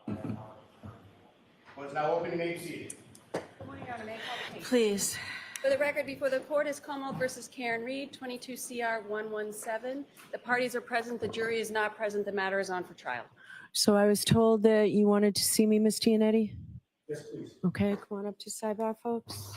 Court is now open. You may be seated. Good morning, Your Honor. May I call the case? Please. For the record, before the court is Como versus Karen Reed, 22 CR 117. The parties are present. The jury is not present. The matter is on for trial. So I was told that you wanted to see me, Ms. Gianetti? Yes, please. Okay, come on up to sidebar, folks.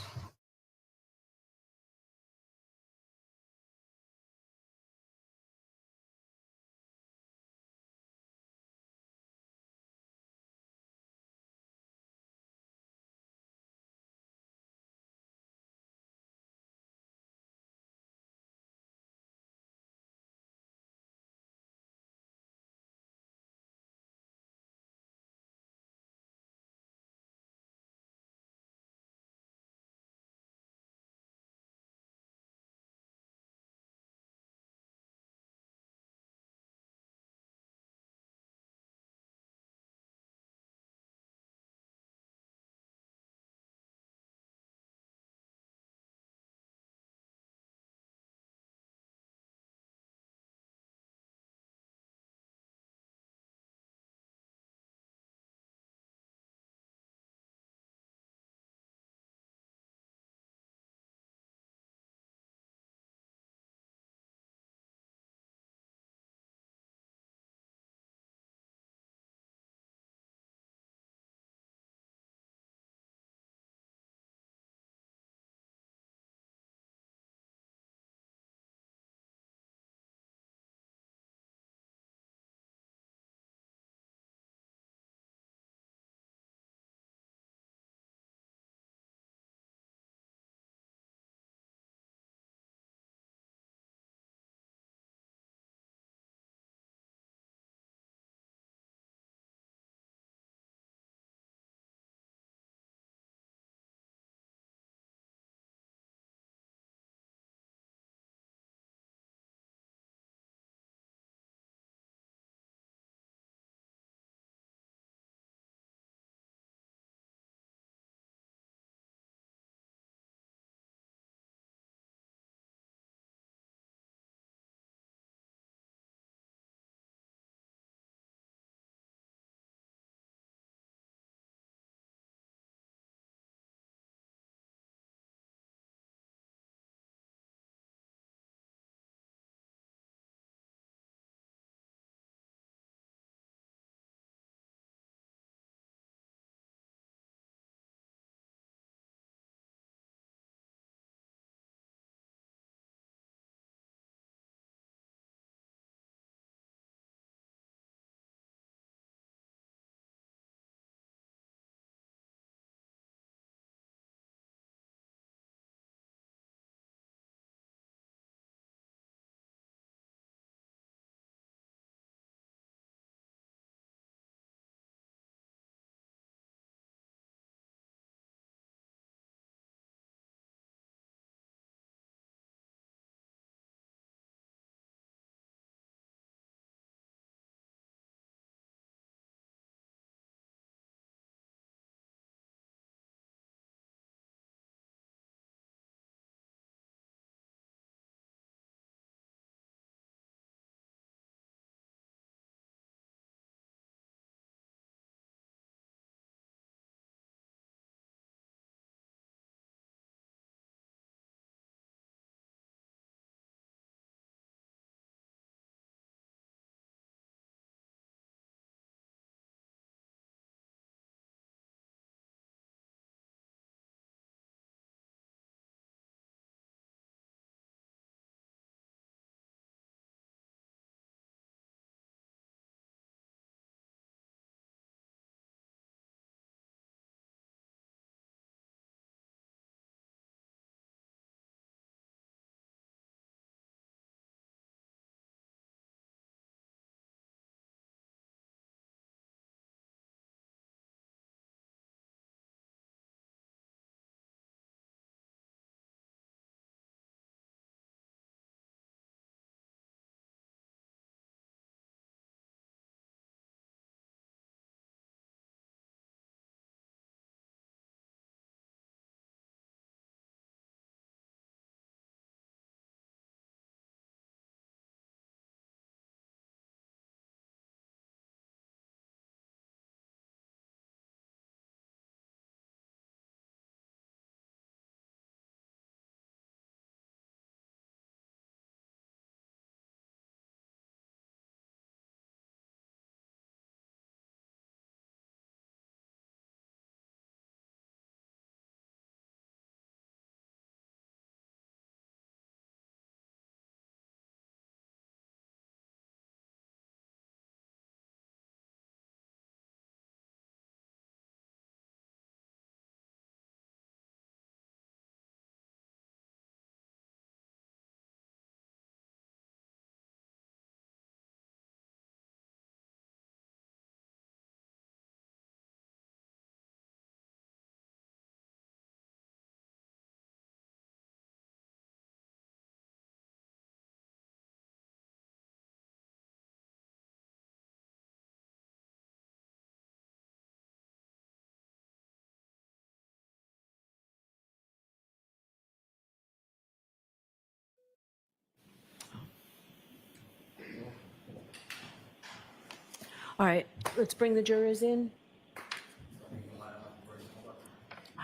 All right, let's bring the jurors in.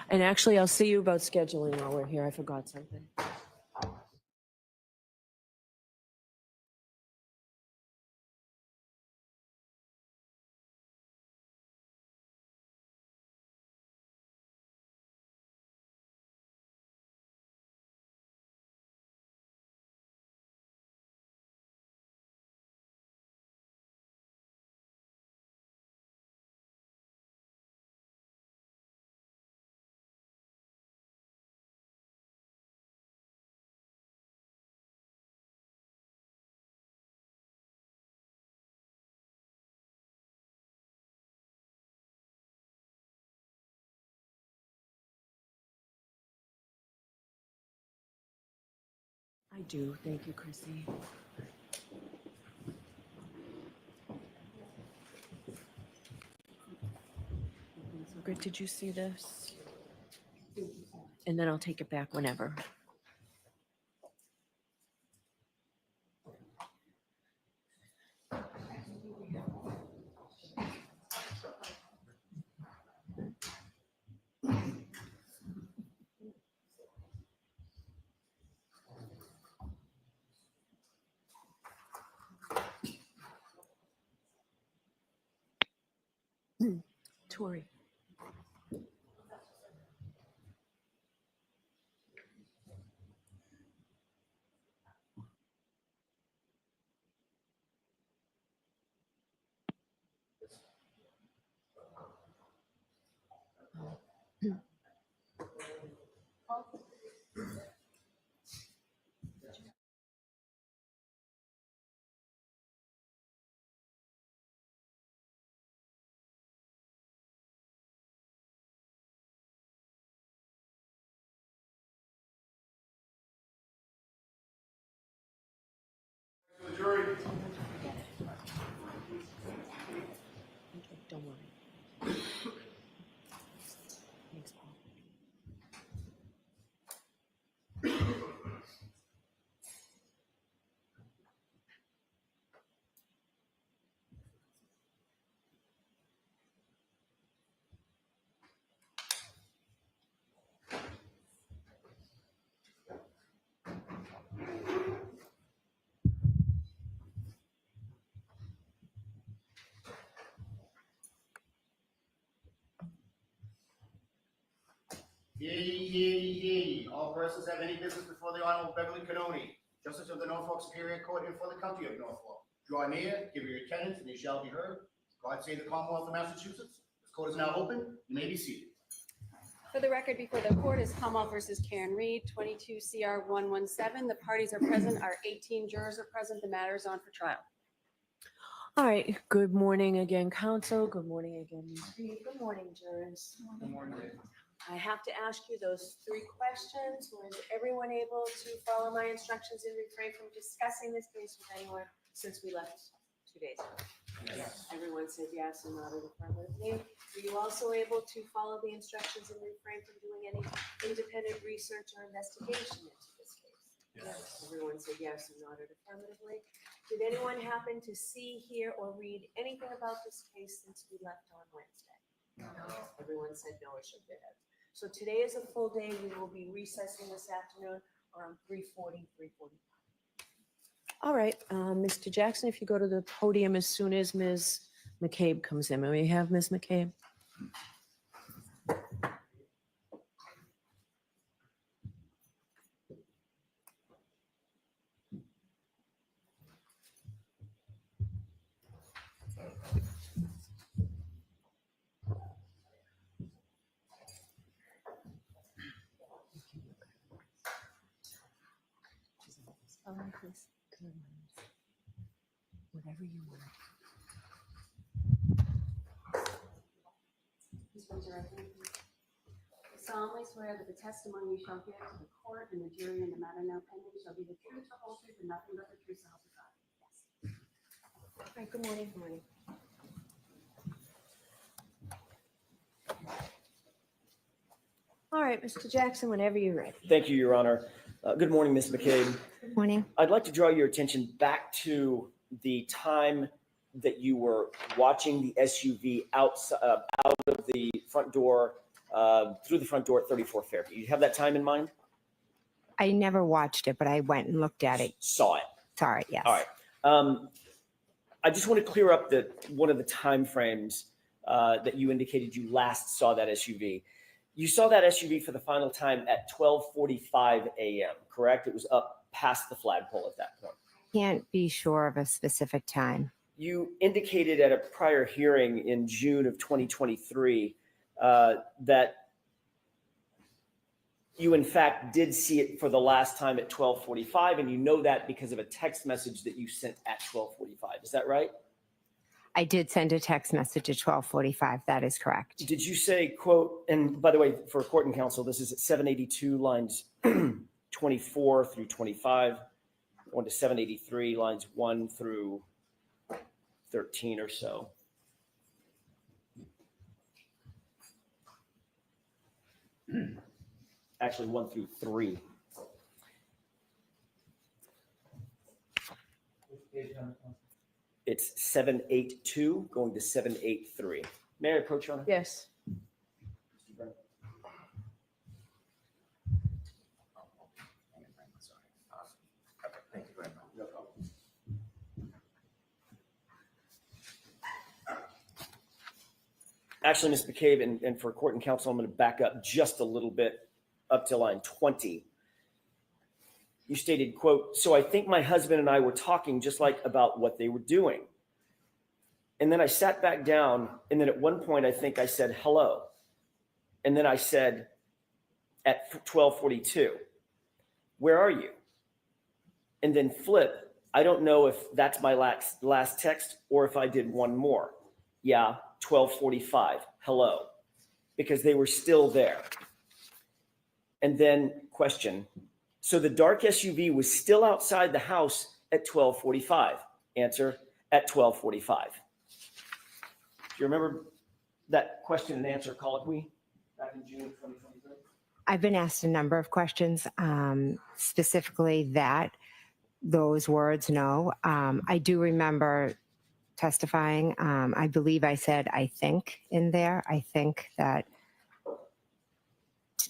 And actually, I'll see you about scheduling while we're here. I forgot something. I do. Thank you, Chrissy. So good. Did you see this? And then I'll take it back whenever. Tori. For the jury. Don't worry. Thanks, Paul. Hear ye, hear ye, hear ye. All persons have any business before the Honorable Beverly Cannone, Justice of the Norfolk Superior Court and for the County of Norfolk. Draw near, give your attendance, and you shall be heard. God save the Commonwealth of Massachusetts. This court is now open. You may be seated. For the record before the court is Commonwealth versus Karen Reed, 22 CR 117. The parties are present. Our 18 jurors are present. The matter is on for trial. All right. Good morning again, counsel. Good morning again, Ms. Reed. Good morning, jurors. Good morning. I have to ask you those 3 questions. Was everyone able to follow my instructions and refrain from discussing this case with anyone since we left 2 days ago? Yes. Everyone said yes and nodded affirmatively. Were you also able to follow the instructions and refrain from doing any independent research or investigation into this case? Yes. Everyone said yes and nodded affirmatively. Did anyone happen to see, hear, or read anything about this case since we left on Wednesday? No. Everyone said no or shook their heads. So today is a full day. We will be recessing this afternoon around 3:40, 3:45. All right, Mr. Jackson, if you go to the podium as soon as Ms. McCabe comes in. May we have Ms. McCabe? Please. Whatever you want. Please raise your right hand. I solemnly swear that the testimony you shall give to the court and the jury in the matter now pending shall be the truth, the whole truth, and nothing but the truth, so help you God. Yes. All right, good morning. Good morning. All right, Mr. Jackson, whenever you're ready. Thank you, Your Honor. Good morning, Ms. McCabe. Good morning. I'd like to draw your attention back to the time that you were watching the SUV out of the front door, through the front door at 34 Fairview. You have that time in mind? I never watched it, but I went and looked at it. Saw it. Sorry, yes. All right. I just want to clear up one of the time frames that you indicated you last saw that SUV. You saw that SUV for the final time at 12:45 a.m., correct? It was up past the flagpole at that point. Can't be sure of a specific time. You indicated at a prior hearing in June of 2023 that you, in fact, did see it for the last time at 12:45, and you know that because of a text message that you sent at 12:45. Is that right? I did send a text message at 12:45. That is correct. Did you say, quote, and by the way, for court and counsel, this is at 782 lines 24 through 25, going to 783 lines 1 through 13 or so. Actually, 1 through 3. It's 782 going to 783. May I approach, Your Honor? Yes. Thank you very much. No problem. Actually, Ms. McCabe, and for court and counsel, I'm going to back up just a little bit up to line 20. You stated, quote, "So I think my husband and I were talking just like about what they were doing. And then I sat back down, and then at one point I think I said hello. And then I said at 12:42, 'Where are you?' And then flip, I don't know if that's my last text or if I did one more. Yeah, 12:45, hello," because they were still there. And then question, so the dark SUV was still outside the house at 12:45. Answer, at 12:45. Do you remember that question and answer colloquy back in June of 2023? I've been asked a number of questions, specifically those words, no. I do remember testifying. I believe I said, I think in there. I think that,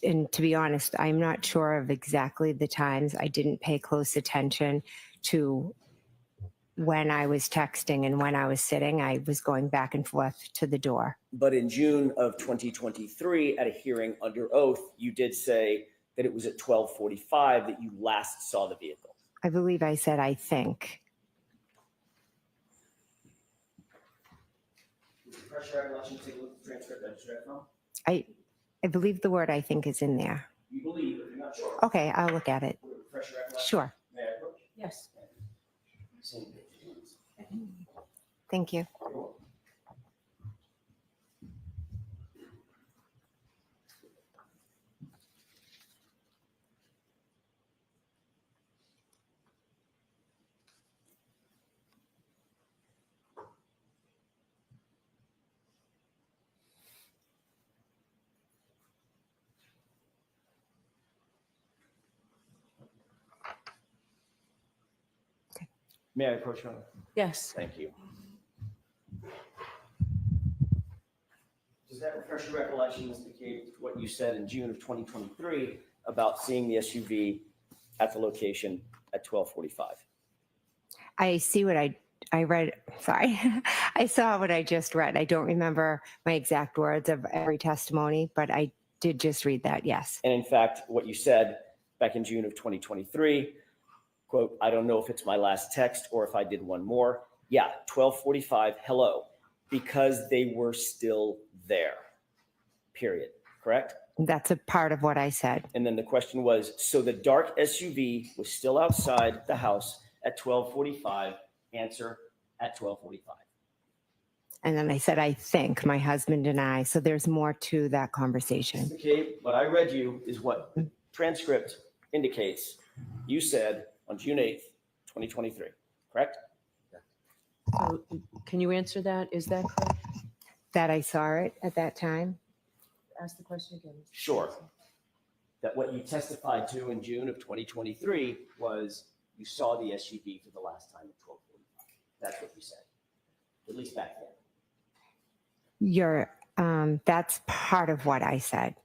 and to be honest, I'm not sure of exactly the times. I didn't pay close attention to when I was texting and when I was sitting. I was going back and forth to the door. But in June of 2023, at a hearing under oath, you did say that it was at 12:45 that you last saw the vehicle. I believe I said, I think. Refresh your recollection, take a look at the transcript I just read from. I believe the word I think is in there. You believe, but you're not sure. Okay, I'll look at it. Refresh your recollection. Sure. May I approach? Yes. Thank you. May I approach, Your Honor? Yes. Thank you. Does that refresh your recollection, Ms. McCabe, to what you said in June of 2023 about seeing the SUV at the location at 12:45? I see what I read. Sorry. I saw what I just read. I don't remember my exact words of every testimony, but I did just read that. Yes. And in fact, what you said back in June of 2023, quote, "I don't know if it's my last text or if I did one more. Yeah, 12:45, hello," because they were still there, period, correct? That's a part of what I said. And then the question was, so the dark SUV was still outside the house at 12:45, answer, at 12:45. And then I said, I think, my husband and I. So there's more to that conversation. Okay, what I read you is what the transcript indicates. You said on June 8th, 2023, correct? So can you answer that? Is that correct? That I saw it at that time. Ask the question again. Sure. That what you testified to in June of 2023 was you saw the SUV for the last time at 12:45. That's what you said. at least back then. That's part of what I said.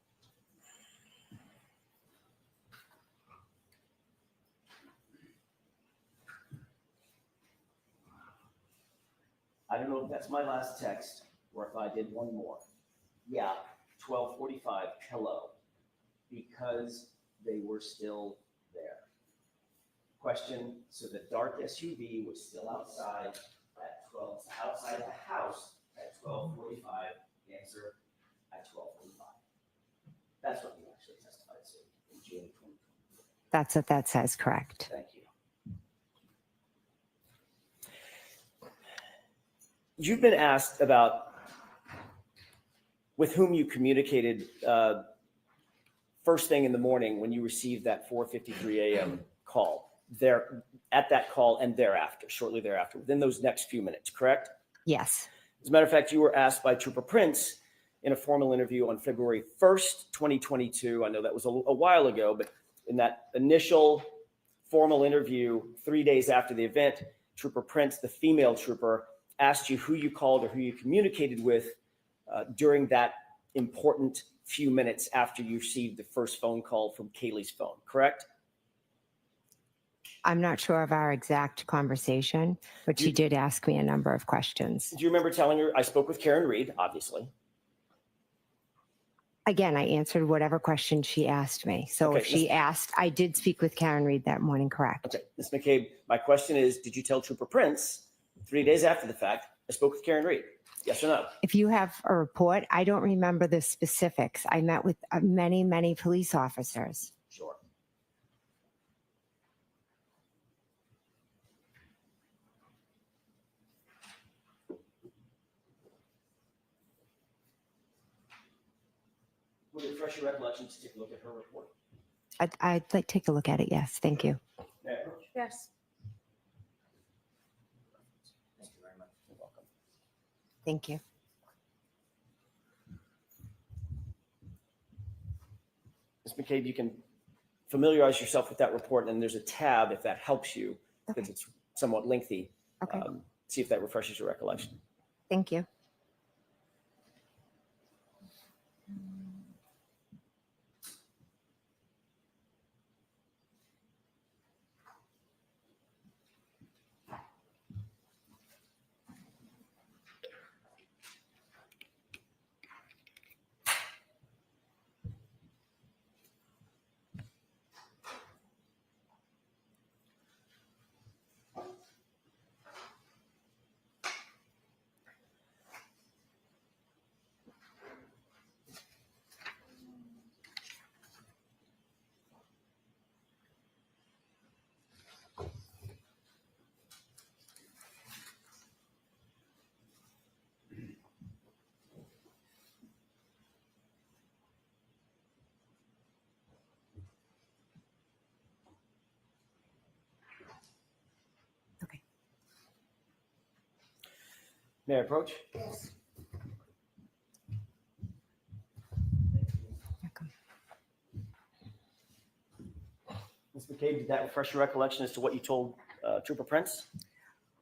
I don't know if that's my last text or if I did one more. Yeah, 12:45, hello, because they were still there. Question, so the dark SUV was still outside outside the house at 12:45, answer at 12:45. That's what you actually testified to in June 2020. That's what that says, correct. Thank you. You've been asked about with whom you communicated first thing in the morning when you received that 4:53 a.m. call. There, at that call and thereafter, shortly thereafter, within those next few minutes, correct? Yes. As a matter of fact, you were asked by Trooper Prince in a formal interview on February 1st, 2022. I know that was a while ago, but in that initial formal interview 3 days after the event, Trooper Prince, the female trooper, asked you who you called or who you communicated with during that important few minutes after you received the first phone call from Kaylee's phone, correct? I'm not sure of our exact conversation, but she did ask me a number of questions. Do you remember telling her, I spoke with Karen Reed, obviously? Again, I answered whatever question she asked me. So Okay, if she asked, I did speak with Karen Reed that morning, correct? Okay, Ms. McCabe, my question is, did you tell Trooper Prince 3 days after the fact, I spoke with Karen Reed? Yes or no? If you have a report, I don't remember the specifics. I met with many, many police officers. Sure. Would it refresh your recollection to take a look at her report? I'd like to take a look at it. Yes, thank you. May I approach? Yes. Thank you very much. You're welcome. Thank you. Ms. McCabe, you can familiarize yourself with that report, and there's a tab if that helps you, because Okay. it's somewhat lengthy. Okay. See if that refreshes your recollection. Thank you. Okay. May I approach? Yes. Welcome. Ms. McCabe, did that refresh your recollection as to what you told Trooper Prince?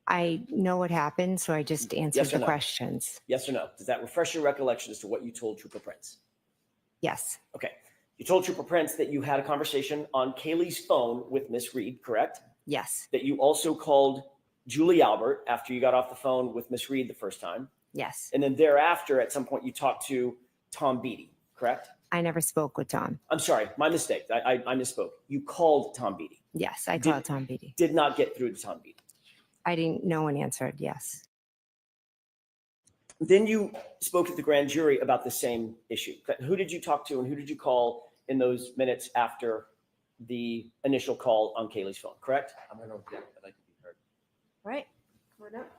I know what happened, so I just answered Yes or the no? questions. Yes or no? Does that refresh your recollection as to what you told Trooper Prince? Yes. Okay. You told Trooper Prince that you had a conversation on Kaylee's phone with Miss Reed, correct? Yes. That you also called Julie Albert after you got off the phone with Miss Reed the first time. Yes. And then thereafter, at some point, you talked to Tom Beatty, correct? I never spoke with Tom. I'm sorry, my mistake. I misspoke. You called Tom Beatty. Yes, I called Tom Beatty. Did not get through to Tom Beatty. I didn't. No one answered. Yes. Then you spoke at the grand jury about the same issue. Who did you talk to and who did you call in those minutes after the initial call on Kaylee's phone, correct? I'm going to object. I'd like to be heard. All right, come on up.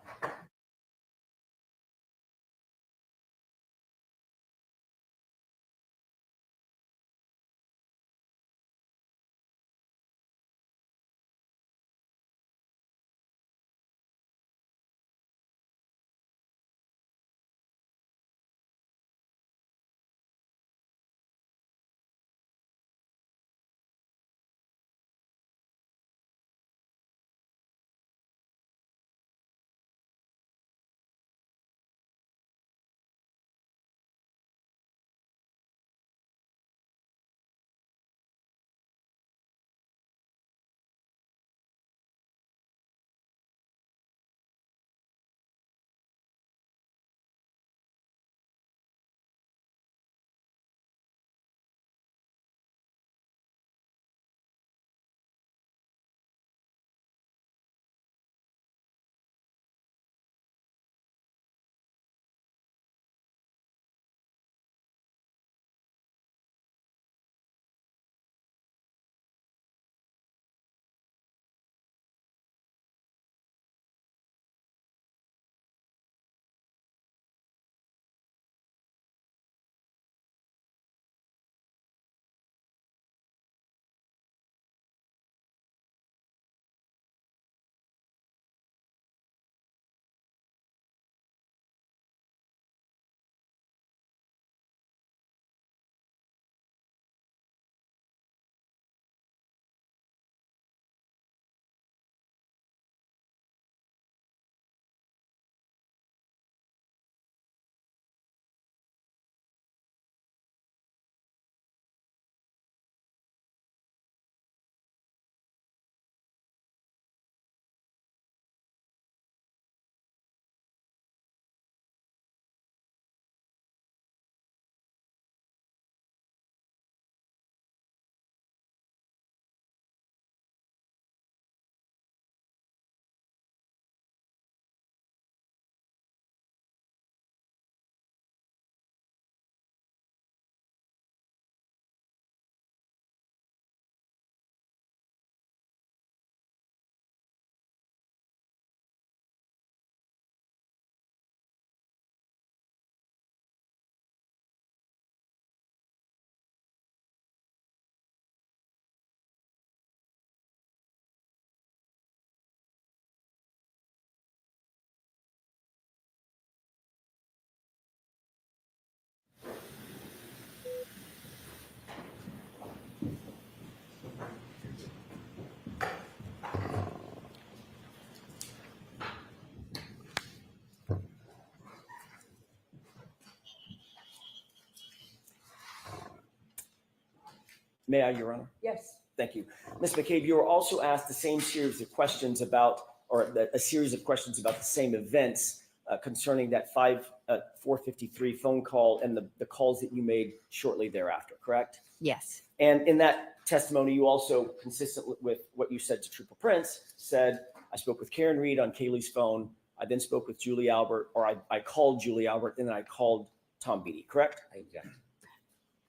May I, Your Honor? Yes. Thank you. Ms. McCabe, you were also asked the same series of questions about, or a series of questions about the same events concerning that 4:53 phone call and the calls that you made shortly thereafter, correct? Yes. And in that testimony, you also, consistent with what you said to Trooper Prince, said, I spoke with Karen Reed on Kaylee's phone. I then spoke with Julie Albert, or I called Julie Albert, and then I called Tom Beatty, correct? I object.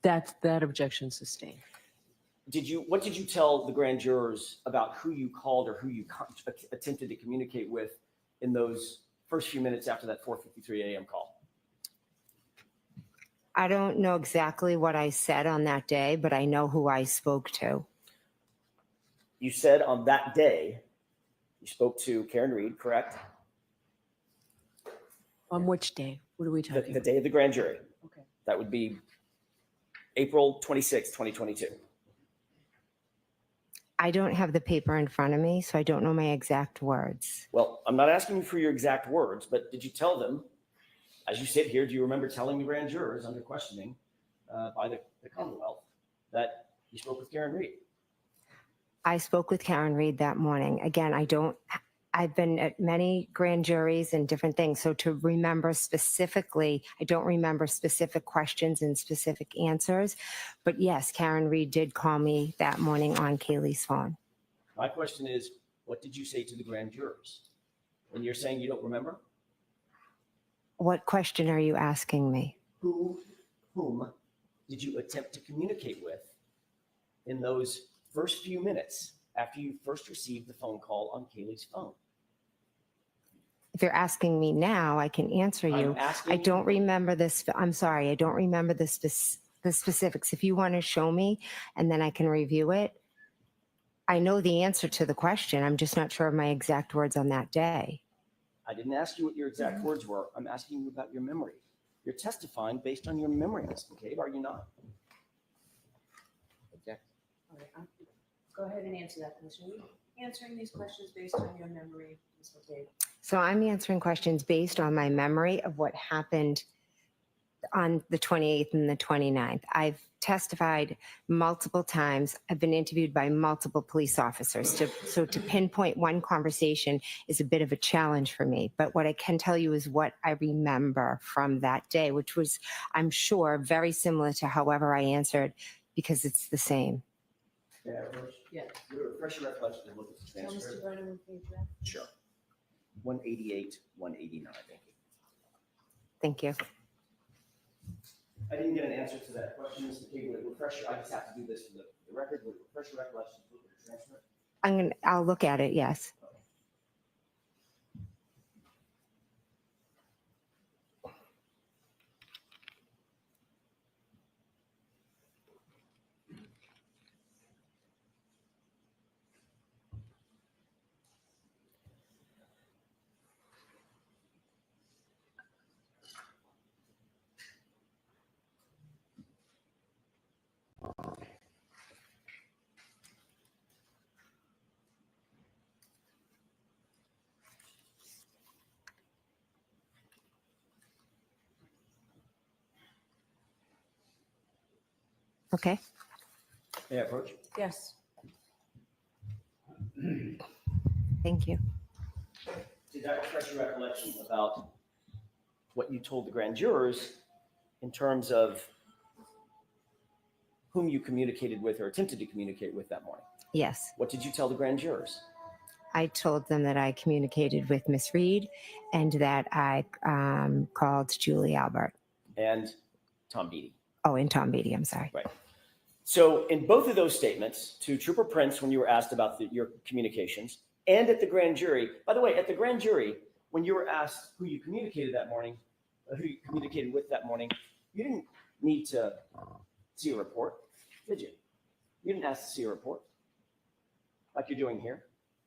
That objection sustained. What did you tell the grand jurors about who you called or who you attempted to communicate with in those first few minutes after that 4:53 a.m. call? I don't know exactly what I said on that day, but I know who I spoke to. You said on that day, you spoke to Karen Reed, correct? On which day? What are we talking The about? day of the grand jury. Okay. That would be April 26, 2022. I don't have the paper in front of me, so I don't know my exact words. Well, I'm not asking you for your exact words, but did you tell them, as you sit here, do you remember telling the grand jurors under questioning by the Commonwealth that you spoke with Karen Reed? I spoke with Karen Reed that morning. Again, I've been at many grand juries and different things. So to remember specifically, I don't remember specific questions and specific answers. But yes, Karen Reed did call me that morning on Kaylee's phone. My question is, what did you say to the grand jurors? When you're saying you don't remember? What question are you asking me? Whom did you attempt to communicate with in those first few minutes after you first received the phone call on Kaylee's phone? If you're asking me now, I can answer you. I'm asking I you- don't remember this. I'm sorry. I don't remember the specifics. If you want to show me and then I can review it. I know the answer to the question. I'm just not sure of my exact words on that day. I didn't ask you what your exact words were. I'm asking you about your memory. You're testifying based on your memory, Ms. McCabe, are you not? Object. All right, go ahead and answer that question. Are you answering these questions based on your memory, Ms. McCabe? So I'm answering questions based on my memory of what happened on the 28th and the 29th. I've testified multiple times. I've been interviewed by multiple police officers. So to pinpoint one conversation is a bit of a challenge for me. But what I can tell you is what I remember from that day, which was, I'm sure, very similar to however I answered, because it's the same. Yeah. Yeah. Refresh your recollection and look at the Tell Mr. transcript. Burnham what page you're at. Sure. 188, 189, thank you. Thank you. I didn't get an answer to that question, Mr. McCabe. Would it refresh your, I just have to do this for the record. Would it refresh your recollection to look at the transcript? I'll look at it, yes. Okay. May I approach? Yes. Thank you. Did that refresh your recollection about what you told the grand jurors in terms of whom you communicated with or attempted to communicate with that morning? Yes. What did you tell the grand jurors? I told them that I communicated with Miss Reed and that I called Julie Albert. And Tom Beatty. Oh, and Tom Beatty, I'm sorry. Right. So in both of those statements to Trooper Prince, when you were asked about your communications, and at the grand jury, by the way, at the grand jury, when you were asked who you communicated that morning, who you communicated with that morning, you didn't need to see a report, did you? You didn't ask to see a report like you're doing here.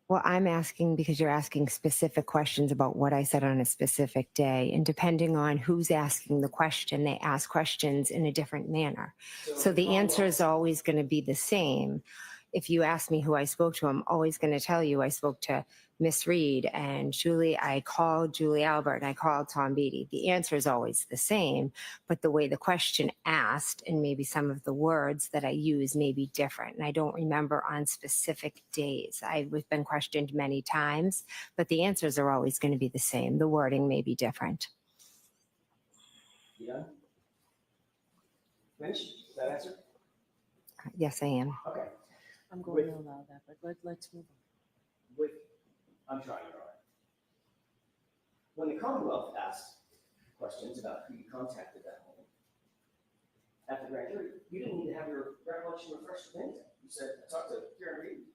Well, I'm asking because you're asking specific questions about what I said on a specific day. And depending on who's asking the question, they ask questions in a different manner. So the answer is always going to be the same. if you ask me who I spoke to, I'm always going to tell you I spoke to Miss Reed and Julie. I called Julie Albert and I called Tom Beatty. The answer is always the same, but the way the question asked and maybe some of the words that I use may be different. And I don't remember on specific days. I've been questioned many times, but the answers are always going to be the same. The wording may be different. You done? Finished? Is that answer? Yes, I am. Okay. I'm going to allow that, but let's move on. I'm trying, Your Honor. When the Commonwealth asked questions about who you contacted that morning at the grand jury, you didn't need to have your recollection refreshed with anything. You said, I talked to Karen Reed,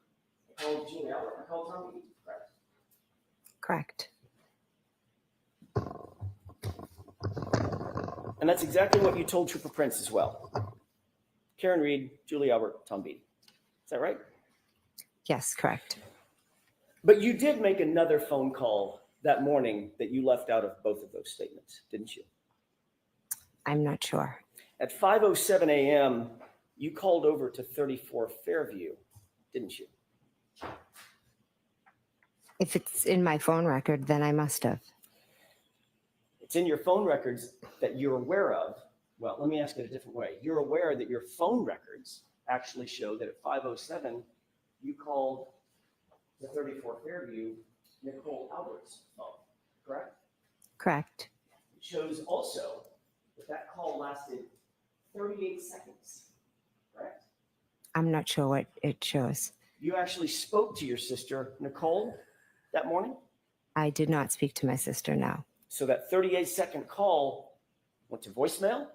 I called Julie Albert, I called Tom Beatty, correct? Correct. And that's exactly what you told Trooper Prince as well. Karen Reed, Julie Albert, Tom Beatty. Is that right? Yes, correct. But you did make another phone call that morning that you left out of both of those statements, didn't you? I'm not sure. At 5:07 a.m., you called over to 34 Fairview, didn't you? If it's in my phone record, then I must have. It's in your phone records that you're aware of. Well, let me ask it a different way. You're aware that your phone records actually show that at 5:07, you called the 34 Fairview Nicole Albert's phone, correct? Correct. It shows also that that call lasted 38 seconds, correct? I'm not sure what it shows. You actually spoke to your sister, Nicole, that morning? I did not speak to my sister, no. So that 38-second call went to voicemail?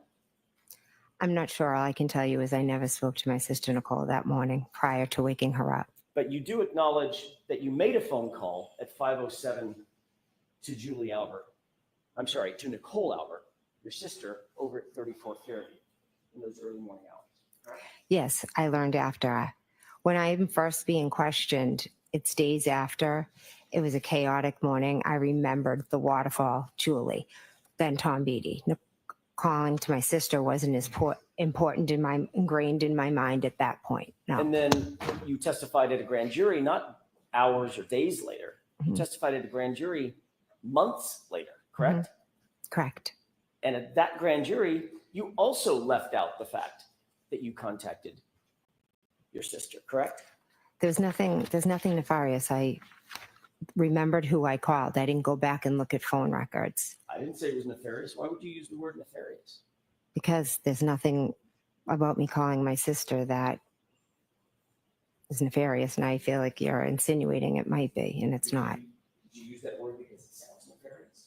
I'm not sure. All I can tell you is I never spoke to my sister, Nicole, that morning prior to waking her up. But you do acknowledge that you made a phone call at 5:07 to Julie Albert. I'm sorry, to Nicole Albert, your sister, over at 34 Fairview in those early morning hours. Yes, I learned after. When I'm first being questioned, it's days after. It was a chaotic morning. I remembered the waterfall, Julie, then Tom Beatty. Calling to my sister wasn't as important ingrained in my mind at that point. No. And then you testified at a grand jury, not hours or days later. You testified at a grand jury months later, correct? Correct. And at that grand jury, you also left out the fact that you contacted your sister, correct? There's nothing nefarious. I remembered who I called. I didn't go back and look at phone records. I didn't say it was nefarious. Why would you use the word nefarious? Because there's nothing about me calling my sister that is nefarious, and I feel like you're insinuating it might be, and it's not. Did you use that word because it sounds nefarious?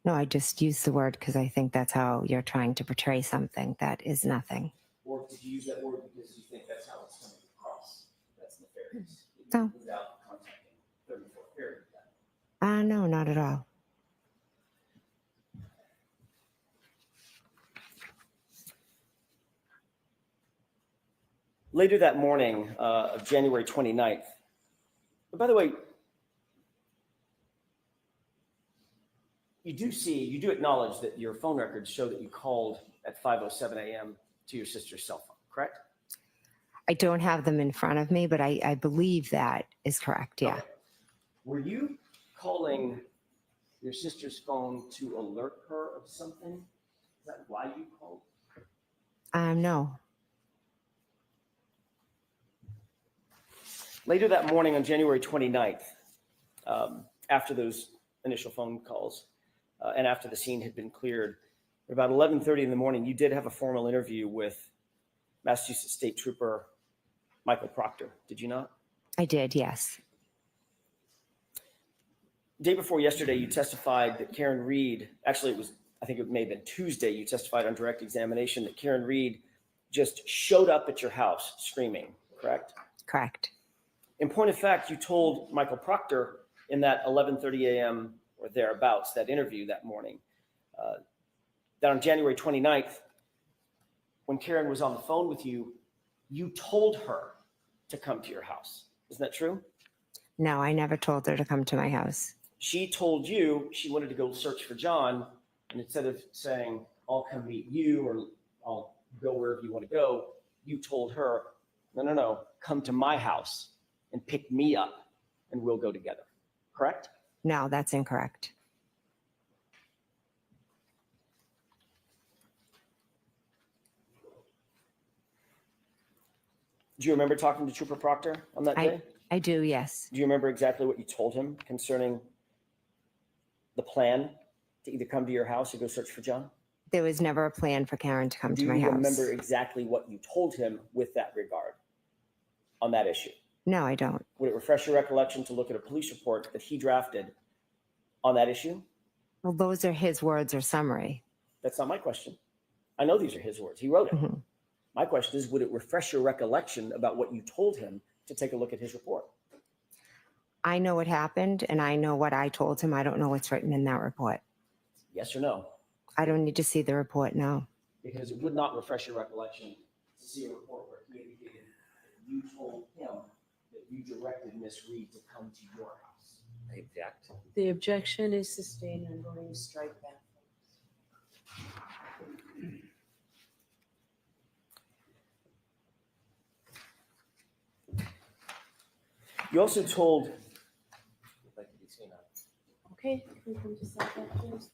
No, I just use the word because I think that's how you're trying to portray something that is nothing. Or did you use that word because you think that's how it's coming across? That's nefarious. No. Without contacting 34 Fairview. No, not at all. Later that morning of January 29th, and by the way, you do acknowledge that your phone records show that you called at 5:07 a.m. to your sister's cell phone, correct? I don't have them in front of me, but I believe that is correct, yeah. Okay. Were you calling your sister's phone to alert her of something? Is that why you called? No. Later that morning on January 29th, after those initial phone calls and after the scene had been cleared, at about 11:30 in the morning, you did have a formal interview with Massachusetts State Trooper Michael Proctor, did you not? I did, yes. Day before yesterday, you testified that Karen Reed, actually I think it may have been Tuesday, you testified on direct examination that Karen Reed just showed up at your house screaming, correct? Correct. In point of fact, you told Michael Proctor in that 11:30 a.m. or thereabouts, that interview that morning, that on January 29th, when Karen was on the phone with you, you told her to come to your house. Isn't that true? No, I never told her to come to my house. She told you she wanted to go search for John, and instead of saying, I'll come meet you or I'll go wherever you want to go, you told her, No. Come to my house and pick me up and we'll go together. Correct? No, that's incorrect. Do you remember talking to Trooper Proctor on that day? I do, yes. Do you remember exactly what you told him concerning the plan to either come to your house or go search for John? There was never a plan for Karen to come Do to my you house. remember exactly what you told him with that regard on that issue? No, I don't. Would it refresh your recollection to look at a police report that he drafted on that issue? Well, those are his words or summary. That's not my question. I know these are his words. He wrote it. Mhm. My question is, would it refresh your recollection about what you told him to take a look at his report? I know what happened and I know what I told him. I don't know what's written in that report. Yes or no? I don't need to see the report, no. Because it would not refresh your recollection to see a report where he indicated that you told him that you directed Miss Reed to come to your house. I object. The objection is sustained. I'm going to strike that. You also told, I'd like to be seen on. Okay, can you come to set that, please?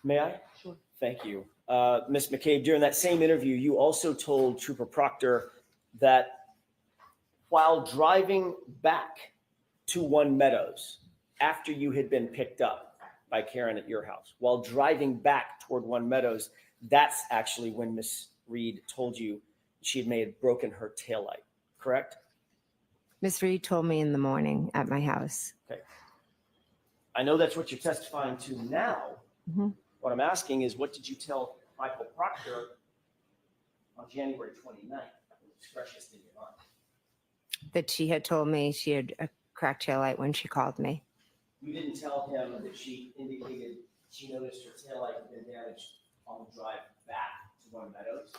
may I? Sure. Thank you. Ms. McCabe, during that same interview, you also told Trooper Proctor that while driving back to One Meadows after you had been picked up by Karen at your house, while driving back toward One Meadows, that's actually when Miss Reed told you she had broken her taillight, correct? Miss Reed told me in the morning at my house. I know that's what you're testifying to now. Mhm. What I'm asking is, what did you tell Michael Proctor on January 29th? Which is freshest in your mind. That she had told me she had a cracked taillight when she called me. You didn't tell him that she indicated she noticed her taillight had been damaged on the drive back to One Meadows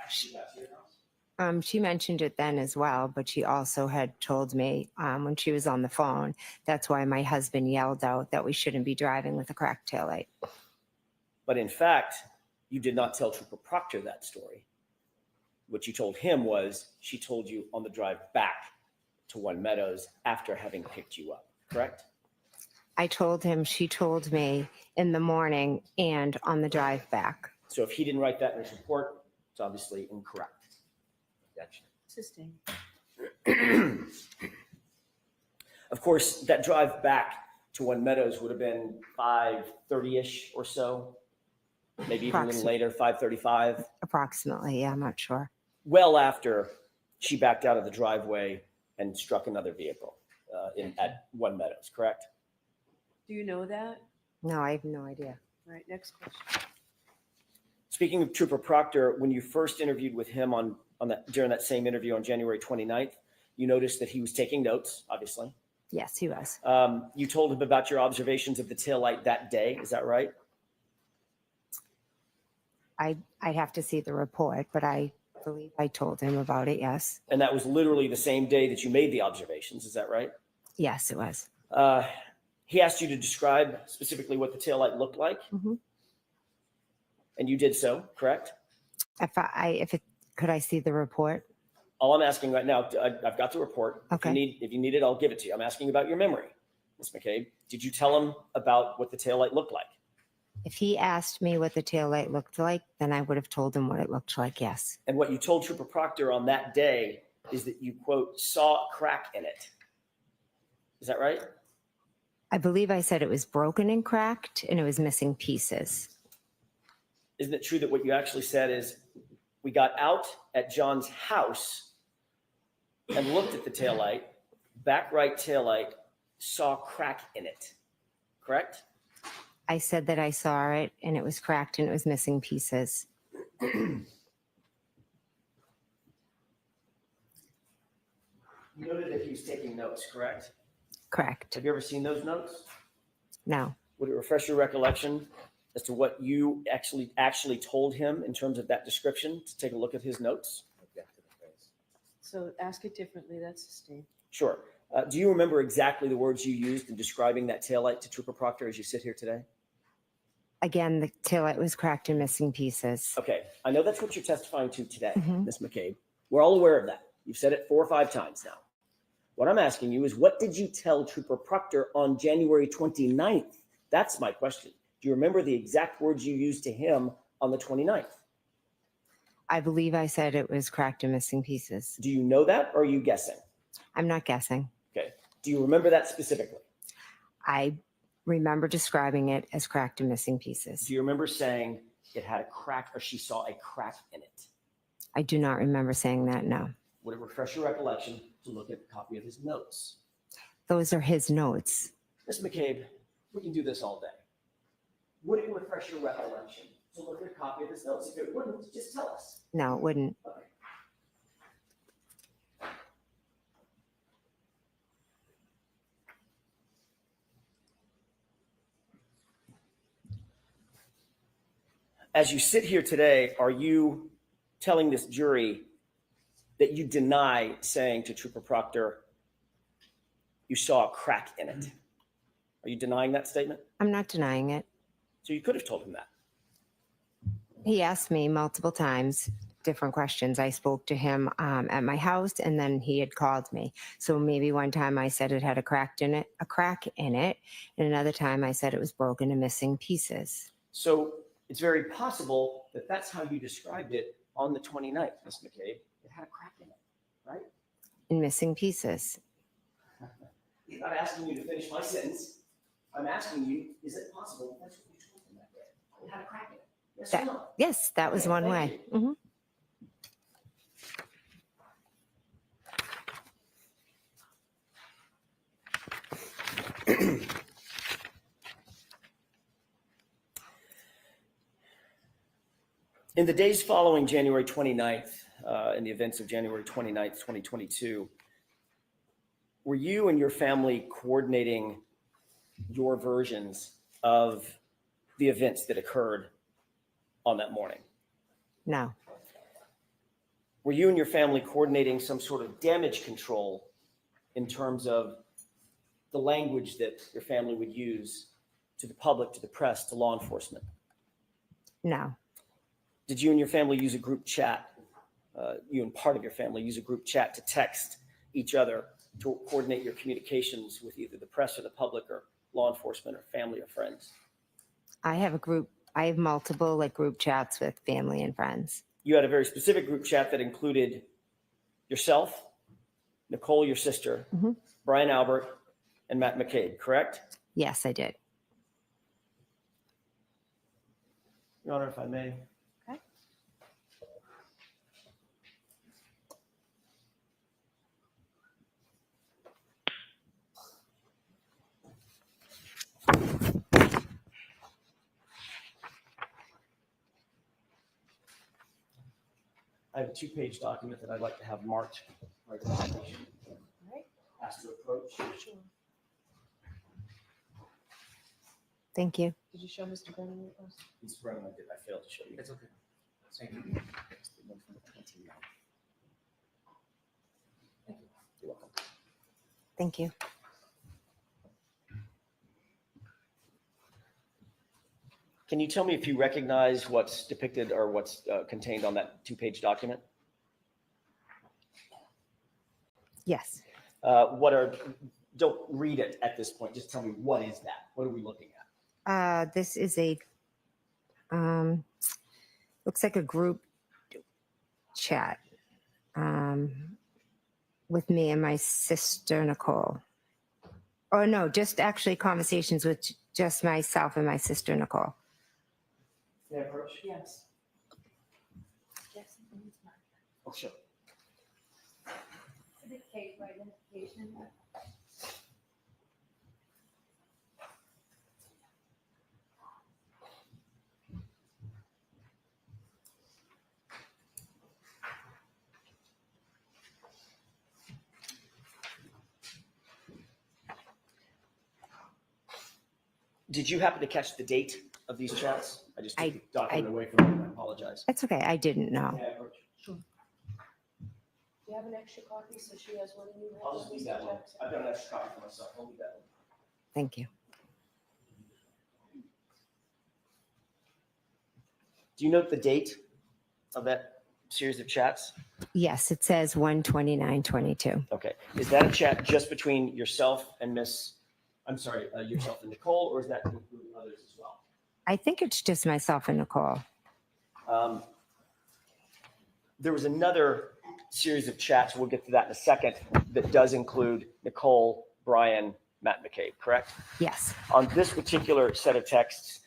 after she got to your house? She mentioned it then as well, but she also had told me when she was on the phone, that's why my husband yelled out that we shouldn't be driving with a cracked taillight. But in fact, you did not tell Trooper Proctor that story. What you told him was she told you on the drive back to One Meadows after having picked you up, correct? I told him she told me in the morning and on the drive back. So if he didn't write that in his report, it's obviously incorrect. Objection. Sustained. Of course, that drive back to One Meadows would have been 5:30-ish or so, maybe even a little later, 5:35. Approximately, yeah, I'm not sure. Well after she backed out of the driveway and struck another vehicle at One Meadows, correct? Do you know that? No, I have no idea. All right, next question. Speaking of Trooper Proctor, when you first interviewed with him during that same interview on January 29th, you noticed that he was taking notes, obviously. Yes, he was. You told him about your observations of the taillight that day, is that right? I'd have to see the report, but I believe I told him about it, yes. And that was literally the same day that you made the observations, is that right? Yes, it was. He asked you to describe specifically what the taillight looked like, Mhm. and you did so, correct? Could I see the report? All I'm asking right now, I've got the report. Okay. If you need it, I'll give it to you. I'm asking about your memory, Ms. McCabe. Did you tell him about what the taillight looked like? If he asked me what the taillight looked like, then I would have told him what it looked like, yes. And what you told Trooper Proctor on that day is that you, quote, saw a crack in it. Is that right? I believe I said it was broken and cracked and it was missing pieces. Isn't it true that what you actually said is, we got out at John's house and looked at the taillight, back right taillight, saw a crack in it, correct? I said that I saw it and it was cracked and it was missing pieces. You noted that he was taking notes, correct? Correct. Have you ever seen those notes? No. Would it refresh your recollection as to what you actually told him in terms of that description, to take a look at his notes? Object to the phrase. So ask it differently, that's sustained. Sure. Do you remember exactly the words you used in describing that taillight to Trooper Proctor as you sit here today? Again, the taillight was cracked and missing pieces. Okay, I know that's what you're testifying to today, Mhm. Ms. McCabe. We're all aware of that. You've said it 4 or 5 times now. What I'm asking you is, what did you tell Trooper Proctor on January 29th? That's my question. Do you remember the exact words you used to him on the 29th? I believe I said it was cracked and missing pieces. Do you know that, or are you guessing? I'm not guessing. Okay. Do you remember that specifically? I remember describing it as cracked and missing pieces. Do you remember saying it had a crack, or she saw a crack in it? I do not remember saying that, no. Would it refresh your recollection to look at a copy of his notes? Those are his notes. Ms. McCabe, we can do this all day. Would it refresh your recollection to look at a copy of his notes? If it wouldn't, just tell us. No, it wouldn't. Okay. As you sit here today, are you telling this jury that you deny saying to Trooper Proctor, you saw a crack in it? Are you denying that statement? I'm not denying it. So you could have told him that. He asked me multiple times different questions. I spoke to him at my house, and then he had called me. So maybe one time I said it had a crack in it, and another time I said it was broken and missing pieces. So it's very possible that that's how you described it on the 29th, Ms. McCabe. It had a crack in it, right? And missing pieces. I'm not asking you to finish my sentence. I'm asking you, is it possible that's what you told him that day? It had a crack in it. Yes or no? Yes, that was Okay, one thank way. you. Mhm. In the days following January 29th, in the events of January 29th, 2022, were you and your family coordinating your versions of the events that occurred on that morning? No, Were you and your family coordinating some sort of damage control in terms of the language that your family would use to the public, to the press, to law enforcement? no, Did you and your family use a group chat? You and part of your family use a group chat to text each other to coordinate your communications with either the press or the public or law enforcement or family or friends? I have multiple group chats with family and friends. You had a very specific group chat that included yourself, Nicole, your sister, Mhm. Brian Albert, and Matt McCabe, correct? Yes, I did. Your Honor, if I may. Okay. I have a 2-page document that I'd like to have marked. Right. right. Asked to approach. Sure. Thank you. Did you show Mr. Brennan your post? Mr. Brennan, I did. I failed to show you. It's okay. Thank you. It's the one from the 29th. Thank you. You're welcome. Thank you. Can you tell me if you recognize what's depicted or what's contained on that 2-page document? Yes. Don't read it at this point. Just tell me, what is that? What are we looking at? This is a Looks like a group chat with me and my sister Nicole. Or no, just actually conversations with just myself and my sister Nicole. May I approach? Yes. Oh, sure. For the case for identification. Did you happen to catch the date of these chats? I just took I- the document away from you. I apologize. That's okay. I didn't know. May I approach? Do you have an extra copy so she has one and you have I'll one, just leave Mr. that one. Jackson? I've got an extra copy for myself. I'll leave that one. Thank you. Do you note the date of that series of chats? Yes, it says 12922. Okay. Is that a chat just between yourself and yourself and Nicole, or is that include others as well? I think it's just myself and Nicole. There was another series of chats, we'll get to that in a second, that does include Nicole, Brian, Matt McCabe, correct? Yes. On this particular set of texts,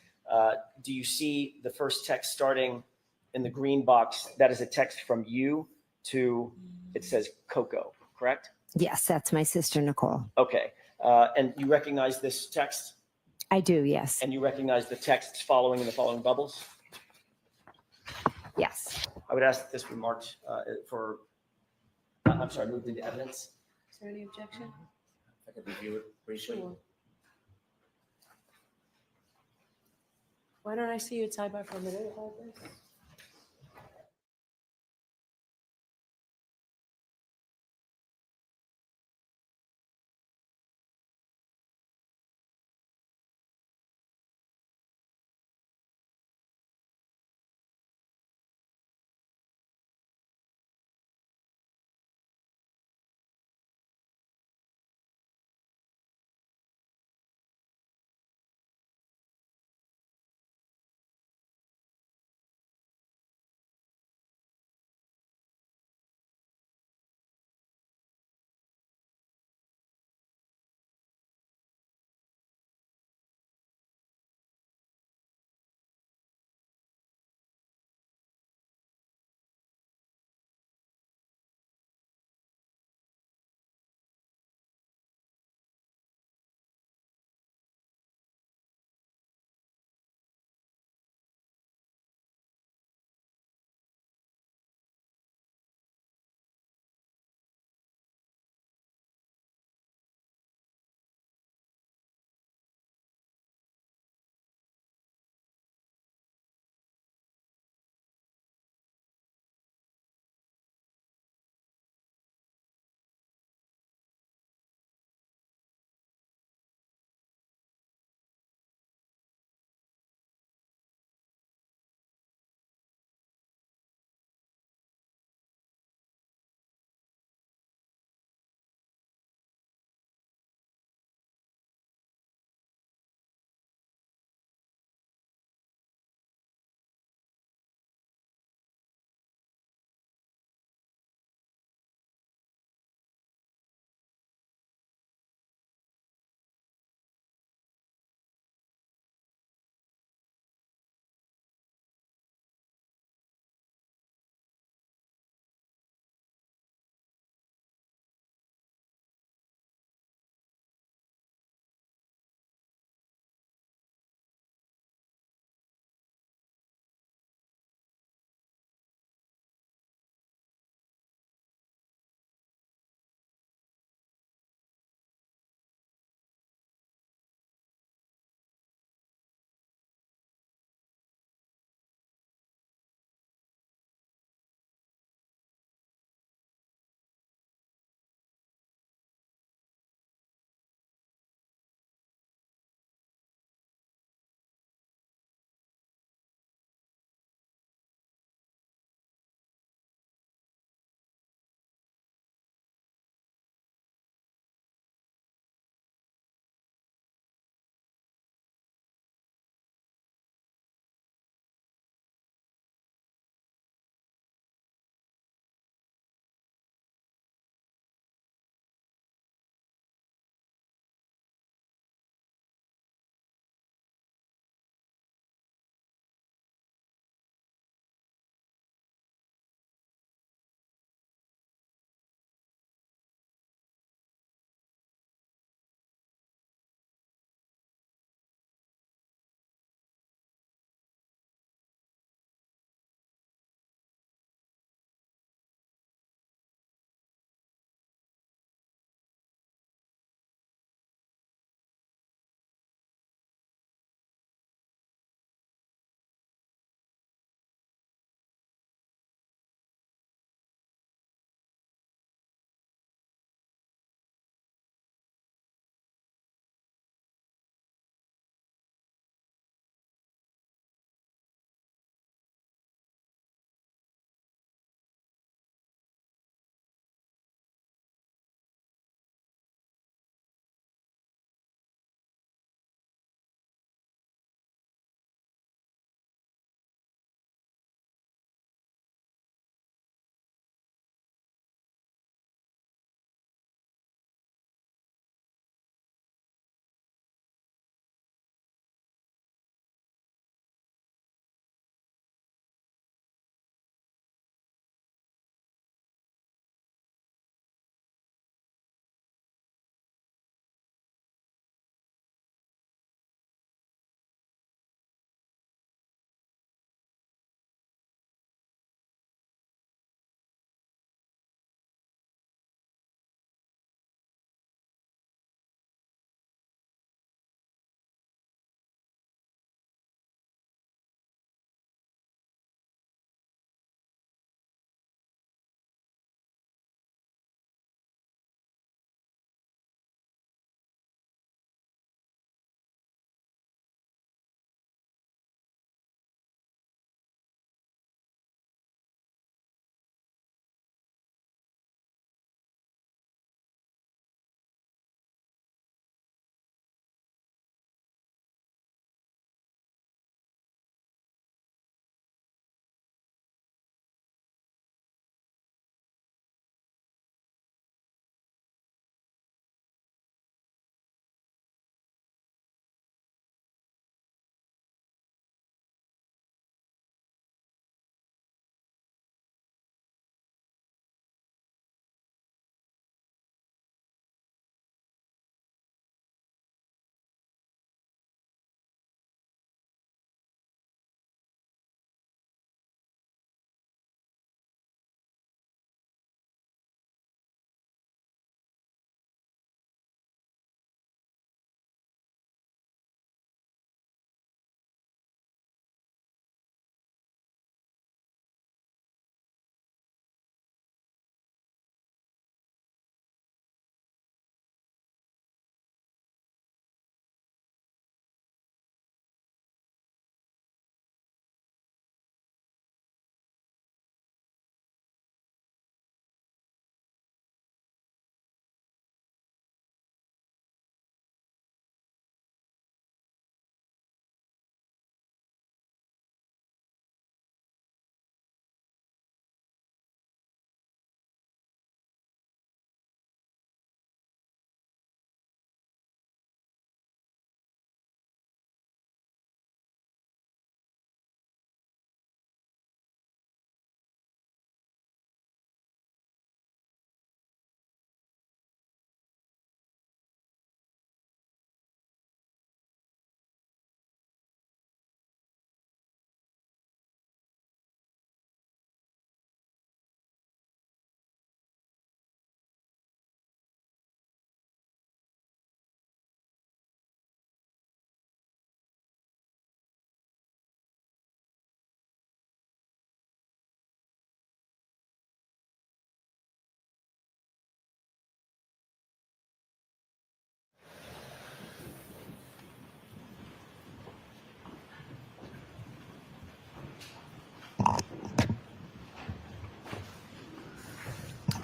do you see the first text starting in the green box? That is a text from you to, it says Coco, correct? Yes, that's my sister Nicole. Okay. And you recognize this text? I do, yes. And you recognize the texts following in the following bubbles? Yes. I would ask that this be marked moved into evidence. Is there any objection? If I could review it briefly. Sure. Why don't I see you at sidebar for a minute about this?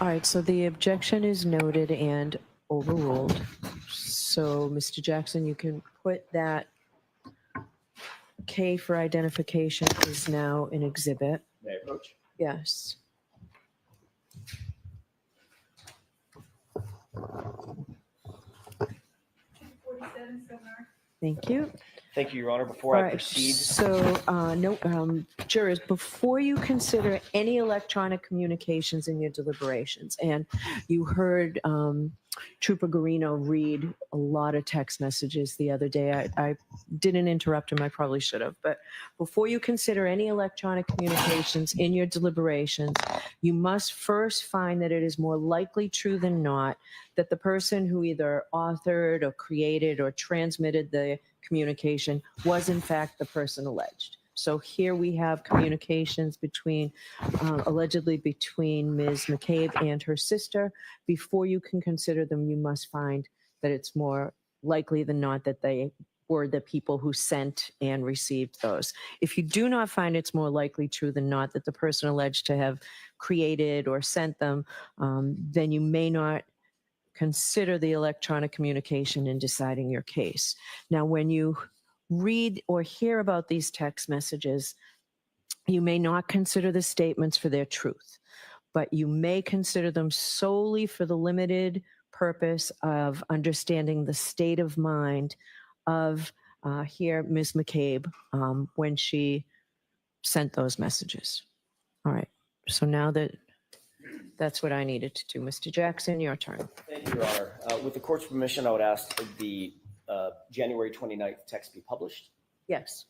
All right, so the objection is noted and overruled. So, Mr. Jackson, you can put that K for identification is now an exhibit. May I approach? Yes. Thank you. Thank you, Your Honor. Before All I right, proceed, so, jurors, before you consider any electronic communications in your deliberations, and you heard Trooper Garino read a lot of text messages the other day. I didn't interrupt him. I probably should have. But before you consider any electronic communications in your deliberations, you must first find that it is more likely true than not that the person who either authored or created or transmitted the communication was in fact the person alleged. So here we have communications between, allegedly between Ms. McCabe and her sister. Before you can consider them, you must find that it's more likely than not that they were the people who sent and received those. If you do not find it's more likely true than not that the person alleged to have created or sent them, then you may not consider the electronic communication in deciding your case. Now, when you read or hear about these text messages, you may not consider the statements for their truth, but you may consider them solely for the limited purpose of understanding the state of mind of here, Ms. McCabe, when she sent those messages. All right, so now that's what I needed to do. Mr. Jackson, your turn. thank you, Your Honor. With the court's permission, I would ask the January 29th text be published. Yes.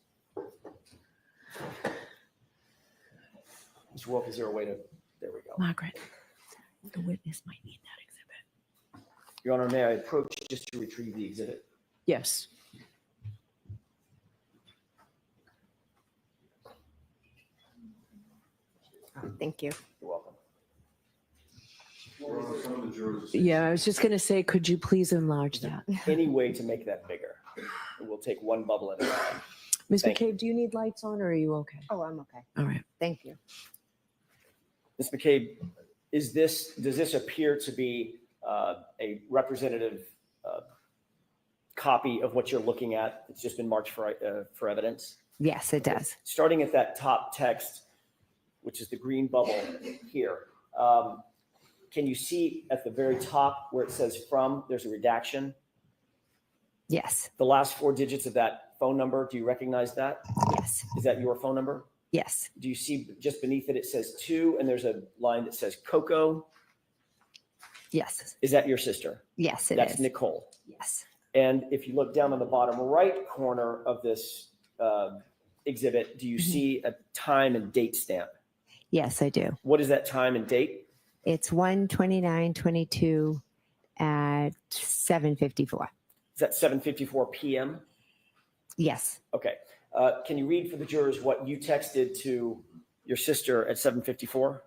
Mr. Wolf, is there a way to, there we go. Margaret, the witness might need that exhibit. Your Honor, may I approach just to retrieve the exhibit? Yes. Thank you. You're welcome. Yeah, I was just going to say, could you please enlarge that? Any way to make that bigger? We'll take one bubble at a time. Ms. Thank McCabe, do you need lights on or are you okay? Oh, I'm okay. All right. Thank you. Ms. McCabe, does this appear to be a representative copy of what you're looking at? It's just been marked for evidence? Yes, it does. Starting at that top text, which is the green bubble here, can you see at the very top where it says from, there's a redaction? Yes, The last four digits of that phone number, do you recognize that? yes, Is that your phone number? yes, Do you see just beneath it, it says to, and there's a line that says Coco? yes, Is that your sister? yes, it That's is. Nicole. Yes, And if you look down on the bottom right corner of this exhibit, do you see a time and date stamp? yes, I do. What is that time and date? It's 1:29:22 at 7:54. Is that 7:54 p.m.? Yes, Okay. Can you read for the jurors what you texted to your sister at 7:54?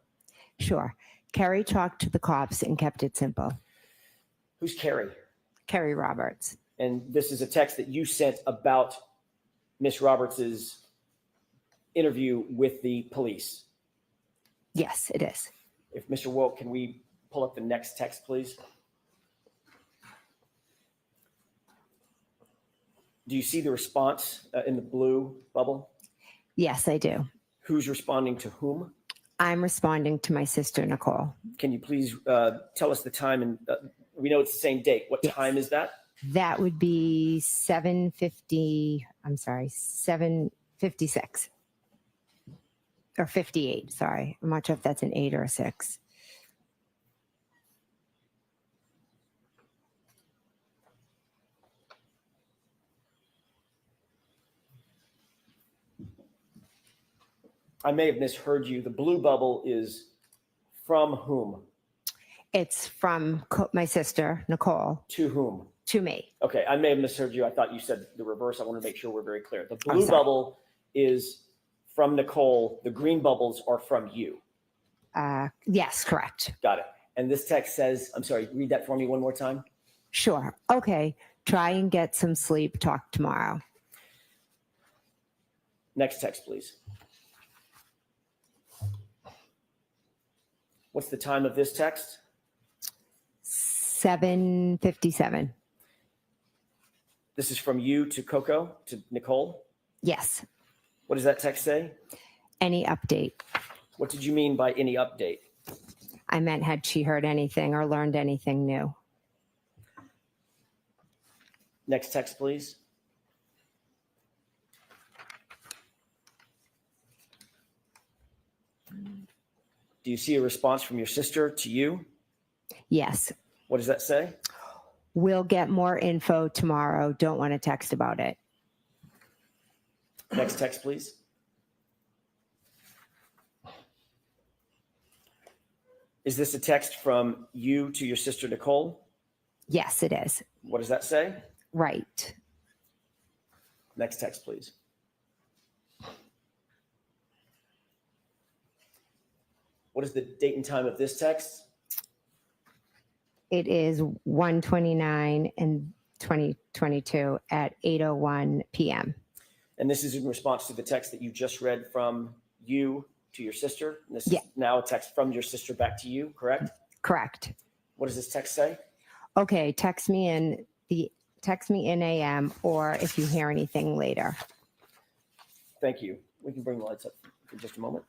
sure. Kerry talked to the cops and kept it simple. Who's Carrie? Kerry Roberts. And this is a text that you sent about Miss Roberts's interview with the police. Yes, it is. If Mr. Woke, can we pull up the next text, please? Do you see the response in the blue bubble? Yes, I do. Who's responding to whom? I'm responding to my sister, Nicole. Can you please tell us the time? And we know it's the same date. What Yes. time is that? That would be 7:56. Or 58, sorry. I'm not sure if that's an 8 or a 6. I may have misheard you. The blue bubble is from whom? It's from my sister, Nicole, To whom? to me. Okay, I may have misheard you. I thought you said the reverse. I want to make sure we're very clear. The I'm blue sorry. bubble is from Nicole. The green bubbles are from you. Yes, correct. Got it. And this text says, I'm sorry, read that for me one more time. Sure. Okay. Try and get some sleep. Talk tomorrow. Next text, please. What's the time of this text? 7:57. This is from you to Coco, to Nicole. Yes. What does that text say? Any update? What did you mean by any update? I meant, had she heard anything or learned anything new? Next text, please. Do you see a response from your sister to you? Yes. What does that say? We'll get more info tomorrow. Don't want to text about it. Next text, please. Is this a text from you to your sister Nicole? Yes, it is. What does that say? Right. Next text, please. What is the date and time of this text? It is 1:29 in 2022 at 8:01 p.m. And this is in response to the text that you just read from you to your sister. And this is Yeah. now a text from your sister back to you, correct? Correct. What does this text say? Okay, text me in AM, or if you hear anything later. Thank you. We can bring the lights up for just a moment.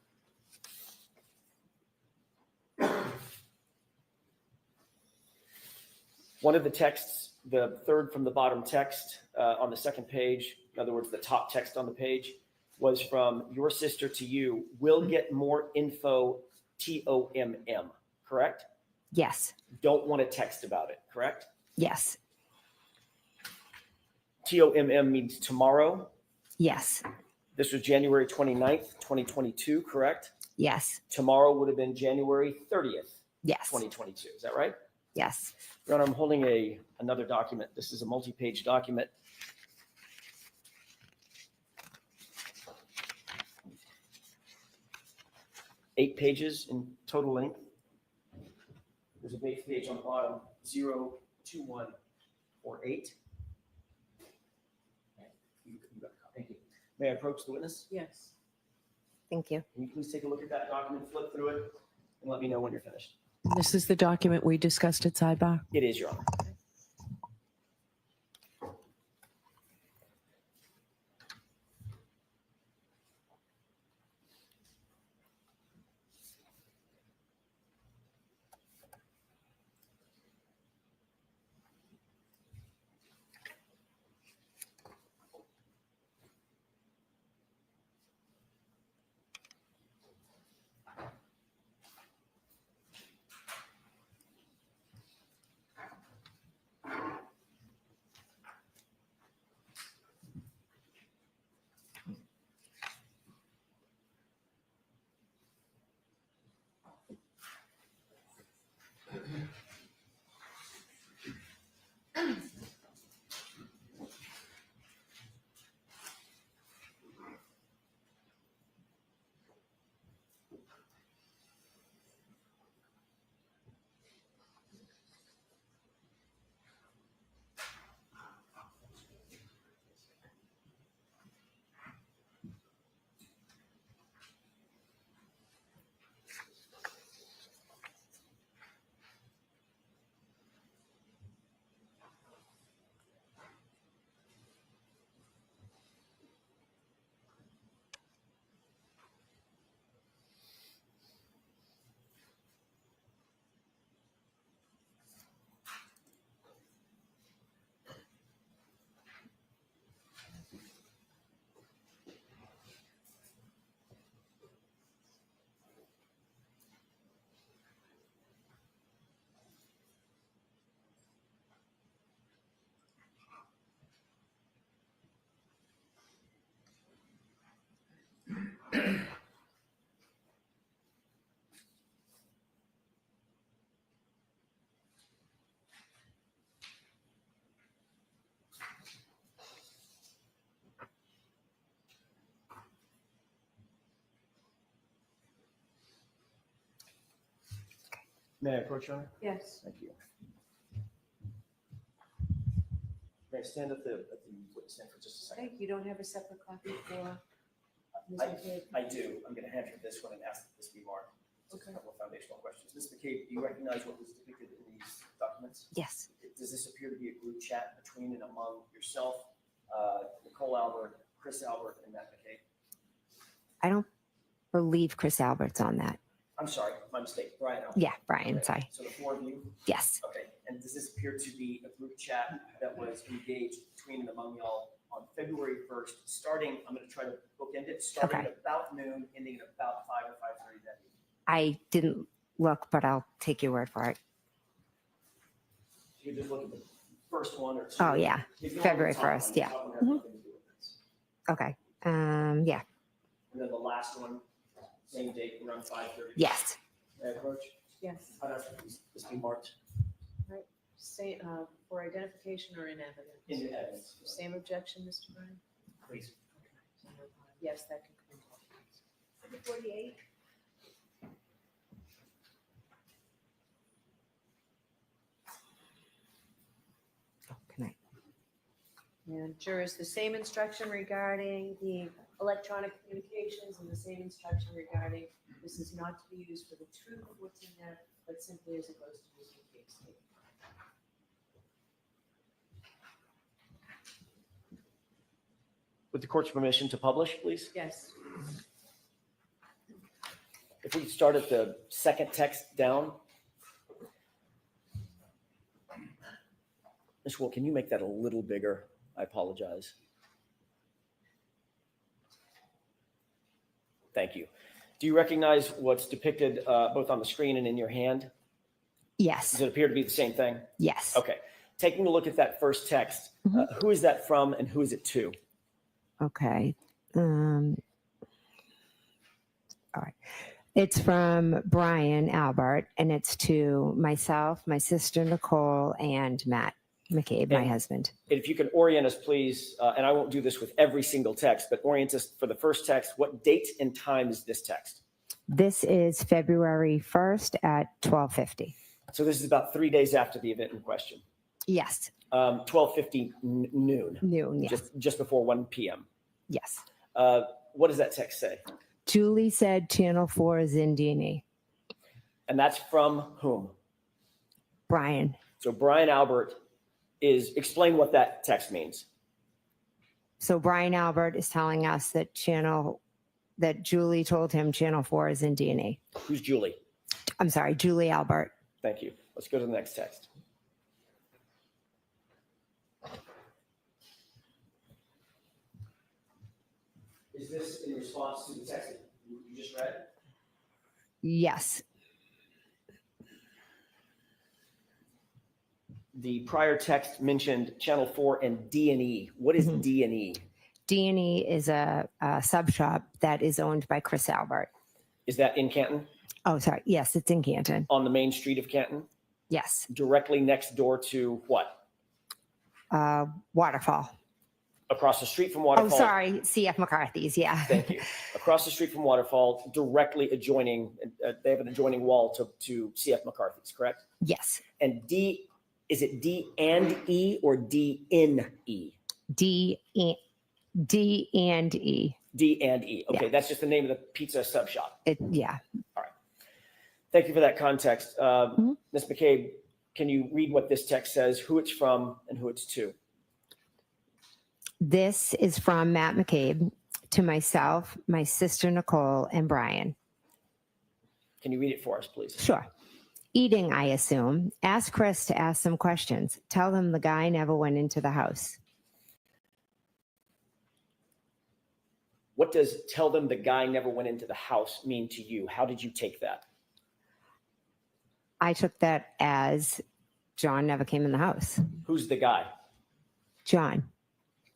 One of the texts, the third from the bottom text on the second page, in other words, the top text on the page, was from your sister to you. We'll get more info, TOMM, correct? Yes. Don't want to text about it, correct? Yes. TOMM means tomorrow. Yes. This was January 29th, 2022, correct? Yes. Tomorrow would have been January 30th, Yes. 2022. Is that right? Yes. Your Honor, I'm holding another document. This is a multi-page document. Eight pages in total length. There's a base page on the bottom, 02148. You got a copy. Thank you. May I approach the witness? Yes. Thank you. Can you please take a look at that document, flip through it, and let me know when you're finished? This is the document we discussed at sidebar. It is, Your Honor. May I approach, Your Honor? Yes. Thank you. May I stand at the witness stand for just a second? Okay, you don't have a separate copy for Ms. I- McCabe? I do. I'm going to hand you this one and ask that this be marked. Just a Okay. couple of foundational questions. Ms. McCabe, do you recognize what was depicted in these documents? Yes. Does this appear to be a group chat between and among yourself, Nicole Albert, Chris Albert, and Matt McCabe? I don't believe Chris Albert's on that. I'm sorry, my mistake, Brian Albert. Yeah, Brian, Okay, sorry. So the four of you? Yes. Okay, and does this appear to be a group chat that was engaged between and among y'all on February 1st, starting, I'm going to try to bookend it, starting Okay. at about noon, ending at about 5 or 5:30 that evening? I didn't look, but I'll take your word for it. You just look at the first one or two. Oh, yeah. If you February look at the top 1st, one, the yeah. top one has nothing to do with this. Okay. Yeah. And then the last one, same date, around 5:30. Yes. May I approach? Yes. How does this be marked Say, for identification or in evidence? into evidence? Same objection, Mr. Bryan? Please. Yes, that can come. 48. Oh, can I? And jurors, the same instruction regarding the electronic communications and the same instruction regarding this is not to be used for the truth of what's in there, but simply as it goes to Ms. McCabe's statement. With the court's permission to publish, please? Yes. If we could start at the second text down. Ms. Wool, can you make that a little bigger? I apologize. Thank you. Do you recognize what's depicted both on the screen and in your hand? Does Yes. it appear to be the same thing? Yes. Okay. Taking a look at that first text, who is that from and who is it to? Okay. All right. It's from Brian Albert, and it's to myself, my sister Nicole, and Matt McCabe, my And- husband. And if you can orient us, please, and I won't do this with every single text, but orient us for the first text. What date and time is this text? This is February 1st at 12:50. So this is about 3 days after the event in question. Yes. 12:50 noon, Noon. Yes. just before 1 p.m. Yes. What does that text say? Julie said Channel 4 is in D&E. And that's from whom? Brian. So Brian Albert explain what that text means. So Brian Albert is telling us that Julie told him Channel 4 is in D&E. Who's Julie? I'm sorry, Julie Albert. Thank you. Let's go to the next text. Is this in response to the text that you just read? Yes. The prior text mentioned Channel 4 and D&E. What is Mhm. D&E? D&E is a sub shop that is owned by Chris Albert. Is that in Canton? Oh, sorry. Yes, it's in Canton. On the main street of Canton? Yes. Directly next door to what? Waterfall. Across the street from Oh, Waterfall? sorry. CF McCarthy's. Yeah. Thank you. Across the street from Waterfall, directly adjoining, they have an adjoining wall to CF McCarthy's, correct? Yes. And D, is it D and E or D in E? D and E. D and E. Okay, that's just the name of the pizza sub shop. Yeah. Thank you for that context. Mhm. Ms. McCabe, can you read what this text says, who it's from and who it's to? This is from Matt McCabe to myself, my sister Nicole, and Brian. Can you read it for us, please? Sure. Eating, I assume. Ask Chris to ask some questions. Tell them the guy never went into the house. What does tell them the guy never went into the house mean to you? How did you take that? I took that as John never came in the house. Who's the guy? John.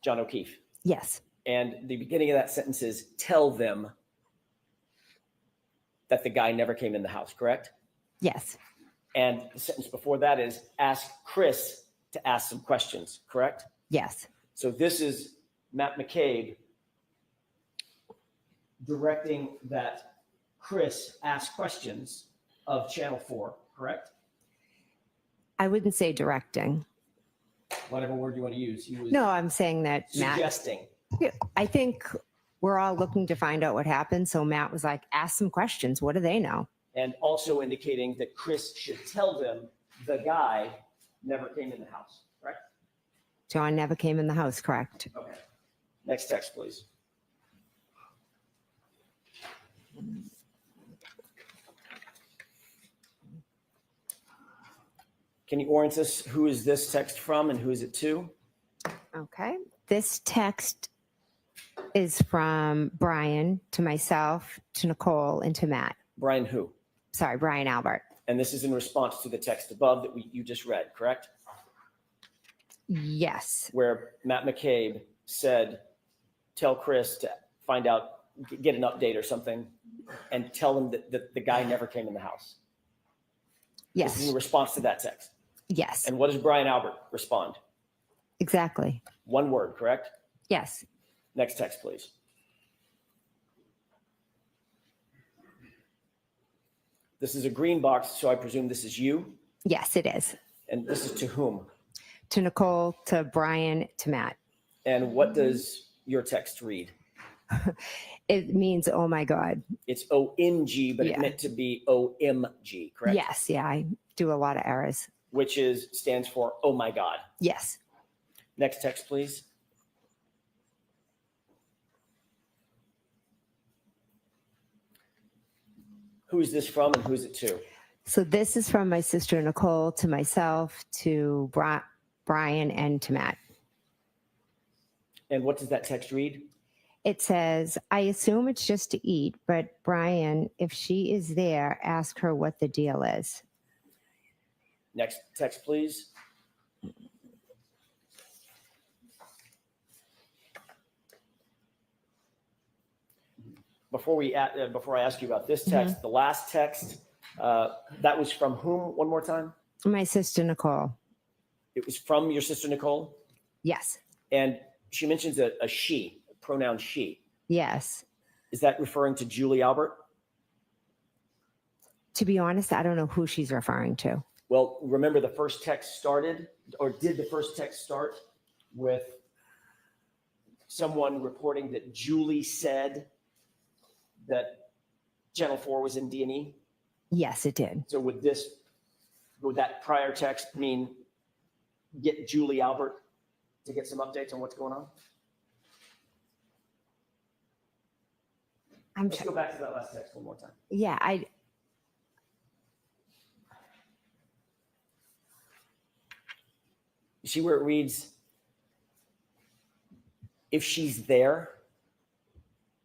John O'Keefe. Yes. And the beginning of that sentence is tell them that the guy never came in the house, correct? Yes. And the sentence before that is ask Chris to ask some questions, correct? Yes. So this is Matt McCabe directing that Chris ask questions of Channel 4, correct? I wouldn't say directing. Whatever word you want to use. He was No, I'm saying that Matt, suggesting. I think we're all looking to find out what happened. So Matt was like, ask some questions. What do they know? and also indicating that Chris should tell them the guy never came in the house, correct? John never came in the house, correct? Okay. Next text, please. Can you orient us? Who is this text from and who is it to? Okay. This text is from Brian to myself, to Nicole, and to Matt. Brian who? Sorry, Brian Albert. And this is in response to the text above that you just read, correct? Yes. Where Matt McCabe said, tell Chris to find out, get an update or something, and tell him that the guy never came in the house. This is Yes. in response to that text. Yes. And what does Brian Albert respond? Exactly. One word, correct? Yes. Next text, please. This is a green box, so I presume this is you. Yes, it is. And this is to whom? To Nicole, to Brian, to Matt. And what does your text read? It means, oh my God. It's OMG, but it Yeah. meant to be OMG, correct? Yes. Yeah. I do a lot of errors. Which stands for oh my God. Yes. Next text, please. Who is this from and who is it to? So this is from my sister Nicole to myself, to Brian, and to Matt. And what does that text read? It says, I assume it's just to eat, but Brian, if she is there, ask her what the deal is. Next text, please. Before I ask you about this text, the last text, that was from whom one more time? My sister Nicole. It was from your sister Nicole? Yes. And she mentions a she, a pronoun she. Yes. Is that referring to Julie Albert? To be honest, I don't know who she's referring to. Well, remember the first text started, or did the first text start with someone reporting that Julie said that Channel 4 was in D&E? Yes, it did. So would that prior text mean get Julie Albert to get some updates on what's going on? Let's go back to that last text one more time. Yeah, You see where it reads, if she's there?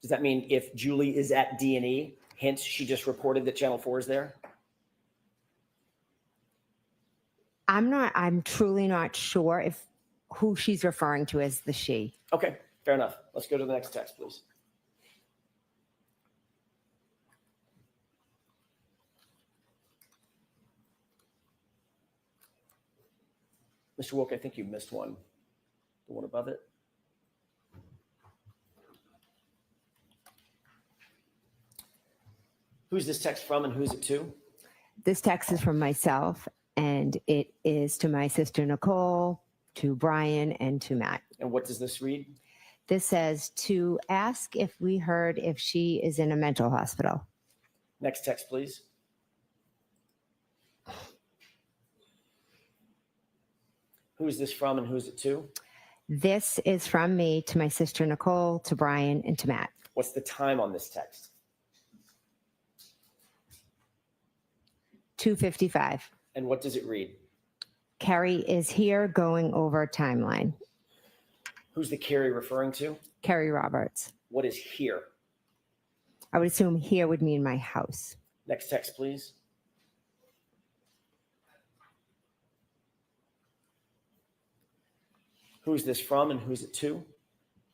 Does that mean if Julie is at D&E, hence she just reported that Channel 4 is there? I'm truly not sure if who she's referring to as the she. Okay, fair enough. Let's go to the next text, please. Mr. Wilk, I think you missed one. The one above it. Who's this text from and who's it to? This text is from myself, and it is to my sister Nicole, to Brian, and to Matt. And what does this read? This says to ask if we heard if she is in a mental hospital. Next text, please. Who is this from and who is it to? This is from me to my sister Nicole, to Brian, and to Matt. What's the time on this text? 2:55. And what does it read? Carrie is here going over timeline. Who's the Carrie referring to? Carrie Roberts. What is here? I would assume here would mean my house. Next text, please. Who's this from and who's it to?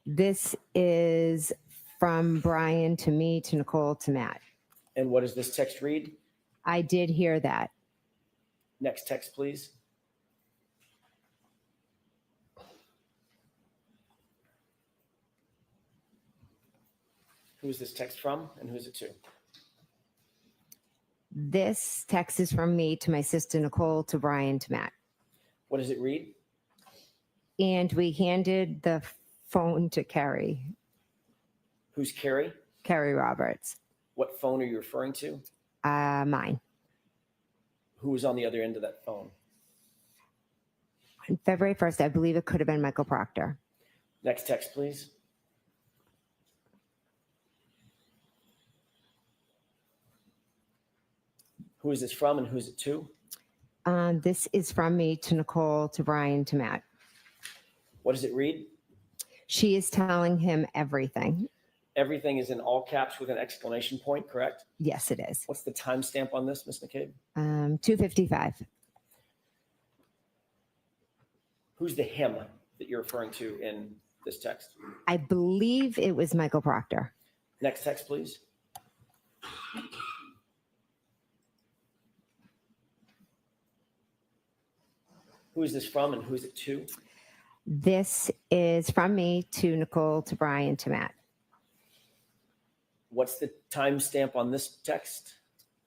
This is from Brian to me, to Nicole, to Matt. And what does this text read? I did hear that. Next text, please. Who's this text from and who's it to? This text is from me to my sister Nicole, to Brian, to Matt. What does it read? And we handed the phone to Carrie Who's Carrie? Roberts. What phone are you referring to? Mine. Who was on the other end of that phone? On February 1st, I believe it could have been Michael Proctor. Next text, please. Who is this from and who is it to? This is from me to Nicole, to Brian, to Matt. What does it read? She is telling him everything. Everything is in all caps with an exclamation point, correct? Yes, it is. What's the timestamp on this, Ms. McCabe? 2:55. Who's the him that you're referring to in this text? I believe it was Michael Proctor. Next text, please. Who is this from and who is it to? This is from me to Nicole, to Brian, to Matt. What's the timestamp on this text?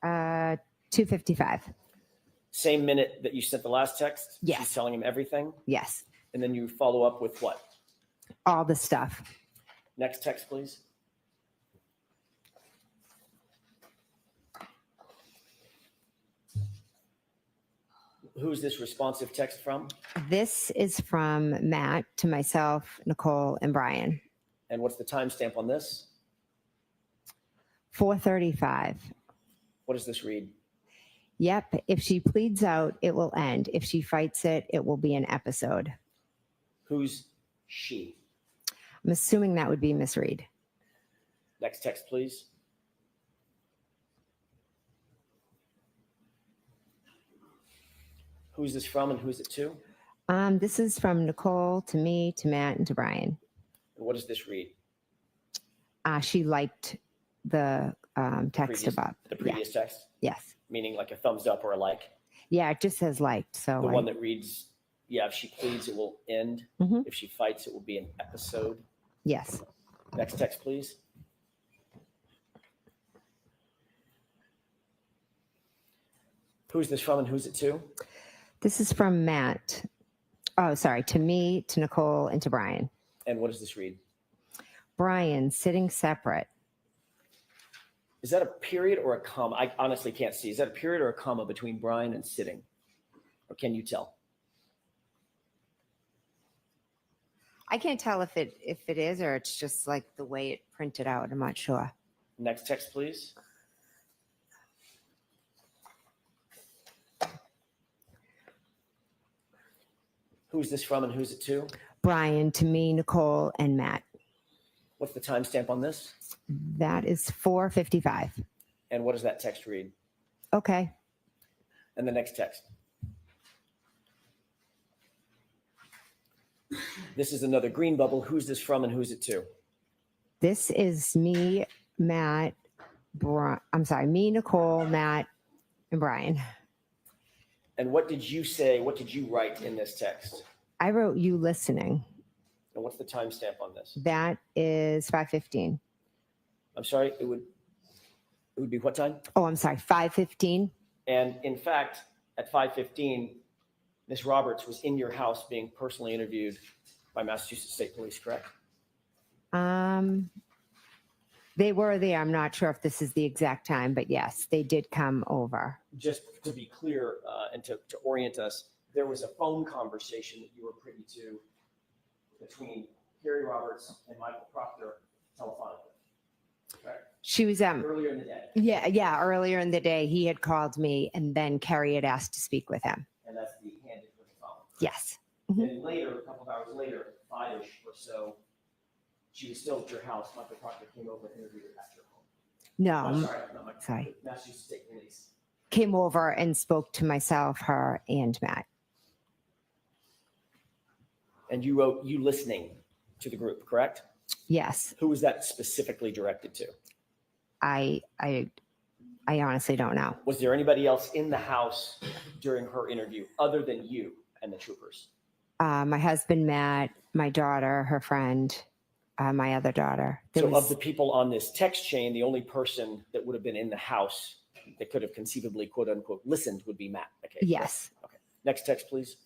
2:55. Same minute that you sent the last text? Yes. She's telling him everything? Yes. And then you follow up with what? All the stuff. Next text, please. Who's this responsive text from? This is from Matt to myself, Nicole, and Brian. And what's the timestamp on this? 4:35. What does this read? Yep. If she pleads out, it will end. If she fights it, it will be an episode. Who's she? I'm assuming that would be Miss Reed. Next text, please. Who's this from and who's it to? This is from Nicole to me, to Matt, and to Brian. And what does this read? She liked the text above. The previous text? Yes. Meaning like a thumbs up or a like? Yeah, it just says liked. So The one that reads, yeah, if she pleads, it will end. Mhm. If she fights, it will be an episode. yes. Next text, please. Who's this from and who's it to? This is from Matt. Oh, sorry. To me, to Nicole, and to Brian. And what does this read? Brian, sitting separate. Is that a period or a comma? I honestly can't see. Is that a period or a comma between Brian and sitting? Or can you tell? I can't tell if it is or it's just like the way it printed out. I'm not sure. Next text, please. Who's this from and who's it to? Brian, to me, Nicole, and Matt. What's the timestamp on this? That is 4:55. And what does that text read? Okay. And the next text. This is another green bubble. Who's this from and who's it to? This is me, Matt. Me, Nicole, Matt, and Brian. And what did you say? What did you write in this text? I wrote you listening. And what's the timestamp on this? That is 5:15. I'm sorry, it would be what time? Oh, I'm sorry, 5:15. And in fact, at 5:15, Ms. Roberts was in your house being personally interviewed by Massachusetts State Police, correct? They were there. I'm not sure if this is the exact time, but yes, they did come over. Just to be clear and to orient us, there was a phone conversation that you were privy to between Carrie Roberts and Michael Proctor telephonically, correct? She was Earlier in the day. yeah, earlier in the day he had called me and then Carrie had asked to speak with him. And that's the handed for the phone. Yes. And later, a couple of hours later, 5-ish or so, she was still at your house. Michael Proctor came over and interviewed her at your home. No, I'm sorry, not Michael. sorry. Massachusetts State Police. Came over and spoke to myself, her, and Matt. And you wrote you listening to the group, correct? Yes. Who was that specifically directed to? I honestly don't know. Was there anybody else in the house during her interview other than you and the troopers? My husband, Matt, my daughter, her friend, my other daughter. So of the people on this text chain, the only person that would have been in the house that could have conceivably, quote unquote, listened would be Matt. Okay. Yes. Okay. Next text, please.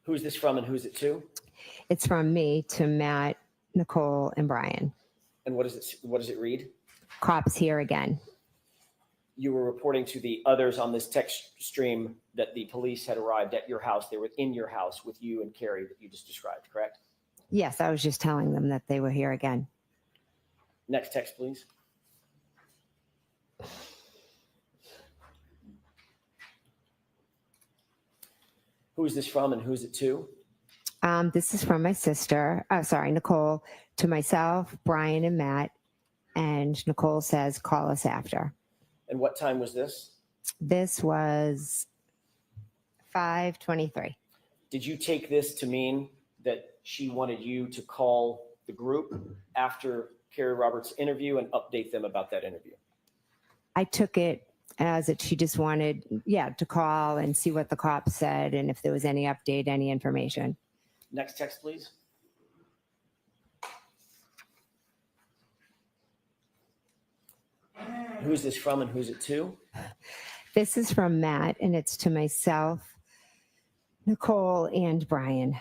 Who's this from and who's it to? It's from me to Matt, Nicole, and Brian. And what does it read? Cops here again. You were reporting to the others on this text stream that the police had arrived at your house. They were in your house with you and Carrie that you just described, correct? Yes, I was just telling them that they were here again. Next text, please. Who is this from and who is it to? This is from my sister, Nicole, to myself, Brian, and Matt. And Nicole says, call us after. And what time was this? This was 5:23. Did you take this to mean that she wanted you to call the group after Carrie Roberts' interview and update them about that interview? I took it as that she just wanted, to call and see what the cops said and if there was any update, any information. Next text, please. Who is this from and who is it to? This is from Matt, and it's to myself, Nicole, and Brian.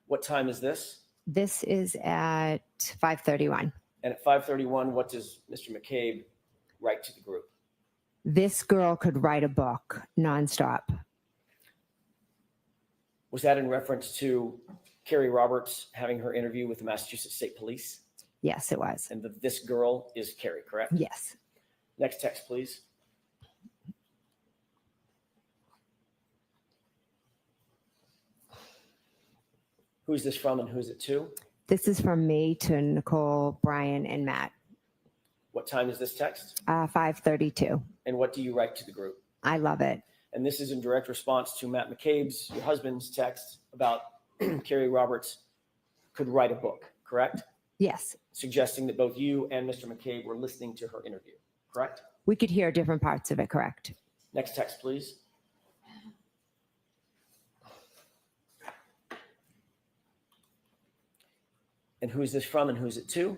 What time is this? This is at 5:31. And at 5:31, what does Mr. McCabe write to the group? This girl could write a book nonstop. Was that in reference to Carrie Roberts having her interview with the Massachusetts State Police? Yes, it was. And this girl is Carrie, correct? Yes. Next text, please. Who is this from and who is it to? This is from me to Nicole, Brian, and Matt. What time is this text? 5:32. And what do you write to the group? I love it. And this is in direct response to Matt McCabe's, your husband's text about Carrie Roberts could write a book, correct? Yes. Suggesting that both you and Mr. McCabe were listening to her interview, correct? We could hear different parts of it, correct? Next text, please. And who is this from and who is it to?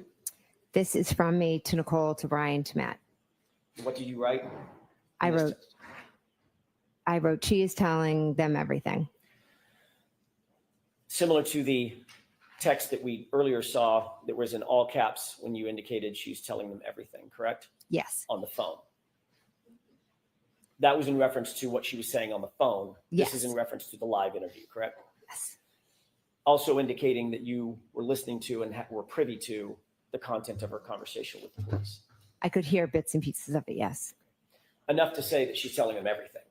This is from me to Nicole, to Brian, to Matt. What did you write? I in this wrote, text? she is telling them everything. Similar to the text that we earlier saw that was in all caps when you indicated she's telling them everything, correct? Yes. On the phone. That was in reference to what she was saying on the phone. Yes. This is in reference to the live interview, correct? Yes. Also indicating that you were listening to and were privy to the content of her conversation with the police. I could hear bits and pieces of it, yes. Enough to say that she's telling them everything.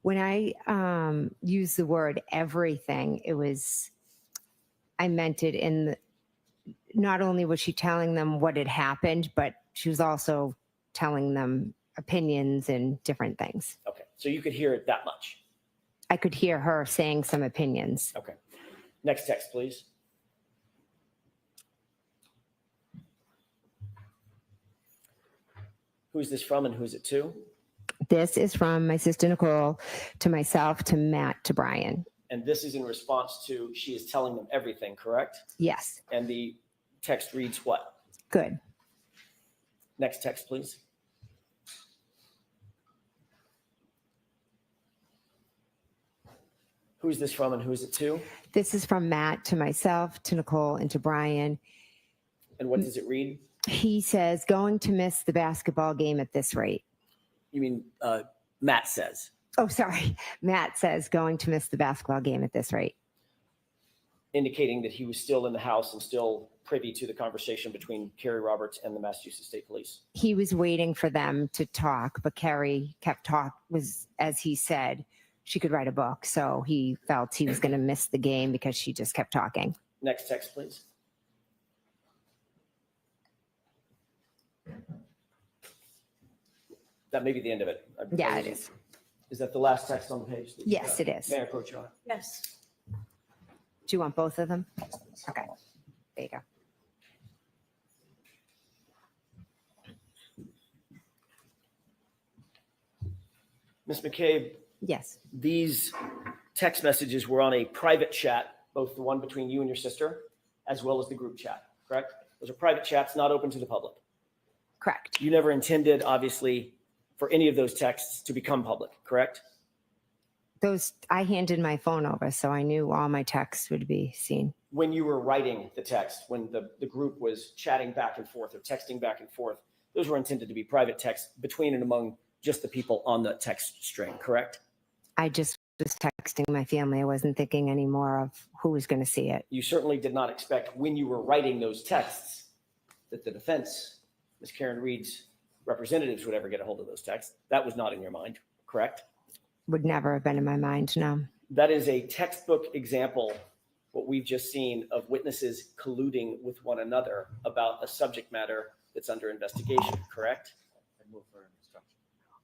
When I used the word everything, I meant it not only was she telling them what had happened, but she was also telling them opinions and different things. Okay, so you could hear it that much. I could hear her saying some opinions. Okay. Next text, please. Who is this from and who is it to? This is from my sister Nicole to myself, to Matt, to Brian. And this is in response to she is telling them everything, correct? Yes. And the text reads what? Good. Next text, please. Who is this from and who is it to? This is from Matt to myself, to Nicole, and to Brian. And what does it read? He says, going to miss the basketball game at this rate. You mean Matt says. Oh, sorry. Matt says, going to miss the basketball game at this rate. Indicating that he was still in the house and still privy to the conversation between Carrie Roberts and the Massachusetts State Police. He was waiting for them to talk, but Carrie kept as he said, she could write a book. So he felt he was going to miss the game because she just kept talking. Next text, please. That may be the end of it. Yeah, it is. Is that the last text on the page? that you Yes, got? it is. May I approach you on it? Yes. Do you want both of them? Okay. There you go. Ms. McCabe, Yes. these text messages were on a private chat, both the one between you and your sister, as well as the group chat, correct? Those are private chats, not open to the public. Correct. You never intended, obviously, for any of those texts to become public, correct? I handed my phone over, so I knew all my texts would be seen. When you were writing the text, when the group was chatting back and forth or texting back and forth, those were intended to be private texts between and among just the people on the text string, correct? I just was texting my family. I wasn't thinking anymore of who was going to see it. You certainly did not expect when you were writing those texts that the defense, Ms. Karen Reed's representatives would ever get a hold of those texts. That was not in your mind, correct? Would never have been in my mind, no. That is a textbook example, what we've just seen, of witnesses colluding with one another about a subject matter that's under investigation, correct? I move for instruction.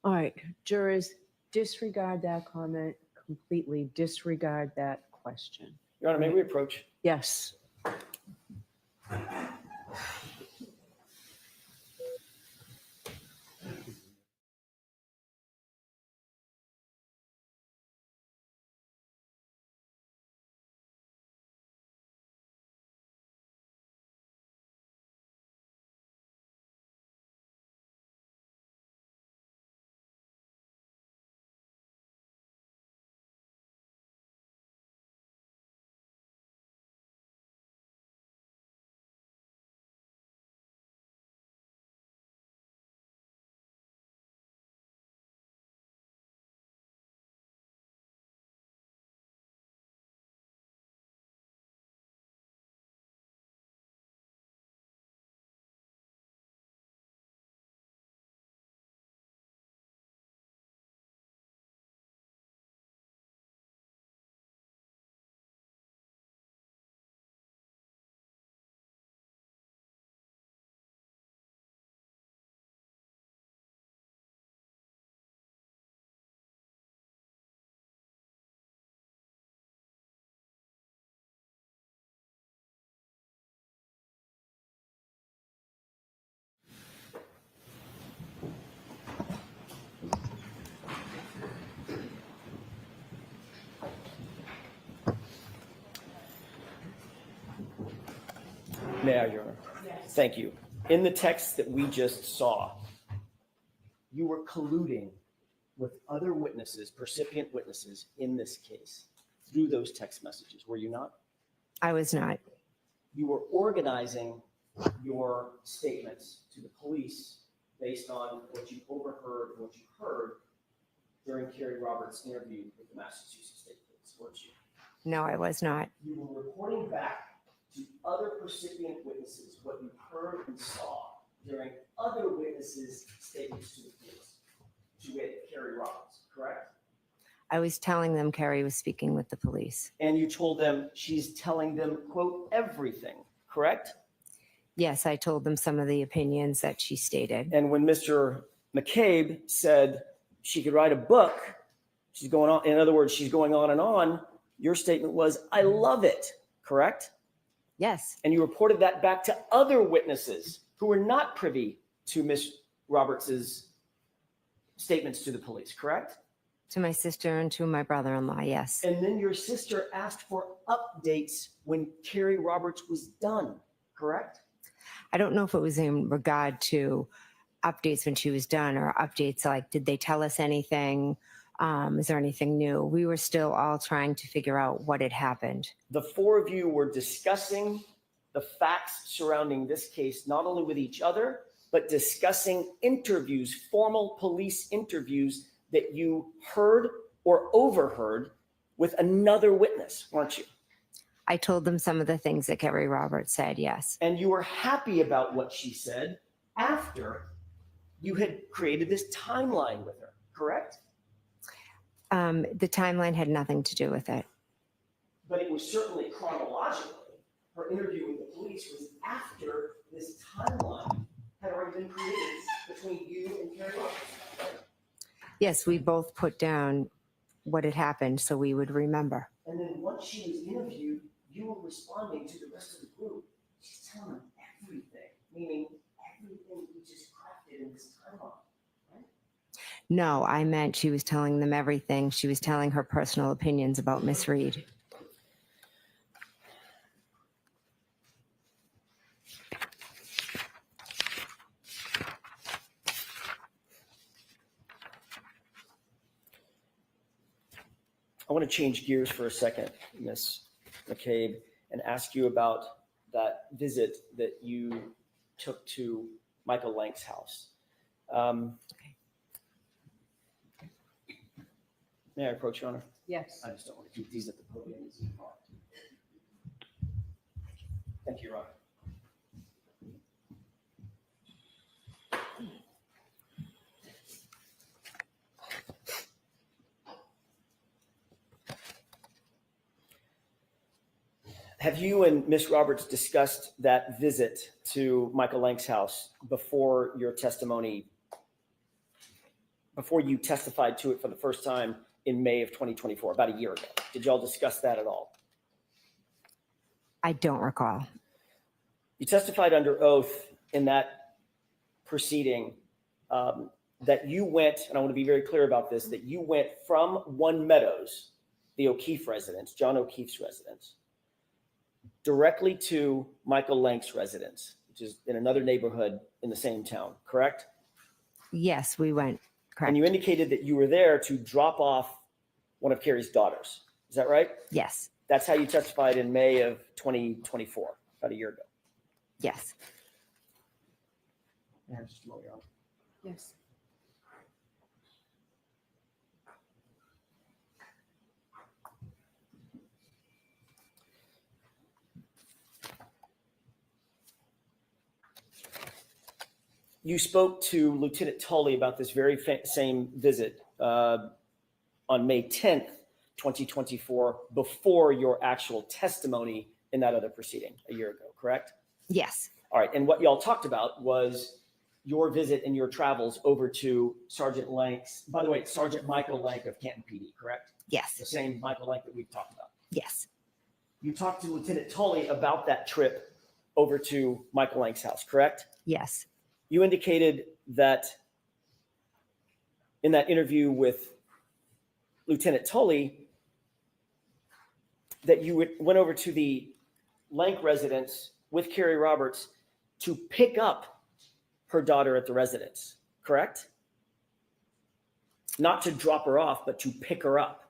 All right, jurors, disregard that comment completely. Disregard that question. Your Honor, may we approach? Yes. May I, Your Honor? Yes. Thank you. In the text that we just saw, you were colluding with other witnesses, percipient witnesses in this case through those text messages, were you not? I was not. You were organizing your statements to the police based on what you overheard, what you heard during Kerry Roberts' interview with the Massachusetts State Police, weren't you? No, I was not. You were reporting back to other percipient witnesses what you heard and saw during other witnesses' statements to the police, to wit, Kerry Roberts, correct? I was telling them Carrie was speaking with the police. And you told them she's telling them, quote, everything, correct? Yes, I told them some of the opinions that she stated. And when Mr. McCabe said she could write a book, she's going on, in other words, she's going on and on, your statement was, I love it, correct? Yes, And you reported that back to other witnesses who were not privy to Ms. Roberts's statements to the police, correct? to my sister and to my brother-in-law, yes. And then your sister asked for updates when Kerry Roberts was done, correct? I don't know if it was in regard to updates when she was done or updates like, did they tell us anything? Is there anything new? We were still all trying to figure out what had happened. The four of you were discussing the facts surrounding this case, not only with each other, but discussing interviews, formal police interviews that you heard or overheard with another witness, weren't you? I told them some of the things that Kerry Roberts said, yes. And you were happy about what she said after you had created this timeline with her, correct? The timeline had nothing to do with it. But it was certainly chronologically, her interview with the police was after this timeline had already been created between you and Kerry Roberts. Yes, we both put down what had happened so we would remember. And then once she was interviewed, you were responding to the rest of the group. She's telling them everything, meaning everything we just crafted in this timeline. No, I meant she was telling them everything. She was telling her personal opinions about Miss Reed. I want to change gears for a second, Ms. McCabe, and ask you about that visit that you took to Michael Lank's house. May I approach, Your Honor? Yes. I just don't want to keep these at the podium. Thank you, Your Honor. Have you and Ms. Roberts discussed that visit to Michael Lank's house before your testimony, before you testified to it for the first time in May of 2024, about a year ago? Did y'all discuss that at all? I don't recall. You testified under oath in that proceeding that you went, and I want to be very clear about this, that you went from One Meadows, the O'Keefe residence, John O'Keefe's residence, directly to Michael Lank's residence, which is in another neighborhood in the same town, correct? Yes, we went. Correct. And you indicated that you were there to drop off one of Carrie's daughters. Is that right? Yes. That's how you testified in May of 2024, about a year ago. Yes. Just a moment, Your Honor. Yes. You spoke to Lieutenant Tully about this very same visit on May 10th, 2024, before your actual testimony in that other proceeding a year ago, correct? Yes. All right. And what y'all talked about was your visit and your travels over to Sergeant Lank's, by the way, Sergeant Michael Lank of Canton PD, correct? Yes. The same Michael Lank that we've talked about. Yes. You talked to Lieutenant Tully about that trip over to Michael Lank's house, correct? Yes. You indicated that in that interview with Lieutenant Tully that you went over to the Lank residence with Carrie Roberts to pick up her daughter at the residence, correct? Not to drop her off, but to pick her up.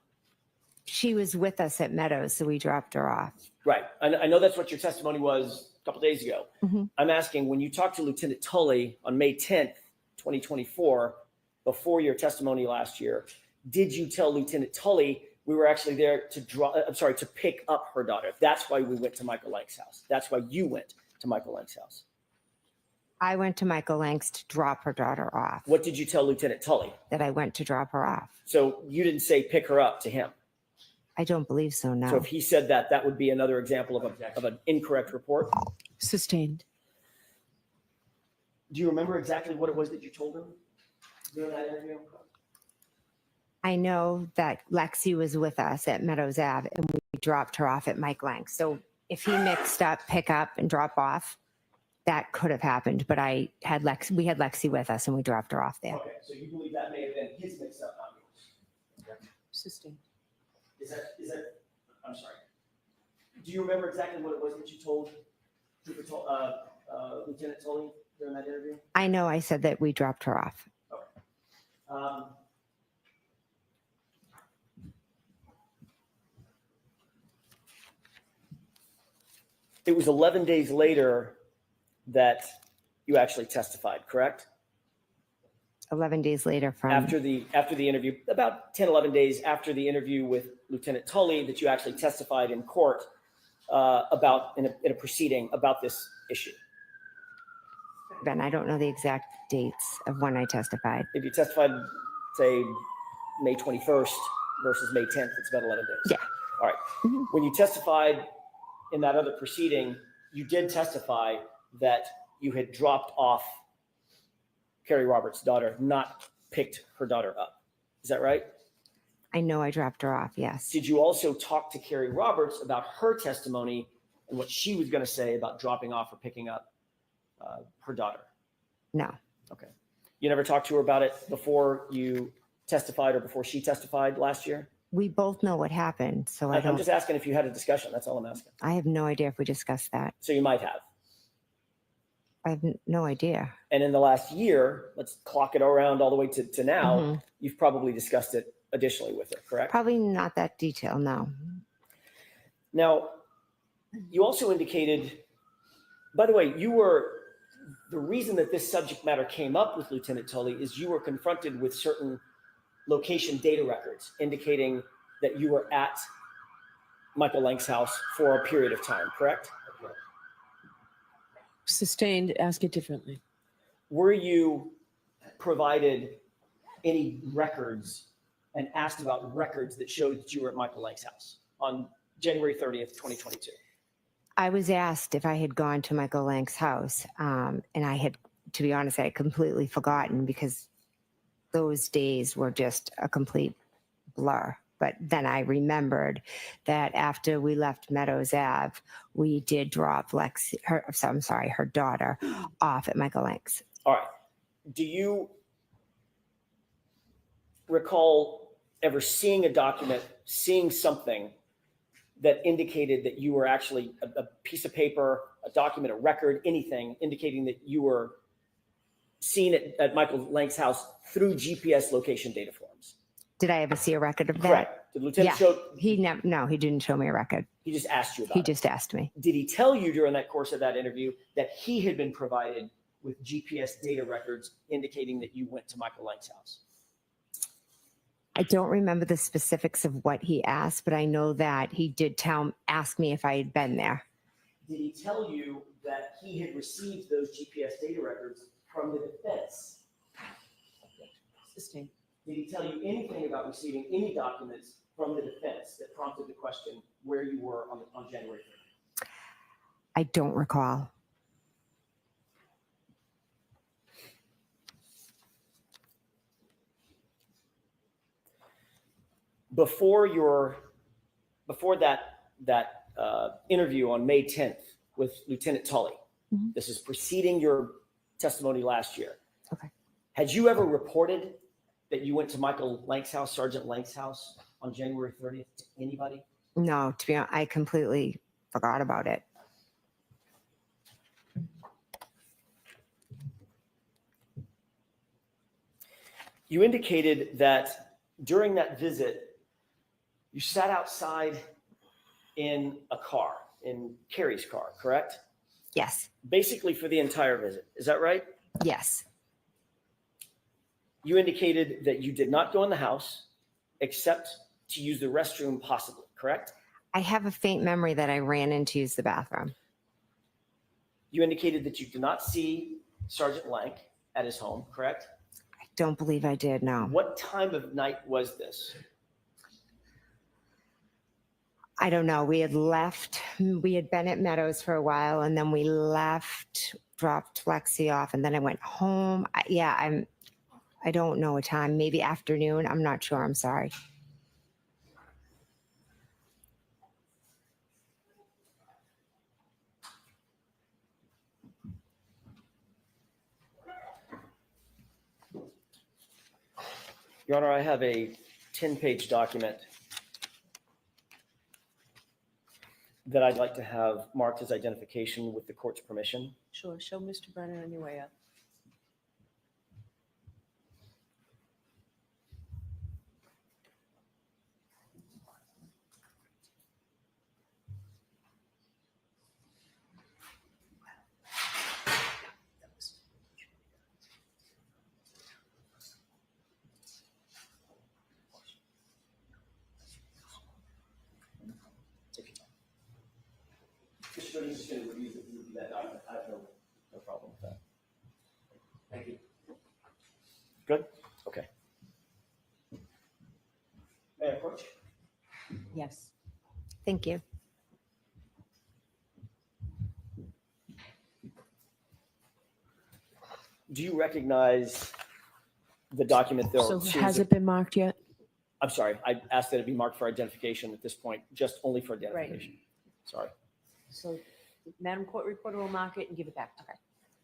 She was with us at Meadows, so we dropped her off. Right. I know that's what your testimony was a couple days ago. Mm-hmm. I'm asking, when you talked to Lieutenant Tully on May 10th, 2024, before your testimony last year, did you tell Lieutenant Tully we were actually there to pick up her daughter? That's why we went to Michael Lank's house. That's why you went to Michael Lank's house. I went to Michael Lank's to drop her daughter off. What did you tell Lieutenant Tully? That I went to drop her off. So you didn't say pick her up to him. I don't believe so, no. So if he said that, that would be another example of an incorrect report. Sustained. Do you remember exactly what it was that you told him during that interview? I know that Lexi was with us at Meadows Ave and we dropped her off at Mike Lank's. So if he mixed up pick up and drop off, that could have happened. But we had Lexi with us and we dropped her off there. Okay, so you believe that may have been his mix-up, not yours. Okay. Sustained. Is that, I'm sorry. Do you remember exactly what it was that you told Lieutenant Tully during that interview? I know I said that we dropped her off. Okay. It was 11 days later that you actually testified, correct? 11 days later from After the interview, about 10, 11 days after the interview with Lieutenant Tully, that you actually testified in court about in a proceeding about this issue. Ben. I don't know the exact dates of when I testified. If you testified, say, May 21st versus May 10th, it's about 11 days. Yeah. All right. Mhm. When you testified in that other proceeding, you did testify that you had dropped off Carrie Roberts' daughter, not picked her daughter up. Is that right? I know I dropped her off, yes. Did you also talk to Carrie Roberts about her testimony and what she was going to say about dropping off or picking up her daughter? No. Okay. You never talked to her about it before you testified or before she testified last year? We both know what happened, so I'm just asking if you had a discussion. That's all I'm asking. I have no idea if we discussed that. So you might have. I have no idea. And in the last year, let's clock it around all the way to now, Mhm. you've probably discussed it additionally with her, correct? Probably not that detail, no. Now, you also indicated, by the way, the reason that this subject matter came up with Lieutenant Tully is you were confronted with certain location data records indicating that you were at Michael Lank's house for a period of time, correct? Sustained, ask it differently. Were you provided any records and asked about records that showed that you were at Michael Lank's house on January 30th, 2022? I was asked if I had gone to Michael Lank's house, and I had, to be honest, I had completely forgotten because those days were just a complete blur. But then I remembered that after we left Meadows Ave, we did drop her daughter, off at Michael Lank's. All right. Do you recall ever seeing a document, seeing something that indicated that you were actually a piece of paper, a document, a record, anything indicating that you were seen at Michael Lank's house through GPS location data forms? Did I ever see a record of that? Correct. Did Lieutenant show? No, he didn't show me a record. He just asked you about He it. just asked me. Did he tell you during that course of that interview that he had been provided with GPS data records indicating that you went to Michael Lank's house? I don't remember the specifics of what he asked, but I know that he did ask me if I had been there. Did he tell you that he had received those GPS data records from the defense? Sustained. Did he tell you anything about receiving any documents from the defense that prompted the question where you were on January 3rd? I don't recall. Before that interview on May 10th with Lieutenant Tully, Mhm. this is preceding your testimony last year. Okay. Had you ever reported that you went to Michael Lank's house, Sergeant Lank's house, on January 30th to anybody? No, to be honest, I completely forgot about it. You indicated that during that visit, you sat outside in a car, in Carrie's car, correct? Yes. Basically for the entire visit. Is that right? Yes. You indicated that you did not go in the house except to use the restroom possibly, correct? I have a faint memory that I ran in to use the bathroom. You indicated that you did not see Sergeant Lank at his home, correct? I don't believe I did, no. What time of night was this? I don't know. We had been at Meadows for a while, and then we left, dropped Lexi off, and then I went home. I don't know a time, maybe afternoon. I'm not sure. I'm sorry. Your Honor, I have a 10-page document that I'd like to have marked as identification with the court's permission. Sure. Show Mr. Brennan on your way up. Mr. Brennan is just going to review that document. I have no problem with that. Thank you. Good? Okay. May I approach? Yes. Thank you. Do you recognize the document there? So has it been marked yet? I'm sorry. I asked that it be marked for identification at this point, just only for identification. Sorry. So Madam Court Reporter will mark it and give it back to her.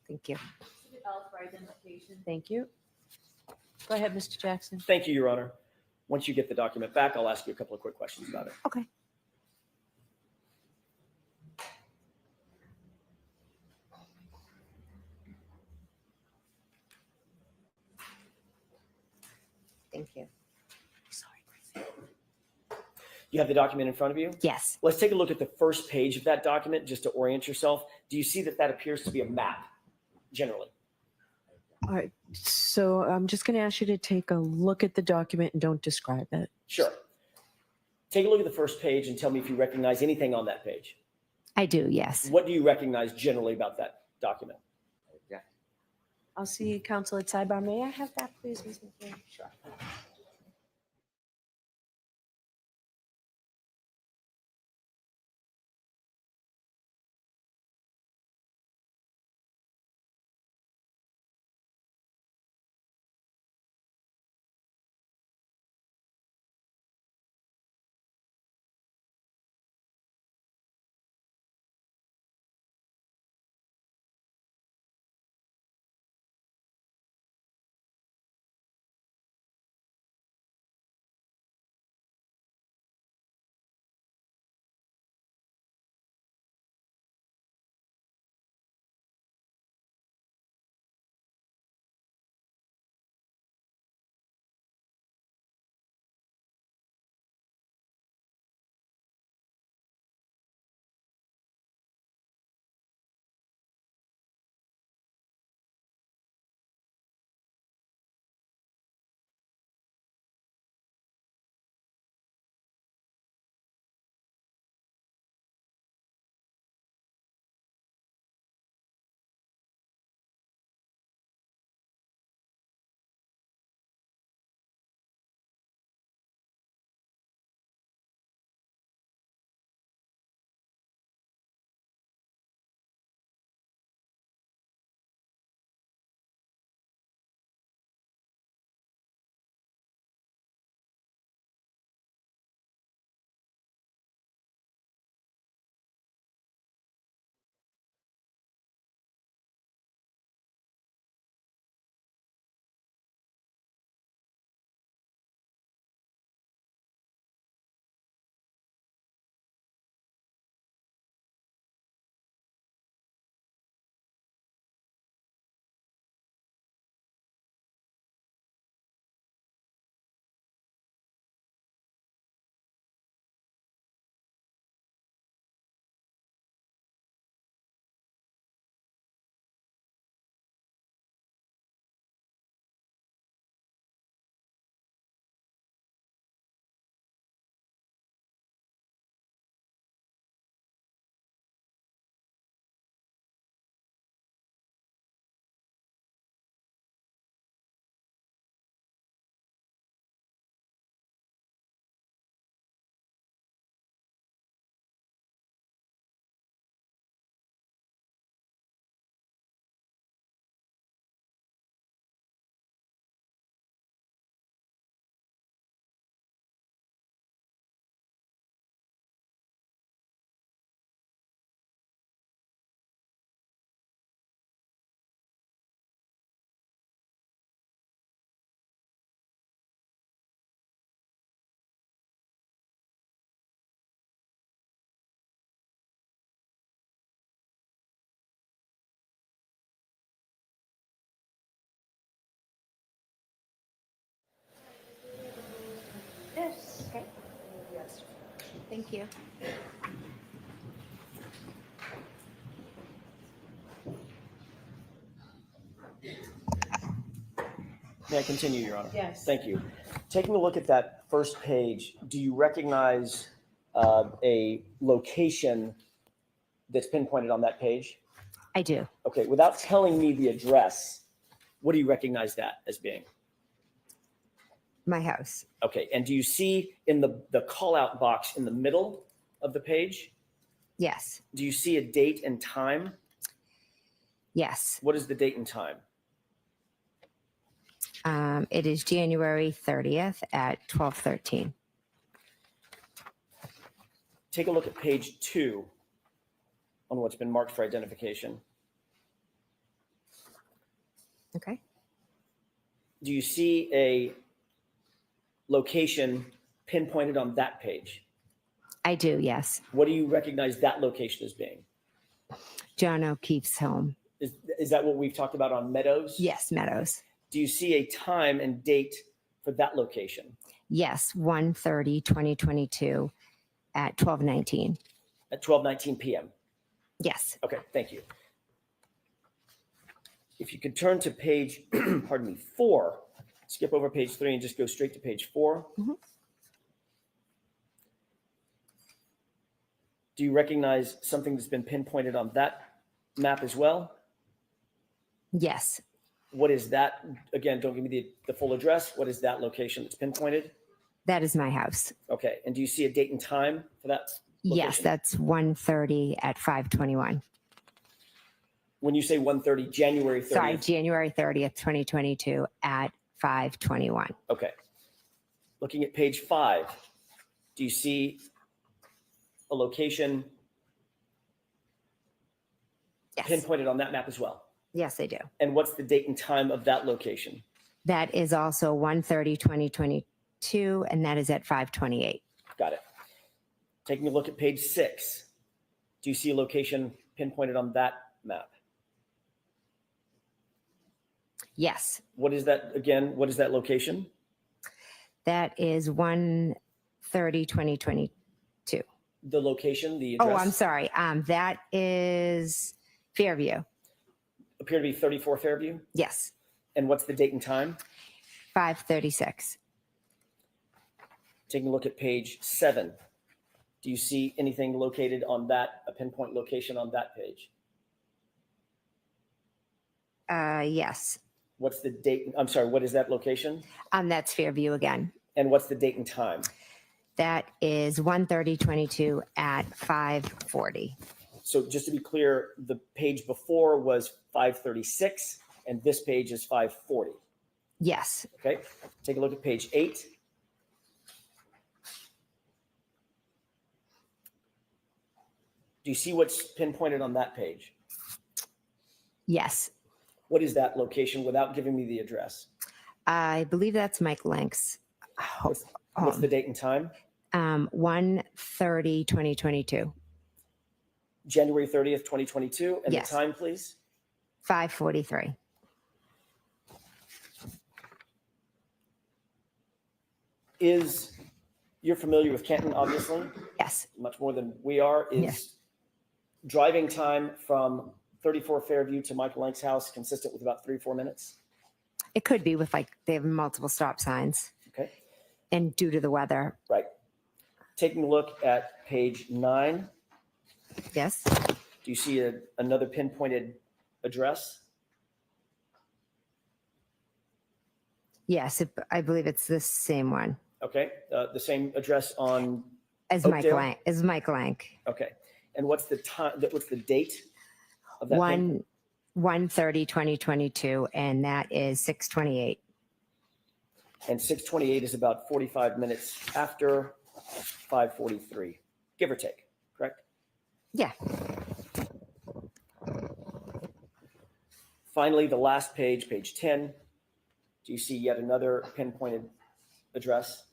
Thank you. For identification. Thank you. Go ahead, Mr. Jackson. Thank you, Your Honor. Once you get the document back, I'll ask you a couple of quick questions about it. Okay. Thank you. Sorry. You have the document in front of you? Yes, Let's take a look at the first page of that document just to orient yourself. Do you see that that appears to be a map generally? All right. So I'm just going to ask you to take a look at the document and don't describe it. Sure. Take a look at the first page and tell me if you recognize anything on that page. I do. Yes. What do you recognize generally about that document? Yeah. I'll see counsel at sidebar. May I have that, please, Ms. McCabe? Sure. Yes. Okay. Thank you. May I continue, Your Honor? Yes. Thank you. Taking a look at that first page, do you recognize a location that's pinpointed on that page? I do. Okay, without telling me the address, what do you recognize that as being? My house. Okay, and do you see in the call-out box in the middle of the page, Yes. do you see a date and time? Yes. What is the date and time? It is January 30th at 12:13. Take a look at page 2 on what's been marked for identification. Okay. Do you see a location pinpointed on that page? I do. Yes. What do you recognize that location as being? John O'Keefe's home. Is that what we've talked about on Meadows? Yes. Meadows. Do you see a time and date for that location? Yes. 1/30/2022 at 12:19. At 12:19 p.m. Yes. Okay, thank you. If you could turn to page, pardon me, 4, skip over page 3 and just go straight to page 4. Mhm. Do you recognize something that's been pinpointed on that map as well? Yes. What is that? Again, don't give me the full address. What is that location that's pinpointed? That is my house. Okay, and do you see a date and time for that Yes, location? that's 1:30 at 5:21. When you say 1:30, January 30th? Sorry, January 30th, 2022 at 5:21. Okay. Looking at page 5, do you see a location Yes. pinpointed on that map as well? Yes, I do. And what's the date and time of that location? That is also 1:30, 2022, and that is at 5:28. Got it. Taking a look at page 6, do you see a location pinpointed on that map? Yes, What is that, again, what is that location? that is 1:30, 2022. The location, the address? Oh, I'm sorry. That is Fairview. Appear to be 34 Fairview? Yes, And what's the date and time? 5:36. Taking a look at page 7, do you see anything located on that, a pinpoint location on that page? Yes, What's the date? I'm sorry, what is that location? that's Fairview again. And what's the date and time? That is 1:30, at 5:40. So just to be clear, the page before was 5:36 and this page is 5:40. Yes, Okay, take a look at page 8. Do you see what's pinpointed on that page? yes. What is that location without giving me the address? I believe that's Mike Lank's What's the date and time? 1:30, 2022. January 30th, 2022. And Yes. the time, please? 5:43. You're familiar with Canton, obviously, Yes, much more than we are. Is Yes. driving time from 34 Fairview to Michael Lank's house consistent with about 3 or 4 minutes? it could be with they have multiple stop signs Okay, and due to the weather. right. Taking a look at page 9, Yes, do you see another pinpointed address? yes, I believe it's the same one Okay, the same address on, as Oakdale? Mike Lank. okay. And what's the time, what's the date of that? 1:30, 2022, and that is 6:28. And 6:28 is about 45 minutes after 5:43, give or take, correct? Yeah, Finally, the last page, page 10, do you see yet another pinpointed address?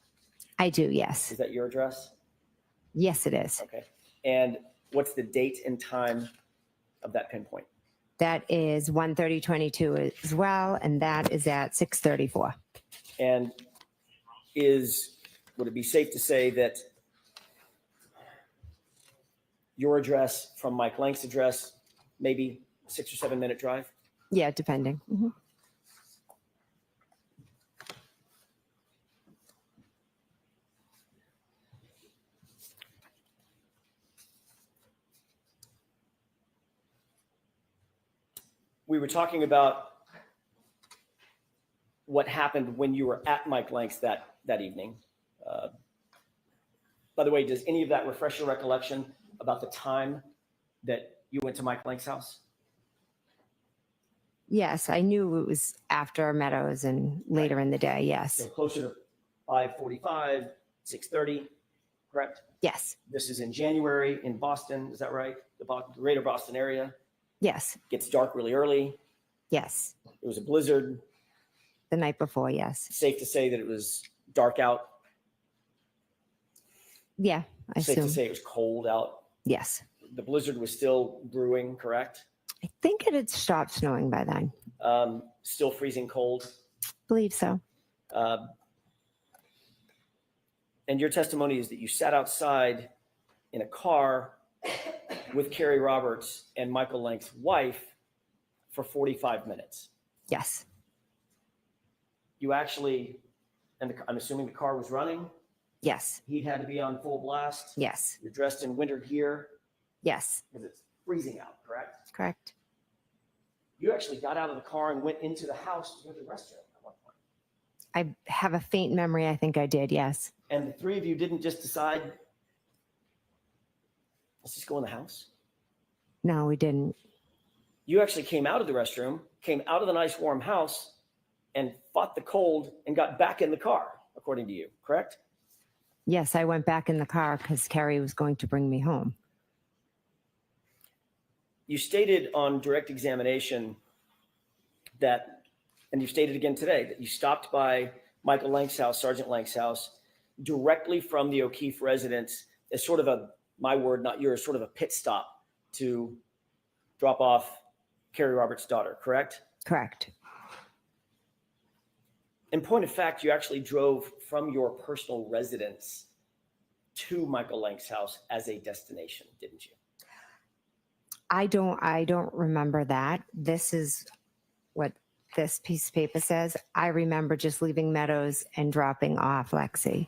I do. Yes, Is that your address? yes, it is. Okay. And what's the date and time of that pinpoint? That is 1:30, 22 as well, and that is at 6:34. And would it be safe to say that your address from Mike Lank's address, maybe 6 or 7 minute drive? Yeah, depending. Mhm. We were talking about what happened when you were at Mike Lank's that evening. By the way, does any of that refresh your recollection about the time that you went to Mike Lank's house? Yes, I knew it was after Meadows and later in the day. Yes, So closer to 5:45, 6:30, correct? yes, This is in January in Boston, is that right? The greater Boston area. yes, Gets dark really early. yes. It was a blizzard. The night before. Yes. Safe to say that it was dark out. Yeah, I Safe to assume. say it was cold out. Yes. The blizzard was still brewing, correct? I think it had stopped snowing by then. Still freezing cold. Believe so. And your testimony is that you sat outside in a car with Carrie Roberts and Michael Lank's wife for 45 minutes. Yes. You actually, and I'm assuming the car was running. Yes. He'd had to be on full blast. Yes. You're dressed in winter gear Yes. because it's freezing out, correct? Correct. You actually got out of the car and went into the house to go to the restroom at one point. I have a faint memory. I think I did. Yes. And the three of you didn't just decide, let's just go in the house. No, we didn't. You actually came out of the restroom, came out of the nice warm house, and fought the cold and got back in the car, according to you, correct? Yes, I went back in the car because Carrie was going to bring me home. You stated on direct examination that, and you stated again today, that you stopped by Michael Lank's house, Sergeant Lank's house, directly from the O'Keefe residence as sort of a, my word, not yours, sort of a pit stop to drop off Carrie Roberts' daughter, correct? Correct. In point of fact, you actually drove from your personal residence to Michael Lank's house as a destination, didn't you? I don't remember that. This is what this piece of paper says. I remember just leaving Meadows and dropping off Lexi.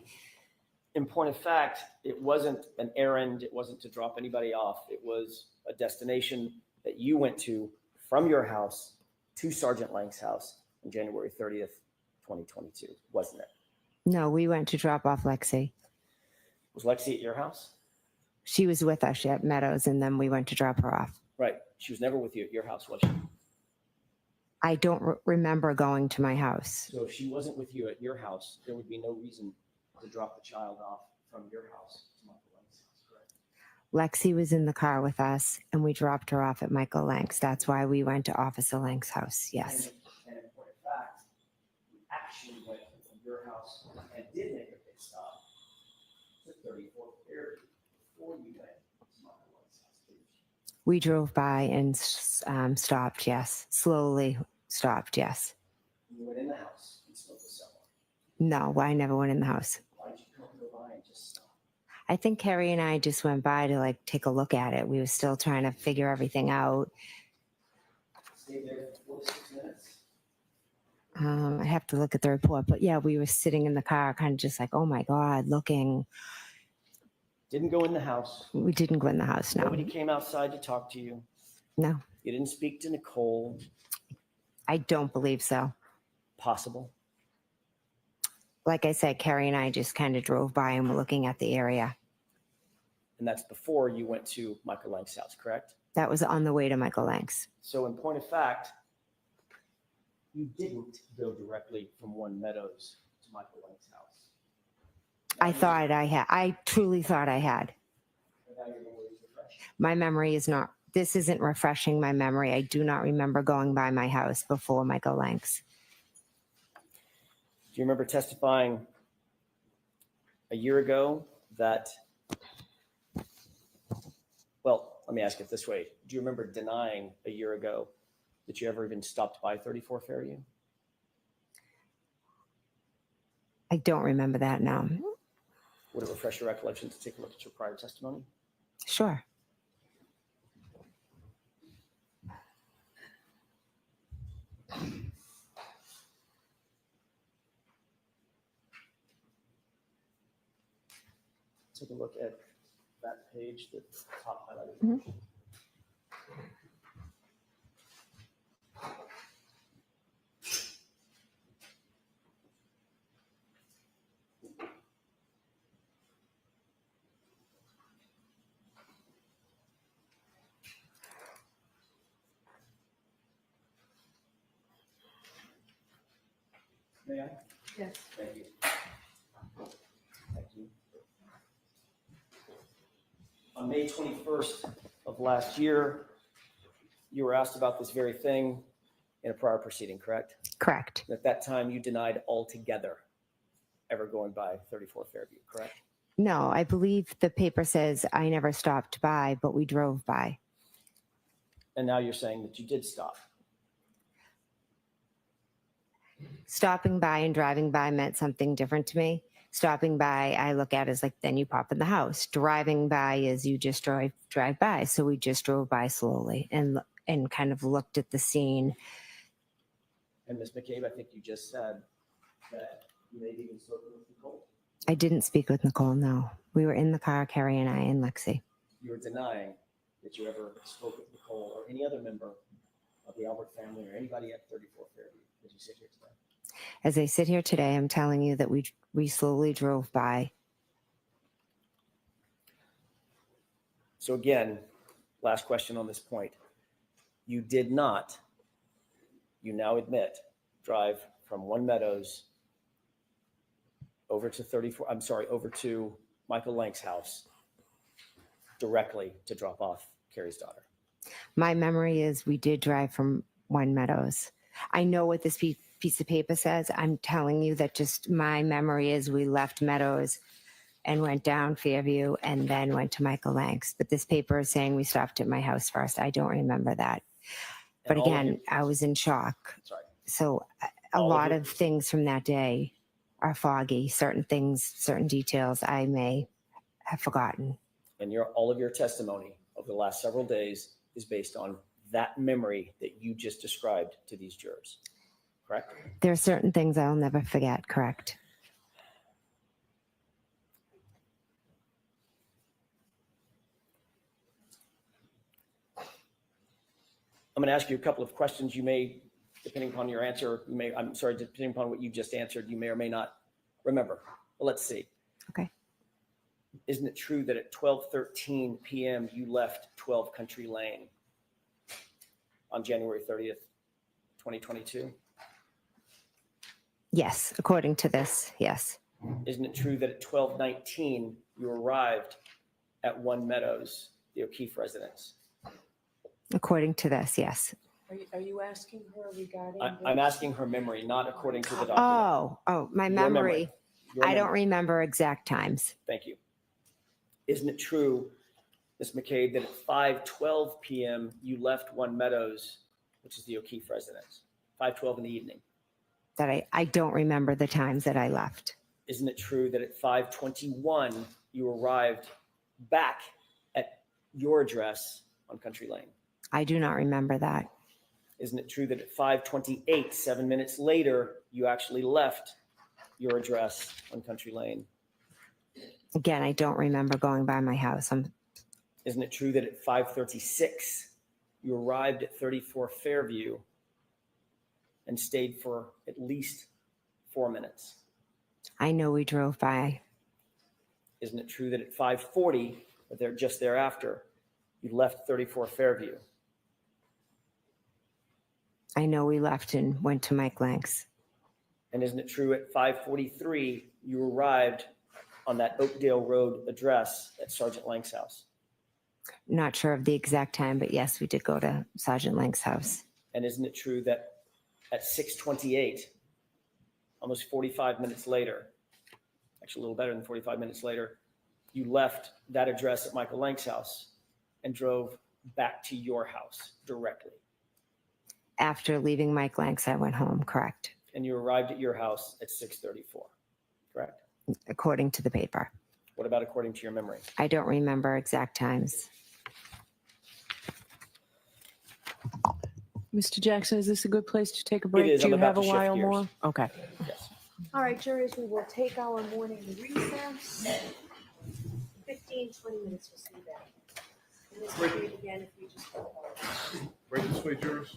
In point of fact, it wasn't an errand. It wasn't to drop anybody off. It was a destination that you went to from your house to Sergeant Lank's house on January 30th, 2022, wasn't it? No, we went to drop off Lexi. Was Lexi at your house? She was with us at Meadows, and then we went to drop her off. Right. She was never with you at your house, was she? I don't remember going to my house. So if she wasn't with you at your house, there would be no reason to drop the child off from your house to Michael Lank's house, correct? Lexi was in the car with us, and we dropped her off at Michael Lank's. That's why we went to Officer Lank's house. Yes. And in point of fact, you actually went from your house and did make a pit stop to 34th Ferry before you went to Michael Lank's house, didn't you? We drove by and stopped. Yes. Slowly stopped. Yes. You went in the house and spoke with someone. No, I never went in the house. Why did you come go by and just stop? I think Carrie and I just went by to like take a look at it. We were still trying to figure everything out. Stay there for 4 to 6 minutes. I have to look at the report, but yeah, we were sitting in the car, kind of just like, oh my God, looking. Didn't go in the house. We didn't go in the house. No, Nobody came outside to talk to you. no, You didn't speak to Nicole. I don't believe so. Possible. Like I said, Carrie and I just kind of drove by and were looking at the area. And that's before you went to Michael Lank's house, correct? That was on the way to Michael Lank's. So in point of fact, you didn't go directly from One Meadows to Michael Lank's house. I thought I had. I truly thought I had. And now your memory is refreshed. My memory is not. This isn't refreshing my memory. I do not remember going by my house before Michael Lank's. Do you remember testifying a year ago that, well, let me ask it this way. Do you remember denying a year ago that you ever even stopped by 34 Fairview? I don't remember that now. Would it refresh your recollection to take a look at your prior testimony? Sure. Take a look at that page, the top highlighted. Mhm. May I? Yes. Thank you. Thank you. On May 21st of last year, you were asked about this very thing in a prior proceeding, correct? Correct. At that time, you denied altogether ever going by 34 Fairview, correct? No, I believe the paper says I never stopped by, but we drove by. And now you're saying that you did stop. Stopping by and driving by meant something different to me. Stopping by, I look at as like, then you pop in the house. Driving by is you just drive by. So we just drove by slowly and kind of looked at the scene. And Ms. McCabe, I think you just said that you may have even spoken with Nicole. I didn't speak with Nicole, no. We were in the car, Carrie and I and Lexi. You were denying that you ever spoke with Nicole or any other member of the Albert family or anybody at 34 Fairview as you sit here today. As I sit here today, I'm telling you that we slowly drove by. So again, last question on this point. You did not, you now admit, drive from One Meadows over to Michael Lank's house directly to drop off Carrie's daughter. My memory is we did drive from One Meadows. I know what this piece of paper says. I'm telling you that just my memory is we left Meadows and went down Fairview and then went to Michael Lank's. But this paper is saying we stopped at my house first. I don't remember that. But And all of again, you- I was in shock. Sorry. So a All of lot your- of things from that day are foggy. Certain things, certain details I may have forgotten. And all of your testimony over the last several days is based on that memory that you just described to these jurors, correct? There are certain things I'll never forget, correct? I'm going to ask you a couple of questions. You may, depending upon your answer, depending upon what you just answered, you may or may not remember. But let's see. Okay. Isn't it true that at 12:13 p.m. you left 12 Country Lane on January 30th, 2022? Yes, according to this, yes. Isn't it true that at 12:19 you arrived at One Meadows, the O'Keefe residence? According to this, yes. Are you asking her regarding? I'm asking her memory, not according to the document. My Your memory. Your I don't memory. remember exact times. Thank you. Isn't it true, Ms. McCabe, that at 5:12 p.m. you left One Meadows, which is the O'Keefe residence, 5:12 in the evening? That I don't remember the times that I left. Isn't it true that at 5:21 you arrived back at your address on Country Lane? I do not remember that. Isn't it true that at 5:28, 7 minutes later, you actually left your address on Country Lane? Again, I don't remember going by my house. Isn't it true that at 5:36 you arrived at 34 Fairview and stayed for at least 4 minutes? I know we drove by. Isn't it true that at 5:40, or just thereafter, you left 34 Fairview? I know we left and went to Mike Lank's. And isn't it true at 5:43 you arrived on that Oakdale Road address at Sergeant Lank's house? Not sure of the exact time, but yes, we did go to Sergeant Lank's house. And isn't it true that at 6:28, almost 45 minutes later, actually a little better than 45 minutes later, you left that address at Michael Lank's house and drove back to your house directly? After leaving Mike Lank's, I went home, correct? And you arrived at your house at 6:34, correct? According to the paper. What about according to your memory? I don't remember exact times. Mr. Jackson, is this a good place to take a break? is. Do I'm you about have a to shift while gears. more? Okay. Yes. All right, jurors, we will take our morning recess. 15, 20 minutes, we'll see you back. And this will be again if we just go. Break this way, jurors.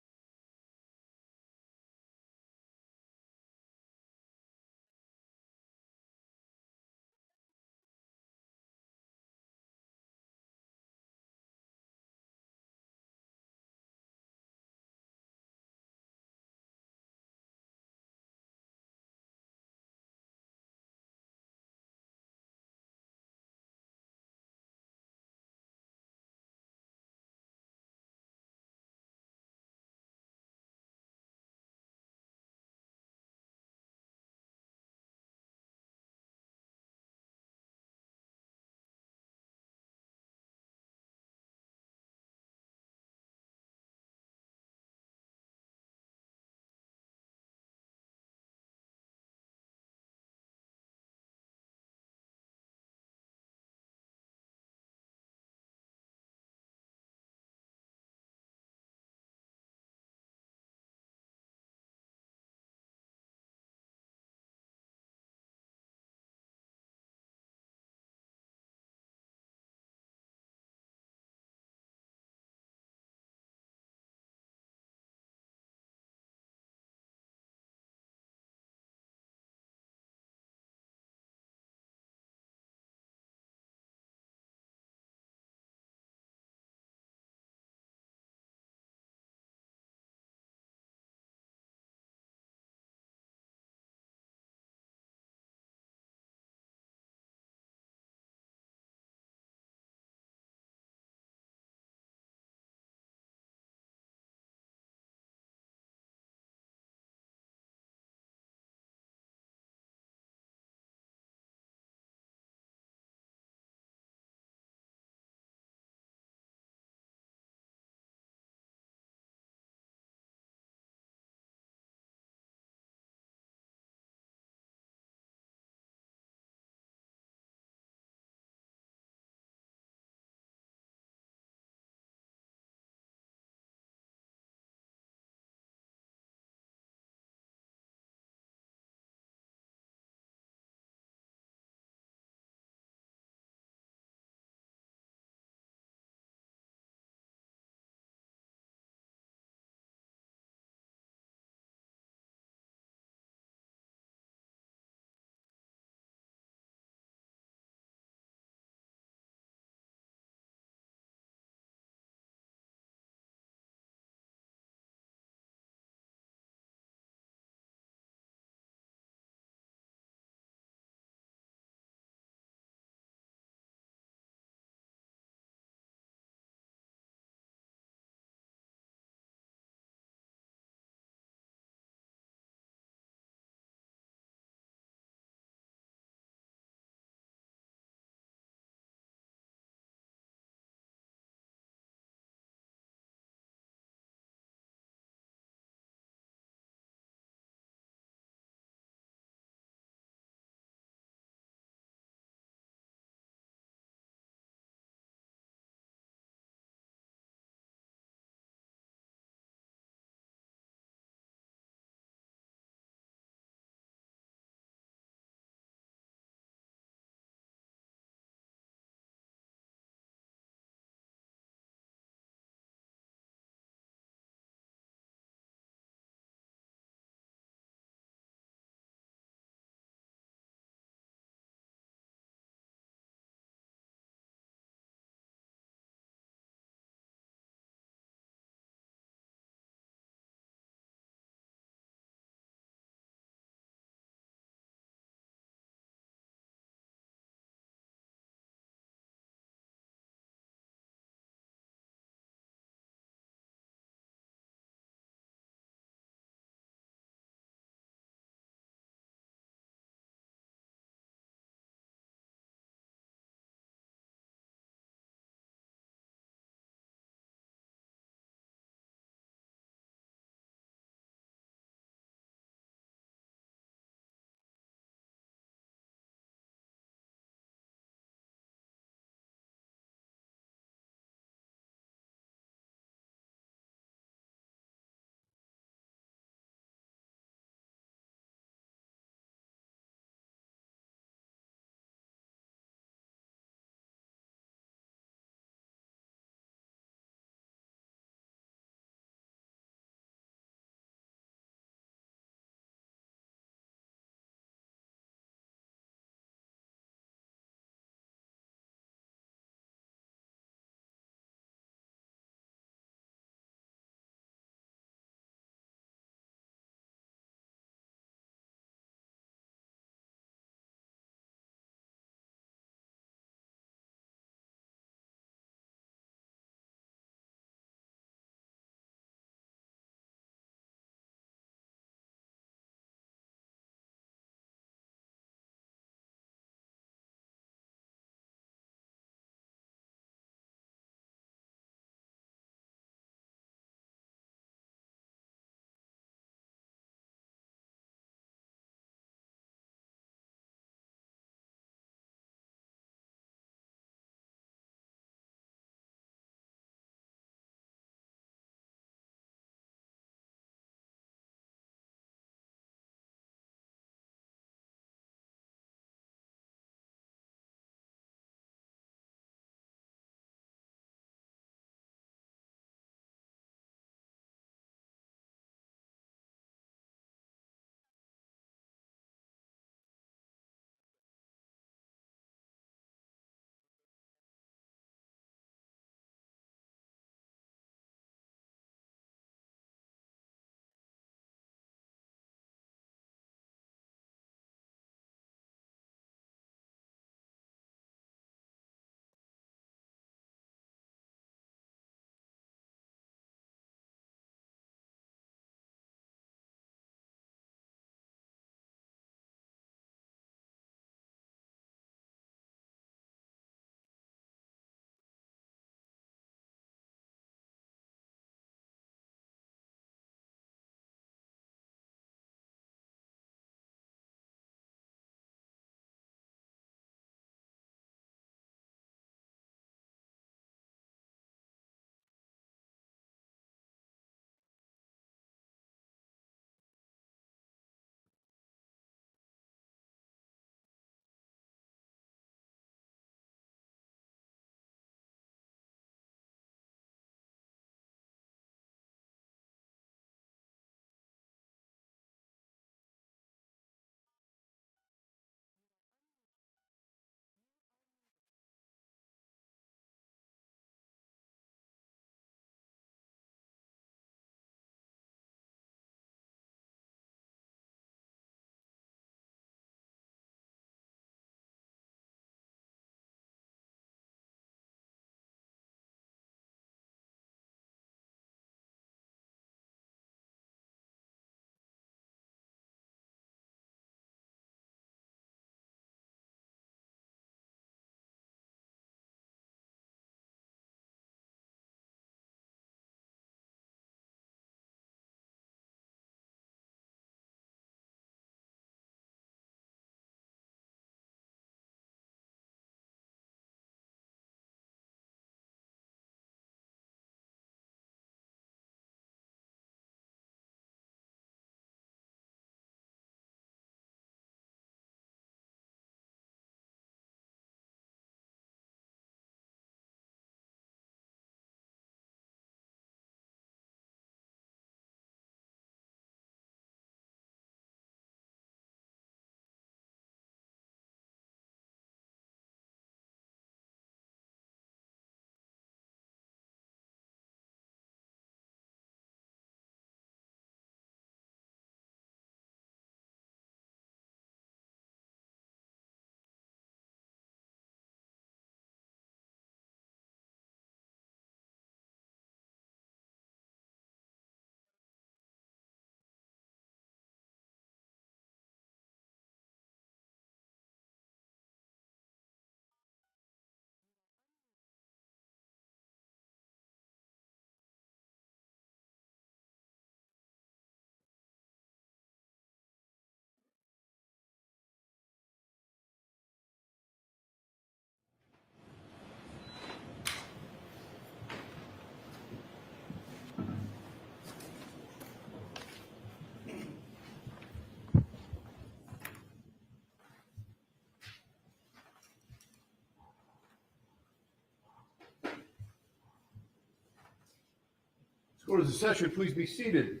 Go to the session, please be seated.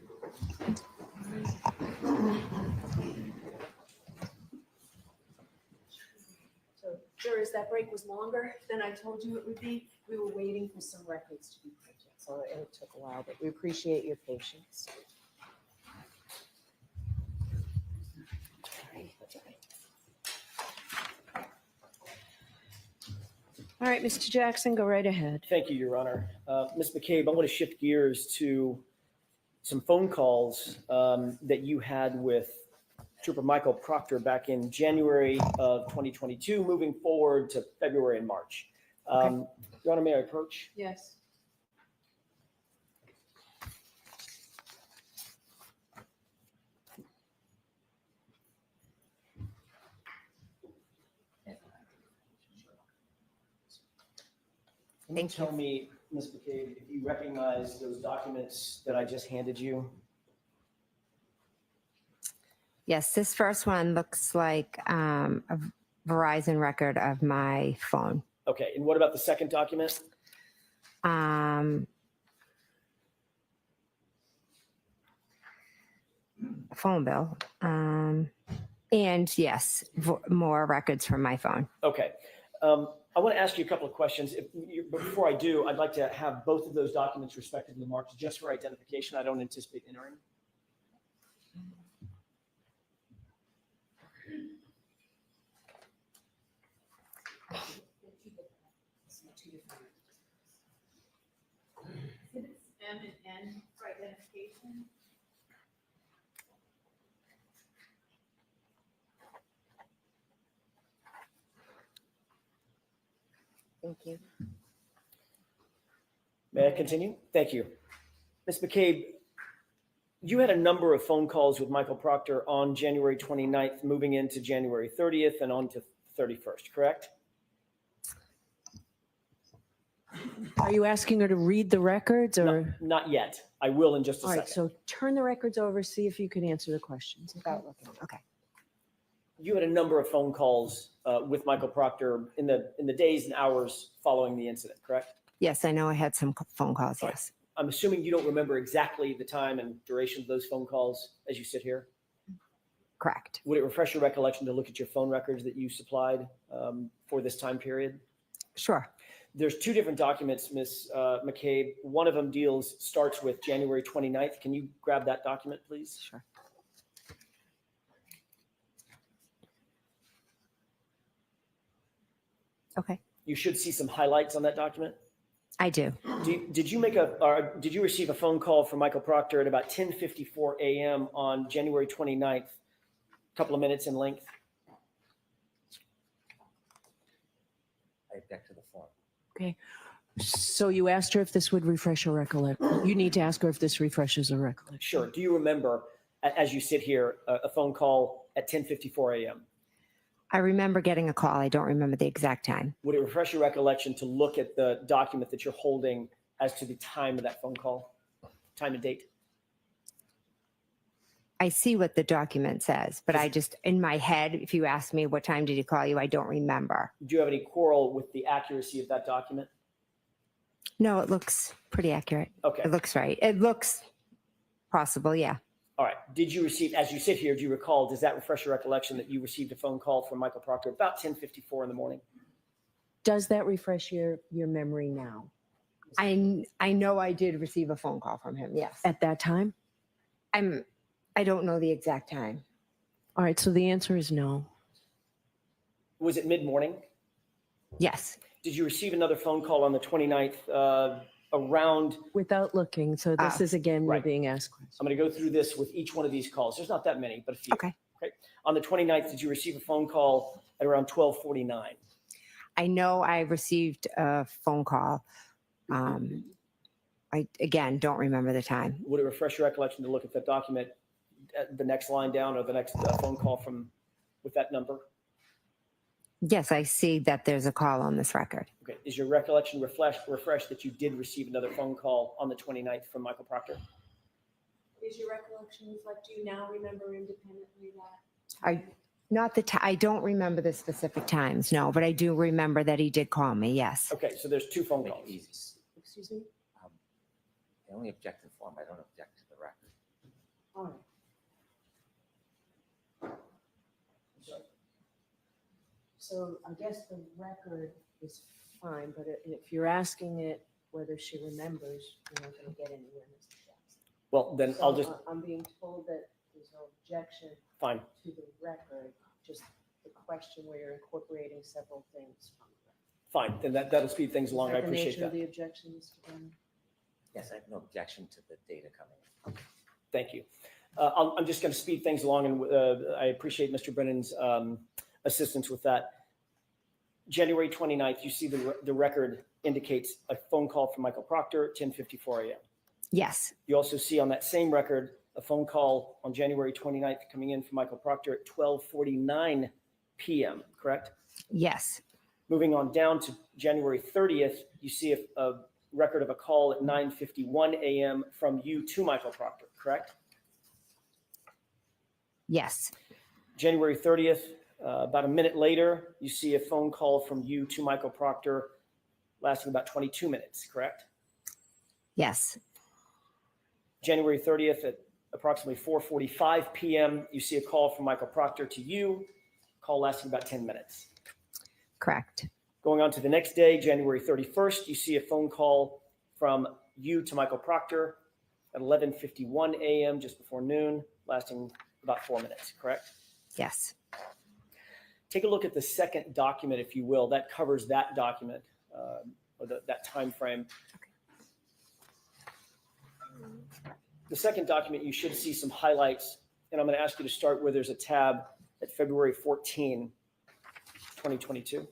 So jurors, that break was longer than I told you it would be. We were waiting for some records to be printed, so it took a while, but we appreciate your patience. All right, Mr. Jackson, go right ahead. Thank you, Your Honor. Ms. McCabe, I want to shift gears to some phone calls that you had with Trooper Michael Proctor back in January of 2022, moving forward to February and March. Your Honor, may I approach? Yes. Can you Thank tell me, Ms. McCabe, if you recognize those documents that I just handed you? Yes, this first one looks like a Verizon record of my phone. Okay, and what about the second document? Phone bill. And yes, more records from my phone. Okay. I want to ask you a couple of questions. But before I do, I'd like to have both of those documents respectively marked just for identification. I don't anticipate entering. M and N for identification. Thank you. May I continue? Thank you. Ms. McCabe, you had a number of phone calls with Michael Proctor on January 29th, moving into January 30th and on to 31st, correct? Are you asking her to read the records or? Not yet. I will in just a All right, second. so turn the records over, see if you can answer the questions. Without looking. Okay. You had a number of phone calls with Michael Proctor in the days and hours following the incident, correct? Yes, I know I had some phone calls. All right. Yes. I'm assuming you don't remember exactly the time and duration of those phone calls as you sit here. Correct. Would it refresh your recollection to look at your phone records that you supplied for this time period? Sure. There's two different documents, Ms. McCabe. One of them starts with January 29th. Can you grab that document, please? Sure. Okay. You should see some highlights on that document. I do. Did you receive a phone call from Michael Proctor at about 10:54 a.m. on January 29th, a couple of minutes in length? I object to the form. Okay. So you asked her if this would refresh her recollection. You need to ask her if this refreshes her recollection. Sure. Do you remember, as you sit here, a phone call at 10:54 a.m.? I remember getting a call. I don't remember the exact time. Would it refresh your recollection to look at the document that you're holding as to the time of that phone call, time and date? I see what the document says, but I just, in my head, if you ask me what time did he call you, I don't remember. Do you have any quarrel with the accuracy of that document? No, it looks pretty accurate. Okay. It looks right. It looks possible. Yeah. All right. Did you receive, as you sit here, do you recall, does that refresh your recollection that you received a phone call from Michael Proctor about 10:54 in the morning? Does that refresh your memory now? I know I did receive a phone call from him. Yes. At that time? I don't know the exact time. All right, so the answer is no. Was it mid-morning? Yes. Did you receive another phone call on the 29th around? Without looking, so this is again, you're right. being asked questions. I'm going to go through this with each one of these calls. There's not that many, but a few. Okay. On the 29th, did you receive a phone call at around 12:49? I know I received a phone call. I, again, don't remember the time. Would it refresh your recollection to look at that document, the next line down, or the next phone call with that number? Yes, I see that there's a call on this record. Okay. Is your recollection refreshed that you did receive another phone call on the 29th from Michael Proctor? Is your recollection reflect, do you now remember independently that? I don't remember the specific times, no, but I do remember that he did call me. Yes. Okay. So there's two phone Make it calls. easy. Excuse me? I only object to the form, I don't object to the record. All right. So I guess the record is fine, but if you're asking it whether she remembers, you're not going to get anywhere, Mr. Jackson. Well, then I'll So, just, I'm being told that there's no objection fine. to the record, just the question where you're incorporating several things from the record. Fine, then that'll speed things along. I Is that the appreciate nature of that. the objection, Mr. Brennan? Yes, I have no objection to the data coming in. Thank you. I'm just going to speed things along, and I appreciate Mr. Brennan's assistance with that. January 29th, you see the record indicates a phone call from Michael Proctor at 10:54 a.m. Yes, You also see on that same record a phone call on January 29th coming in from Michael Proctor at 12:49 p.m., correct? yes, Moving on down to January 30th, you see a record of a call at 9:51 a.m. from you to Michael Proctor, correct? yes, January 30th, about a minute later, you see a phone call from you to Michael Proctor lasting about 22 minutes, correct? yes, January 30th at approximately 4:45 p.m., you see a call from Michael Proctor to you, call lasting about 10 minutes. correct. Going on to the next day, January 31st, you see a phone call from you to Michael Proctor at 11:51 a.m., just before noon, lasting about 4 minutes, correct? Yes. Take a look at the second document, if you will. That covers that document, or that time frame. The second document, you should see some highlights, and I'm going to ask you to start where there's a tab at February 14, 2022.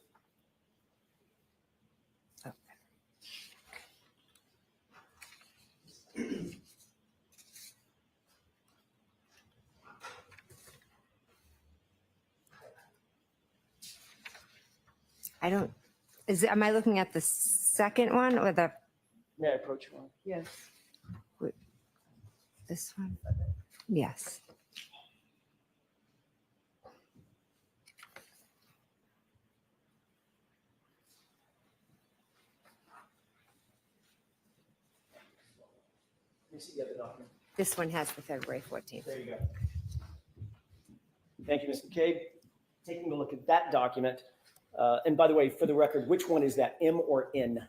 I don't, am I looking at the second one or May I approach one? Yes. this one? Yes. Let me see the other document. This one has the February 14th. There you go. Thank you, Ms. McCabe. Taking a look at that document, and by the way, for the record, which one is that, M or N?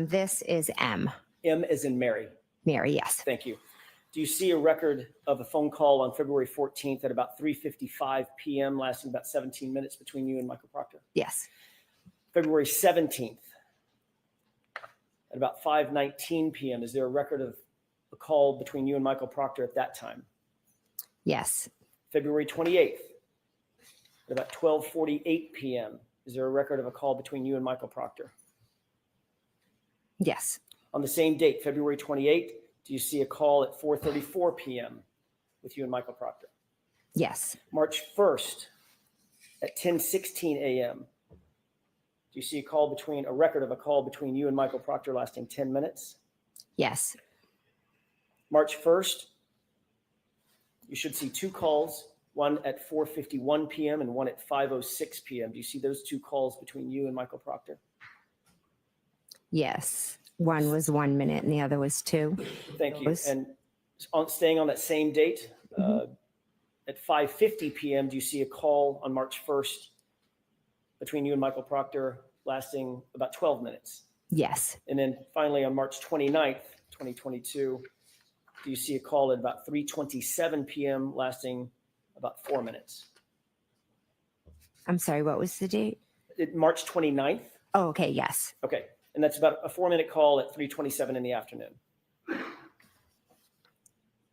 This is M. M as in Mary. Mary, yes. Thank you. Do you see a record of a phone call on February 14th at about 3:55 p.m., lasting about 17 minutes between you and Michael Proctor? Yes. February 17th at about 5:19 p.m., is there a record of a call between you and Michael Proctor at that time? Yes. February 28th at about 12:48 p.m., is there a record of a call between you and Michael Proctor? Yes. On the same date, February 28th, do you see a call at 4:34 p.m. with you and Michael Proctor? Yes. March 1st at 10:16 a.m., do you see a record of a call between you and Michael Proctor lasting 10 minutes? Yes. March 1st, you should see two calls, one at 4:51 p.m. and one at 5:06 p.m. Do you see those two calls between you and Michael Proctor? Yes. One was 1 minute and the other was 2. Thank you. Those- And staying on that same date, at 5:50 p.m., do you see a call on March 1st between you and Michael Proctor lasting about 12 minutes? Yes. And then finally on March 29th, 2022, do you see a call at about 3:27 p.m. lasting about 4 minutes? I'm sorry, what was the date? March 29th? Oh, okay. Yes. Okay. And that's about a 4-minute call at 3:27 in the afternoon.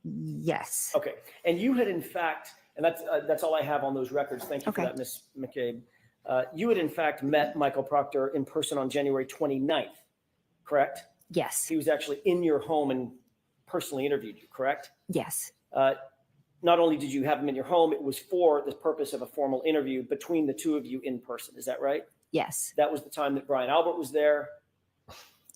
Yes. Okay. And you had in fact, and that's all I have on those records. Thank you for Okay. that, Ms. McCabe. You had in fact met Michael Proctor in person on January 29th, correct? Yes. He was actually in your home and personally interviewed you, correct? Yes. Not only did you have him in your home, it was for the purpose of a formal interview between the two of you in person. Is that right? Yes. That was the time that Brian Albert was there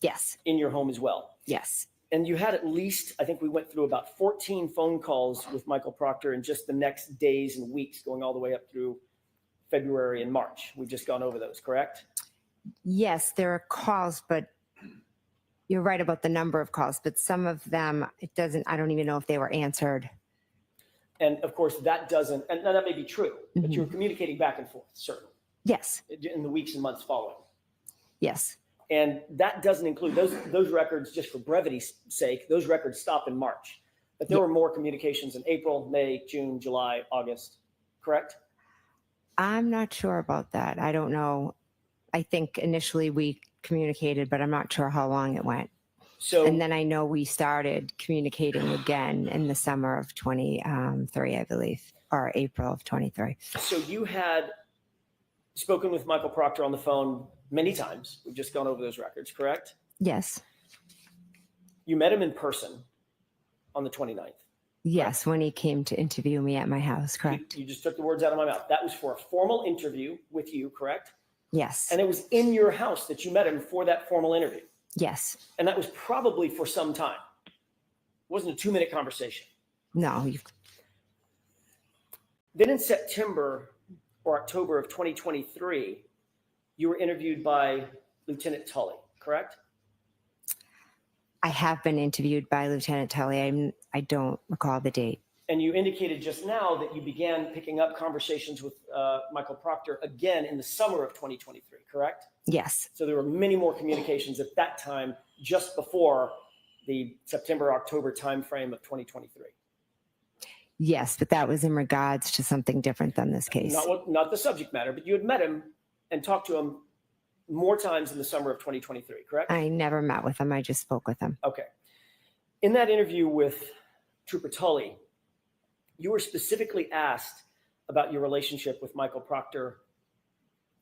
Yes. in your home as well. Yes. And you had at least, I think we went through about 14 phone calls with Michael Proctor in just the next days and weeks, going all the way up through February and March. We've just gone over those, correct? Yes. There are calls, but You're right about the number of calls, but some of them, I don't even know if they were answered. And of course, that doesn't, and that may be true, but you were communicating back and forth, certainly, Yes, in the weeks and months following. yes, And that doesn't include those records, just for brevity's sake, those records stop in March. But there were more communications in April, May, June, July, August, correct? I'm not sure about that. I don't know. I think initially we communicated, but I'm not sure how long it went. So, And then I know we started communicating again in the summer of 23, I believe, or April of 23. so you had spoken with Michael Proctor on the phone many times. We've just gone over those records, correct? Yes, You met him in person on the 29th. yes, when he came to interview me at my house, correct? You just took the words out of my mouth. That was for a formal interview with you, correct? Yes, And it was in your house that you met him for that formal interview. yes. And that was probably for some time. It wasn't a 2-minute conversation. No, Then in September or October of 2023, you were interviewed by Lieutenant Tully, correct? I have been interviewed by Lieutenant Tully. I don't recall the date. And you indicated just now that you began picking up conversations with Michael Proctor again in the summer of 2023, correct? Yes, So there were many more communications at that time, just before the September, October timeframe of 2023. yes, but that was in regards to something different than this case. Not the subject matter, but you had met him and talked to him more times in the summer of 2023, correct? I never met with him. I just spoke with him. Okay. In that interview with Trooper Tully, you were specifically asked about your relationship with Michael Proctor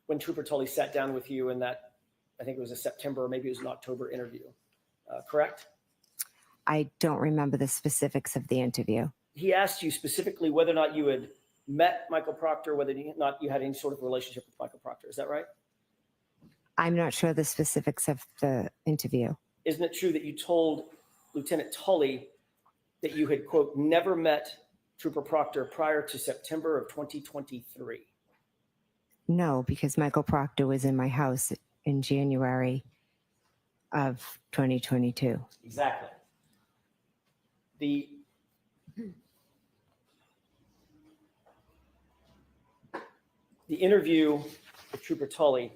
when Trooper Tully sat down with you in that, I think it was a September or maybe it was an October interview, correct? I don't remember the specifics of the interview. He asked you specifically whether or not you had met Michael Proctor, whether or not you had any sort of relationship with Michael Proctor. Is that right? I'm not sure the specifics of the interview. Isn't it true that you told Lieutenant Tully that you had, quote, never met Trooper Proctor prior to September of 2023? No, because Michael Proctor was in my house in January of 2022. Exactly. The interview with Trooper Tully,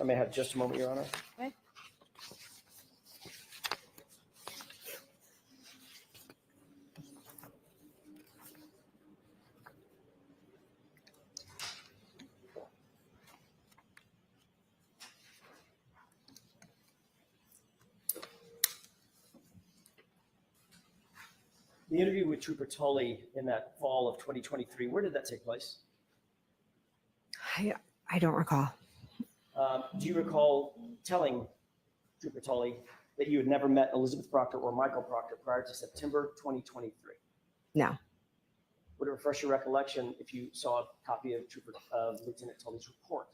I may have just a moment, Your Honor. Okay. The interview with Trooper Tully in that fall of 2023, where did that take place? I don't recall. Do you recall telling Trooper Tully that you had never met Elizabeth Proctor or Michael Proctor prior to September 2023? No. Would it refresh your recollection if you saw a copy of Lieutenant Tully's report?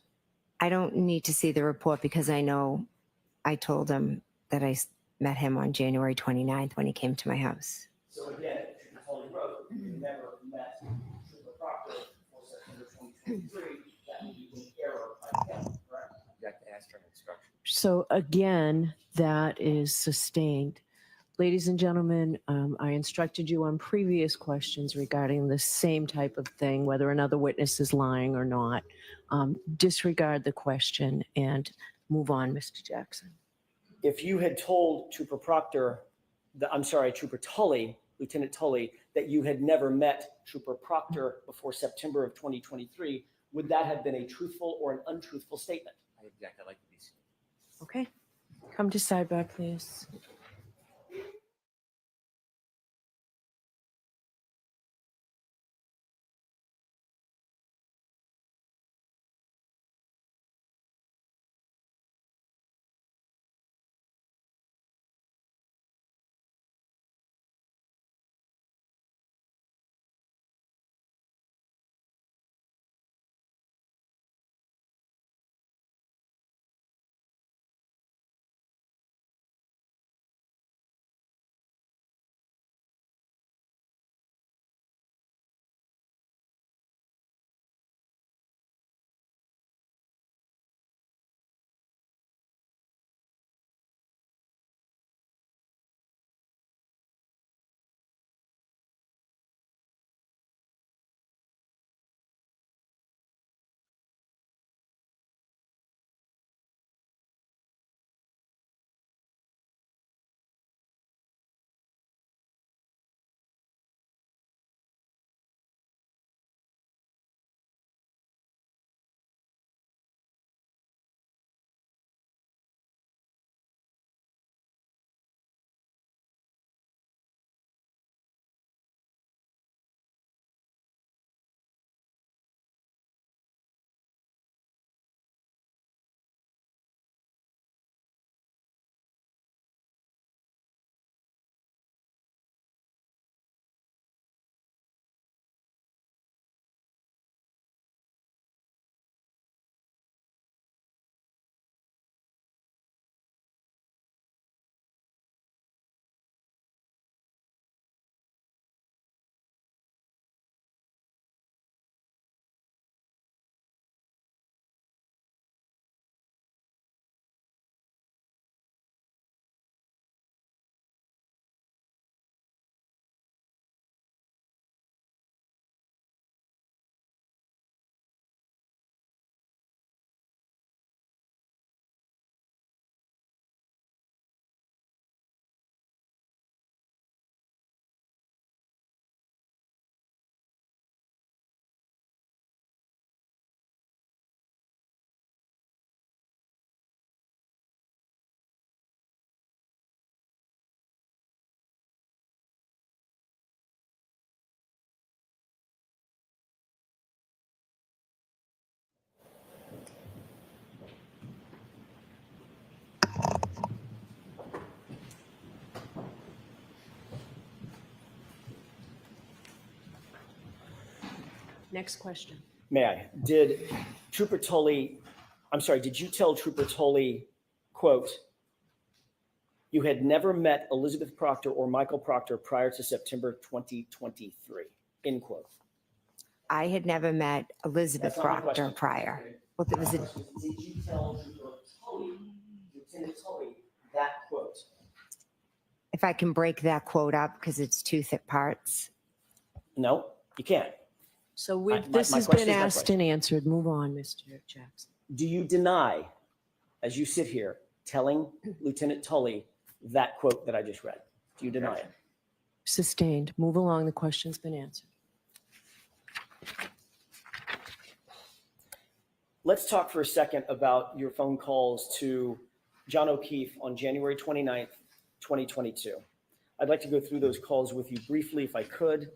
I don't need to see the report because I know I told him that I met him on January 29th when he came to my house. So again, Trooper Tully wrote that you never met Trooper Proctor before September 2023. That would be an error by him, correct? You have to ask for an instruction. So again, that is sustained. Ladies and gentlemen, I instructed you on previous questions regarding the same type of thing, whether another witness is lying or not. Disregard the question and move on, Mr. Jackson. If you had told Trooper Tully, Lieutenant Tully, that you had never met Trooper Proctor before September of 2023, would that have been a truthful or an untruthful statement? I object. I'd like to be seen. Okay, come to sidebar, please. Next question. May I? Did you tell Trooper Tully, quote, you had never met Elizabeth Proctor or Michael Proctor prior to September 2023, end quote? I had never met Elizabeth That's not my Proctor question. prior. Well, there was a, Did you tell Trooper Tully, Lieutenant Tully, that quote? if I can break that quote up because it's two thick parts. No, you can't. So my this has question been is my asked question. and answered. Move on, Mr. Jackson. Do you deny, as you sit here, telling Lieutenant Tully that quote that I just read? Do you deny it? Sustained. Move along. The question's been answered. Let's talk for a second about your phone calls to John O'Keefe on January 29th, 2022. I'd like to go through those calls with you briefly if I could.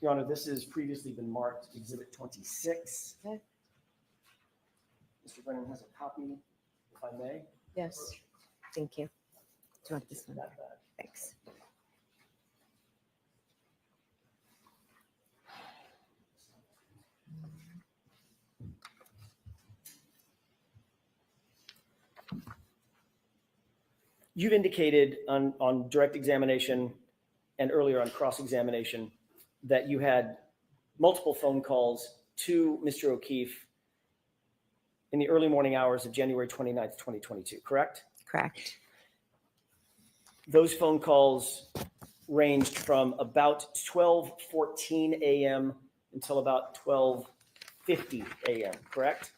Your Honor, this has previously been marked Exhibit 26. Okay. Mr. Brennan has a copy, if I may. Yes. Thank you. Do you want this one? That bad. Thanks. You've indicated on direct examination and earlier on cross-examination that you had multiple phone calls to Mr. O'Keefe in the early morning hours of January 29th, 2022, correct? Correct. Those phone calls ranged from about 12:14 a.m. until about 12:50 a.m., correct?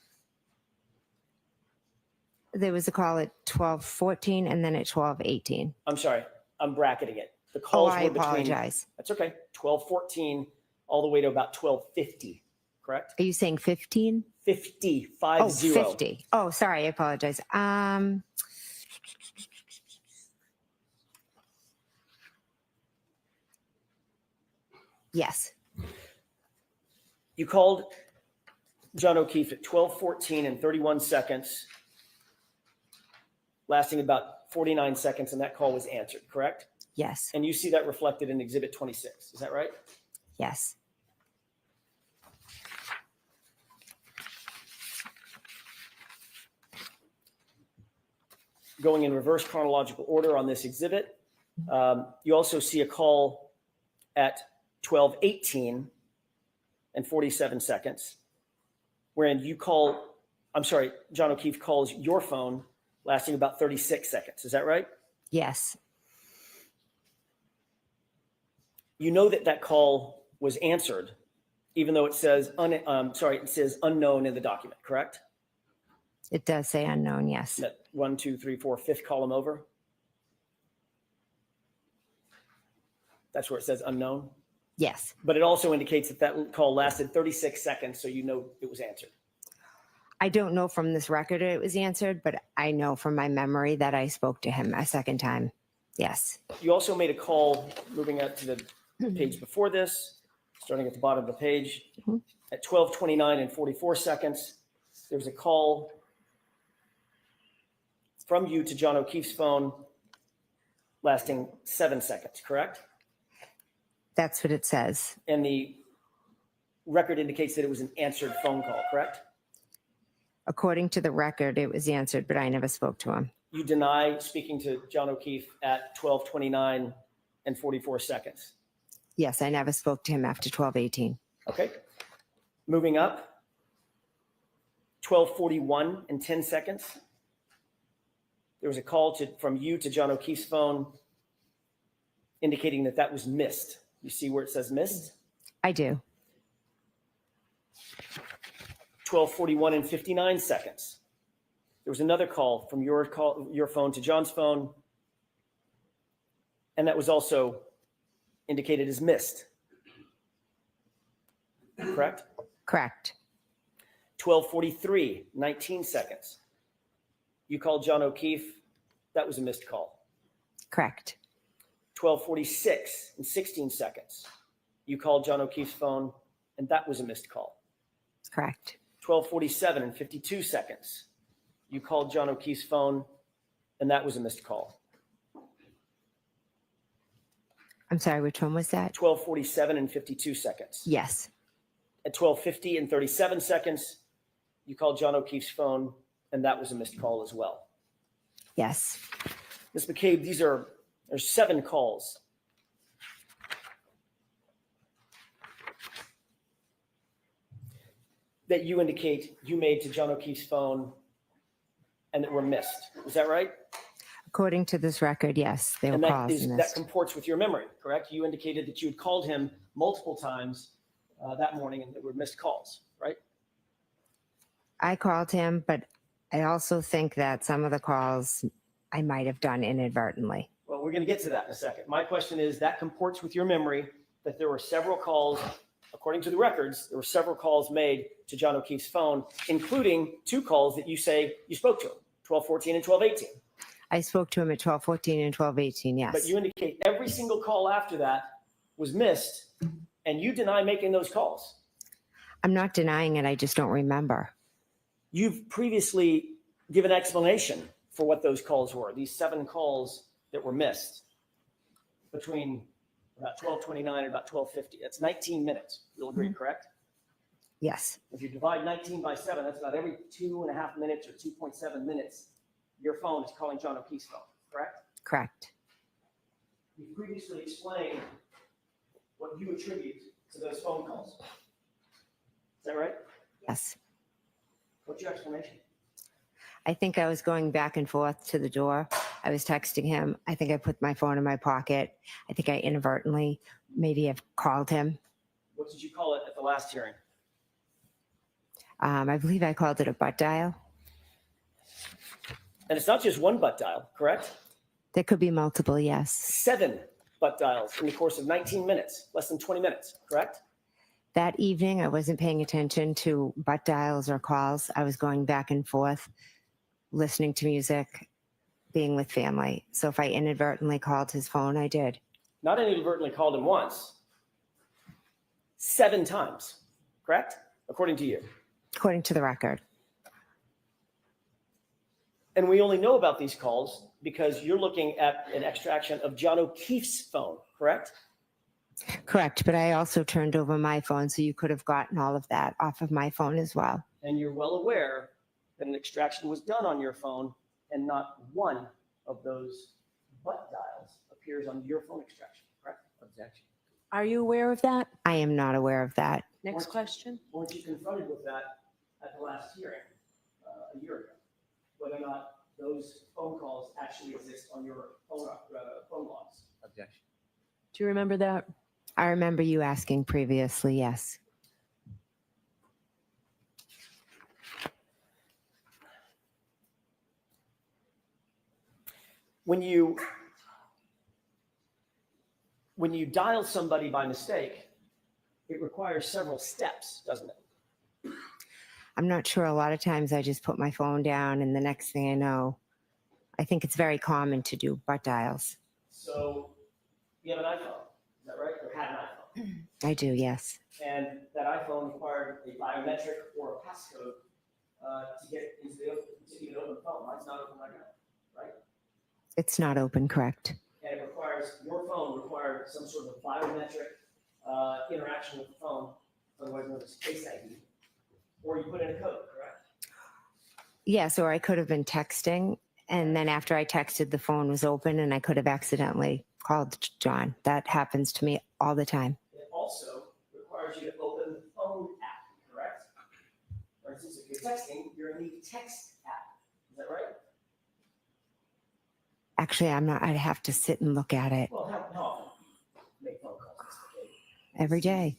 There was a call at 12:14 and then at 12:18. I'm sorry, I'm bracketing it. The Oh, calls I were between, apologize. that's okay, 12:14 all the way to about 12:50, correct? Are you saying 15? 50, Oh, 50. 50. Oh, sorry. I apologize. Yes. You called John O'Keefe at 12:14 and 31 seconds, lasting about 49 seconds, and that call was answered, correct? Yes. And you see that reflected in Exhibit 26, is that right? Yes. Going in reverse chronological order on this exhibit, you also see a call at 12:18 and 47 seconds, wherein John O'Keefe calls your phone lasting about 36 seconds. Is that right? Yes. You know that call was answered, even though it says it says unknown in the document, correct? It does say unknown. Yes. That 1, 2, 3, 4, fifth column over. That's where it says unknown. Yes. But it also indicates that call lasted 36 seconds, so you know it was answered. I don't know from this record it was answered, but I know from my memory that I spoke to him a second time. Yes. You also made a call, moving out to the page before this, starting at the bottom of the page, Mhm. at 12:29 and 44 seconds. There was a call from you to John O'Keefe's phone lasting 7 seconds, correct? That's what it says. And the record indicates that it was an answered phone call, correct? According to the record, it was answered, but I never spoke to him. You deny speaking to John O'Keefe at 12:29 and 44 seconds. Yes, I never spoke to him after 12:18. Okay. Moving up, 12:41 and 10 seconds. There was a call from you to John O'Keefe's phone indicating that was missed. You see where it says missed? I do. 12:41 and 59 seconds. There was another call from your phone to John's phone, and that was also indicated as missed. Correct? Correct. 12:43, 19 seconds. You called John O'Keefe. That was a missed call. Correct. 12:46 and 16 seconds. You called John O'Keefe's phone, and that was a missed call. Correct. 12:47 and 52 seconds. You called John O'Keefe's phone, and that was a missed call. I'm sorry, which one was that? 12:47 and 52 seconds. Yes. At 12:50 and 37 seconds, you called John O'Keefe's phone, and that was a missed call as well. Yes. Ms. McCabe, there's 7 calls. That you indicate you made to John O'Keefe's phone and that were missed. Is that right? According to this record, yes, they were And that calls that missed. comports with your memory, correct? You indicated that you had called him multiple times that morning and there were missed calls, right? I called him, but I also think that some of the calls I might have done inadvertently. Well, we're going to get to that in a second. My question is that comports with your memory that there were several calls, according to the records, there were several calls made to John O'Keefe's phone, including 2 calls that you say you spoke to him, 12:14 and 12:18. I spoke to him at 12:14 and 12:18, yes. But you indicate every single call after that was missed, and you deny making those calls. I'm not denying it, I just don't remember. You've previously given explanation for what those calls were, these 7 calls that were missed between about 12:29 and about 12:50. That's 19 minutes. You'll agree, correct? Yes. If you divide 19 by 7, that's about every 2.5 minutes or 2.7 minutes, your phone is calling John O'Keefe's phone, correct? Correct. You previously explained what you attribute to those phone calls. Is that right? Yes. What's your explanation? I think I was going back and forth to the door. I was texting him. I think I put my phone in my pocket. I think I inadvertently maybe have called him. What did you call it at the last hearing? I believe I called it a butt dial. And it's not just one butt dial, correct? There could be multiple, yes. 7 butt dials in the course of 19 minutes, less than 20 minutes, correct? That evening, I wasn't paying attention to butt dials or calls. I was going back and forth, listening to music, being with family. So if I inadvertently called his phone, I did. Not inadvertently called him once, 7 times, correct? According to you. According to the record. And we only know about these calls because you're looking at an extraction of John O'Keefe's phone, correct? Correct, but I also turned over my phone, so you could have gotten all of that off of my phone as well. And you're well aware that an extraction was done on your phone and not one of those butt dials appears on your phone extraction, correct? Objection. Are you aware of that? I am not aware of that. Next question. Weren't you confronted with that at the last hearing a year ago? Whether or not those phone calls actually exist on your phone logs? Objection. Do you remember that? I remember you asking previously, yes. When you dial somebody by mistake, it requires several steps, doesn't it? I'm not sure. A lot of times I just put my phone down and the next thing I know, I think it's very common to do butt dials. So you have an iPhone, is that right? Or had an iPhone. I do, yes. And that iPhone required a biometric or a passcode to get into to even open the phone. Mine's not open right now, right? It's not open, correct? And it requires, your phone required some sort of biometric interaction with the phone, otherwise known as Face ID, or you put in a code, correct? Yes, or I could have been texting, and then after I texted, the phone was open, and I could have accidentally called John. That happens to me all the time. It also requires you to open the phone app, correct? For instance, if you're texting, you're in the text app. Is that right? Actually, I'm not. I'd have to sit and look at it Well, how often make phone calls? Mr. McCabe? every day.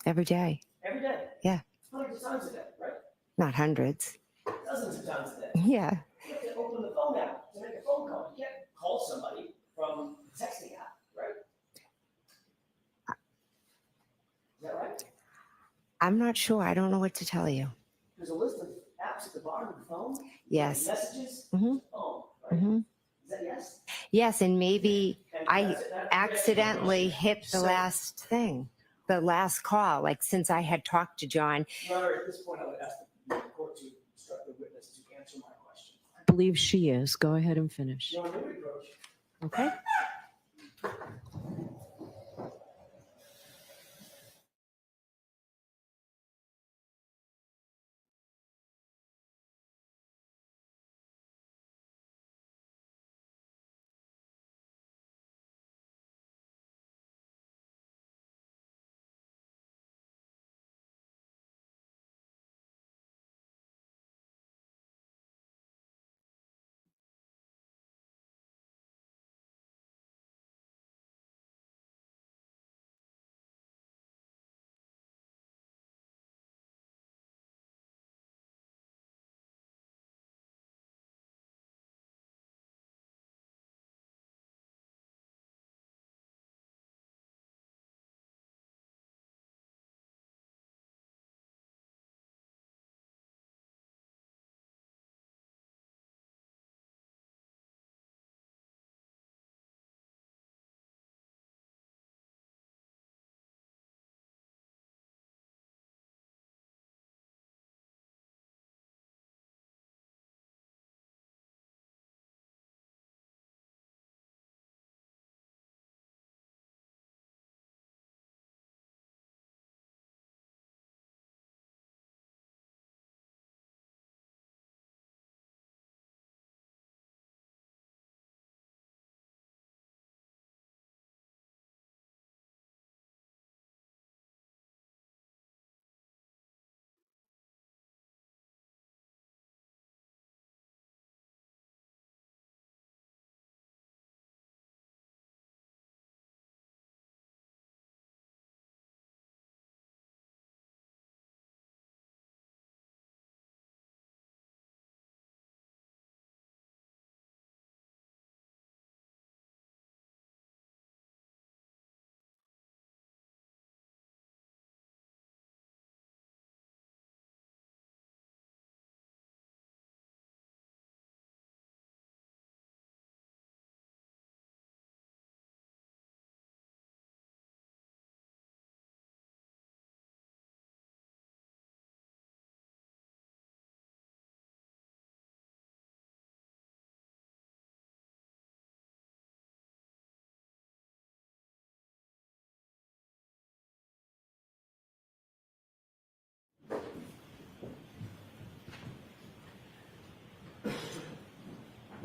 Every day. Every day? Yeah. Hundreds of times a day, right? Not hundreds. Dozens of times a day. Yeah. You have to open the phone app to make a phone call. You can't call somebody from the texting app, right? Is that right? I'm not sure. I don't know what to tell you. There's a list of apps at the bottom of the phone. Yes. Messages, Mhm. phone, right? hmm Is that yes? Yes, and maybe And I that's accidentally hit the So- last thing, the last call. Like since I had talked to John, Your Honor, at this point, I would ask the court to instruct the witness to answer my question. I believe she is. Go ahead and finish. Your Honor, we approach. Okay.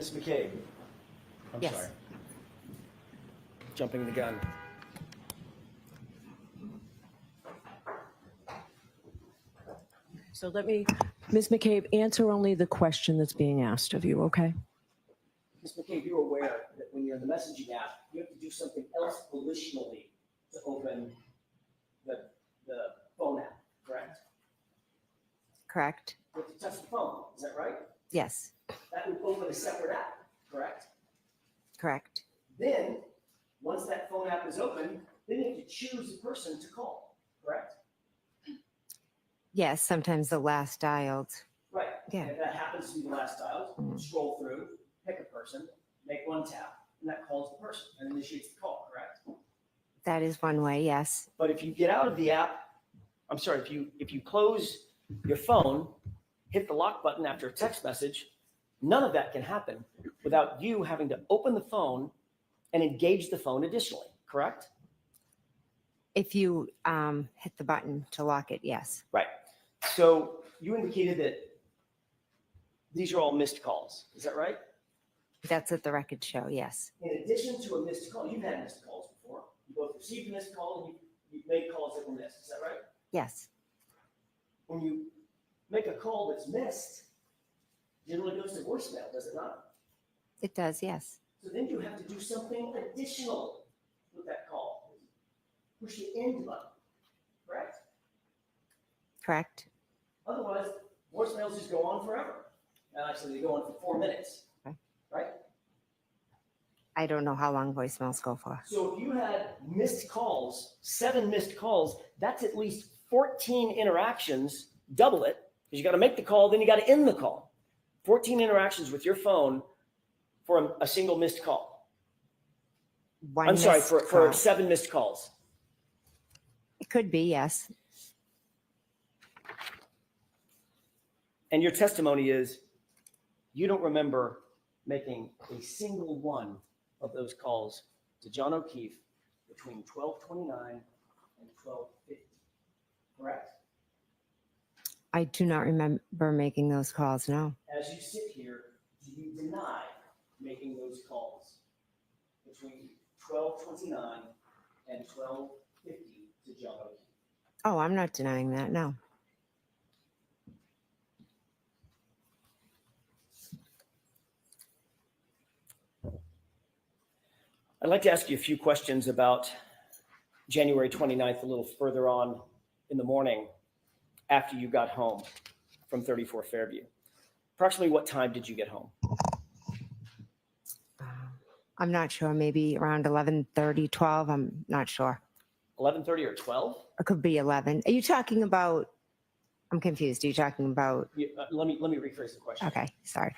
Ms. McCabe, I'm Yes. sorry. jumping the gun. So Ms. McCabe, answer only the question that's being asked of you, okay? Ms. McCabe, you're aware that when you're in the messaging app, you have to do something else volitionally to open the phone app, correct? Correct? You have to touch the phone, is that right? Yes. That would open a separate app, correct? Correct. Then, once that phone app is open, then you have to choose the person to call, correct? Yes, sometimes the last dialed. Right. Yeah. And if that happens to be the last dial, scroll through, pick a person, make one tap, and that calls the person and initiates the call, correct? That is one way, yes. But if you get out of the app, I'm sorry, if you close your phone, hit the lock button after a text message, none of that can happen without you having to open the phone and engage the phone additionally, correct? If you hit the button to lock it, yes. Right. So you indicated that these are all missed calls. Is that right? That's what the records show, yes. In addition to a missed call, you've had missed calls before. You both received a missed call and you've made calls that were missed. Is that right? Yes. When you make a call that's missed, generally goes to voicemail, does it not? It does, yes. So then you have to do something additional with that call. Push the end button, correct? Correct. Otherwise, voicemails just go on forever. And actually, they go on for 4 minutes, Okay. right? I don't know how long voicemails go for. So if you had missed calls, 7 missed calls, that's at least 14 interactions, double it, because you got to make the call, then you got to end the call. 14 interactions with your phone for a single missed call. I'm sorry, for call. 7 missed calls. It could be, yes. And your testimony is you don't remember making a single one of those calls to John O'Keefe between 12:29 and 12:50, correct? I do not remember making those calls, no. As you sit here, do you deny making those calls between 12:29 and 12:50 to John O'Keefe? Oh, I'm not denying that, no. I'd like to ask you a few questions about January 29th, a little further on in the morning after you got home from 34 Fairview. Approximately what time did you get home? I'm not sure, maybe around 11:30, 12, I'm not sure. 11:30 or 12? It could be 11. Are you talking about, I'm confused. Are you talking about, Let me rephrase the question. okay, sorry.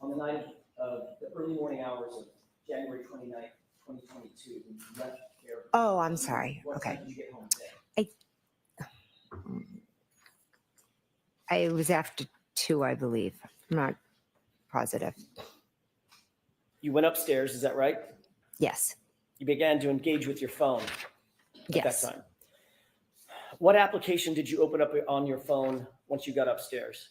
On the night of the early morning hours of January 29th, 2022, when you left Fairview. Oh, I'm sorry. What Okay. time did you get home today? It was after 2, I believe. I'm not positive. You went upstairs, is that right? Yes, You began to engage with your phone at yes. that time. What application did you open up on your phone once you got upstairs?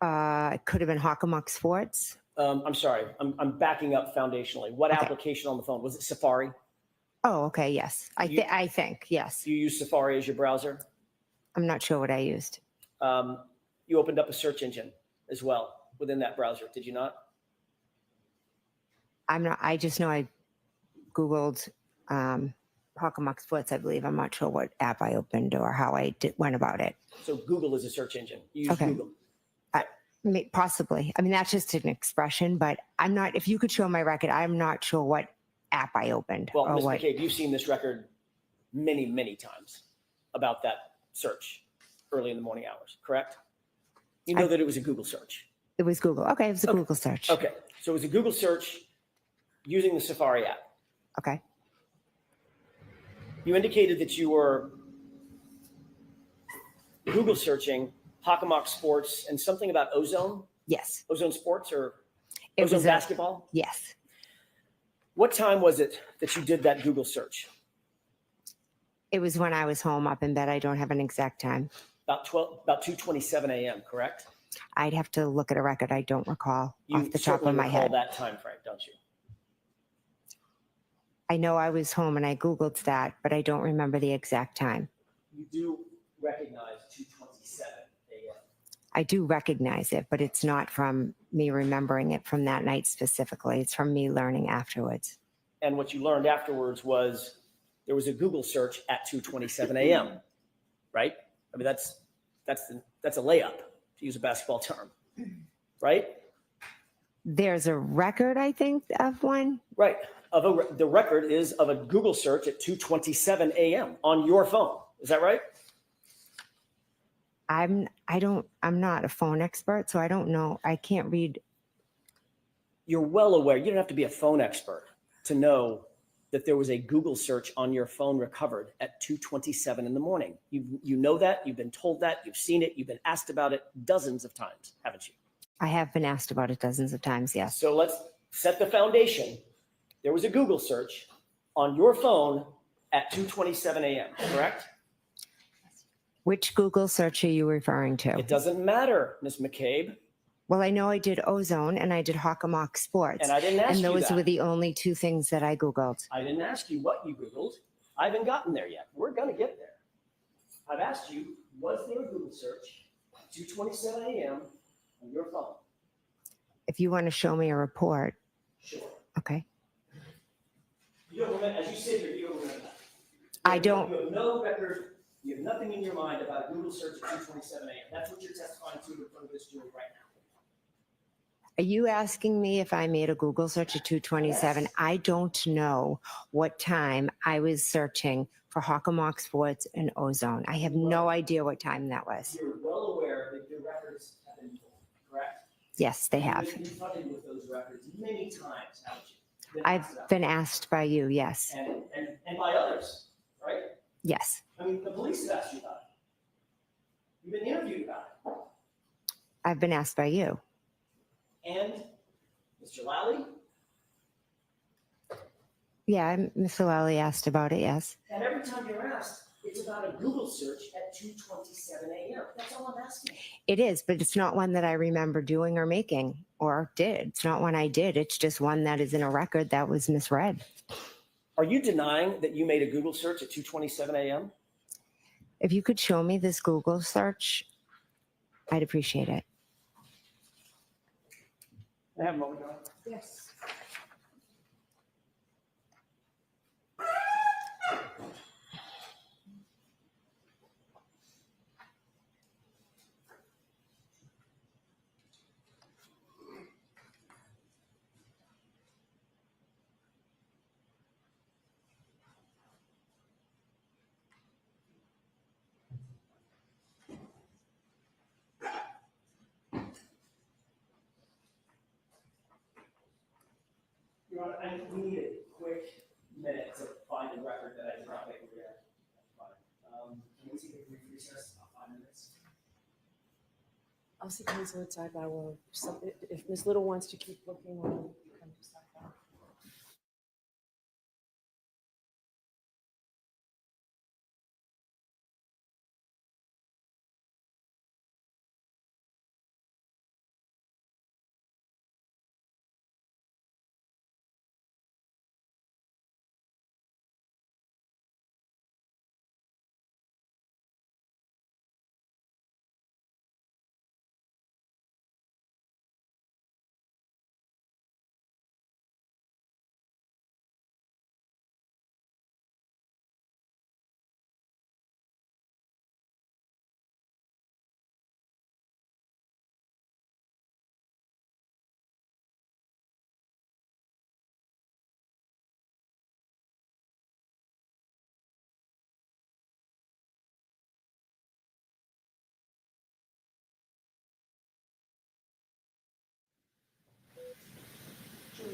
It could have been Hockomock Sports. I'm sorry, I'm backing up foundationally. What Okay. application on the phone? Was it Safari? Oh, okay, yes. I think, yes. Do you use Safari as your browser? I'm not sure what I used. You opened up a search engine as well within that browser, did you not? I just know I Googled Hockomock Sports, I believe. I'm not sure what app I opened or how I went about it. So Google is a search engine. You use Okay. Google. Possibly. I mean, that's just an expression, but I'm not, if you could show my record, I'm not sure what app I opened Well, or Ms. what. McCabe, you've seen this record many, many times about that search early in the morning hours, correct? You know that it was a Google search. It was Google. Okay, it was a Okay. Google search. Okay, so it was a Google search using the Safari app. Okay. You indicated that you were Google searching Hockomock Sports and something about Ozone Yes. Sports or It Ozone was basketball. yes. What time was it that you did that Google search? It was when I was home up in bed. I don't have an exact time. About 2:27 a.m., correct? I'd have to look at a record. I don't recall You off the top certainly of my recall head. that time frame, don't you? I know I was home and I Googled that, but I don't remember the exact time. You do recognize 2:27 a.m. I do recognize it, but it's not from me remembering it from that night specifically. It's from me learning afterwards. And what you learned afterwards was there was a Google search at 2:27 a.m. Right? I mean, that's a layup, to use a basketball term, right? There's a record, I think, of one. Right. The record is of a Google search at 2:27 a.m. on your phone. Is that right? I'm not a phone expert, so I don't know. I can't read. You're well aware. You don't have to be a phone expert to know that there was a Google search on your phone recovered at 2:27 in the morning. You know that. You've been told that. You've seen it. You've been asked about it dozens of times, haven't you? I have been asked about it dozens of times, yes. So let's set the foundation. There was a Google search on your phone at 2:27 a.m., correct? Which Google search are you referring to? It doesn't matter, Ms. McCabe. Well, I know I did Ozone and I did Hockomock Sports. And I didn't ask And you those that. were the only two things that I Googled. I didn't ask you what you Googled. I haven't gotten there yet. We're going to get there. I've asked you, was there a Google search at 2:27 a.m. on your phone? If you want to show me a report, Sure. okay. You don't remember, as you sit here, you don't remember that. I don't. You have no record. You have nothing in your mind about a Google search at 2:27 a.m. That's what you're testifying to in front of this jury right now. Are you asking me if I made a Google search at 2:27? Yes. I don't know what time I was searching for Hockomock Sports and Ozone. I have no idea what time that was. You're well aware that your records have been pulled, correct? Yes, they have. You've been confronted with those records many times, haven't you? I've been asked by you, yes. And by others, right? Yes. I mean, the police have asked you about it. You've been interviewed about it. I've been asked by you. And Mr. Lally, Yeah, Mr. Lally asked about it, yes. and every time you're asked, it's about a Google search at 2:27 a.m. That's all I'm asking. It is, but it's not one that I remember doing or making or did. It's not one I did. It's just one that is in a record that was misread. Are you denying that you made a Google search at 2:27 a.m.? If you could show me this Google search, I'd appreciate it. I have a moment, Your Honor. Yes. Your Honor, we need a quick minute to find the record that I did not make a reaction. Can we take a brief recess, about 5 minutes? I'll see counsel at sidebar. Will if Ms. Little wants to keep looking, we'll come to sidebar.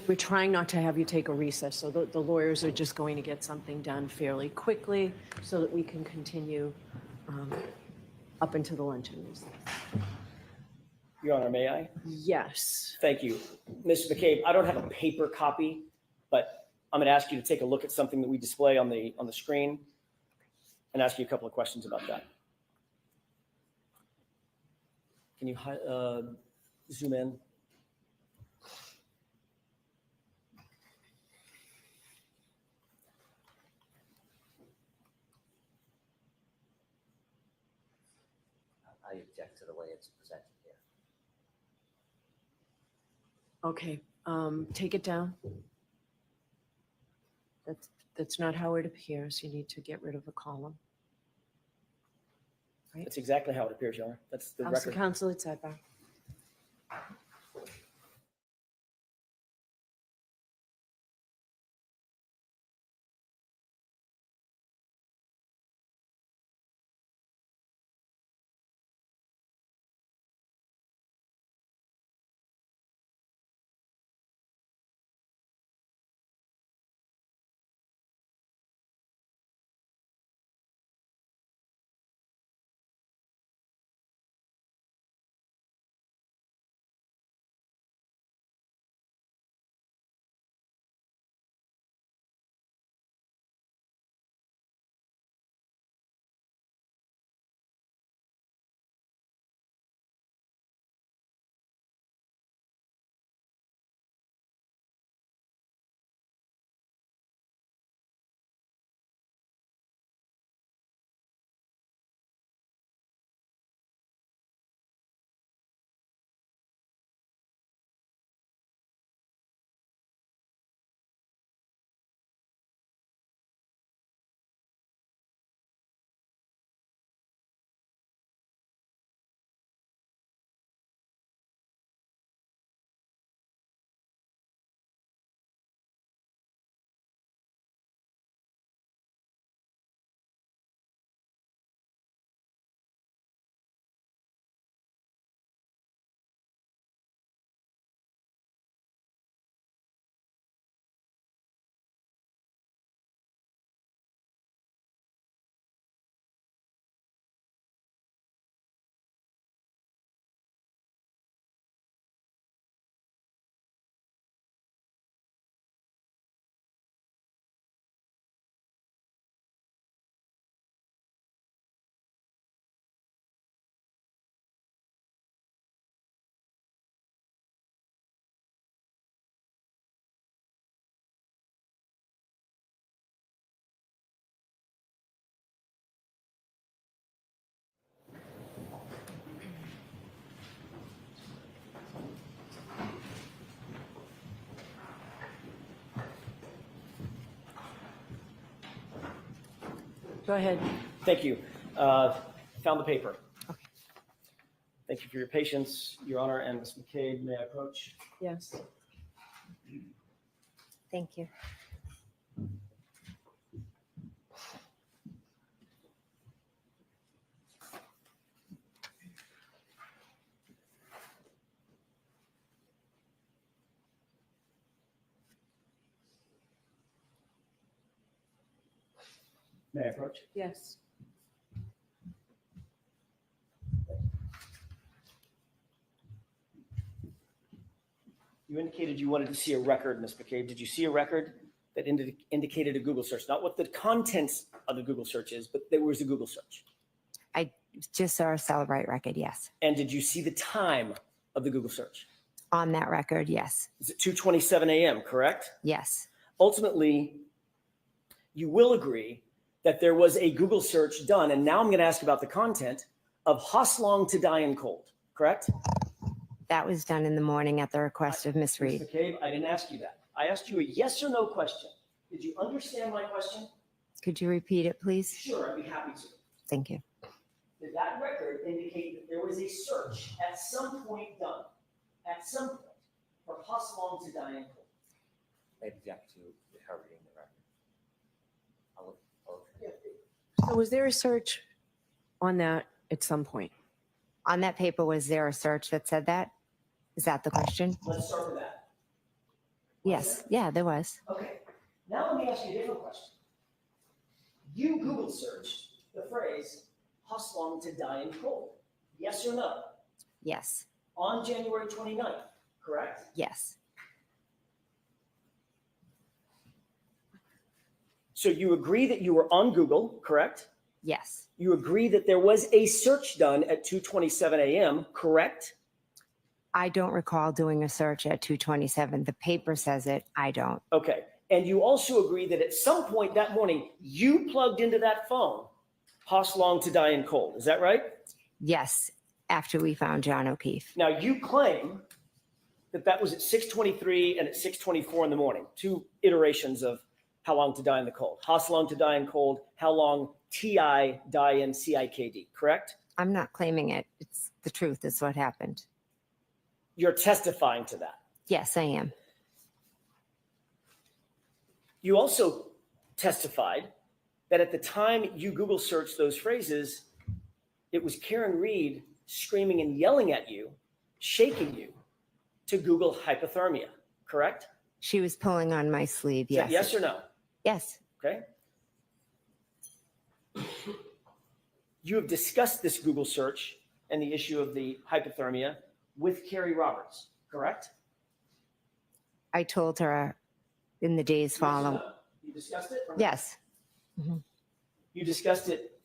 We're trying not to have you take a recess, so the lawyers are just going to get something done fairly quickly so that we can continue up into the luncheon recess. Your Honor, may I? Yes. Thank you. Ms. McCabe, I don't have a paper copy, but I'm going to ask you to take a look at something that we display on the screen and ask you a couple of questions about that. Can you zoom in? I object to the way it's presented here. Okay, take it down. That's not how it appears. You need to get rid of a column. That's exactly how it appears, Your Honor. That's the House of record. Counsel at sidebar. Go ahead. Thank you. Found the paper. Okay. Thank you for your patience, Your Honor, and Ms. McCabe. May I approach? Yes. Thank you. May I approach? Yes. You indicated you wanted to see a record, Ms. McCabe. Did you see a record that indicated a Google search? Not what the contents of the Google search is, but there was a Google search. I just saw a Celebrate record, yes. And did you see the time of the Google search? On that record, yes. Is it 2:27 a.m., correct? Yes. Ultimately, you will agree that there was a Google search done, and now I'm going to ask about the content of Hoslong to Die in Cold, correct? That was done in the morning at the request of Ms. Ms. Reed. McCabe, I didn't ask you that. I asked you a yes or no question. Did you understand my question? Could you repeat it, please? Sure, I'd be happy to. Thank you. Did that record indicate that there was a search at some point done, at some point, for Hoslong to Die in Cold? I object to her reading the record. So was there a search on that at some point? On that paper, was there a search that said that? Is that the question? Let's start with that. Yes. Yeah, there was. Okay, now let me ask you a different question. You Google searched the phrase Hoslong to Die in Cold, yes or no? Yes. On January 29th, correct? Yes. So you agree that you were on Google, correct? Yes, You agree that there was a search done at 2:27 a.m., correct? I don't recall doing a search at 2:27. The paper says it. I don't. Okay. And you also agree that at some point that morning, you plugged into that phone, Haas Long to die in cold. Is that right? Yes, after we found John O'Keefe. Now, you claim that that was at 6:23 and at 6:24 in the morning, two iterations of how long to die in the cold. Haas Long to die in cold, how long TI die in CIKD, correct? I'm not claiming it. It's the truth. It's what happened. You're testifying to that. Yes, I am. You also testified that at the time you Google searched those phrases, it was Karen Reed screaming and yelling at you, shaking you to Google hypothermia, correct? She was pulling on my sleeve. Is that Yes. yes or no? Yes. Okay. You have discussed this Google search and the issue of the hypothermia with Carrie Roberts, correct? I told her in the days Yes or following. no? You discussed it? or no? Yes. You discussed it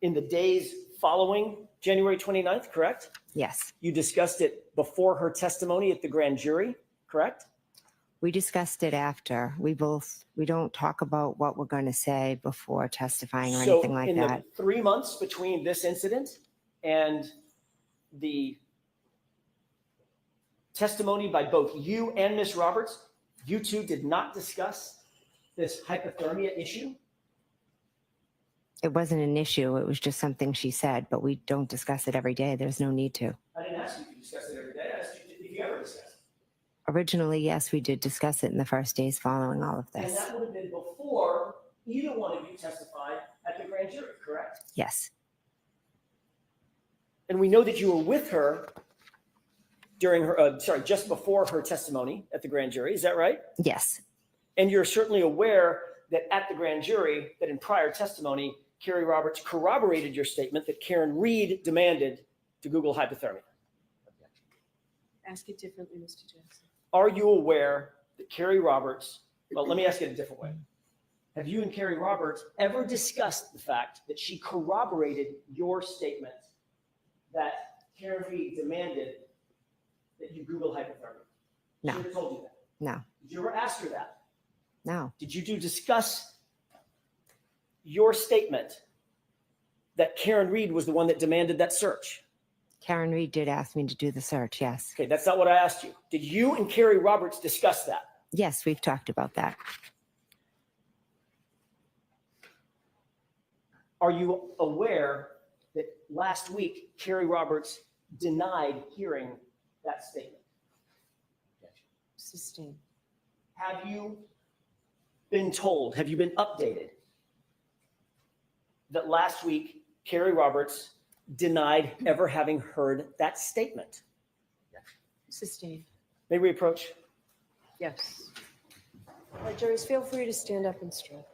in the days following January 29th, correct? Yes. You discussed it before her testimony at the grand jury, correct? We discussed it after. We don't talk about what we're going to say before testifying or anything like in that. the 3 months between this incident and the testimony by both you and Ms. Roberts, you two did not discuss this hypothermia issue? It wasn't an issue. It was just something she said, but we don't discuss it every day. There's no need to. I didn't ask you to discuss it every day. I asked you if you ever discussed it. Originally, yes, we did discuss it in the first days following all of And this. that would have been before either one of you testified at the grand jury, correct? Yes. And we know that you were with her during her, just before her testimony at the grand jury. Is that right? Yes. And you're certainly aware that at the grand jury, that in prior testimony, Carrie Roberts corroborated your statement that Karen Reed demanded to Google hypothermia. Ask it differently, Mr. Johnson. Are you aware that Carrie Roberts, well, let me ask it a different way. Have you and Carrie Roberts ever discussed the fact that she corroborated your statement that Karen Reed demanded that you Google hypothermia? No. She ever told you that? No. Did you ever ask her that? No. Did you discuss your statement that Karen Reed was the one that demanded that search? Karen Reed did ask me to do the search. Yes. Okay, that's not what I asked you. Did you and Carrie Roberts discuss that? Yes, we've talked about that. Are you aware that last week Carrie Roberts denied hearing that statement? Sustained. Have you been told, have you been updated that last week Carrie Roberts denied ever having heard that statement? Sustained. May we approach? Yes. All right, jurors, feel free to stand up and stretch.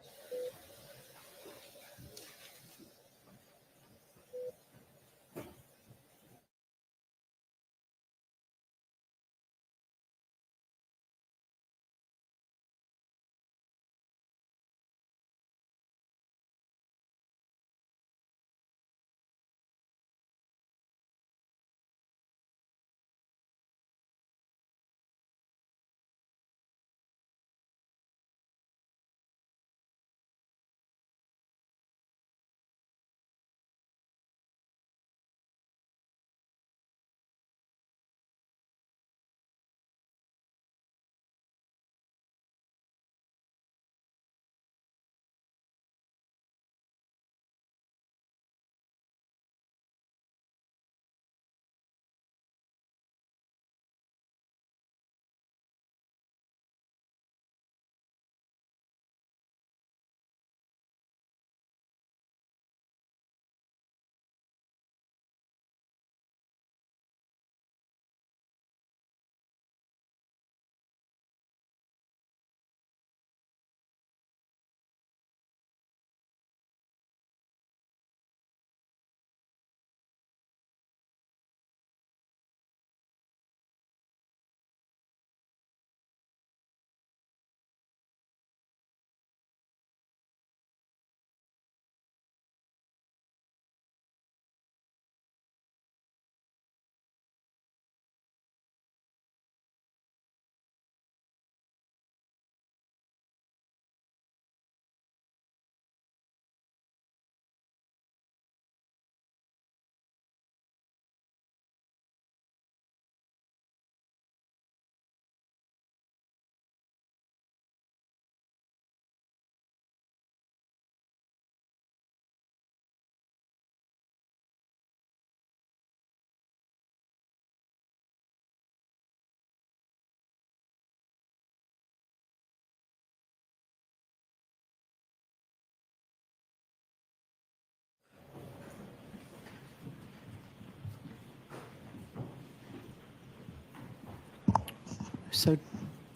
So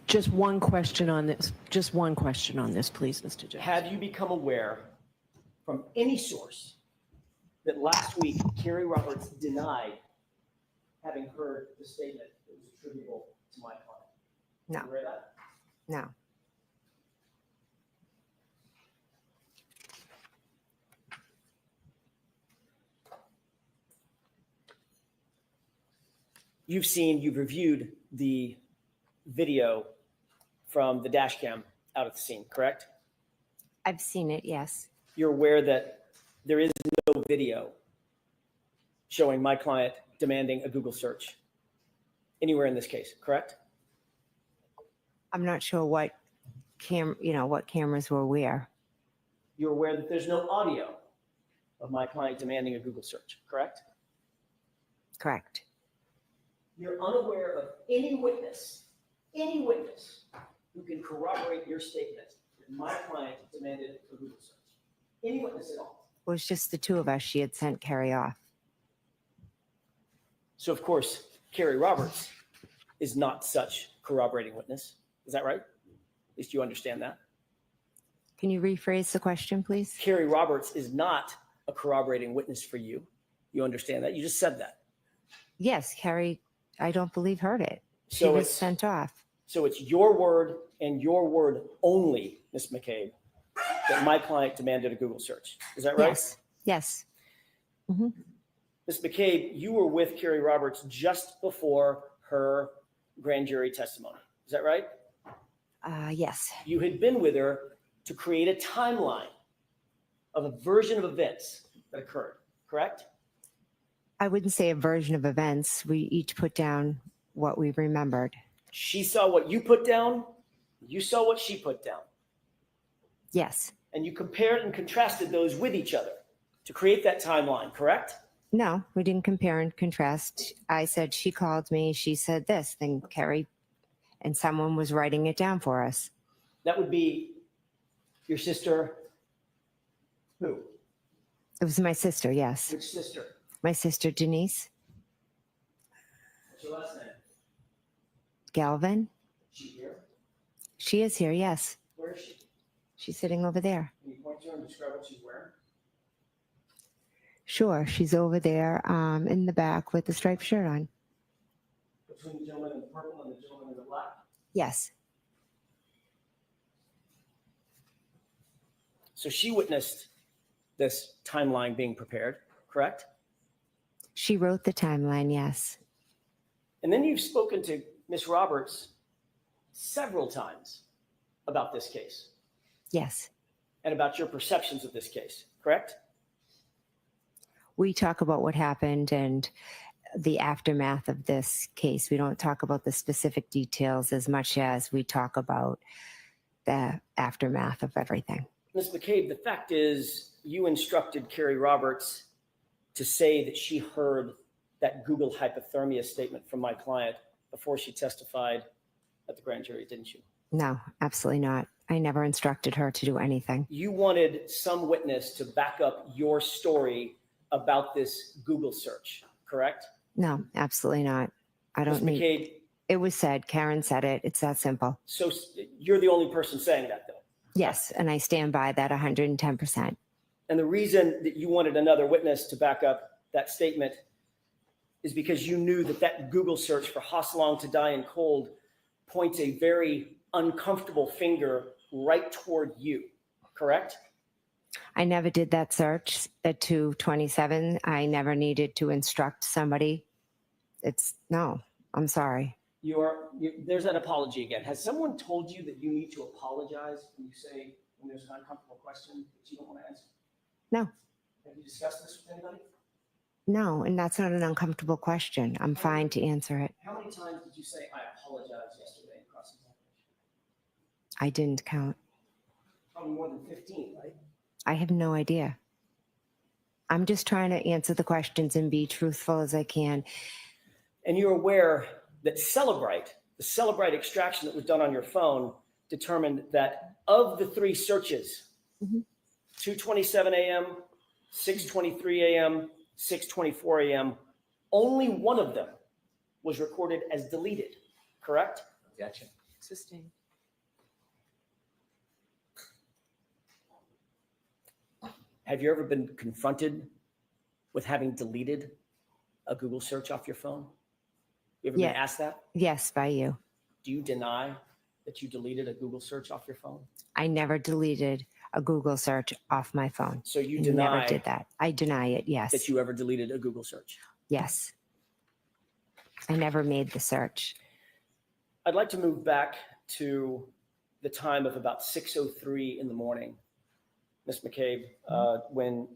just one question on this, please, Mr. Jones. Have you become aware from any source that last week Carrie Roberts denied having heard the statement that was attributable to my client? No. You aware of that? No. You've reviewed the video from the dash cam out at the scene, correct? I've seen it, yes. You're aware that there is no video showing my client demanding a Google search anywhere in this case, correct? I'm not sure what what cameras were where. You're aware that there's no audio of my client demanding a Google search, correct? Correct. You're unaware of any witness who can corroborate your statement that my client demanded a Google search. Any witness at all. It was just the two of us. She had sent Carrie off. So of course, Carrie Roberts is not such corroborating witness. Is that right? At least you understand that. Can you rephrase the question, please? Carrie Roberts is not a corroborating witness for you. You understand that? You just said that. Yes, Carrie, I don't believe heard it. She So was it's- sent off. So it's your word and your word only, Ms. McCabe, that my client demanded a Google search. Is that right? Yes. Yes. Ms. McCabe, you were with Carrie Roberts just before her grand jury testimony. Is that right? Yes. You had been with her to create a timeline of a version of events that occurred, correct? I wouldn't say a version of events. We each put down what we remembered. She saw what you put down. You saw what she put down. Yes. And you compared and contrasted those with each other to create that timeline, correct? No, we didn't compare and contrast. I said, she called me, she said this, then Carrie, and someone was writing it down for us. That would be your sister. Who? It was my sister, yes. Which sister? My sister Denise What's your last name? Galvin. She here? She is here, yes. Where is she? She's sitting over there. Can you point to her and describe what she's wearing? Sure, she's over there in the back with the striped shirt on. Between the gentleman in the purple and the gentleman in the black? Yes. So she witnessed this timeline being prepared, correct? She wrote the timeline, yes. And then you've spoken to Ms. Roberts several times about this case Yes. and about your perceptions of this case, correct? We talk about what happened and the aftermath of this case. We don't talk about the specific details as much as we talk about the aftermath of everything. Ms. McCabe, the fact is you instructed Carrie Roberts to say that she heard that Google hypothermia statement from my client before she testified at the grand jury, didn't you? No, absolutely not. I never instructed her to do anything. You wanted some witness to back up your story about this Google search, correct? No, absolutely not. I Ms. don't need, McCabe, it was said, Karen said it. It's that simple. so you're the only person saying that, though. Yes, and I stand by that 110%. And the reason that you wanted another witness to back up that statement is because you knew that that Google search for Hosselong to die in cold points a very uncomfortable finger right toward you, correct? I never did that search at 227. I never needed to instruct somebody. No, I'm sorry. There's an apology again. Has someone told you that you need to apologize when there's an uncomfortable question that you don't want to answer? No. Have you discussed this with anybody? No, and that's not an uncomfortable question. I'm fine to answer it. How many times did you say, I apologize yesterday in cross-examination? I didn't count. Probably more than 15, right? I have no idea. I'm just trying to answer the questions and be truthful as I can. And you're aware that the Celebrite extraction that was done on your phone determined that of the three searches, 2:27 a.m., 6:23 a.m., 6:24 a.m., only one of them was recorded as deleted, correct? objection. Sustained. Have you ever been confronted with having deleted a Google search off your phone? You ever Yeah. been asked that? Yes, by you. Do you deny that you deleted a Google search off your phone? I never deleted a Google search off my phone. So you I deny never did that. I deny it. Yes. that you ever deleted a Google search? Yes. I never made the search. I'd like to move back to the time of about 6:03 in the morning, Ms. McCabe, when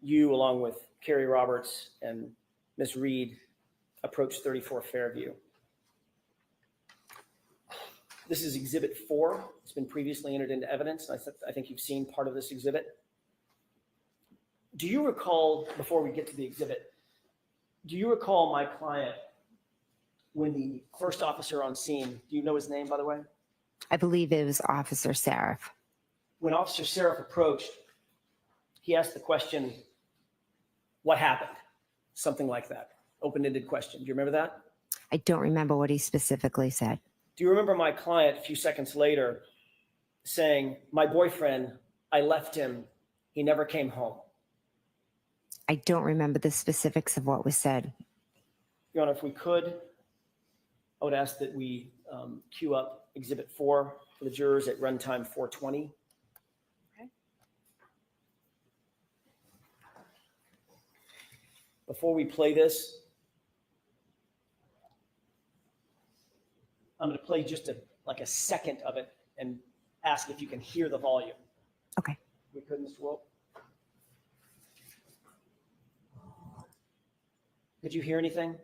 you, along with Carrie Roberts and Ms. Reed, approached 34 Fairview. This is Exhibit 4. It's been previously entered into evidence. I think you've seen part of this exhibit. Do you recall, before we get to the exhibit, do you recall my client when the first officer on scene, do you know his name, by the way? I believe it was Officer Seraph. When Officer Seraph approached, he asked the question, what happened? Something like that. Open-ended question. Do you remember that? I don't remember what he specifically said. Do you remember my client a few seconds later saying, my boyfriend, I left him, he never came home? I don't remember the specifics of what was said. Your Honor, if we could, I would ask that we queue up Exhibit 4 for the jurors at runtime 4:20. Okay. Before we play this, I'm going to play just like a second of it and ask if you can hear the volume. Okay. We could, Mr. Wolf? Could you hear anything?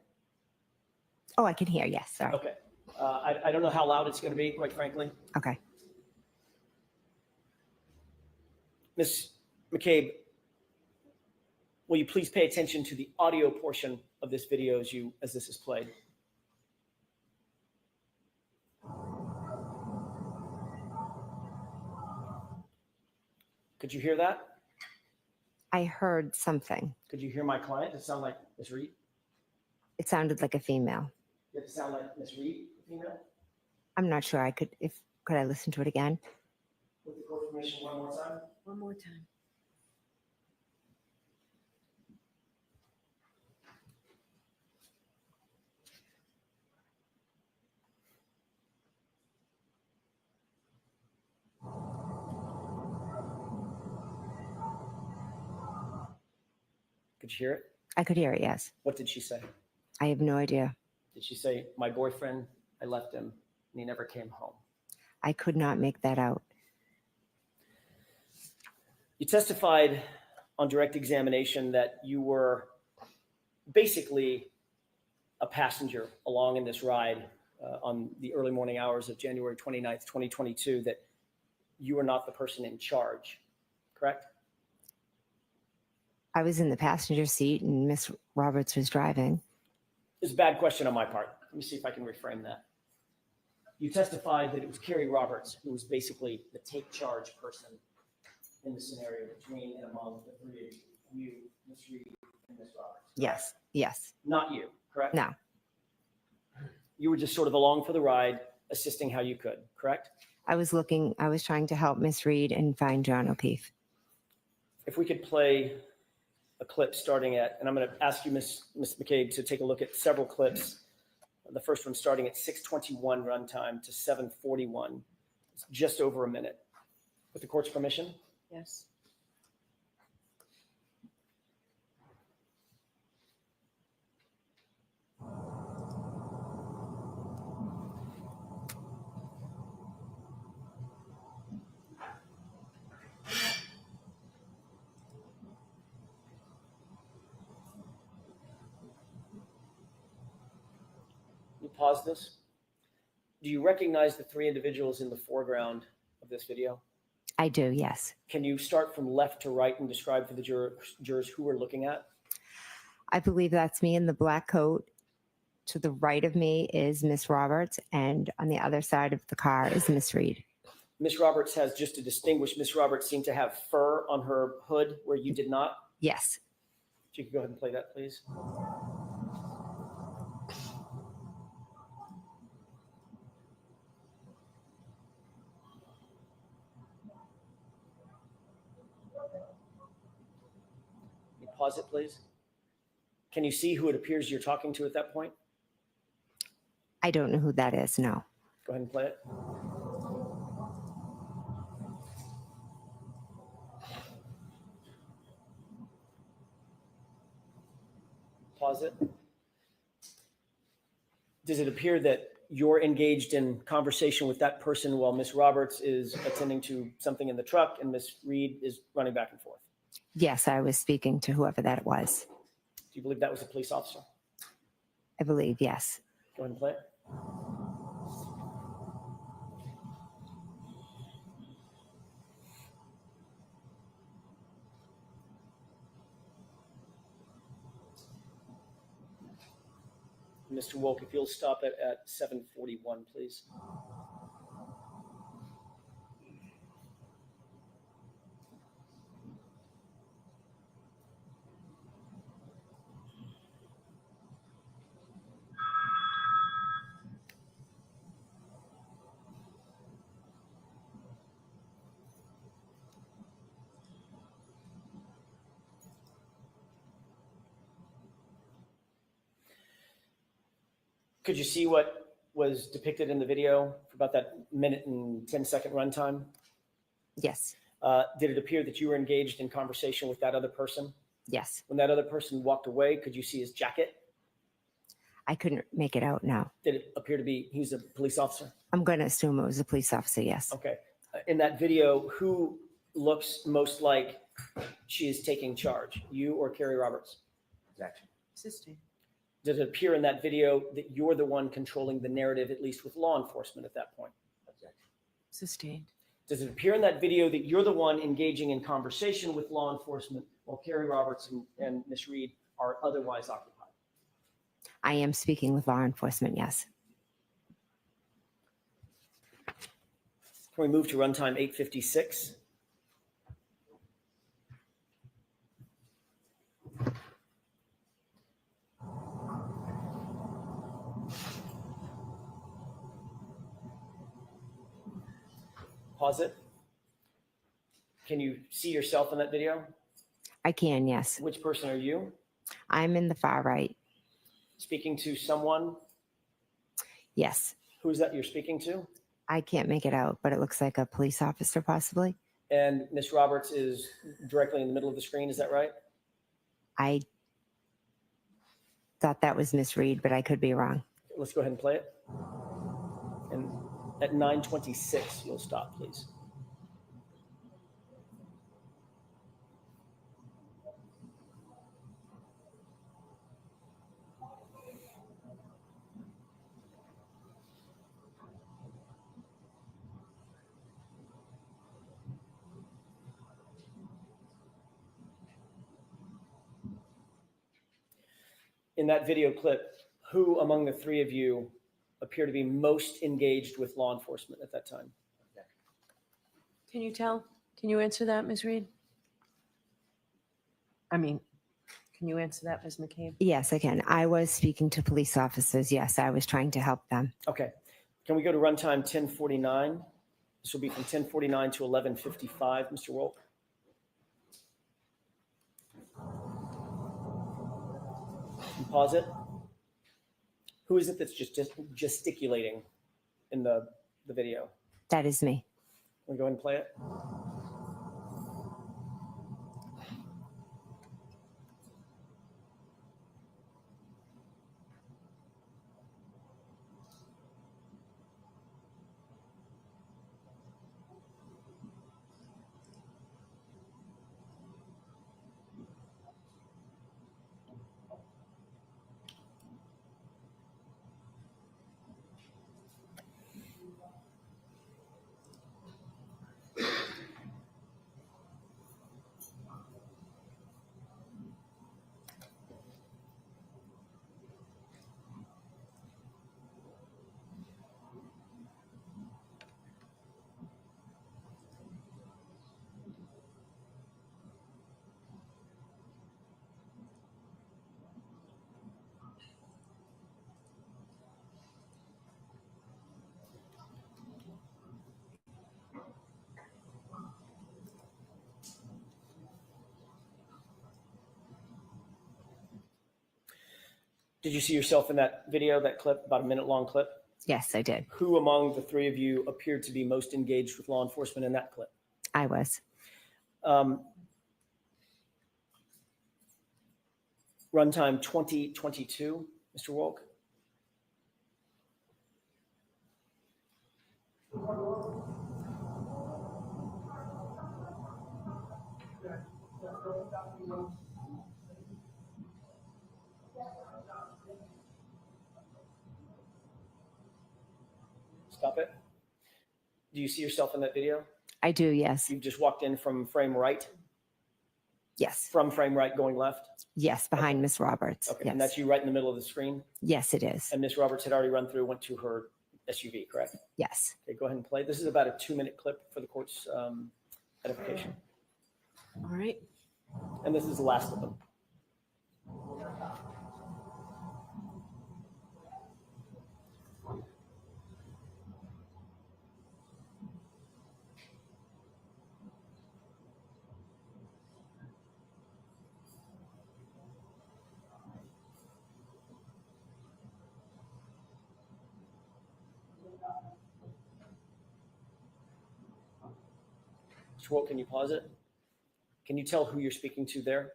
Oh, I can hear. Yes. Sorry. Okay. I don't know how loud it's going to be, quite frankly. Okay. Ms. McCabe, will you please pay attention to the audio portion of this video as this is played? Could you hear that? I heard something. Could you hear my client? Does it sound like Ms. Reed? It sounded like a female. Did it sound like Ms. Reed, female? I'm not sure. Could I listen to it again? With the court permission, one more time. One more time. Could you hear it? I could hear it. Yes. What did she say? I have no idea. Did she say, my boyfriend, I left him, and he never came home? I could not make that out. You testified on direct examination that you were basically a passenger along in this ride on the early morning hours of January 29th, 2022, that you were not the person in charge, correct? I was in the passenger seat and Miss Roberts was driving. It's a bad question on my part. Let me see if I can reframe that. You testified that it was Carrie Roberts who was basically the take charge person in the scenario between and among the three of you, Ms. Reed and Ms. Roberts. Correct? Yes. Yes. Not you, correct? No. You were just sort of along for the ride, assisting how you could, correct? I was trying to help Miss Reed and find John O'Keefe. If we could play a clip starting at, and I'm going to ask you, Ms. McCabe, to take a look at several clips. The first one starting at 6:21 runtime to 7:41. It's just over a minute. With the court's permission? Yes. You pause this. Do you recognize the three individuals in the foreground of this video? I do. Yes. Can you start from left to right and describe for the jurors who we're looking at? I believe that's me in the black coat. To the right of me is Miss Roberts, and on the other side of the car is Miss Reed. Miss Roberts has, just to distinguish, Miss Roberts seemed to have fur on her hood where you did not. Yes. If you could go ahead and play that, please. Pause it, please. Can you see who it appears you're talking to at that point? I don't know who that is, no. Go ahead and play it. Pause it. Does it appear that you're engaged in conversation with that person while Miss Roberts is attending to something in the truck and Miss Reed is running back and forth? Yes, I was speaking to whoever that was. Do you believe that was a police officer? I believe, yes. Go ahead and play it. Mr. Wolk, if you'll stop it at 7:41, please. Could you see what was depicted in the video for about that minute and 10-second runtime? Yes, Did it appear that you were engaged in conversation with that other person? yes. When that other person walked away, could you see his jacket? I couldn't make it out, no. Did it appear to be he was a police officer? I'm going to assume it was a police officer, yes. Okay. In that video, who looks most like she is taking charge, you or Carrie Roberts? Objection. Sustained. Does it appear in that video that you're the one controlling the narrative, at least with law enforcement at that point? Objection. Sustained. Does it appear in that video that you're the one engaging in conversation with law enforcement while Carrie Roberts and Ms. Reed are otherwise occupied? I am speaking with law enforcement, yes. Can we move to runtime 8:56? Pause it. Can you see yourself in that video? I can, yes. Which person are you? I'm in the far right, Speaking to someone? yes. Who is that you're speaking to? I can't make it out, but it looks like a police officer possibly. And Ms. Roberts is directly in the middle of the screen, is that right? I thought that was Miss Reed, but I could be wrong. Let's go ahead and play it. And at 9:26, you'll stop, please. In that video clip, who among the three of you appear to be most engaged with law enforcement at that time? Can you tell? Can you answer that, Ms. Reed? I mean, can you answer that, Ms. McCabe? Yes, I can. I was speaking to police officers. Yes, I was trying to help them. Okay. Can we go to runtime 10:49? This will be from 10:49 to 11:55, Mr. Wolk. And pause it. Who is it that's just gesticulating in the video? That is me. Can we go ahead and play it? Did you see yourself in that video, that clip, about a minute-long clip? Yes, I did. Who among the three of you appeared to be most engaged with law enforcement in that clip? I was. Runtime 2022, Mr. Wolk. Stop it. Do you see yourself in that video? I do, yes. You just walked in from frame right? Yes. From frame right going left? Yes, behind Okay. Miss Roberts. Okay, Yes. and that's you right in the middle of the screen? Yes, it is. And Miss Roberts had already run through, went to her SUV, correct? Yes. Okay, go ahead and play. This is about a 2-minute clip for the court's edification. All right. And this is the last of them. Mr. Wolk, can you pause it? Can you tell who you're speaking to there?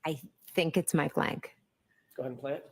I think it's Mike Blank. Go ahead and play it.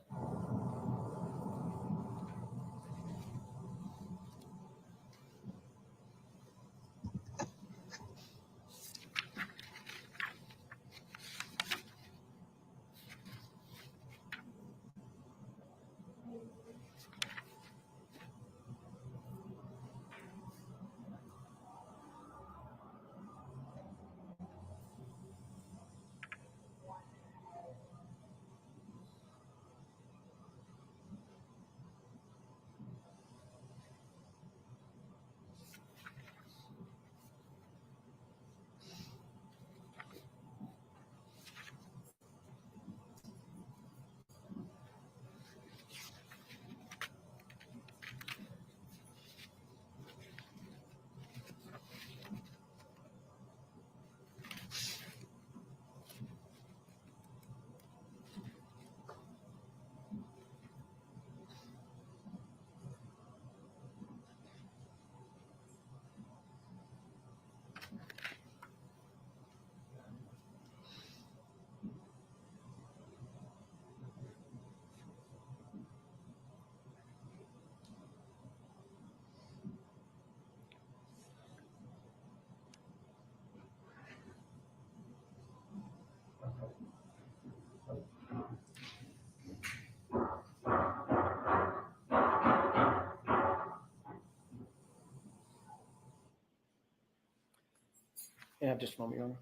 Yeah, just a moment, Your Honor.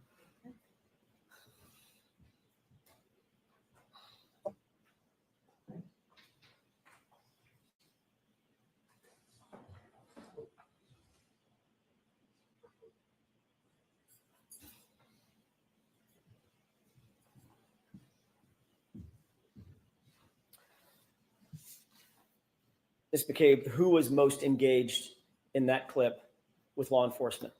Ms. McCabe, who was most engaged in that clip with law enforcement?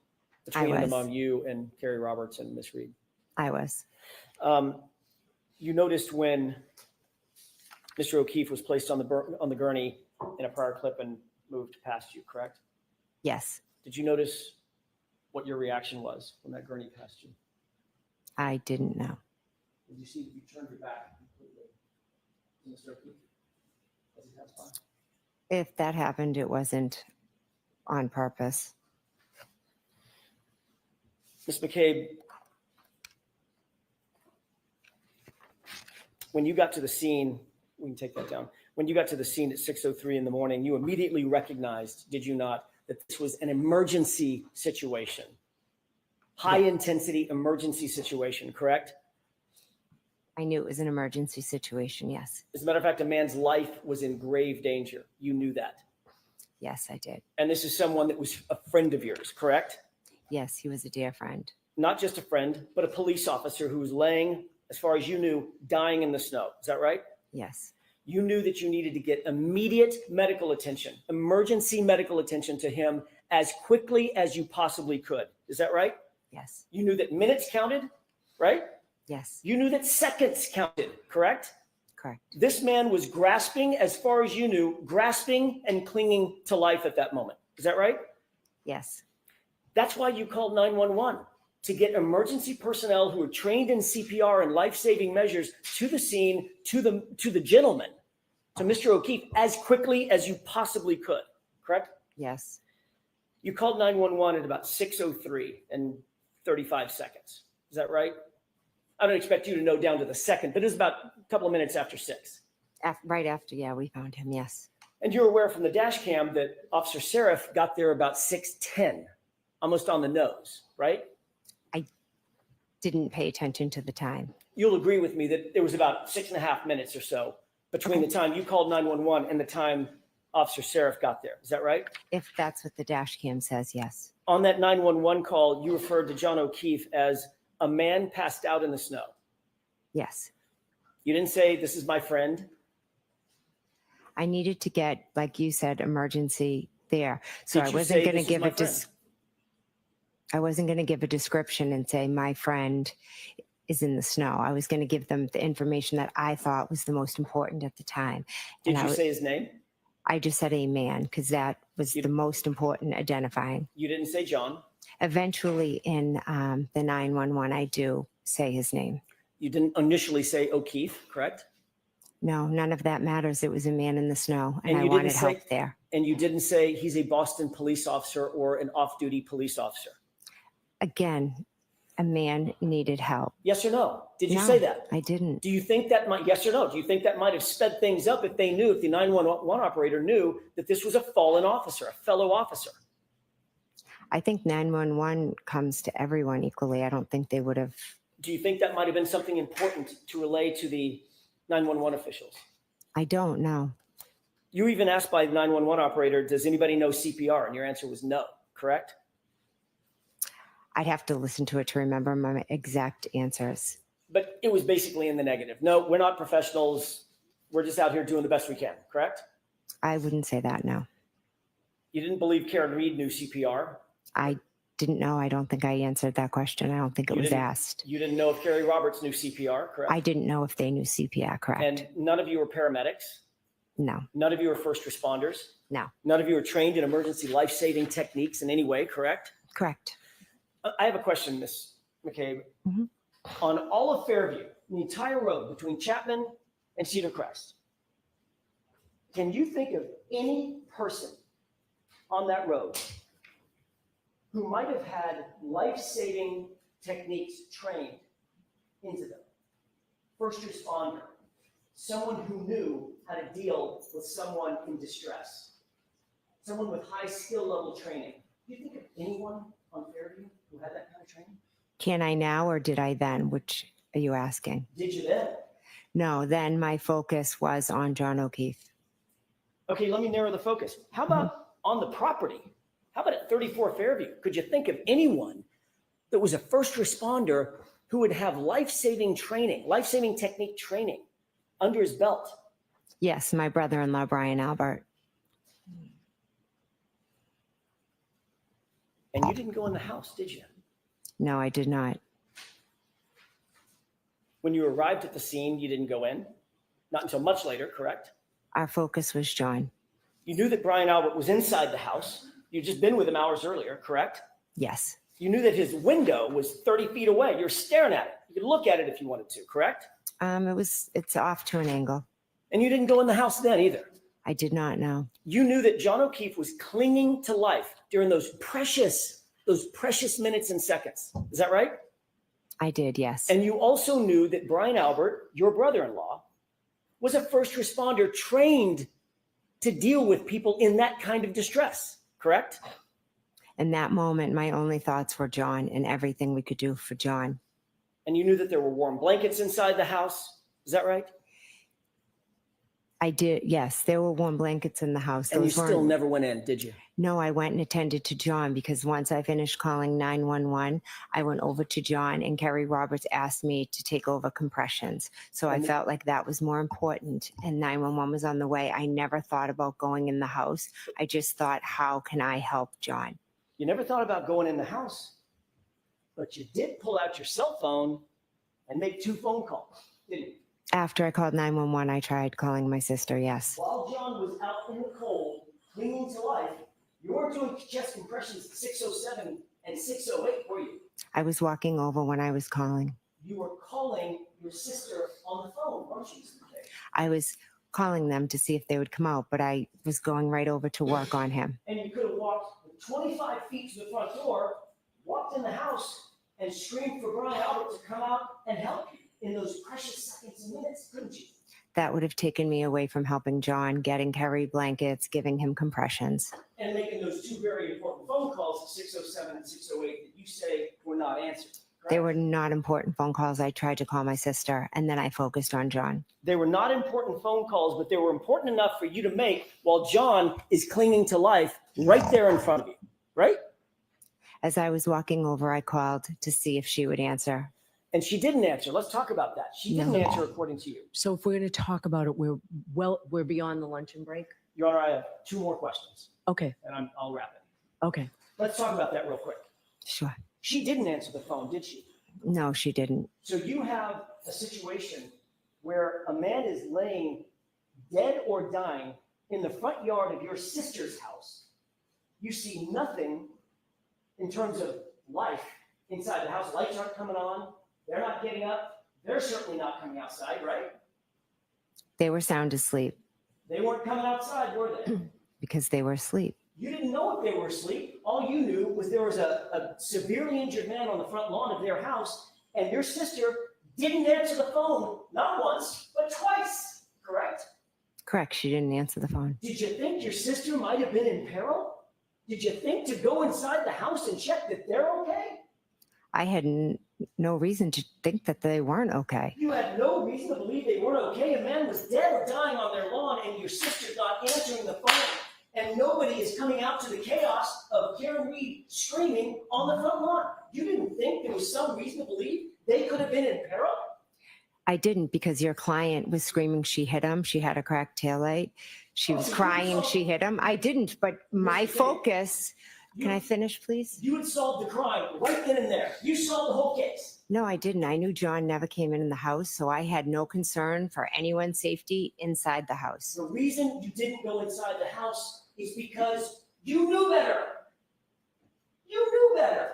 Between and was. among you and Carrie Roberts and Ms. Reed. I was. You noticed when Mr. O'Keefe was placed on the gurney in a prior clip and moved past you, correct? Yes. Did you notice what your reaction was when that gurney passed you? I didn't know. Did you see that you turned your back completely to Mr. O'Keefe as he passed by? If that happened, it wasn't on purpose. Ms. McCabe, when you got to the scene, we can take that down. When you got to the scene at 6:03 in the morning, you immediately recognized, did you not, that this was an emergency situation? High intensity emergency situation, correct? I knew it was an emergency situation. Yes. As a matter of fact, a man's life was in grave danger. You knew that. Yes, I did. And this is someone that was a friend of yours, correct? Yes, he was a dear friend. Not just a friend, but a police officer who was laying, as far as you knew, dying in the snow. Is that right? Yes. You knew that you needed to get immediate medical attention, emergency medical attention to him as quickly as you possibly could. Is that right? Yes. You knew that minutes counted, right? Yes, You knew that seconds counted, correct? correct. This man was grasping, as far as you knew, grasping and clinging to life at that moment. Is that right? Yes, That's why you called 911, to get emergency personnel who are trained in CPR and life-saving measures to the scene, to the gentleman, to Mr. O'Keefe, as quickly as you possibly could, correct? yes. You called 911 at about 6:03 and 35 seconds. Is that right? I don't expect you to know down to the second, but it was about a couple of minutes after 6. Right after, yeah, we found him. Yes. And you're aware from the dash cam that Officer Seraph got there about 6:10, almost on the nose, right? Didn't pay attention to the time. You'll agree with me that there was about 6.5 minutes or so between the time you called 911 and the time Officer Seraph got there. Is that right? If that's what the dash cam says, yes. On that 911 call, you referred to John O'Keefe as a man passed out in the snow. Yes. You didn't say, "This is my friend." I needed to get, like you said, emergency there. So Did I you wasn't say, going to "This is give my a friend"? I wasn't going to give a description and say my friend is in the snow. I was going to give them the information that I thought was the most important at the time. Did And you say his name? I just said a man because that was You- the most important identifying. You didn't say John. Eventually in the 911, I do say his name. You didn't initially say O'Keefe, correct? No, none of that matters. It was a man in the snow and And I you didn't wanted say- help there. And you didn't say he's a Boston police officer or an off-duty police officer. Again, a man needed help. Yes or no? Did you No. say that? I didn't. Do you think that might, yes or no? Do you think that might have sped things up if they knew, if the 911 operator knew that this was a fallen officer, a fellow officer? I think 911 comes to everyone equally. I don't think they would have. Do you think that might have been something important to relay to the 911 officials? I don't know. You were even asked by the 911 operator, "Does anybody know CPR?" And your answer was no, correct? I'd have to listen to it to remember my exact answers. But it was basically in the negative. No, we're not professionals. We're just out here doing the best we can, correct? I wouldn't say that, no. You didn't believe Karen Reed knew CPR. I didn't know. I don't think I answered that question. I don't think it You was didn't- asked. You didn't know if Carrie Roberts knew CPR, correct? I didn't know if they knew CPR, correct? And none of you were paramedics. No, None of you are first responders. no, None of you are trained in emergency life-saving techniques in any way, correct? correct. I have a question, Ms. McCabe. Mhm. On all of Fairview, the entire road between Chapman and Cedar Crest, can you think of any person on that road who might have had life-saving techniques trained into them? First responder, someone who knew how to deal with someone in distress, someone with high skill level training. Do you think of anyone on Fairview who had that kind of training? Can I now or did I then? Which are you asking? Did you then? No, then my focus was on John O'Keefe. Okay, let me narrow the focus. How about on the property? How about at 34 Fairview? Could you think of anyone that was a first responder who would have life-saving training, life-saving technique training under his belt? Yes, my brother-in-law, Brian Albert. And you didn't go in the house, did you? No, I did not. When you arrived at the scene, you didn't go in? Not until much later, correct? Our focus was John. You knew that Brian Albert was inside the house. You'd just been with him hours earlier, correct? Yes, You knew that his window was 30 feet away. You're staring at it. You could look at it if you wanted to, correct? it's off to an angle. And you didn't go in the house then either. I did not know. You knew that John O'Keefe was clinging to life during those precious minutes and seconds. Is that right? I did, yes. And you also knew that Brian Albert, your brother-in-law, was a first responder trained to deal with people in that kind of distress, correct? In that moment, my only thoughts were John and everything we could do for John. And you knew that there were warm blankets inside the house. Is that right? I did, yes. There were warm blankets in the house. And you Those still weren't- never went in, did you? No, I went and attended to John because once I finished calling 911, I went over to John and Kerry Roberts asked me to take over compressions. So I And- felt like that was more important and 911 was on the way. I never thought about going in the house. I just thought, how can I help John? You never thought about going in the house, but you did pull out your cell phone and make 2 phone calls, didn't you? After I called 911, I tried calling my sister, yes. While John was out in the cold, clinging to life, you weren't doing chest compressions at 6:07 and 6:08, were you? I was walking over when I was calling. You were calling your sister on the phone, weren't you, Mr. McCabe? I was calling them to see if they would come out, but I was going right over to work on him. And you could have walked 25 feet to the front door, walked in the house, and screamed for Brian Albert to come out and help you in those precious seconds and minutes, couldn't you? That would have taken me away from helping John, getting Kerry blankets, giving him compressions. And making those 2 very important phone calls at 6:07 and 6:08 that you say were not answered. They correct? were not important phone calls. I tried to call my sister, and then I focused on John. They were not important phone calls, but they were important enough for you to make while John is clinging to life right there in front of you, right? As I was walking over, I called to see if she would answer. And she didn't answer. Let's talk about that. She didn't No. answer according to you. So if we're going to talk about it, we're beyond the luncheon break. Your Honor, I have 2 more questions, Okay. and I'll wrap it. Okay. Let's talk about that real quick. Sure. She didn't answer the phone, did she? No, she didn't. So you have a situation where a man is laying dead or dying in the front yard of your sister's house. You see nothing in terms of life inside the house. Lights aren't coming on. They're not getting up. They're certainly not coming outside, right? They were sound asleep They weren't coming outside, were they? because they were asleep. You didn't know if they were asleep. All you knew was there was a severely injured man on the front lawn of their house, and your sister didn't answer the phone, not once, but twice, correct? Correct. She didn't answer the phone. Did you think your sister might have been in peril? Did you think to go inside the house and check that they're okay? I had no reason to think that they weren't okay. You had no reason to believe they weren't okay. A man was dead or dying on their lawn, and your sister's not answering the phone. And nobody is coming out to the chaos of Karen Reed screaming on the front lawn. You didn't think there was some reason to believe they could have been in peril? I didn't, because your client was screaming she hit him. She had a cracked taillight. She was so you crying saw- she hit him. I didn't, but my Mr. Kennedy, focus. Can I finish, please? You had solved the crime right then and there. You solved the whole case. No, I didn't. I knew John never came in the house, so I had no concern for anyone's safety inside the house. The reason you didn't go inside the house is because you knew better. You knew better.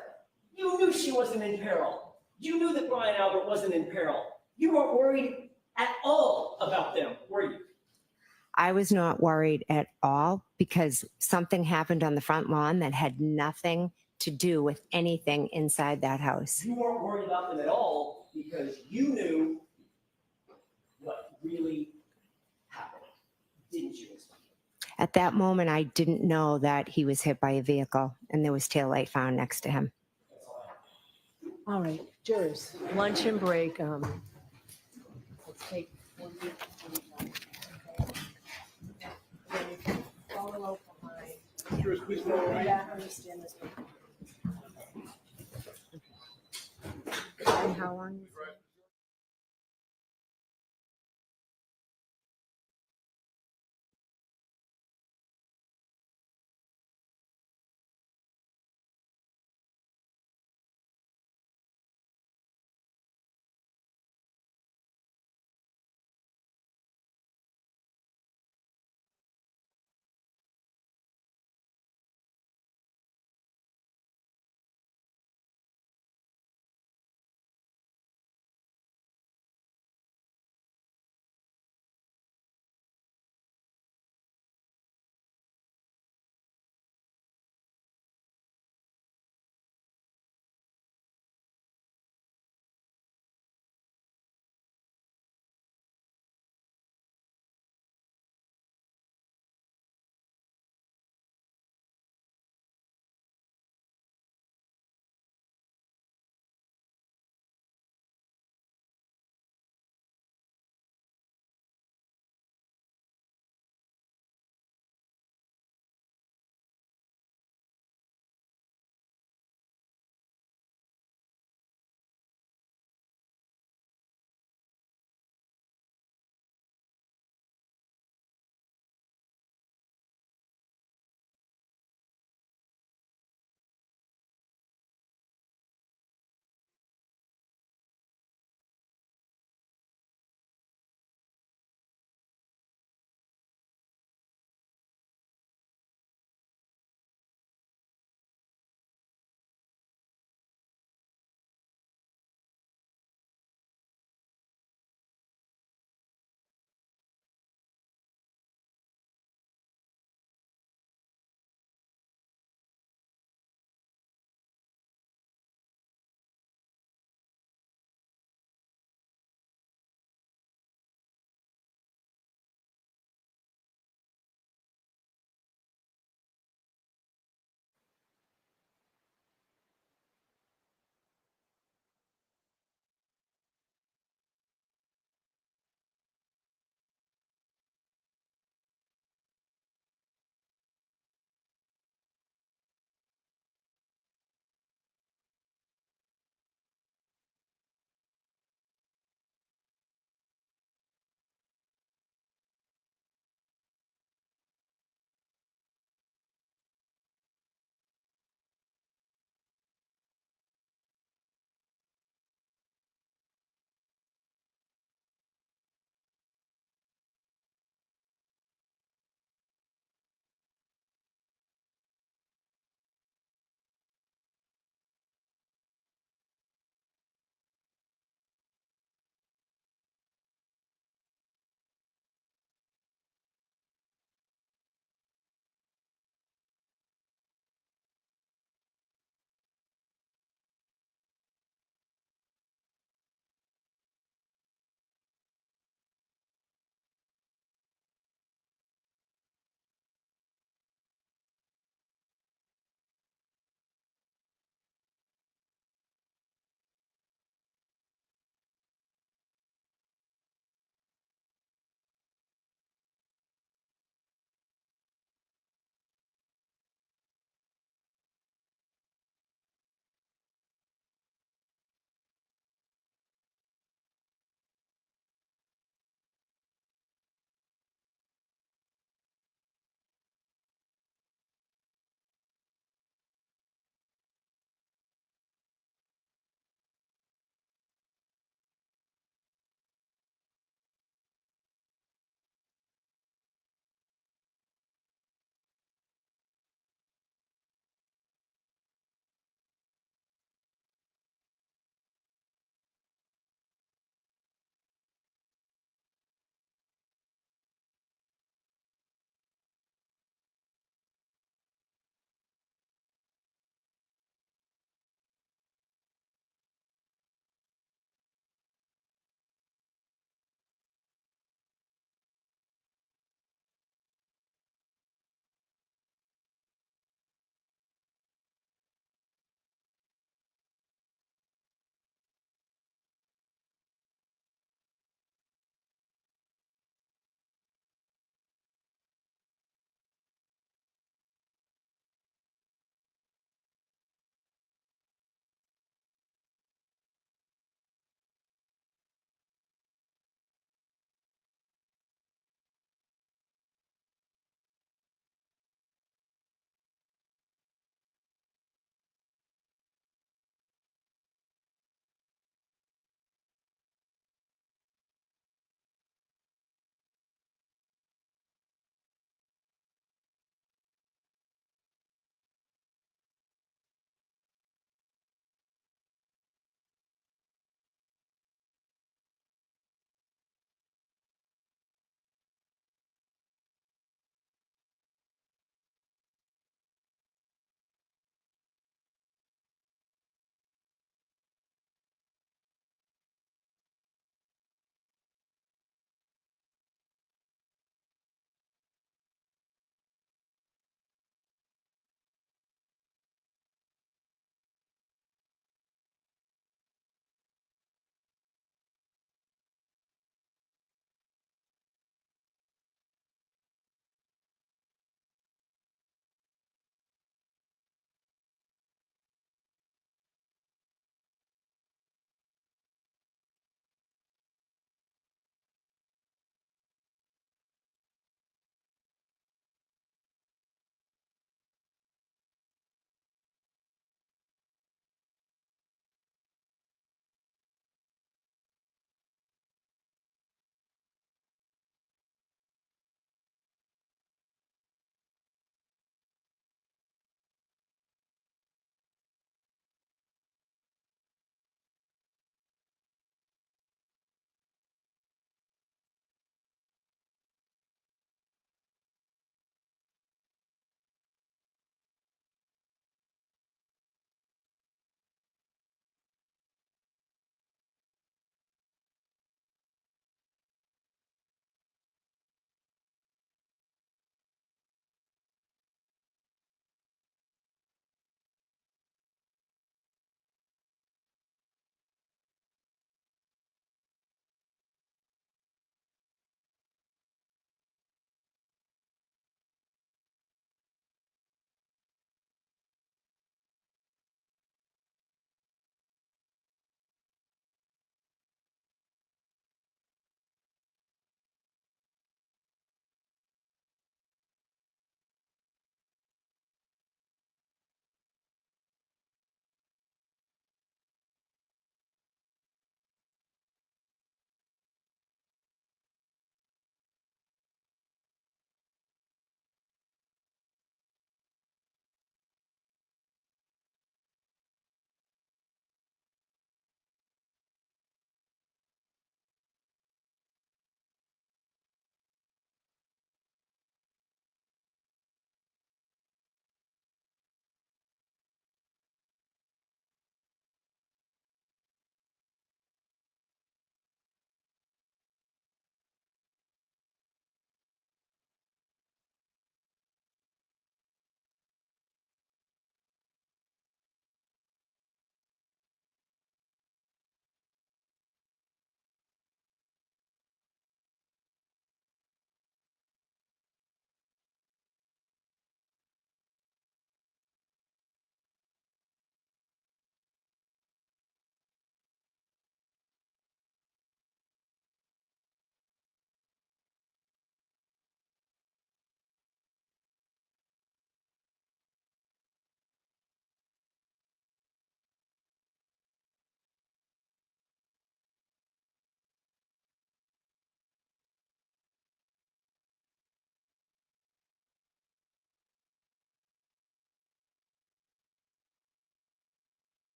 You knew she wasn't in peril. You knew that Brian Albert wasn't in peril. You weren't worried at all about them, were you? I was not worried at all because something happened on the front lawn that had nothing to do with anything inside that house. You weren't worried about them at all because you knew what really happened, didn't you, Mr. Kennedy? At that moment, I didn't know that he was hit by a vehicle and there was taillight found next to him. That's all I have. All right, jurors, luncheon break. Let's take 1 week. Follow up behind. Jurors, please follow me. Yeah, I understand this. And how long?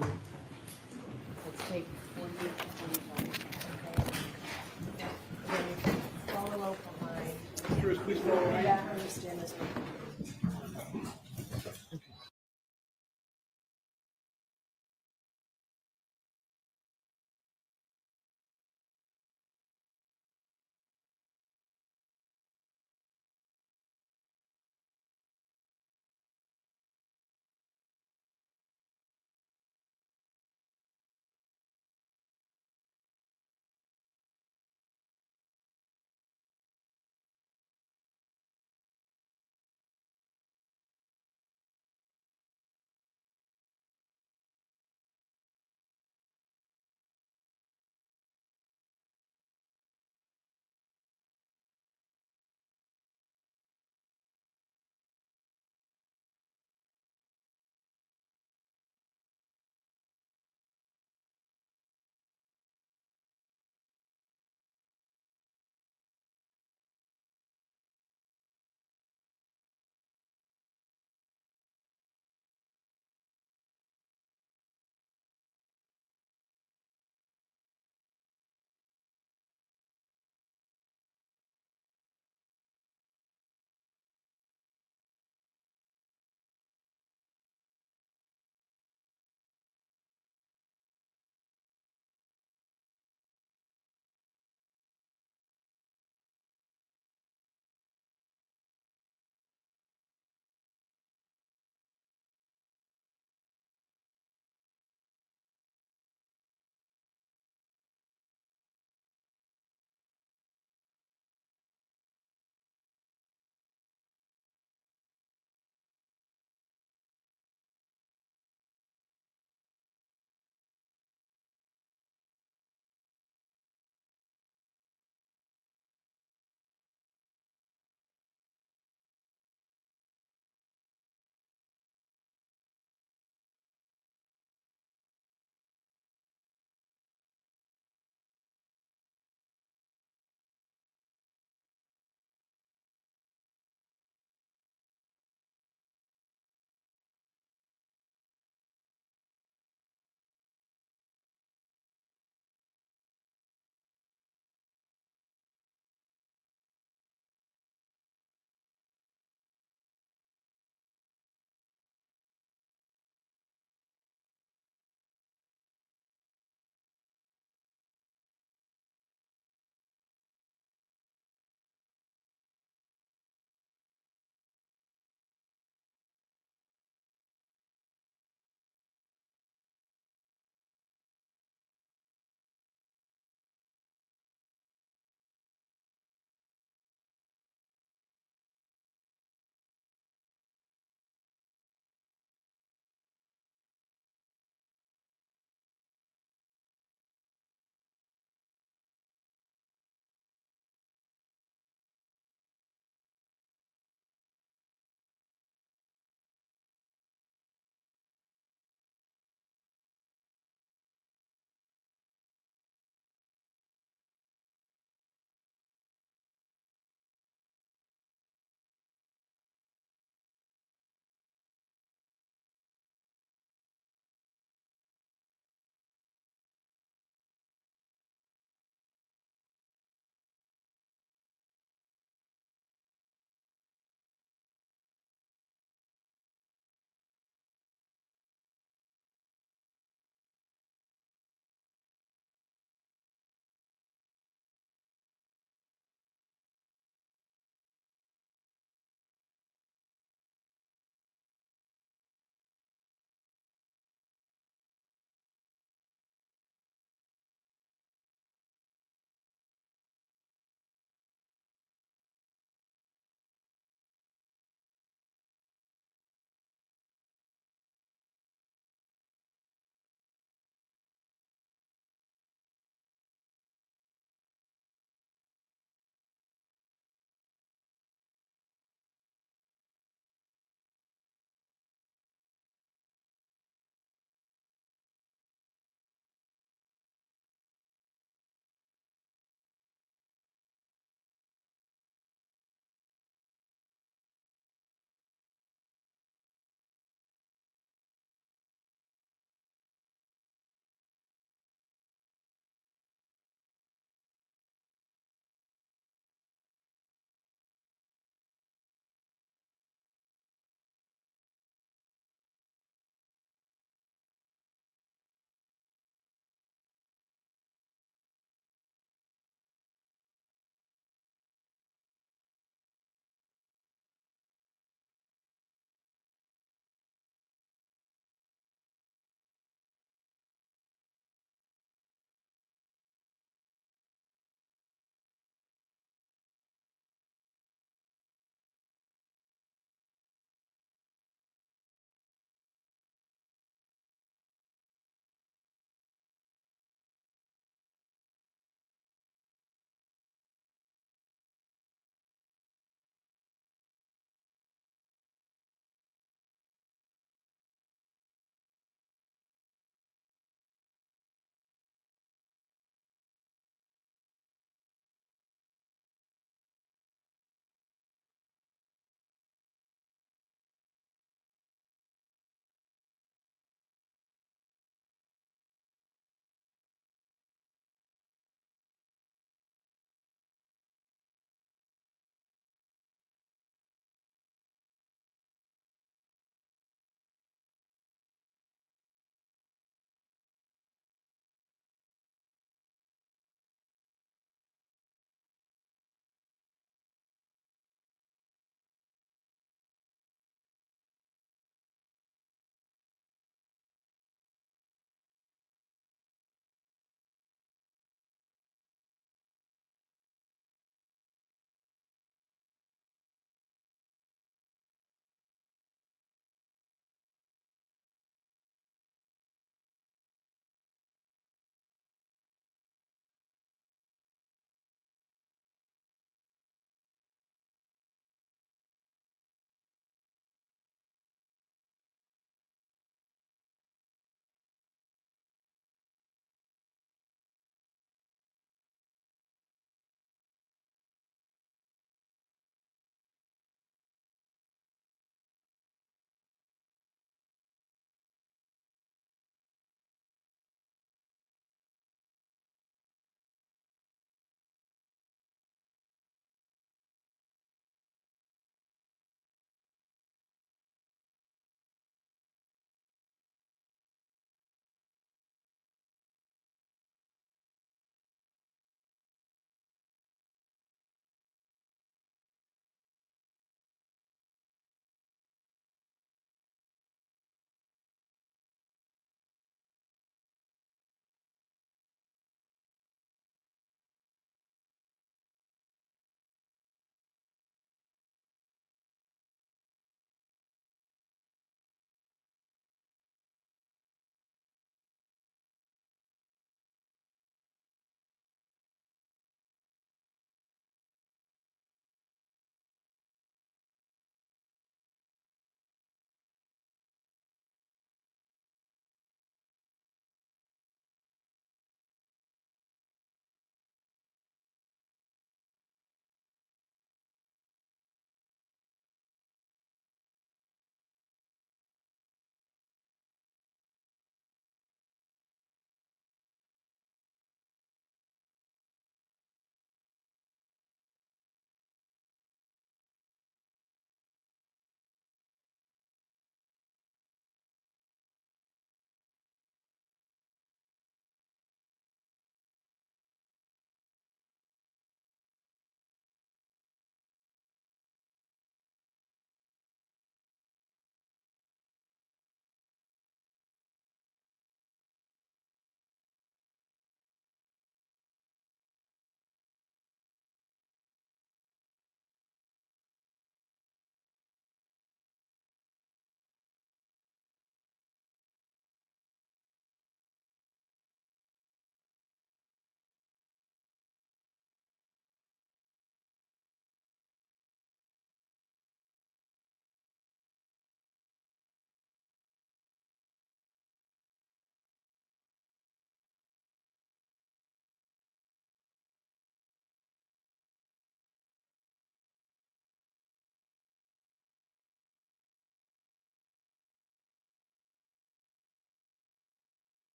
Let's take 48 to 25. Okay. Then follow behind. Jurors, please follow me. Yeah, I understand this.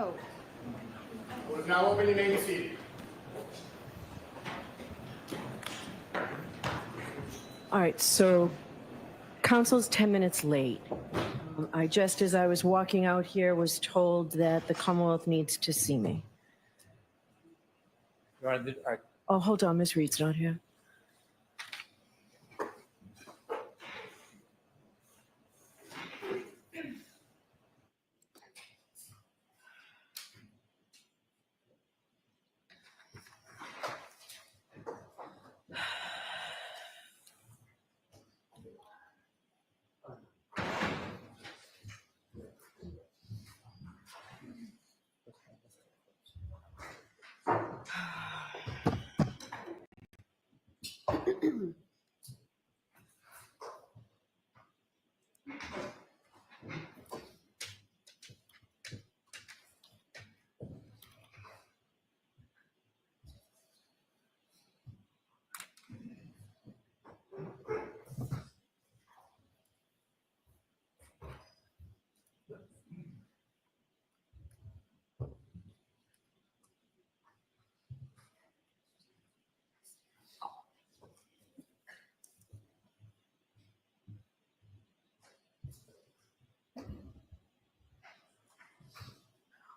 Oh, Vote is now open. You may be seated. All right, so council's 10 minutes late. As I was walking out here, was told that the Commonwealth needs to see me. Your Honor, Oh, hold on, Ms. Reed's not here.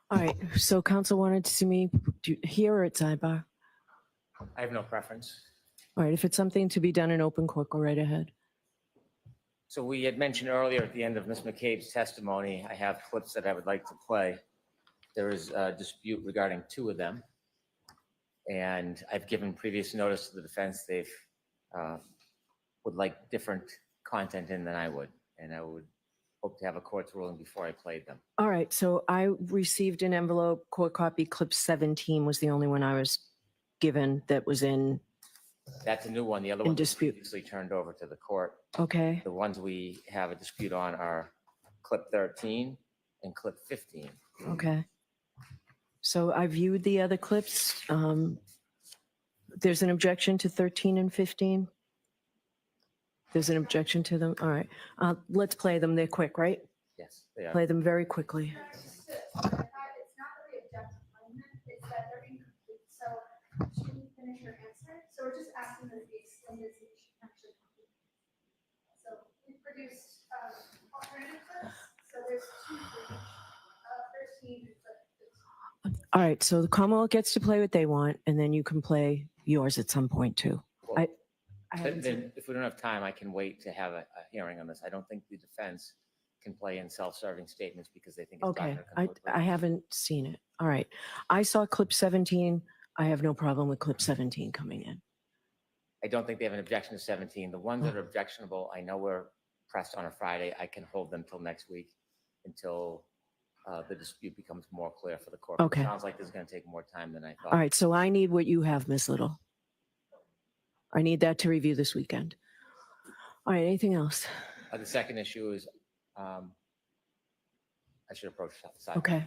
All right, so council wanted to see me here or at sidebar? I have no preference. All right, if it's something to be done in open court, go right ahead. So we had mentioned earlier at the end of Ms. McCabe's testimony, I have clips that I would like to play. There is a dispute regarding 2 of them. And I've given previous notice to the defense. They've would like different content in than I would. And I would hope to have a court's ruling before I played them. All right, so I received an envelope, court copy, clip 17 was the only one I was given that was in, That's a new one. The other In one was dispute. previously turned over to the court. okay? The ones we have a dispute on are clip 13 and clip 15. Okay. So I viewed the other clips. There's an objection to 13 and 15? There's an objection to them? All right. Let's play them. They're quick, right? Yes, they are. Play them very quickly. it's not really objectifying, it's that they're incomplete, so she didn't finish her answer, so we're just asking that it be extended so she can actually complete. So we produced alternative clips, so there's 2 for each, 13 and clip 15. All right. So the Commonwealth gets to play what they want, and then you can play yours at some point too. Well, I haven't seen- Then if we don't have time, I can wait to have a hearing on this. I don't think the defense can play in self-serving statements because they think it's Okay, done I completely. haven't seen it. All right. I saw clip 17. I have no problem with clip 17 coming in. I don't think they have an objection to 17. The ones that are objectionable, I know we're pressed on a Friday. I can hold them till next week until the dispute becomes more clear for the court. Okay. It sounds like this is going to take more time than I thought. All right. So I need what you have, Ms. Little. I need that to review this weekend. All right. Anything else? The second issue is I should approach the side. Okay.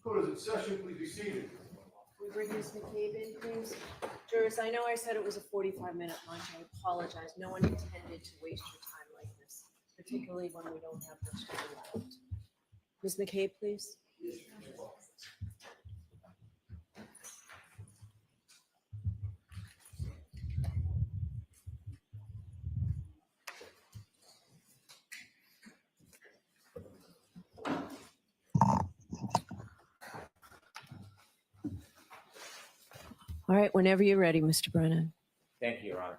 Court is in session, please be seated. We bring Ms. McCabe in, please. Jurors, I know I said it was a 45-minute lunch. I apologize. No one intended to waste your time like this, particularly when we don't have much time left. Ms. McCabe, please. All right, whenever you're ready, Mr. Brennan. Thank you, Your Honor.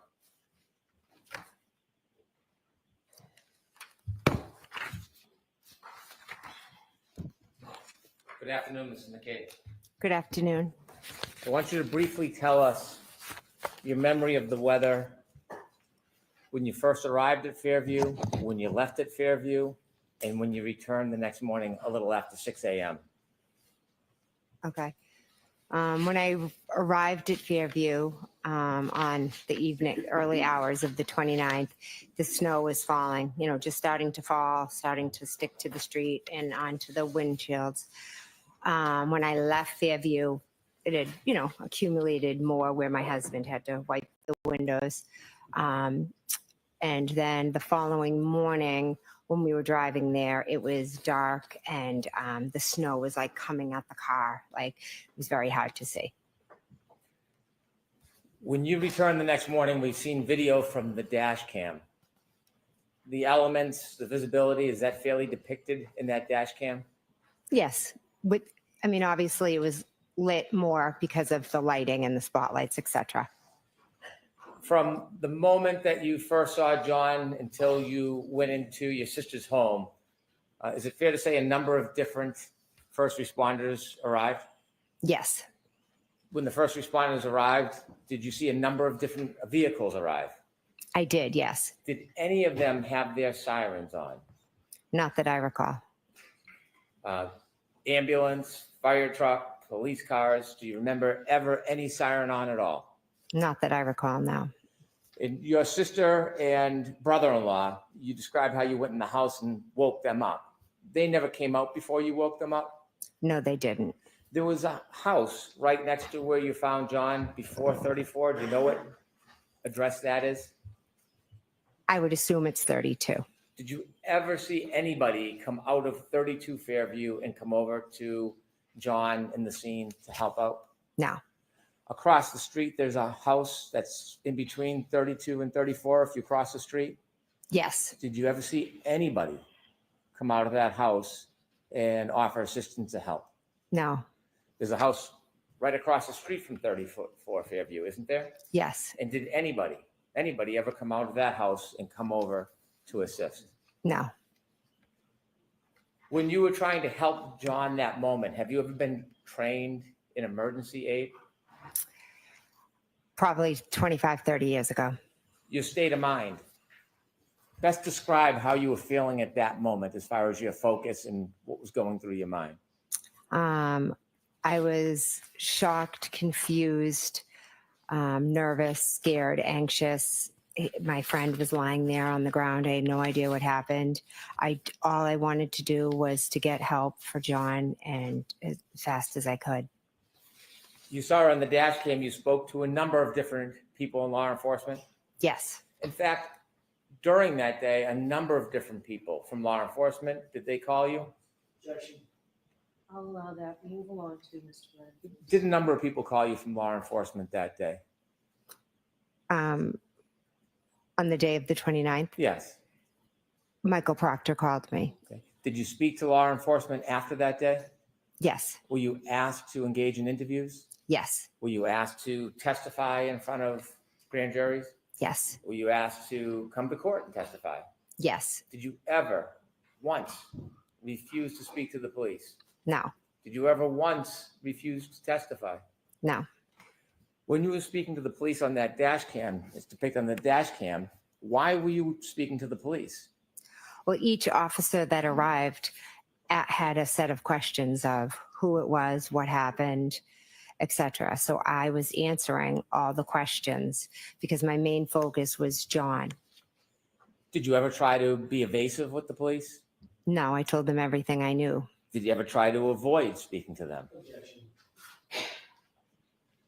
Good afternoon, Mrs. McCabe. Good afternoon. I want you to briefly tell us your memory of the weather when you first arrived at Fairview, when you left at Fairview, and when you returned the next morning a little after 6 a.m. Okay. When I arrived at Fairview on the early hours of the 29th, the snow was falling, just starting to fall, starting to stick to the street and onto the windshields. When I left Fairview, it had, accumulated more where my husband had to wipe the windows. And then the following morning, when we were driving there, it was dark and the snow was like coming at the car. Like it was very hard to see. When you returned the next morning, we've seen video from the dash cam. The elements, the visibility, is that fairly depicted in that dash cam? Yes. Obviously it was lit more because of the lighting and the spotlights, etc. From the moment that you first saw John until you went into your sister's home, is it fair to say a number of different first responders arrived? Yes. When the first responders arrived, did you see a number of different vehicles arrive? I did, yes. Did any of them have their sirens on? Not that I recall. Ambulance, fire truck, police cars, do you remember ever any siren on at all? Not that I recall, no. And your sister and brother-in-law, you described how you went in the house and woke them up. They never came out before you woke them up? No, they didn't. There was a house right next to where you found John before 34. Do you know what address that is? I would assume it's 32. Did you ever see anybody come out of 32 Fairview and come over to John in the scene to help out? No. Across the street, there's a house that's in between 32 and 34 if you cross the street. Yes. Did you ever see anybody come out of that house and offer assistance to help? No. There's a house right across the street from 34 Fairview, isn't there? Yes. And did anybody ever come out of that house and come over to assist? No. When you were trying to help John that moment, have you ever been trained in emergency aid? Probably 25, 30 years ago. Your state of mind. Best describe how you were feeling at that moment as far as your focus and what was going through your mind. I was shocked, confused, nervous, scared, anxious. My friend was lying there on the ground. I had no idea what happened. All I wanted to do was to get help for John and as fast as I could. You saw on the dash cam, you spoke to a number of different people in law enforcement. Yes. In fact, during that day, a number of different people from law enforcement, did they call you? I'll allow that. Move along to Mr. Brennan. Did a number of people call you from law enforcement that day? On the day of the 29th, Yes. Michael Proctor called me. Okay. Did you speak to law enforcement after that day? Yes. Were you asked to engage in interviews? Yes. Were you asked to testify in front of grand juries? Yes. Were you asked to come to court and testify? Yes. Did you ever once refuse to speak to the police? No. Did you ever once refuse to testify? No. When you were speaking to the police on that dash cam, it's depicted on the dash cam, why were you speaking to the police? Well, each officer that arrived had a set of questions of who it was, what happened, etc. So I was answering all the questions because my main focus was John. Did you ever try to be evasive with the police? No, I told them everything I knew. Did you ever try to avoid speaking to them?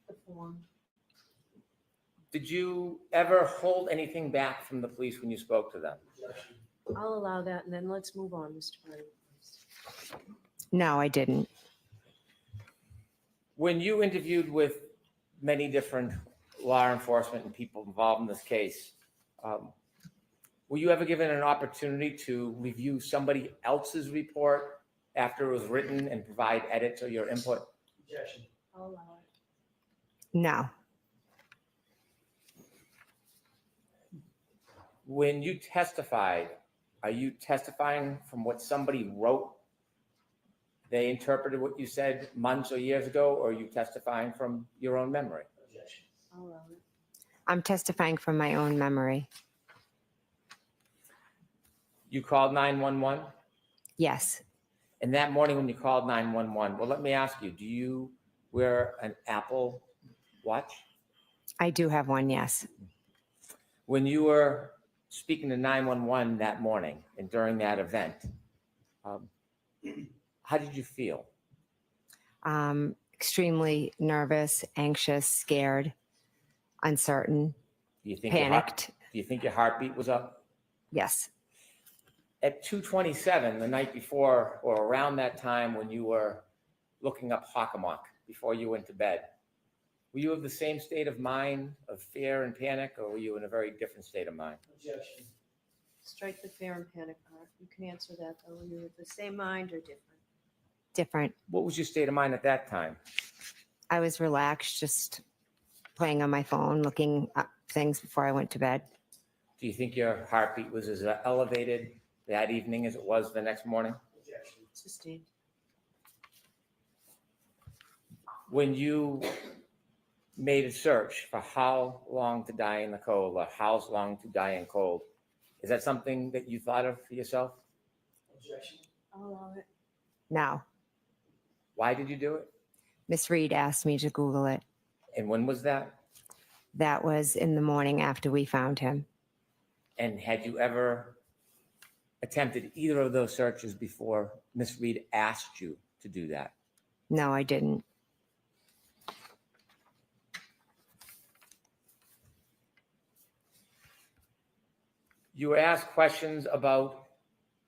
The form. Did you ever hold anything back from the police when you spoke to them? I'll allow that, and then let's move on, Mr. President. No, I didn't. When you interviewed with many different law enforcement and people involved in this case, were you ever given an opportunity to review somebody else's report after it was written and provide edits or your input? I'll allow it. No, When you testified, are you testifying from what somebody wrote? They interpreted what you said months or years ago, or are you testifying from your own memory? I'll allow it. I'm testifying from my own memory. You called 911, Yes, and that morning when you called 911, well, let me ask you, do you wear an Apple Watch? I do have one, yes. When you were speaking to 911 that morning and during that event, how did you feel? Extremely nervous, anxious, scared, uncertain, Do you think panicked. Do you think your heartbeat was up? Yes, At 2:27 the night before, or around that time when you were looking up Hockomock before you went to bed, were you of the same state of mind of fear and panic, or were you in a very different state of mind? Strike the fear and panic part. You can answer that, though. Are you of the same mind or different? different. What was your state of mind at that time? I was relaxed, just playing on my phone, looking up things before I went to bed. Do you think your heartbeat was as elevated that evening as it was the next morning? Sustained. When you made a search for how long to die in the cold or how long to die in cold, is that something that you thought of for yourself? I'll allow it. No, Why did you do it? Miss Reed asked me to Google it. And when was that? That was in the morning after we found him. And had you ever attempted either of those searches before Miss Reed asked you to do that? No, I didn't. You were asked questions about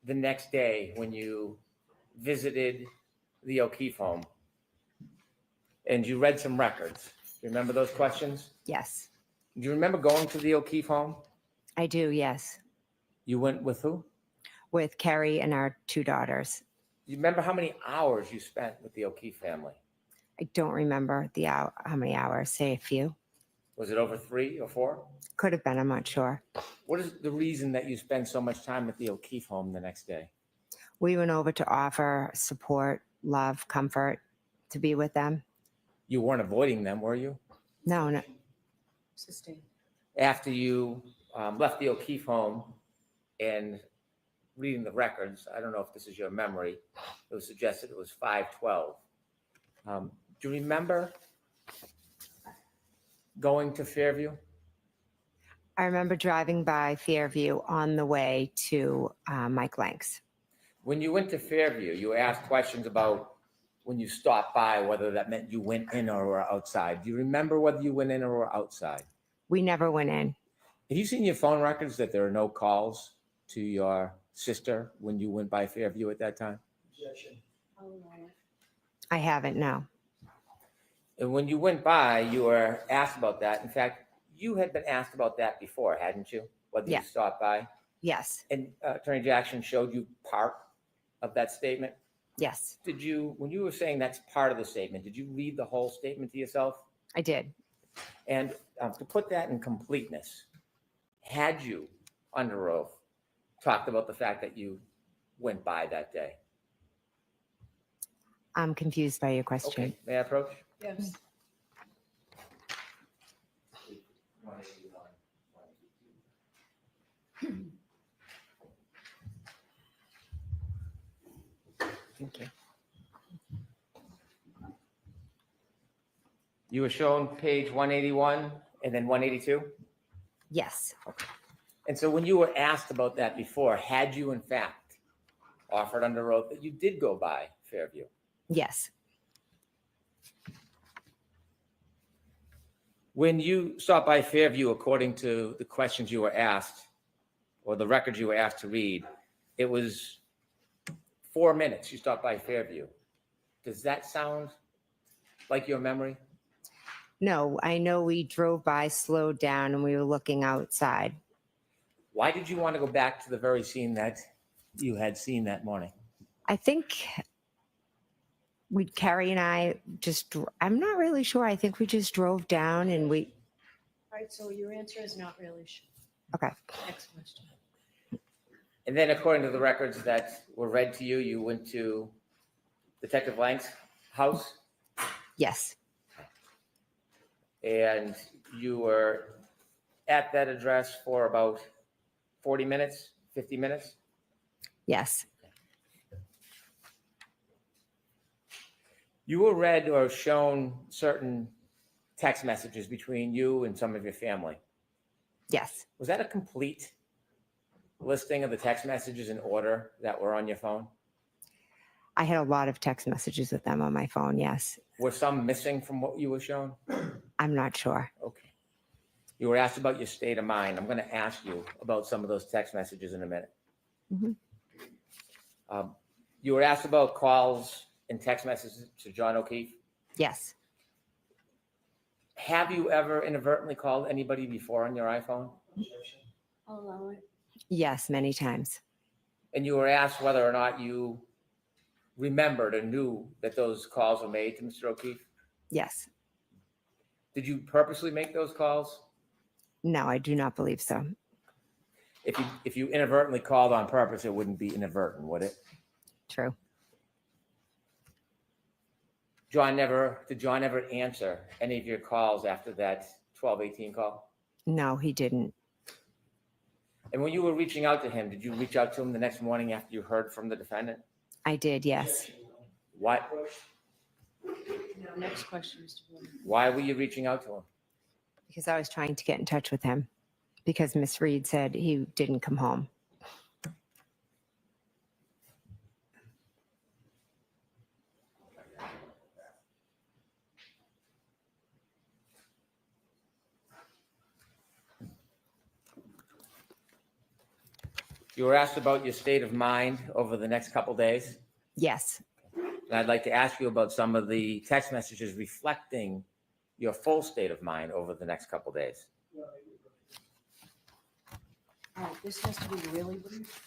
the next day when you visited the O'Keefe home and you read some records. You remember those questions? Yes, Do you remember going to the O'Keefe home? I do, yes. You went with who? With Carrie and our 2 daughters. You remember how many hours you spent with the O'Keefe family? I don't remember how many hours, say a few. Was it over 3 or 4? Could have been, I'm not sure. What is the reason that you spend so much time at the O'Keefe home the next day? We went over to offer support, love, comfort, to be with them. You weren't avoiding them, were you? No, Sustained. After you left the O'Keefe home and reading the records, I don't know if this is your memory, it was suggested it was 5:12. Do you remember going to Fairview? I remember driving by Fairview on the way to Mike Lank's. When you went to Fairview, you asked questions about when you stopped by, whether that meant you went in or were outside. Do you remember whether you went in or were outside? We never went in. Have you seen your phone records that there are no calls to your sister when you went by Fairview at that time? I'll allow it. I haven't, no. And when you went by, you were asked about that. In fact, you had been asked about that before, hadn't you? Whether Yeah. you stopped by. Yes, And Attorney Jackson showed you part of that statement. yes, Did you, when you were saying that's part of the statement, did you read the whole statement to yourself? I did. And to put that in completeness, had you, under oath, talked about the fact that you went by that day? I'm confused by your question. Okay, may I approach? Yes. Thank you. You were shown page 181 and then 182? Yes, And so when you were asked about that before, had you in fact offered under oath that you did go by Fairview? Yes. When you stopped by Fairview, according to the questions you were asked, or the records you were asked to read, it was 4 minutes you stopped by Fairview. Does that sound like your memory? No, I know we drove by, slowed down, and we were looking outside. Why did you want to go back to the very scene that you had seen that morning? I think Carrie and I I'm not really sure. I think we just drove down and All right, so your answer is not really sure. okay. Next question. And then according to the records that were read to you, you went to Detective Lang's house Yes. and you were at that address for about 40 minutes, 50 minutes? Yes. You were read or shown certain text messages between you and some of your family. Yes. Was that a complete listing of the text messages in order that were on your phone? I had a lot of text messages with them on my phone. Yes. Were some missing from what you were shown? I'm not sure. Okay. You were asked about your state of mind. I'm going to ask you about some of those text messages in a minute. Mhm. You were asked about calls and text messages to John O'Keefe. Yes. Have you ever inadvertently called anybody before on your iPhone? I'll allow it. Yes, many times. And you were asked whether or not you remembered or knew that those calls were made to Mr. O'Keefe. Yes. Did you purposely make those calls? No, I do not believe so. If you inadvertently called on purpose, it wouldn't be inadvertent, would it? True. Did John ever answer any of your calls after that 12:18 call? No, he didn't. And when you were reaching out to him, did you reach out to him the next morning after you heard from the defendant? I did. Yes. What? Next question, Mr. Boyd. Why were you reaching out to him? Because I was trying to get in touch with him because Miss Reed said he didn't come home. You were asked about your state of mind over the next couple days. Yes. And I'd like to ask you about some of the text messages reflecting your full state of mind over the next couple days. All right, this has to be really brief.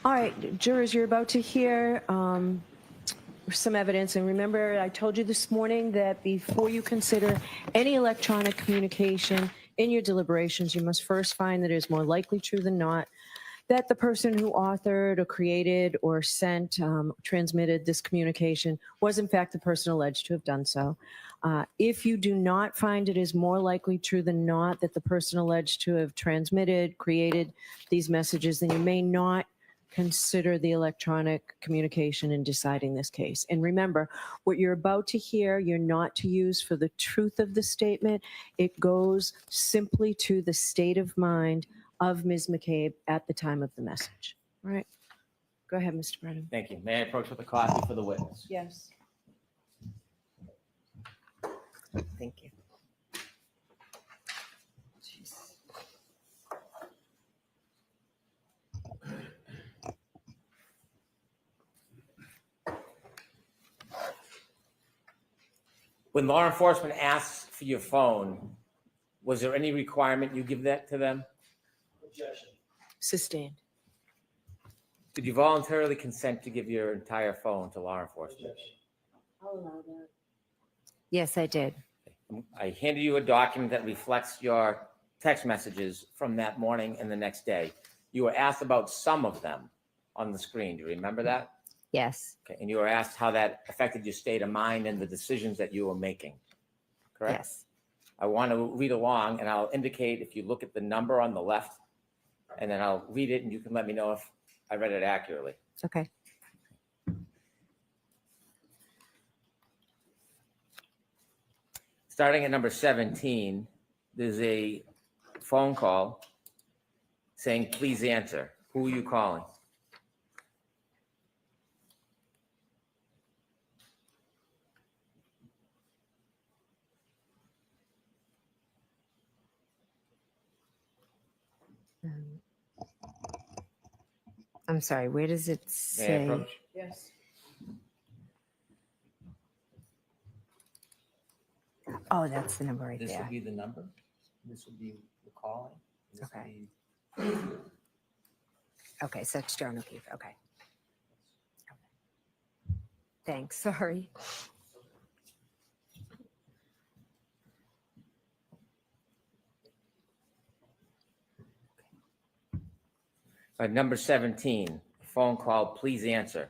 All right, jurors, you're about to hear some evidence. And remember, I told you this morning that before you consider any electronic communication in your deliberations, you must first find that it is more likely true than not that the person who authored or created or sent, transmitted this communication was in fact the person alleged to have done so. If you do not find it is more likely true than not that the person alleged to have transmitted, created these messages, then you may not consider the electronic communication in deciding this case. And remember, what you're about to hear, you're not to use for the truth of the statement. It goes simply to the state of mind of Ms. McCabe at the time of the message. All right. Go ahead, Mr. Brennan. Thank you. May I approach with a copy for the witness? Yes. Thank you. When law enforcement asks for your phone, was there any requirement you give that to them? Sustained. Did you voluntarily consent to give your entire phone to law enforcement? I'll allow that. Yes, I did. I handed you a document that reflects your text messages from that morning and the next day. You were asked about some of them on the screen. Do you remember that? Yes, Okay. And you were asked how that affected your state of mind and the decisions that you were making, correct? yes. I want to read along, and I'll indicate if you look at the number on the left, and then I'll read it, and you can let me know if I read it accurately. Okay. Starting at number 17, there's a phone call saying, please answer. Who are you calling? I'm sorry, where does it May I say? approach? Yes. Oh, that's the number right This there. would be the number. This would be the calling. This would Okay. be- Okay, so it's John O'Keefe. Okay. Thanks, sorry. Number 17, phone call, please answer.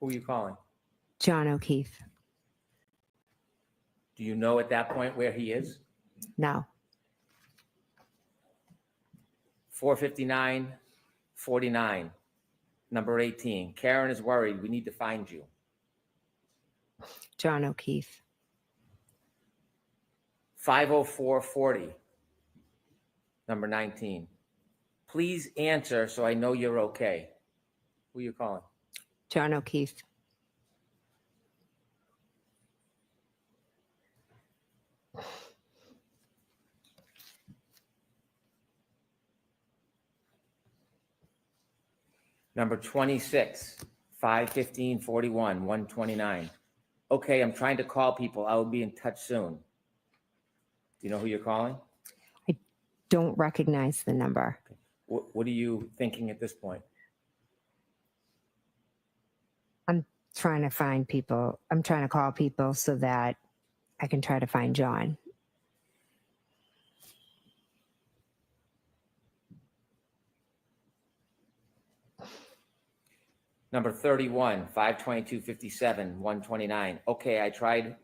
Who are you calling? John O'Keefe. Do you know at that point where he is? No. 459-49, number 18. Karen is worried. We need to find you. John O'Keefe. 504-40, number 19. Please answer so I know you're okay. Who are you calling? John O'Keefe. Number 26, 515-41, 129. Okay, I'm trying to call people. I will be in touch soon. Do you know who you're calling? Don't recognize the number. What are you thinking at this point? Trying to find people. I'm trying to call people so that I can try to find John. Number 31, 522-57, 129. Okay, I tried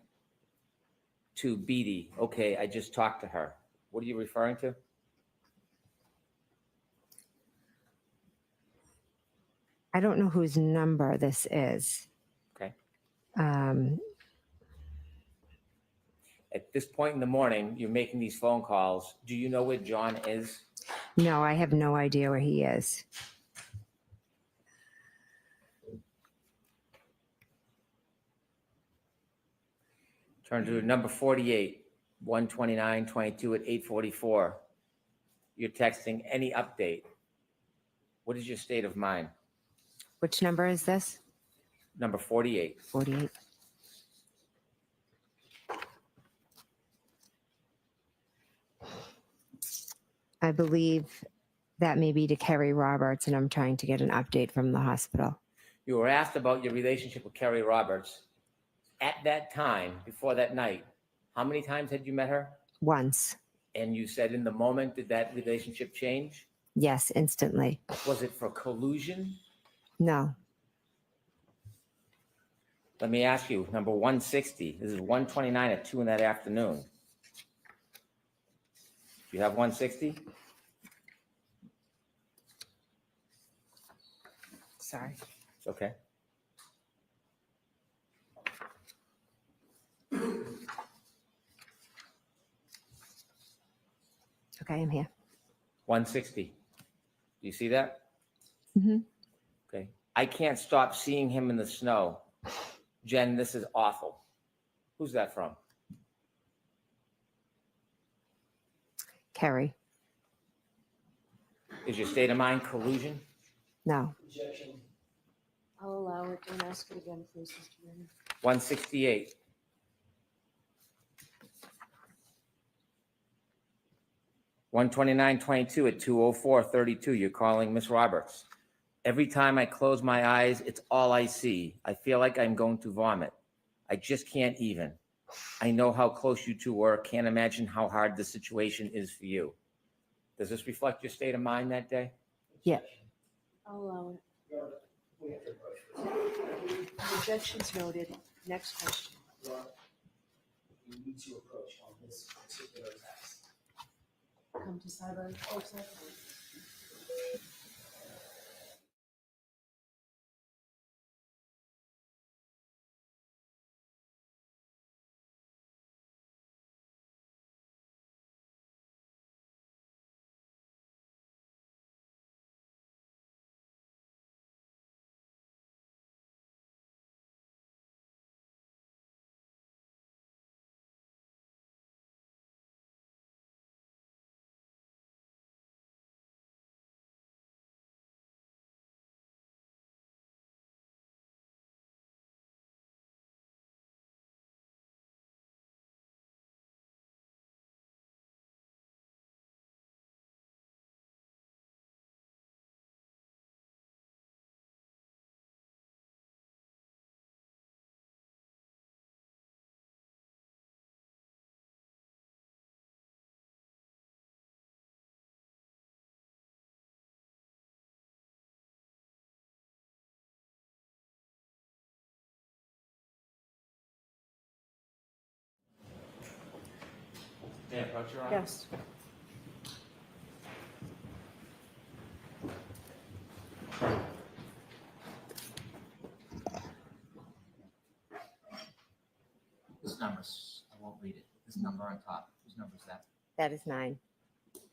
to Beatty. Okay, I just talked to her. What are you referring to? I don't know whose number this is. Okay. At this point in the morning, you're making these phone calls. Do you know where John is? No, I have no idea where he is. Turn to number 48, 129-22 at 8:44. You're texting any update. What is your state of mind? Which number is this? Number 48. 48. I believe That may be to Kerry Roberts, and I'm trying to get an update from the hospital. You were asked about your relationship with Kerry Roberts. At that time, before that night, how many times had you met her? Once. And you said in the moment, did that relationship change? Yes, instantly. Was it for collusion? No. Let me ask you, number 160, this is 129 at 2 in that afternoon. Do you have 160? Sorry. It's okay. Okay, I'm here. 160. Do you see that? Mm-hmm. Okay. I can't stop seeing him in the snow. Jen, this is awful. Who's that from? Kerry. Is your state of mind collusion? No. I'll allow it. Don't ask it again, please, Mr. Mayor. 168. $129.22 at 2:04:32. You're calling Miss Roberts. Every time I close my eyes, it's all I see. I feel like I'm going to vomit. I just can't even. I know how close you two were. Can't imagine how hard the situation is for you. Does this reflect your state of mind that day? Yeah. I'll allow it. Objections noted. Next question. You need to approach on this particular text. Come to sideline. Oh, sideline. May I approach your honor? Yes. This number's, I won't read it. This number on top, whose number is that? That is 9.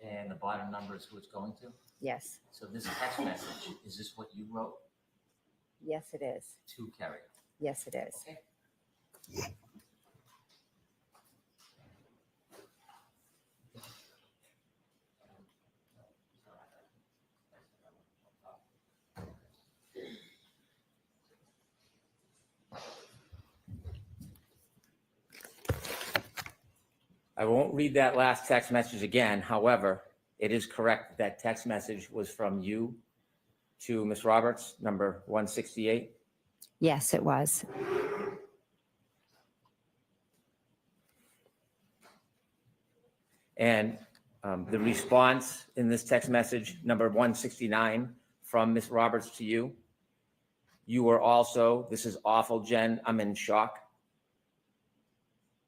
And the bottom number is who it's going to? Yes. So this text message, is this what you wrote Yes, it is. to Kerry? Yes, it is. Okay. I won't read that last text message again. However, it is correct that text message was from you to Ms. Roberts, number 168. Yes, it was. And the response in this text message, number 169, from Ms. Roberts to you, you were also, this is awful, Jen, I'm in shock.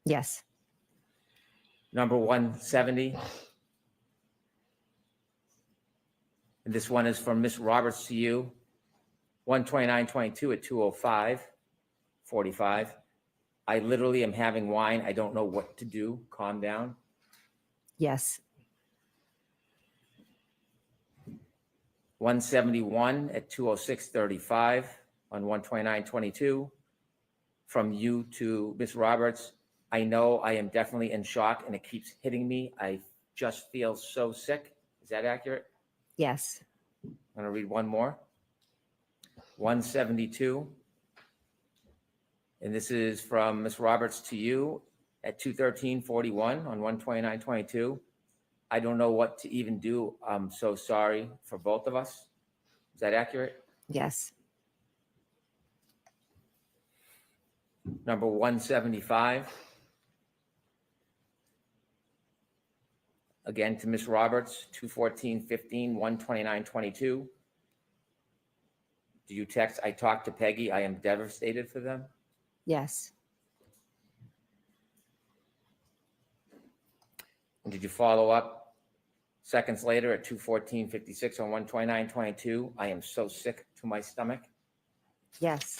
Yes. Number 170. And this one is from Ms. Roberts to you, 129.22 at 2:05:45. I literally am having wine. I don't know what to do. Calm down. Yes. 171 at 2:06:35 on 129.22 from you to Ms. Roberts. I know I am definitely in shock and it keeps hitting me. I just feel so sick. Is that accurate? Yes. I'm going to read one more. 172. And this is from Ms. Roberts to you at 2:13:41 on 129.22. I don't know what to even do. I'm so sorry for both of us. Is that accurate? Yes. Number 175. Again, to Ms. Roberts, 2/14/15, 1/29/22. Do you text, I talked to Peggy, I am devastated for them? Yes. And did you follow up seconds later at 2/14/56 on 1/29/22? I am so sick to my stomach. Yes.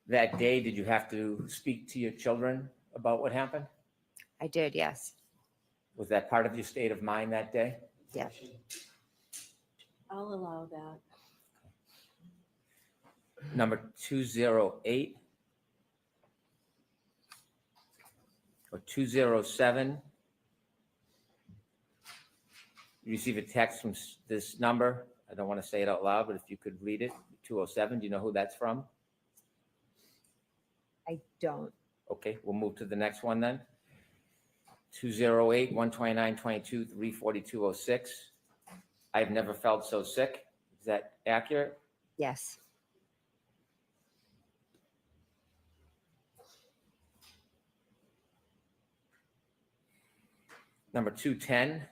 That day, did you have to speak to your children about what happened? I did. Yes. Was that part of your state of mind that day? Yes. I'll allow that. Number 208 or 207. You receive a text from this number. I don't want to say it out loud, but if you could read it, 207, do you know who that's from? I don't. Okay, we'll move to the next one then. 208, 129/22, 342:06. I've never felt so sick. Is that accurate? Yes. Number 210,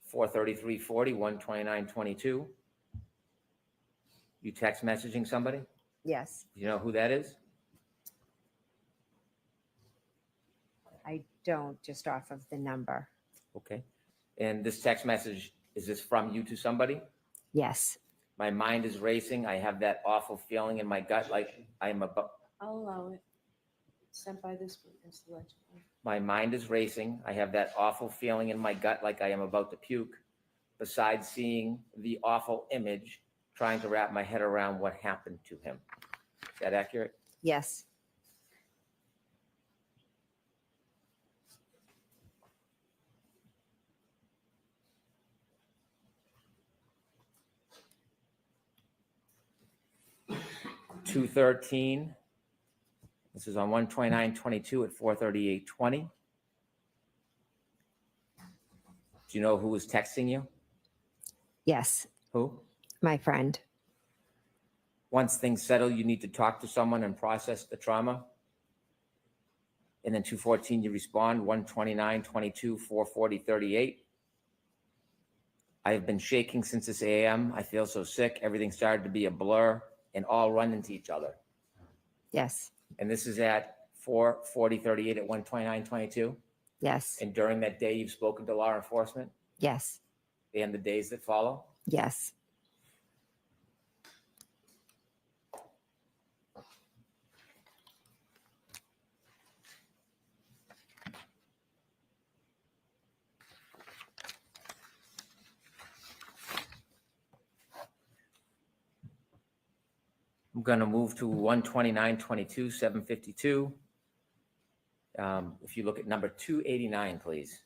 433:40, 129/22. You text messaging somebody? Yes. Do you know who that is? I don't, just off of the number. Okay. And this text message, is this from you to somebody? Yes. My mind is racing. I have that awful feeling in my gut, like I am about. I'll allow it. Sent by this witness, the legislature. My mind is racing. I have that awful feeling in my gut, like I am about to puke. Besides seeing the awful image, trying to wrap my head around what happened to him. Is that accurate? Yes. $213. This is on 129/22 at 438:20. Do you know who was texting you? Yes. Who? My friend. Once things settle, you need to talk to someone and process the trauma. And then 214, you respond, 129/22, 440:38. I have been shaking since this AM. I feel so sick. Everything started to be a blur and all run into each other. Yes. And this is at 440:38 at 129/22. Yes. And during that day, you've spoken to law enforcement Yes. and the days that follow. Yes. I'm going to move to 129/22, 752. If you look at number 289, please.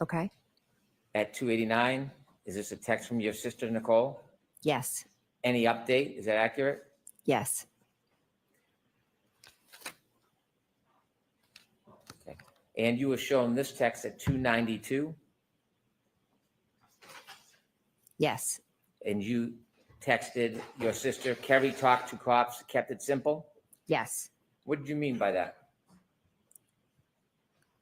Okay. At 289, is this a text from your sister, Nicole? Yes. Any update? Is that accurate? Yes. Okay. And you were shown this text at 292, Yes. and you texted your sister, Kerry talked to cops, kept it simple. Yes. What did you mean by that?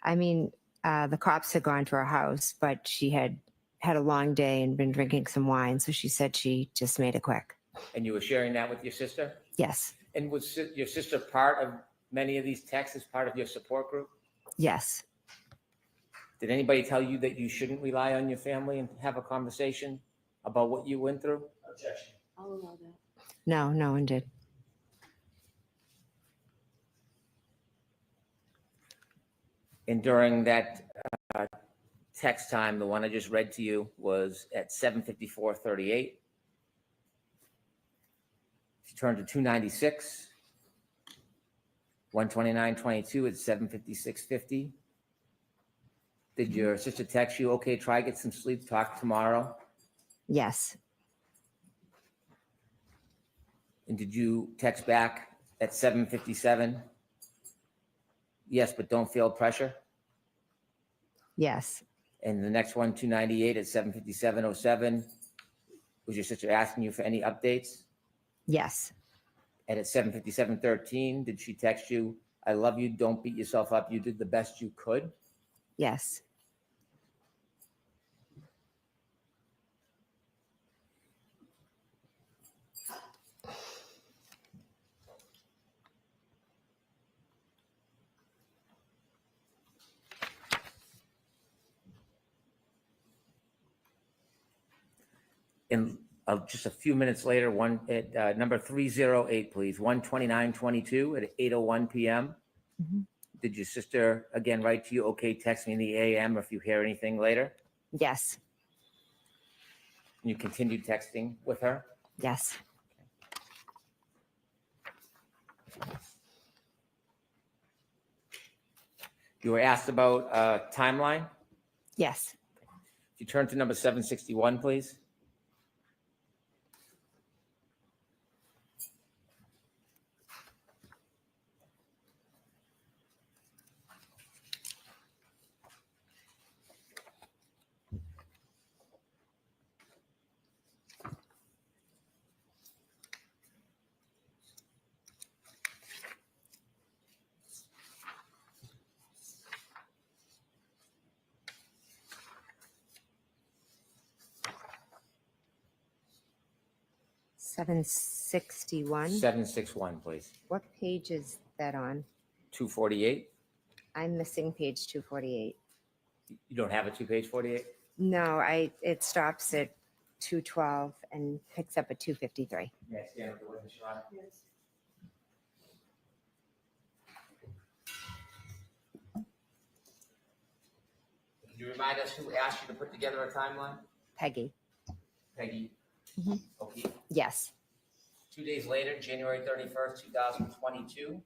I mean, the cops had gone to her house, but she had had a long day and been drinking some wine. So she said she just made it quick. And you were sharing that with your sister? Yes. And was your sister part of many of these texts as part of your support group? Yes. Did anybody tell you that you shouldn't rely on your family and have a conversation about what you went through? Objection. I'll allow that. No, no one did. And during that text time, the one I just read to you, was at 7:54:38. She turned to 296. 129:22 at 7:56:50. Did your sister text you, okay, try get some sleep, talk tomorrow? Yes. And did you text back at 7:57? Yes, but don't feel pressure. Yes. And the next one, 298 at 7:57:07. Was your sister asking you for any updates? Yes. And at 7:57:13, did she text you, I love you, don't beat yourself up, you did the best you could? Yes. And just a few minutes later, one at number 308, please, 129:22 at 8:01 p.m. Mhm. Did your sister again write to you, okay, text me in the AM if you hear anything later? Yes. And you continued texting with her? Yes. You were asked about timeline. Yes. If you turn to number 761, please. $761. 761, please. What page is that on? 248. I'm missing page 248. You don't have a 2-page 48? No, it stops at 212 and picks up at 253. Yes, yeah, the witness, Your Honor. Can you remind us who asked you to put together a timeline? Peggy. Peggy. Mhm. Okay. Yes. 2 days later, January 31st, 2022.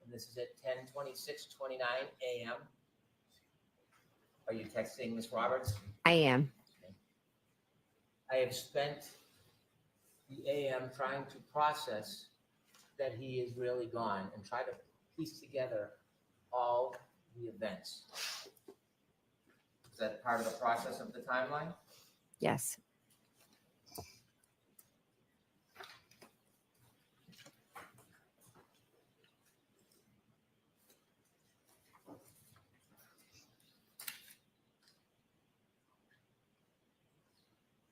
And this is at 10:26:29 a.m. Are you texting Ms. Roberts? I am. I have spent the AM trying to process that he is really gone and try to piece together all the events. Is that part of the process of the timeline? Yes.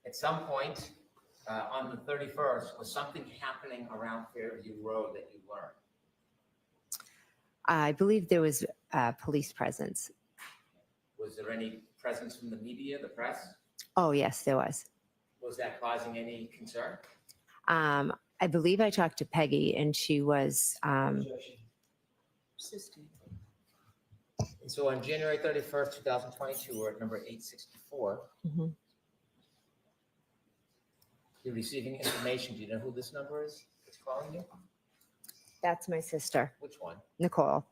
At some point on the 31st, was something happening around Fairview Road that you learned? I believe there was police presence. Was there any presence from the media, the press? Oh, yes, there was. Was that causing any concern? I believe I talked to Peggy and she was, And so on January 31st, 2022, we're at number 864. Mhm. You're receiving information. Do you know who this number is that's calling you? that's my sister, Which one? Nicole.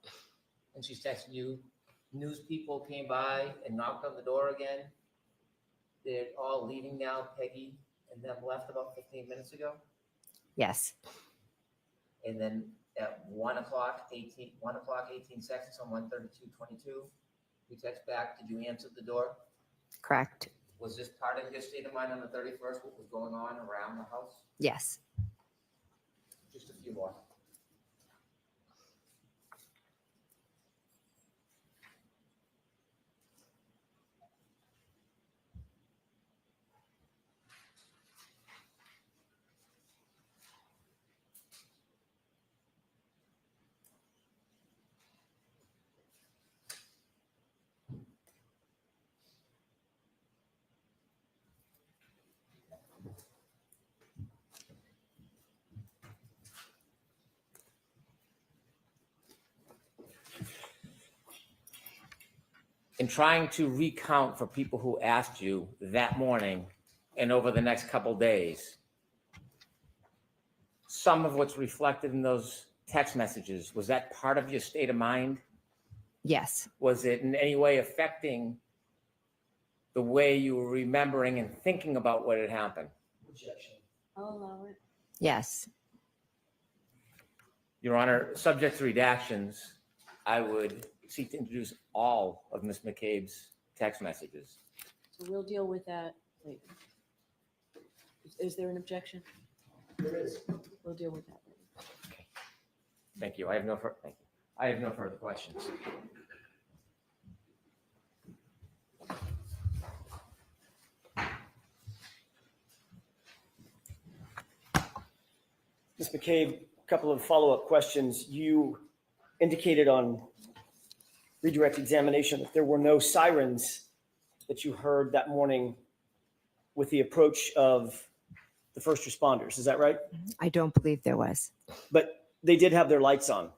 And she's texting you, news people came by and knocked on the door again. They're all leaving now, Peggy and them left about 15 minutes ago. Yes. And then at 1:18 seconds on 1:32:22, you text back, did you answer the door? Correct. Was this part of your state of mind on the 31st, what was going on around the house? Yes. Just a few more. in trying to recount for people who asked you that morning and over the next couple days, some of what's reflected in those text messages, was that part of your state of mind? Yes, Was it in any way affecting the way you were remembering and thinking about what had happened? Objection. I'll allow it. yes. Your Honor, subject to redactions, I would seek to introduce all of Ms. McCabe's text messages. So we'll deal with that later. Is there an objection? There is. We'll deal with that later. Thank you. I have no further questions. Ms. McCabe, a couple of follow-up questions. You indicated on redirect examination that there were no sirens that you heard that morning with the approach of the first responders. Is that right? I don't believe there was. But they did have their lights on.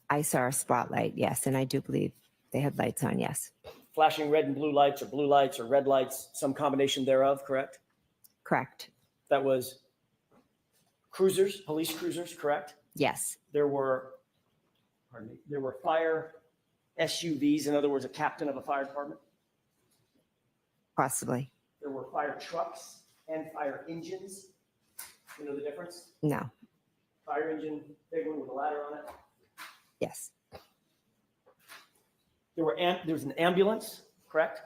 I saw a spotlight, yes, and I do believe they had lights on, yes. Flashing red and blue lights or red lights, some combination thereof, correct? Correct. That was cruisers, police cruisers, correct? Yes, There were fire SUVs, in other words, a captain of a fire department. possibly. There were fire trucks and fire engines. You know the difference? No, Fire engine, big one with a ladder on it. yes, There was an ambulance, correct?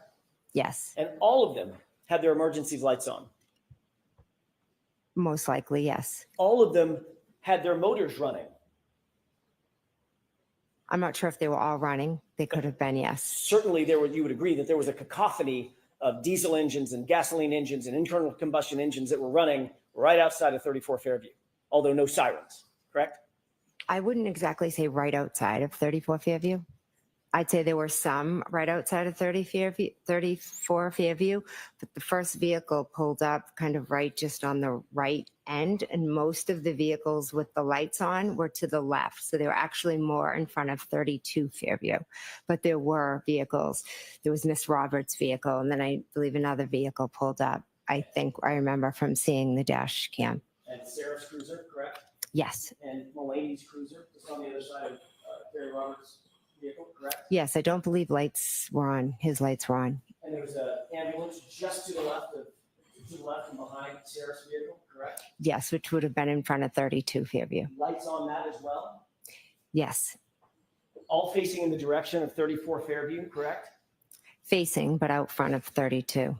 yes. And all of them had their emergency lights on. Most likely, yes. All of them had their motors running. I'm not sure if they were all running. They could have been, yes. Certainly you would agree that there was a cacophony of diesel engines and gasoline engines and internal combustion engines that were running right outside of 34 Fairview, although no sirens, correct? I wouldn't exactly say right outside of 34 Fairview. I'd say there were some right outside of 34 Fairview, but the first vehicle pulled up kind of right just on the right end, and most of the vehicles with the lights on were to the left. So they were actually more in front of 32 Fairview. But there were vehicles. There was Miss Roberts' vehicle, and then I believe another vehicle pulled up. I think I remember from seeing the dash cam. And Sarah's cruiser, correct? Yes. And Mulaney's cruiser, just on the other side of Terry Roberts' vehicle, correct? Yes, I don't believe lights were on. His lights were on. And there was an ambulance just to the left and behind Sarah's vehicle, correct? Yes, which would have been in front of 32 Fairview. Lights on that as well, Yes, all facing in the direction of 34 Fairview, correct? facing, but out front of 32.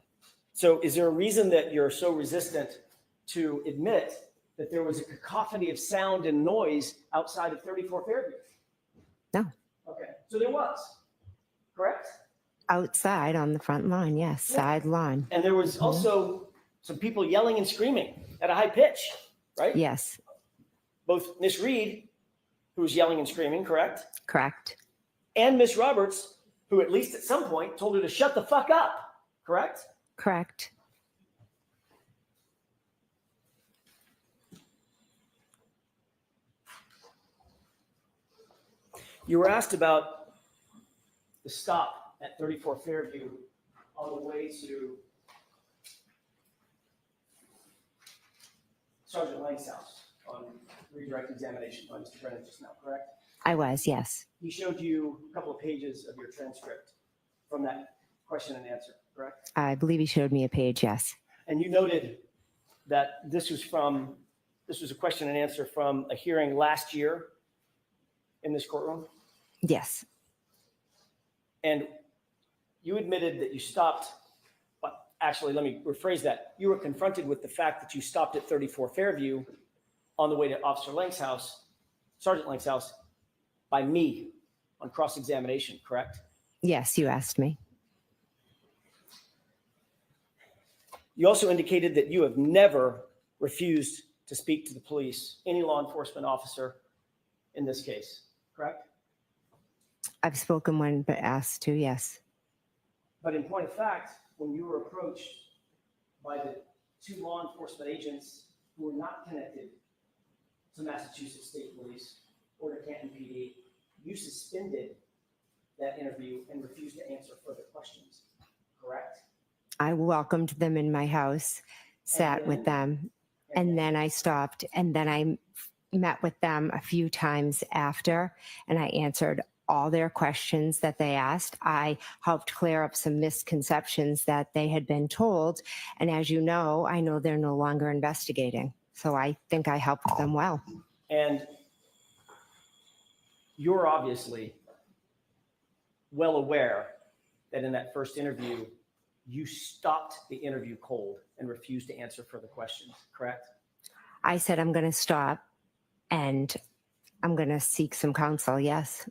So is there a reason that you're so resistant to admit that there was a cacophony of sound and noise outside of 34 Fairview? No. Okay, so there was, correct? Outside on the front lawn, yes, side lawn. And there was also some people yelling and screaming at a high pitch, right? Yes, Both Miss Reed, who was yelling and screaming, correct? correct. And Miss Roberts, who at least at some point told her to shut the fuck up, correct? Correct. You were asked about the stop at 34 Fairview on the way to Sergeant Lang's house on redirect examination by Mr. Brennan just now, correct? I was, yes. He showed you a couple of pages of your transcript from that question and answer, correct? I believe he showed me a page, yes. And you noted that this was a question and answer from a hearing last year in this courtroom. Yes, And you admitted that you stopped, but actually, let me rephrase that. You were confronted with the fact that you stopped at 34 Fairview on the way to Officer Lang's house, Sergeant Lang's house, by me on cross-examination, correct? yes, you asked me. You also indicated that you have never refused to speak to the police, any law enforcement officer in this case, correct? I've spoken when but asked to, yes. But in point of fact, when you were approached by the two law enforcement agents who were not connected to Massachusetts State Police or to Canton PD, you suspended that interview and refused to answer further questions, correct? I welcomed them in my house, sat with them, and then I stopped. And then I met with them a few times after, and I answered all their questions that they asked. I helped clear up some misconceptions that they had been told. And as you know, I know they're no longer investigating. So I think I helped them well. And you're obviously well aware that in that first interview, you stopped the interview cold and refused to answer further questions, correct? I said, I'm going to stop and I'm going to seek some counsel. Yes.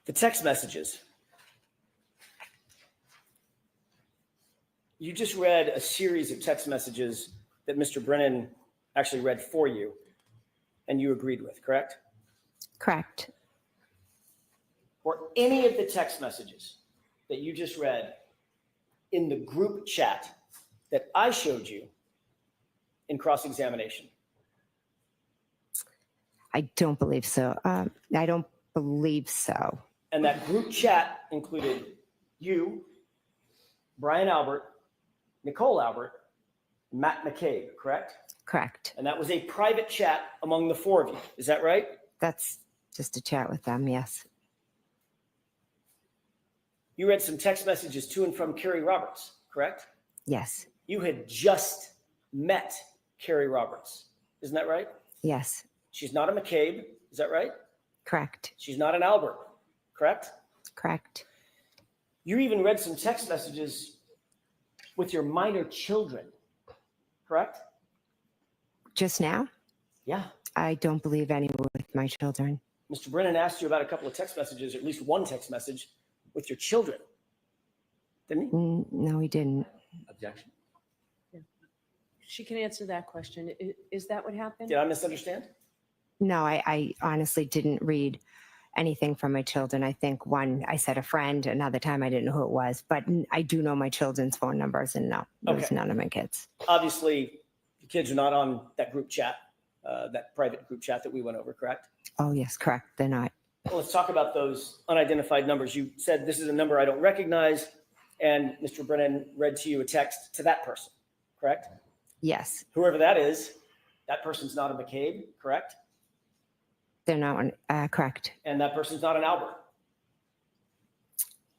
The text messages. You just read a series of text messages that Mr. Brennan actually read for you and you agreed with, correct? Correct. Were any of the text messages that you just read in the group chat that I showed you in cross-examination? I don't believe so. I don't believe so. And that group chat included you, Brian Albert, Nicole Albert, Matt McCabe, correct? Correct. And that was a private chat among the four of you. Is that right? That's just a chat with them. Yes. You read some text messages to and from Carrie Roberts, correct? Yes. You had just met Carrie Roberts. Isn't that right? Yes. She's not a McCabe. Is that right? Correct. She's not an Albert, correct? Correct. You even read some text messages with your minor children, correct? Just now? Yeah. I don't believe any with my children. Mr. Brennan asked you about a couple of text messages, or at least one text message with your children, didn't he? No, he didn't. Objection. She can answer that question. Is that what happened? Did I misunderstand? No, I honestly didn't read anything from my children. I think one, I said a friend, another time I didn't know who it was, but I do know my children's phone numbers, and no, it was Okay. none of my kids. Obviously, the kids are not on that group chat, that private group chat that we went over, correct? Oh, yes, correct. They're not. Well, let's talk about those unidentified numbers. You said this is a number I don't recognize, and Mr. Brennan read to you a text to that person, correct? Yes, Whoever that is, that person's not a McCabe, correct? they're not correct. And that person's not an Albert.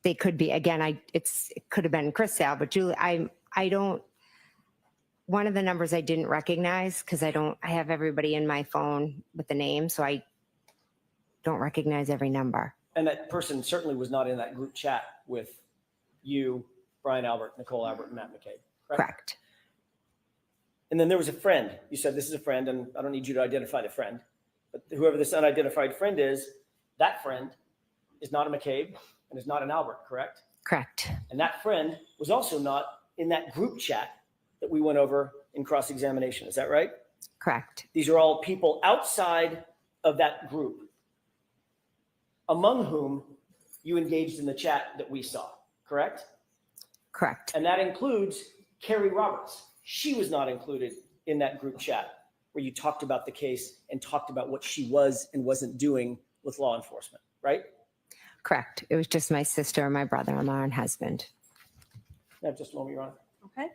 They could be. Again, it could have been Christelle, but Julie, I don't. One of the numbers I didn't recognize because I have everybody in my phone with the name, so I don't recognize every number. And that person certainly was not in that group chat with you, Brian Albert, Nicole Albert, and Matt McCabe, correct? Correct. And then there was a friend. You said this is a friend, and I don't need you to identify the friend. But whoever this unidentified friend is, that friend is not a McCabe and is not an Albert, correct? Correct. And that friend was also not in that group chat that we went over in cross-examination. Is that right? Correct. These are all people outside of that group, among whom you engaged in the chat that we saw, correct? Correct. And that includes Carrie Roberts. She was not included in that group chat where you talked about the case and talked about what she was and wasn't doing with law enforcement, right? Correct. It was just my sister, my brother-in-law, and husband. Now, just a moment, Your Honor. Okay.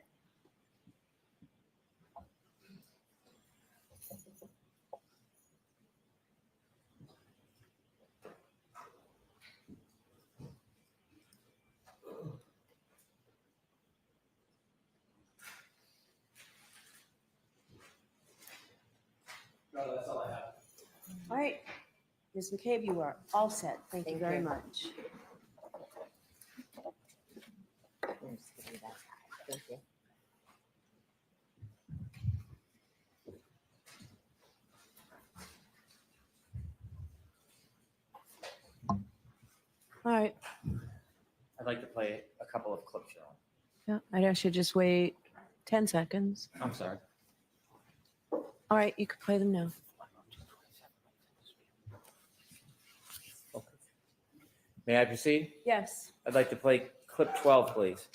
No, that's all I have. All right. Ms. McCabe, you are all set. Thank you very much. Thank you. All right. I'd like to play a couple of clips, Your Honor. Yeah, I'd actually just wait 10 seconds. I'm sorry. All right, you can play them now. May I proceed? Yes. I'd like to play clip 12, please.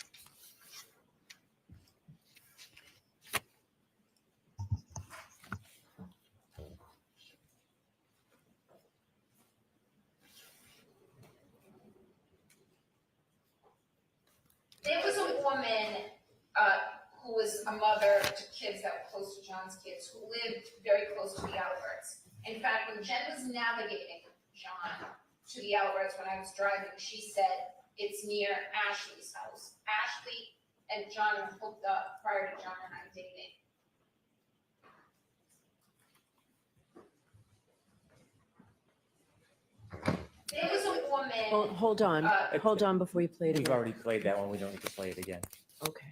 a mother to kids that were close to John's kids who lived very close to the Alberts. In fact, when Jenn was navigating John to the Alberts when I was driving, she said it's near Ashley's house. Ashley and John were hooked up prior to John and I dating. There was a woman. Hold on before you play it We've again. already played that one. We don't need to play it again. Okay.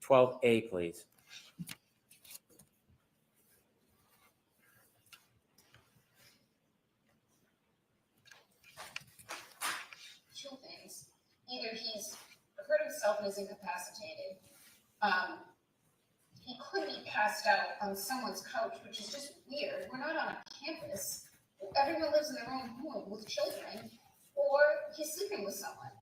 12A, please. Two things. Either he's hurt himself and is incapacitated. He could be passed out on someone's couch, which is just weird. We're not on a campus. Everyone lives in their own home with children, or he's sleeping with someone.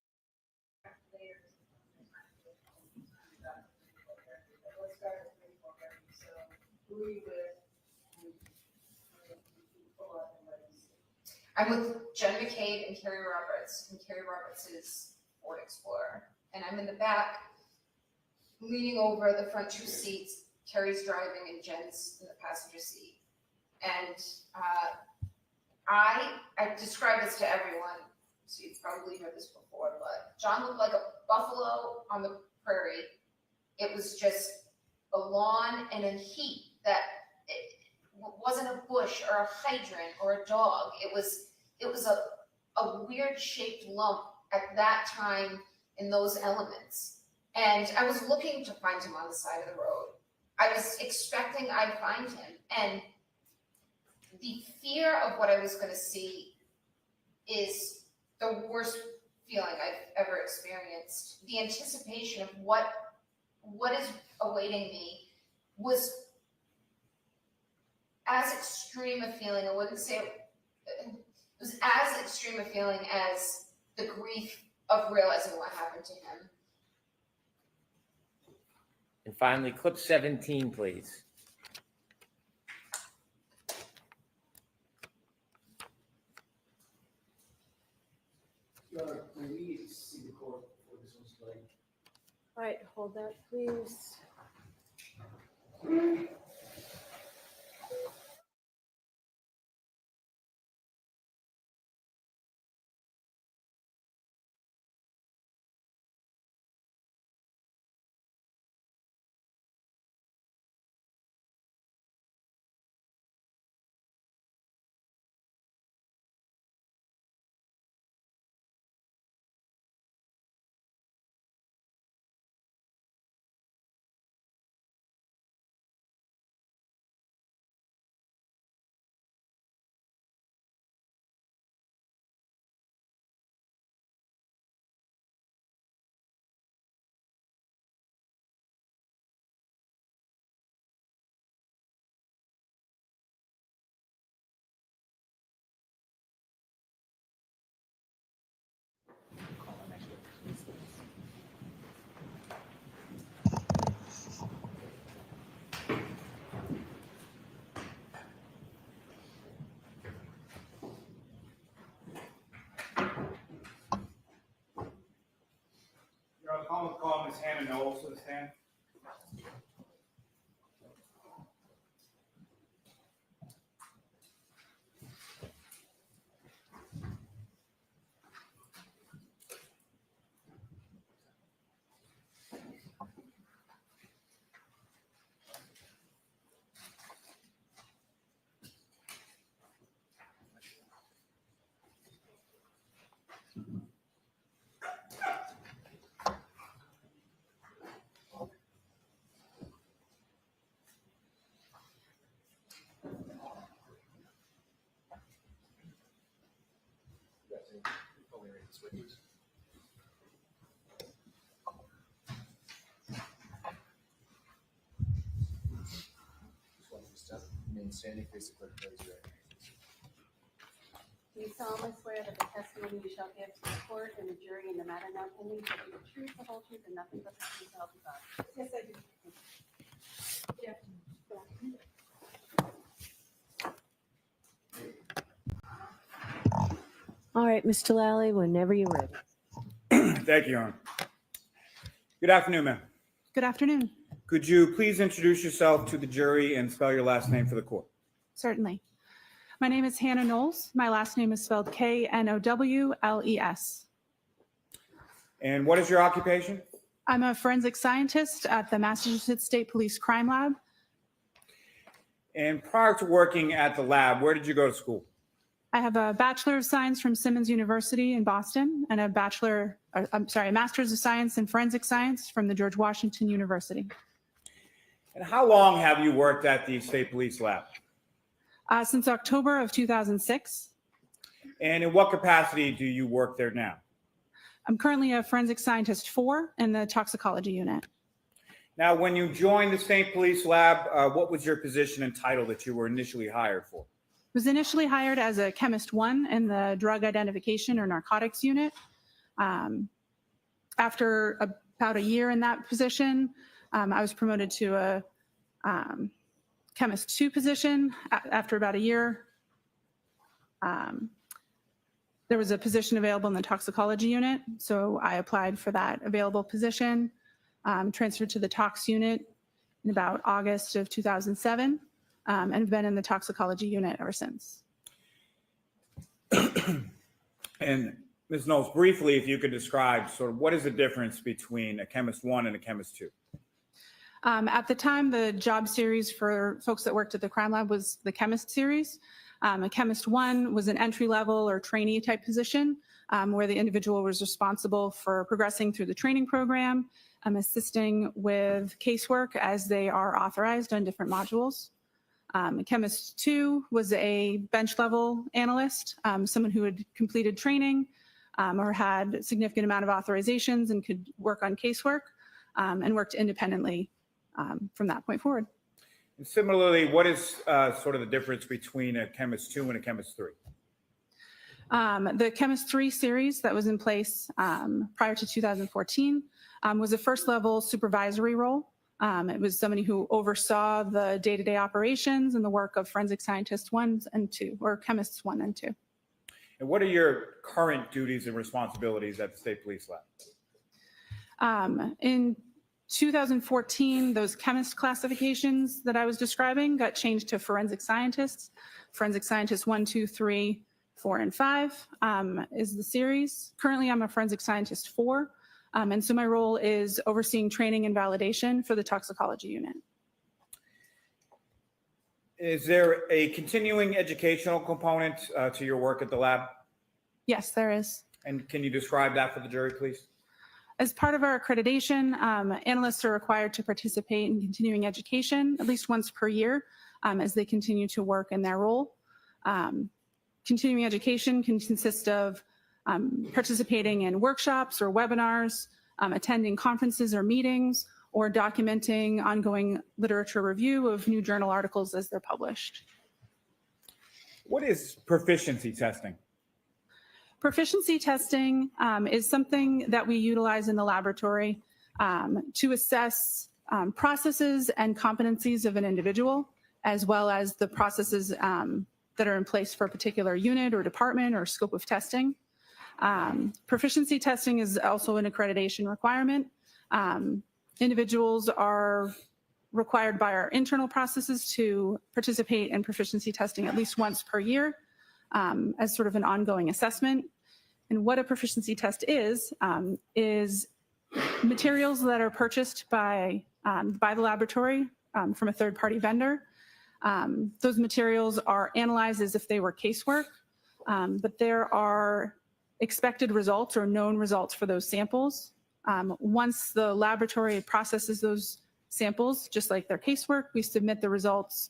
I'm with Jenn McCabe and Carrie Roberts, and Carrie Roberts is Ford Explorer. And I'm in the back, leaning over the front two seats. Carrie's driving and Jen's in the passenger seat. And I describe this to everyone, so you've probably heard this before, but John looked like a buffalo on the prairie. It was just a lawn and a heat that it wasn't a bush or a hydrant or a dog. It was a weird shaped lump at that time in those elements. And I was looking to find him on the side of the road. I was expecting I'd find him. And the fear of what I was going to see is the worst feeling I've ever experienced. The anticipation of what is awaiting me was as extreme a feeling. I wouldn't say it was as extreme a feeling as the grief of realizing what happened to him. And finally, clip 17, please. Your Honor, may we see the court before this one's played? All right, hold that, please. Your Honor, call Ms. Hannah Knowles to the stand. Standing face the clerk, please. Do you solemnly swear that the testimony you shall give to the court and the jury in the matter now pending shall be the truth, the whole truth, and nothing but the truth, so help you God? Yes, I do. All right, Mr. Lally, whenever you're ready. Thank you, Your Honor. Good afternoon, ma'am. Good afternoon. Could you please introduce yourself to the jury and spell your last name for the court? Certainly. My name is Hannah Knowles. My last name is spelled Knowles. And what is your occupation? I'm a forensic scientist at the Massachusetts State Police Crime Lab. And prior to working at the lab, where did you go to school? I have a Bachelor of Science from Simmons University in Boston and a Master's of Science in Forensic Science from the George Washington University. And how long have you worked at the State Police Lab? Since October of 2006. And in what capacity do you work there now? I'm currently a Forensic Scientist 4 in the Toxicology Unit. Now, when you joined the State Police Lab, what was your position and title that you were initially hired for? Was initially hired as a Chemist 1 in the Drug Identification or Narcotics Unit. After about a year in that position, I was promoted to a Chemist 2 position. After about a year, there was a position available in the Toxicology Unit, so I applied for that available position, transferred to the Tox Unit in about August of 2007. And have been in the Toxicology Unit ever since. And Ms. Knowles, briefly, if you could describe sort of what is the difference between a Chemist 1 and a Chemist 2? At the time, the job series for folks that worked at the crime lab was the Chemist series. A Chemist 1 was an entry level or trainee type position where the individual was responsible for progressing through the training program, assisting with casework as they are authorized on different modules. Chemist 2 was a bench level analyst, someone who had completed training or had a significant amount of authorizations and could work on casework and worked independently from that point forward. And similarly, what is sort of the difference between a Chemist 2 and a Chemist 3? The Chemist 3 series that was in place prior to 2014 was a first level supervisory role. It was somebody who oversaw the day-to-day operations and the work of forensic scientists 1 and 2, or chemists 1 and 2. And what are your current duties and responsibilities at the State Police Lab? In 2014, those chemist classifications that I was describing got changed to forensic scientists. Forensic scientists 1, 2, 3, 4, and 5 is the series. Currently, I'm a forensic scientist 4. And so my role is overseeing training and validation for the toxicology unit. Is there a continuing educational component to your work at the lab? Yes, there is. And can you describe that for the jury, please? As part of our accreditation, analysts are required to participate in continuing education at least once per year as they continue to work in their role. Continuing education can consist of participating in workshops or webinars, attending conferences or meetings, or documenting ongoing literature review of new journal articles as they're published. What is proficiency testing? Proficiency testing is something that we utilize in the laboratory to assess processes and competencies of an individual, as well as the processes that are in place for a particular unit or department or scope of testing. Proficiency testing is also an accreditation requirement. Individuals are required by our internal processes to participate in proficiency testing at least once per year as sort of an ongoing assessment. And what a proficiency test is materials that are purchased by the laboratory from a third-party vendor. Those materials are analyzed as if they were casework, but there are expected results or known results for those samples. Once the laboratory processes those samples, just like their casework, we submit the results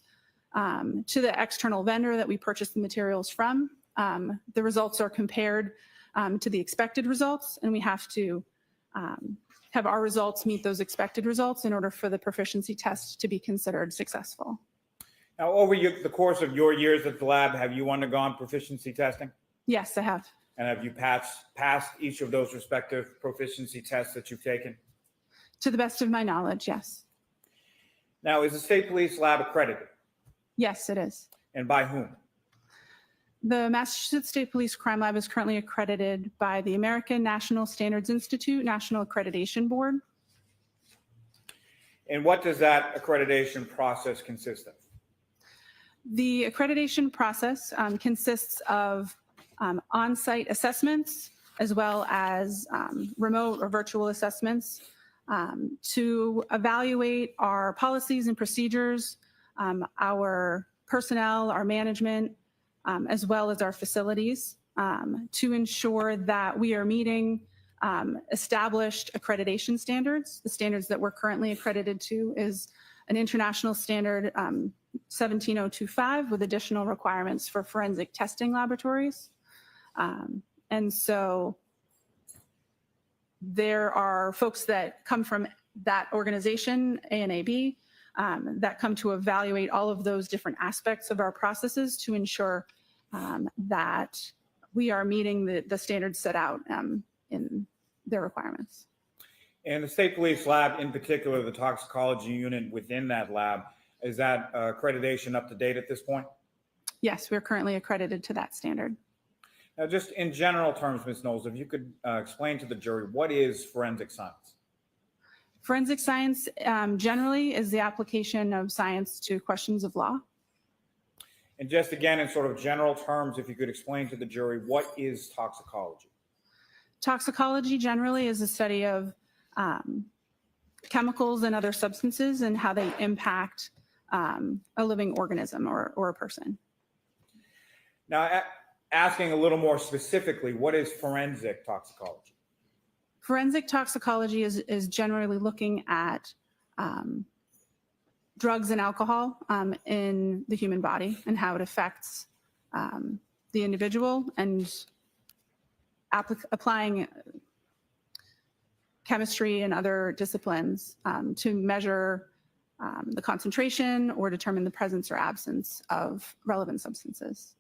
to the external vendor that we purchased the materials from. The results are compared to the expected results, and we have to have our results meet those expected results in order for the proficiency test to be considered successful. Now, over the course of your years at the lab, have you undergone proficiency testing? Yes, I have. And have you passed each of those respective proficiency tests that you've taken? To the best of my knowledge, yes. Now, is the State Police Lab accredited? Yes, it is. And by whom? The Massachusetts State Police Crime Lab is currently accredited by the American National Standards Institute National Accreditation Board. And what does that accreditation process consist of? The accreditation process consists of on-site assessments as well as remote or virtual assessments to evaluate our policies and procedures, our personnel, our management, as well as our facilities to ensure that we are meeting established accreditation standards. The standards that we're currently accredited to is an international standard 17025 with additional requirements for forensic testing laboratories. And so there are folks that come from that organization, ANAB, that come to evaluate all of those different aspects of our processes to ensure that we are meeting the standards set out in their requirements. And the state police lab, in particular, the toxicology unit within that lab, is that accreditation up to date at this point? Yes, we're currently accredited to that standard. Now, just in general terms, Ms. Knowles, if you could explain to the jury, what is forensic science? Forensic science generally is the application of science to questions of law. And just again, in sort of general terms, if you could explain to the jury, what is toxicology? Toxicology generally is a study of chemicals and other substances and how they impact a living organism or a person. Now, asking a little more specifically, what is forensic toxicology? Forensic toxicology is generally looking at drugs and alcohol in the human body and how it affects the individual and applying chemistry and other disciplines to measure the concentration or determine the presence or absence of relevant substances.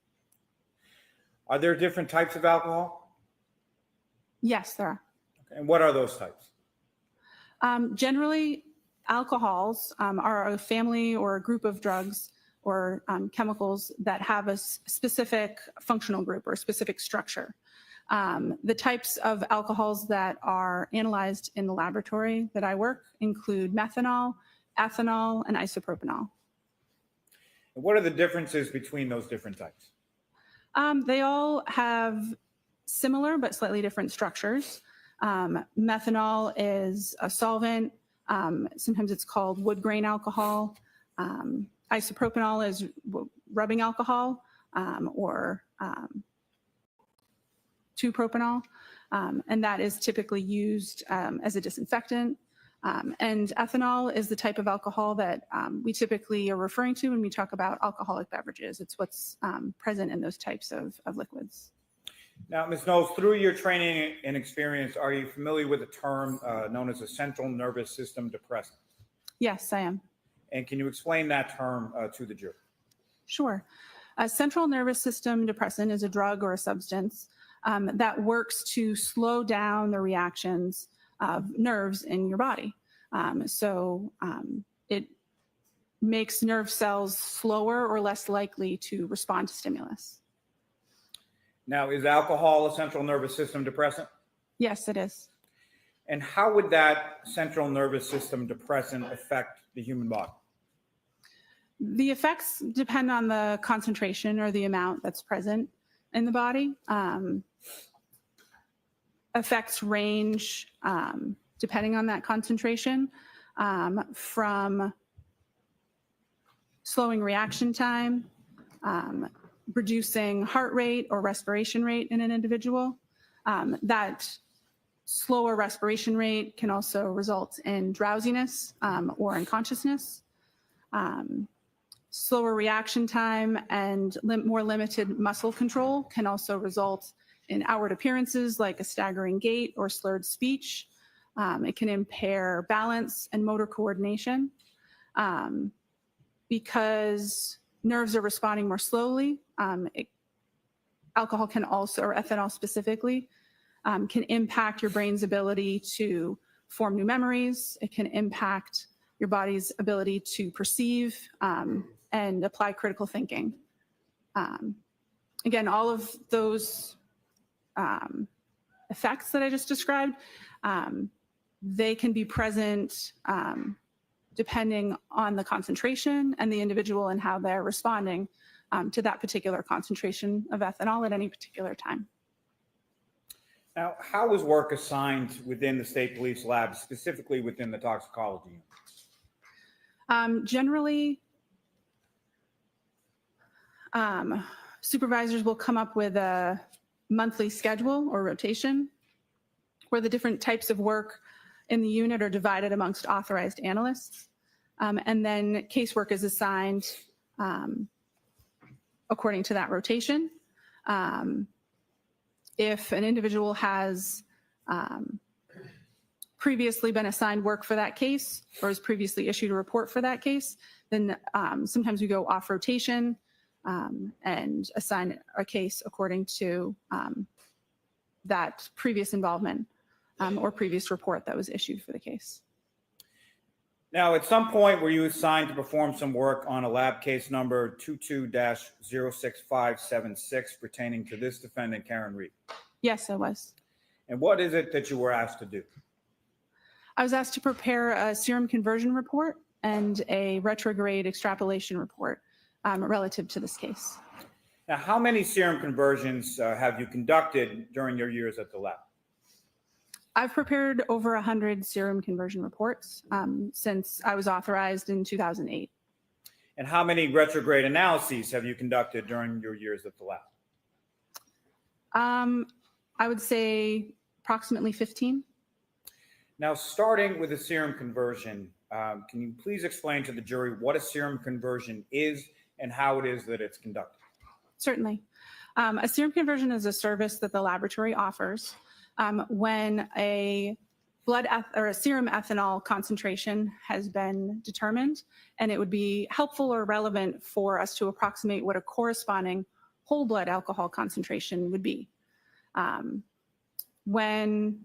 Are there different types of alcohol? Yes, there are. And what are those types? Generally, alcohols are a family or a group of drugs or chemicals that have a specific functional group or specific structure. The types of alcohols that are analyzed in the laboratory that I work include methanol, ethanol, and isopropanol. And what are the differences between those different types? They all have similar but slightly different structures. Methanol is a solvent. Sometimes it's called wood grain alcohol. Isopropanol is rubbing alcohol or 2-propanol, and that is typically used as a disinfectant. And ethanol is the type of alcohol that we typically are referring to when we talk about alcoholic beverages. It's what's present in those types of liquids. Now, Ms. Knowles, through your training and experience, are you familiar with a term known as a central nervous system depressant? Yes, I am. And can you explain that term to the jury? Sure. A central nervous system depressant is a drug or a substance that works to slow down the reactions of nerves in your body. It makes nerve cells slower or less likely to respond to stimulus. Now, is alcohol a central nervous system depressant? Yes, it is. And how would that central nervous system depressant affect the human body? The effects depend on the concentration or the amount that's present in the body. Effects range, depending on that concentration, from slowing reaction time, reducing heart rate or respiration rate in an individual. That slower respiration rate can also result in drowsiness or unconsciousness. Slower reaction time and more limited muscle control can also result in outward appearances like a staggering gait or slurred speech. It can impair balance and motor coordination. Because nerves are responding more slowly, alcohol can also, or ethanol specifically, can impact your brain's ability to form new memories. It can impact your body's ability to perceive and apply critical thinking. Again, all of those effects that I just described, they can be present depending on the concentration and the individual and how they're responding to that particular concentration of ethanol at any particular time. Now, how was work assigned within the state police lab, specifically within the toxicology unit? Generally, supervisors will come up with a monthly schedule or rotation where the different types of work in the unit are divided amongst authorized analysts. And then casework is assigned according to that rotation. If an individual has previously been assigned work for that case or has previously issued a report for that case, then sometimes we go off rotation and assign a case according to that previous involvement or previous report that was issued for the case. Now, at some point, were you assigned to perform some work on a lab case number 22-06576 pertaining to this defendant, Karen Reed? Yes, I was. And what is it that you were asked to do? I was asked to prepare a serum conversion report and a retrograde extrapolation report relative to this case. Now, how many serum conversions have you conducted during your years at the lab? I've prepared over 100 serum conversion reports since I was authorized in 2008. And how many retrograde analyses have you conducted during your years at the lab? I would say approximately 15. Now, starting with a serum conversion, can you please explain to the jury what a serum conversion is and how it is that it's conducted? Certainly. A serum conversion is a service that the laboratory offers when a serum ethanol concentration has been determined, and it would be helpful or relevant for us to approximate what a corresponding whole blood alcohol concentration would be. When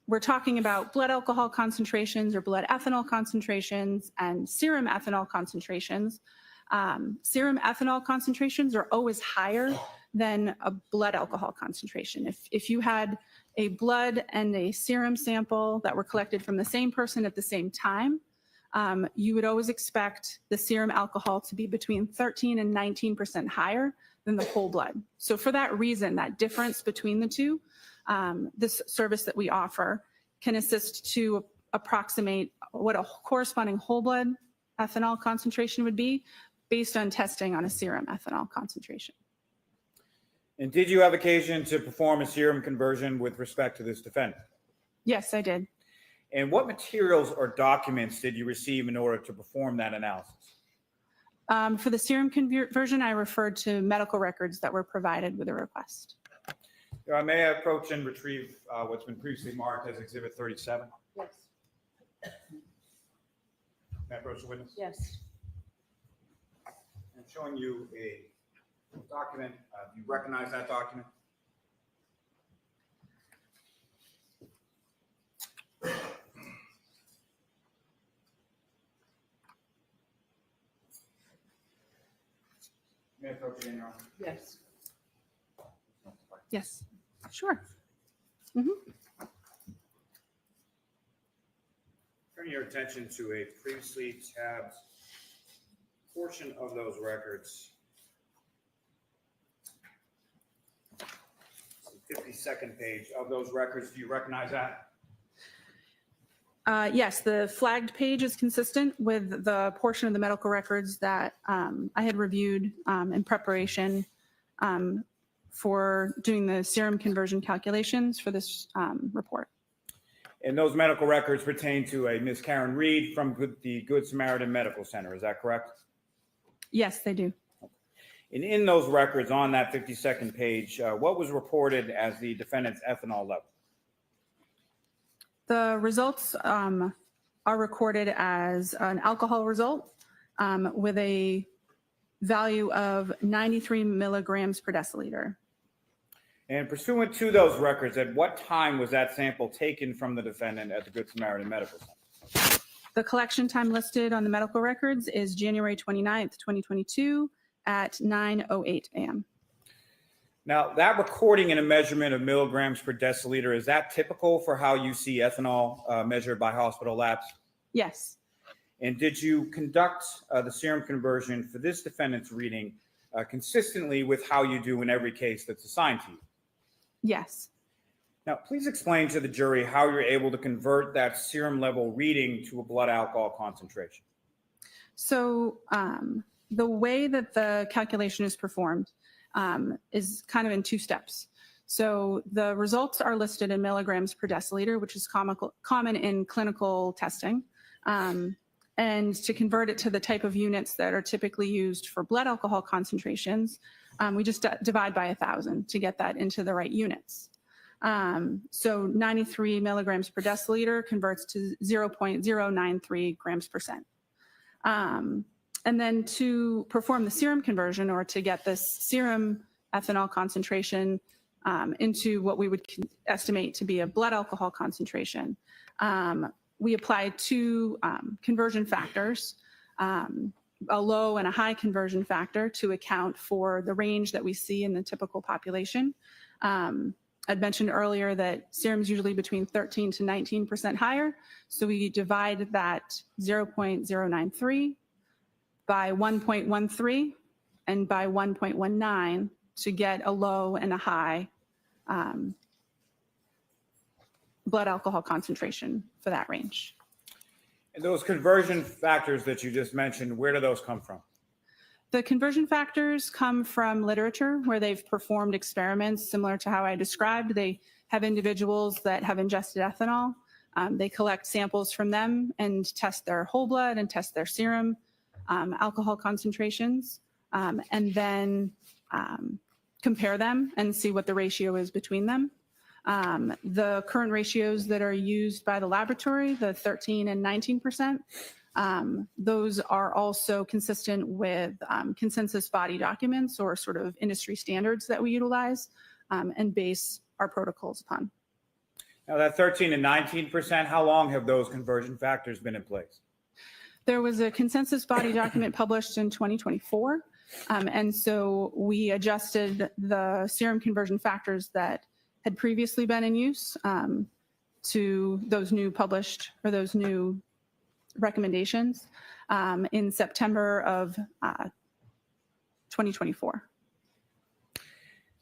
we're talking about blood alcohol concentrations or blood ethanol concentrations and serum ethanol concentrations are always higher than a blood alcohol concentration. If you had a blood and a serum sample that were collected from the same person at the same time, you would always expect the serum alcohol to be between 13 and 19% higher than the whole blood. So for that reason, that difference between the two, this service that we offer can assist to approximate what a corresponding whole blood ethanol concentration would be based on testing on a serum ethanol concentration. And did you have occasion to perform a serum conversion with respect to this defendant? Yes, I did. And what materials or documents did you receive in order to perform that analysis? For the serum conversion, I referred to medical records that were provided with a request. May I approach and retrieve what's been previously marked as Exhibit 37? Yes. May I approach the witness? Yes. I'm showing you a document. Do you recognize that document? May I approach again, Your Honor? Yes. Yes, sure. Turn your attention to a previously tabbed portion of those records. The 52nd page of those records. Do you recognize that? Yes, the flagged page is consistent with the portion of the medical records that I had reviewed in preparation for doing the serum conversion calculations for this report. And those medical records pertain to a Ms. Karen Reed from the Good Samaritan Medical Center. Is that correct? Yes, they do. And in those records on that 52nd page, what was reported as the defendant's ethanol level? The results are recorded as an alcohol result with a value of 93 milligrams per deciliter. And pursuant to those records, at what time was that sample taken from the defendant at the Good Samaritan Medical Center? The collection time listed on the medical records is January 29th, 2022 at 9:08 a.m. Now, that recording and a measurement of milligrams per deciliter, is that typical for how you see ethanol measured by hospital labs? Yes. And did you conduct the serum conversion for this defendant's reading consistently with how you do in every case that's assigned to you? Yes. Now, please explain to the jury how you're able to convert that serum level reading to a blood alcohol concentration. So the way that the calculation is performed is kind of in two steps. So the results are listed in milligrams per deciliter, which is common in clinical testing. And to convert it to the type of units that are typically used for blood alcohol concentrations, we just divide by 1,000 to get that into the right units. So 93 milligrams per deciliter converts to 0.093 grams per cent. And then to perform the serum conversion, or to get this serum ethanol concentration into what we would estimate to be a blood alcohol concentration, we apply two conversion factors, a low and a high conversion factor, to account for the range that we see in the typical population. I'd mentioned earlier that serum is usually between 13 to 19% higher. So we divide that 0.093 by 1.13 and by 1.19 to get a low and a high blood alcohol concentration for that range. And those conversion factors that you just mentioned, where do those come from? The conversion factors come from literature where they've performed experiments similar to how I described. They have individuals that have ingested ethanol. They collect samples from them and test their whole blood and test their serum alcohol concentrations, and then compare them and see what the ratio is between them. The current ratios that are used by the laboratory, the 13 and 19%, those are also consistent with consensus body documents, or sort of industry standards that we utilize and base our protocols upon. Now, that 13 and 19%, how long have those conversion factors been in place? There was a consensus body document published in 2024. And so we adjusted the serum conversion factors that had previously been in use to those new published, or those new recommendations in September of 2024.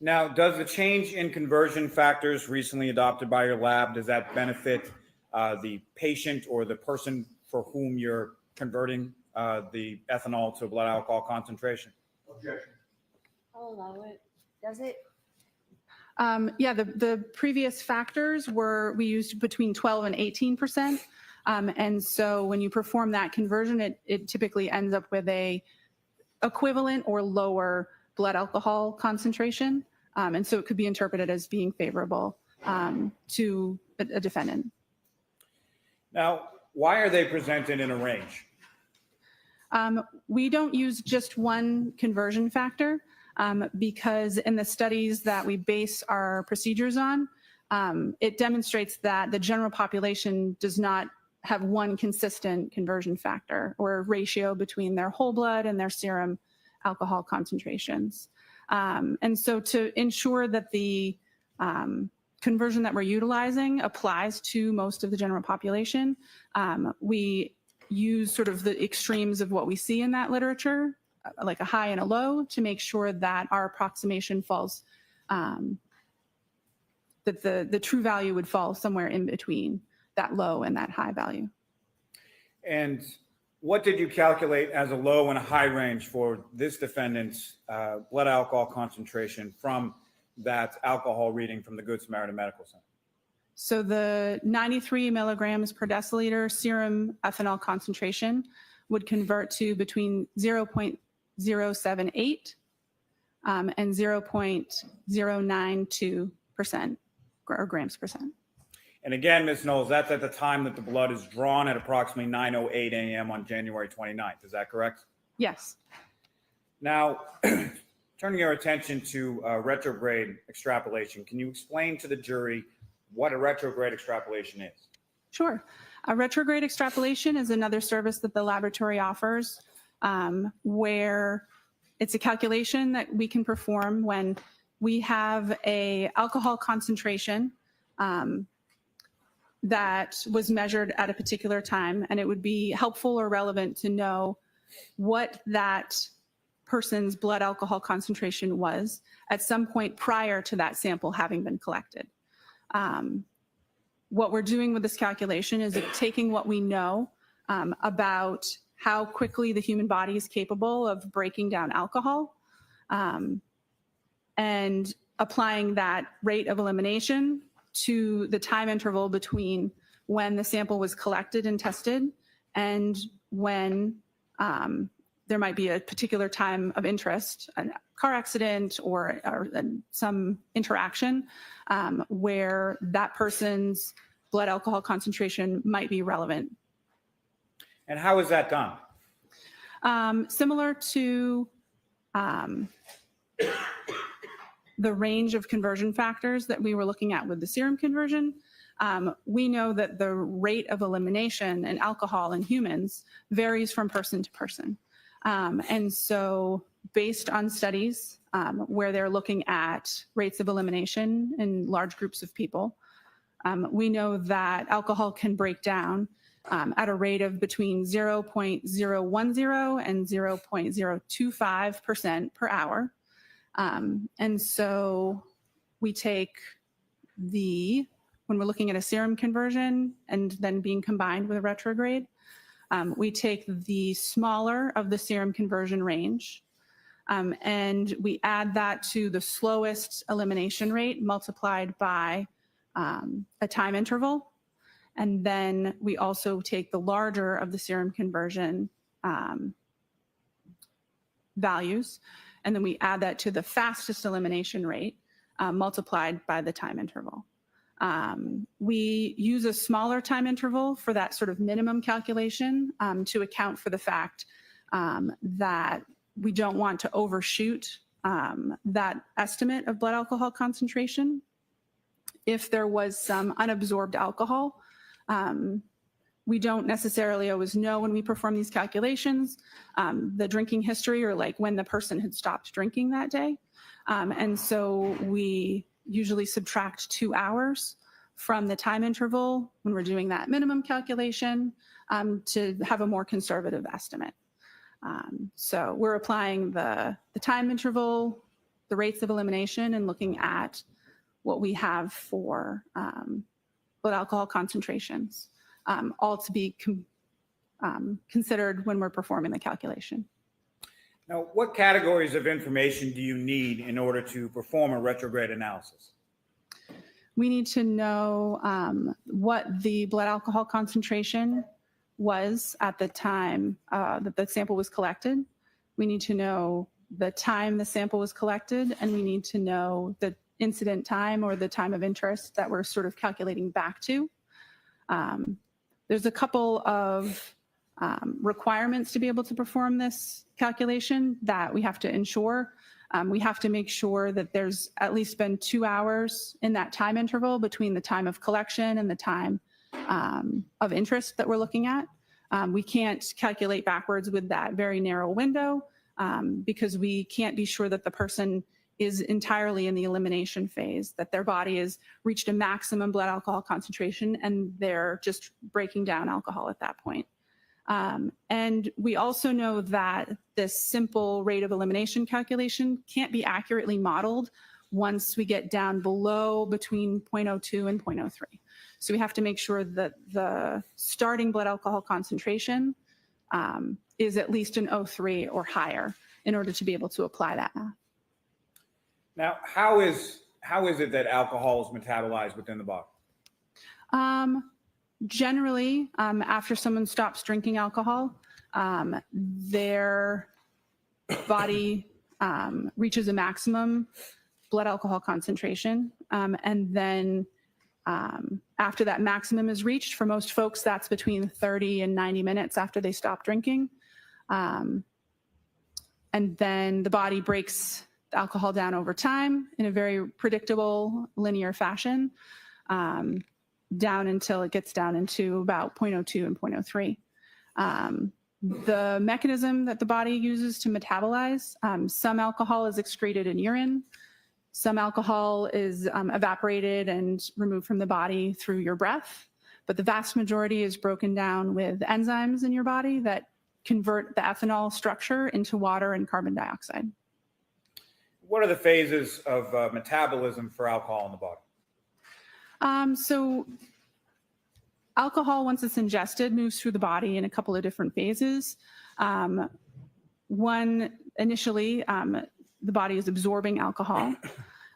Now, does the change in conversion factors recently adopted by your lab, does that benefit the patient or the person for whom you're converting the ethanol to blood alcohol concentration? Objection. I'll allow it. Does it? Yeah, the previous factors we used between 12 and 18%. And so when you perform that conversion, it typically ends up with a equivalent or lower blood alcohol concentration. And so it could be interpreted as being favorable to a defendant. Now, why are they presented in a range? We don't use just one conversion factor because in the studies that we base our procedures on, it demonstrates that the general population does not have one consistent conversion factor or ratio between their whole blood and their serum alcohol concentrations. And so to ensure that the conversion that we're utilizing applies to most of the general population, we use sort of the extremes of what we see in that literature, like a high and a low, to make sure that our approximation falls, that the true value would fall somewhere in between that low and that high value. And what did you calculate as a low and a high range for this defendant's blood alcohol concentration from that alcohol reading from the Good Samaritan Medical Center? So the 93 milligrams per deciliter serum ethanol concentration would convert to between 0.078 and 0.092% or grams per cent. And again, Ms. Knowles, that's at the time that the blood is drawn at approximately 9:08 a.m. on January 29th. Is that correct? Yes. Now, turning your attention to retrograde extrapolation, can you explain to the jury what a retrograde extrapolation is? Sure. A retrograde extrapolation is another service that the laboratory offers where it's a calculation that we can perform when we have a alcohol concentration that was measured at a particular time, and it would be helpful or relevant to know what that person's blood alcohol concentration was at some point prior to that sample having been collected. What we're doing with this calculation is taking what we know about how quickly the human body is capable of breaking down alcohol, and applying that rate of elimination to the time interval between when the sample was collected and tested and when there might be a particular time of interest, a car accident or some interaction where that person's blood alcohol concentration might be relevant. And how is that done? Similar to the range of conversion factors that we were looking at with the serum conversion, we know that the rate of elimination in alcohol in humans varies from person to person. And so based on studies where they're looking at rates of elimination in large groups of people, we know that alcohol can break down at a rate of between 0.010 and 0.025% per hour. And so we take when we're looking at a serum conversion and then being combined with a retrograde, we take the smaller of the serum conversion range, and we add that to the slowest elimination rate multiplied by a time interval. And then we also take the larger of the serum conversion values, and then we add that to the fastest elimination rate multiplied by the time interval. We use a smaller time interval for that sort of minimum calculation to account for the fact that we don't want to overshoot that estimate of blood alcohol concentration. If there was some unabsorbed alcohol, we don't necessarily always know when we perform these calculations, the drinking history or like when the person had stopped drinking that day. And so we usually subtract 2 hours from the time interval when we're doing that minimum calculation to have a more conservative estimate. So we're applying the time interval, the rates of elimination, and looking at what we have for blood alcohol concentrations, all to be considered when we're performing the calculation. Now, what categories of information do you need in order to perform a retrograde analysis? We need to know what the blood alcohol concentration was at the time that the sample was collected. We need to know the time the sample was collected, and we need to know the incident time or the time of interest that we're sort of calculating back to. There's a couple of requirements to be able to perform this calculation that we have to ensure. We have to make sure that there's at least been 2 hours in that time interval between the time of collection and the time of interest that we're looking at. We can't calculate backwards with that very narrow window because we can't be sure that the person is entirely in the elimination phase, that their body has reached a maximum blood alcohol concentration and they're just breaking down alcohol at that point. And we also know that this simple rate of elimination calculation can't be accurately modeled once we get down below between 0.02 and 0.03. So we have to make sure that the starting blood alcohol concentration is at least an 0.03 or higher in order to be able to apply that math. Now, how is it that alcohol is metabolized within the body? Generally, after someone stops drinking alcohol, their body reaches a maximum blood alcohol concentration. And then after that maximum is reached, for most folks, that's between 30 and 90 minutes after they stop drinking. And then the body breaks the alcohol down over time in a very predictable linear fashion, down until it gets down into about 0.02 and 0.03. The mechanism that the body uses to metabolize, some alcohol is excreted in urine, some alcohol is evaporated and removed from the body through your breath, but the vast majority is broken down with enzymes in your body that convert the ethanol structure into water and carbon dioxide. What are the phases of metabolism for alcohol in the body? So alcohol, once it's ingested, moves through the body in a couple of different phases. One, initially, the body is absorbing alcohol.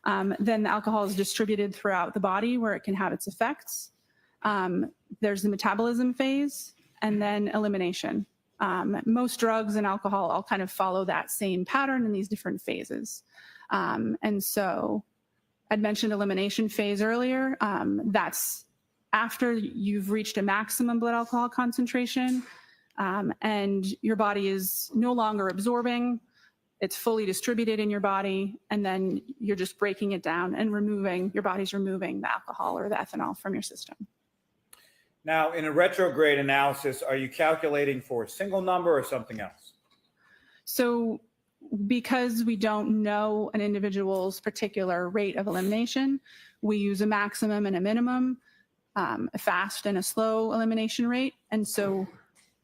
Then the alcohol is distributed throughout the body where it can have its effects. There's the metabolism phase and then elimination. Most drugs and alcohol all kind of follow that same pattern in these different phases. And so I'd mentioned elimination phase earlier. That's after you've reached a maximum blood alcohol concentration and your body is no longer absorbing, it's fully distributed in your body, and then you're just breaking it down and your body's removing the alcohol or the ethanol from your system. Now, in a retrograde analysis, are you calculating for a single number or something else? So because we don't know an individual's particular rate of elimination, we use a maximum and a minimum, a fast and a slow elimination rate. And so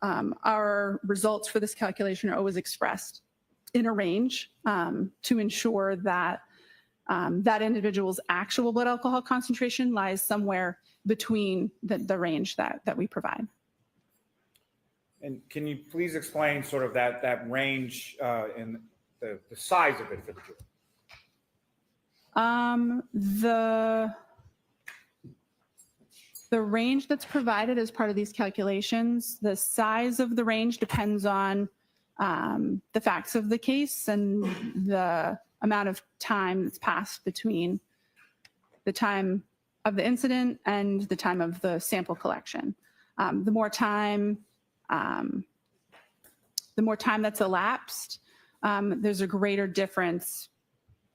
our results for this calculation are always expressed in a range to ensure that that individual's actual blood alcohol concentration lies somewhere between the range that we provide. And can you please explain sort of that range and the size of it for the jury? The range that's provided as part of these calculations, the size of the range depends on the facts of the case and the amount of time that's passed between the time of the incident and the time of the sample collection. The more time that's elapsed, there's a greater difference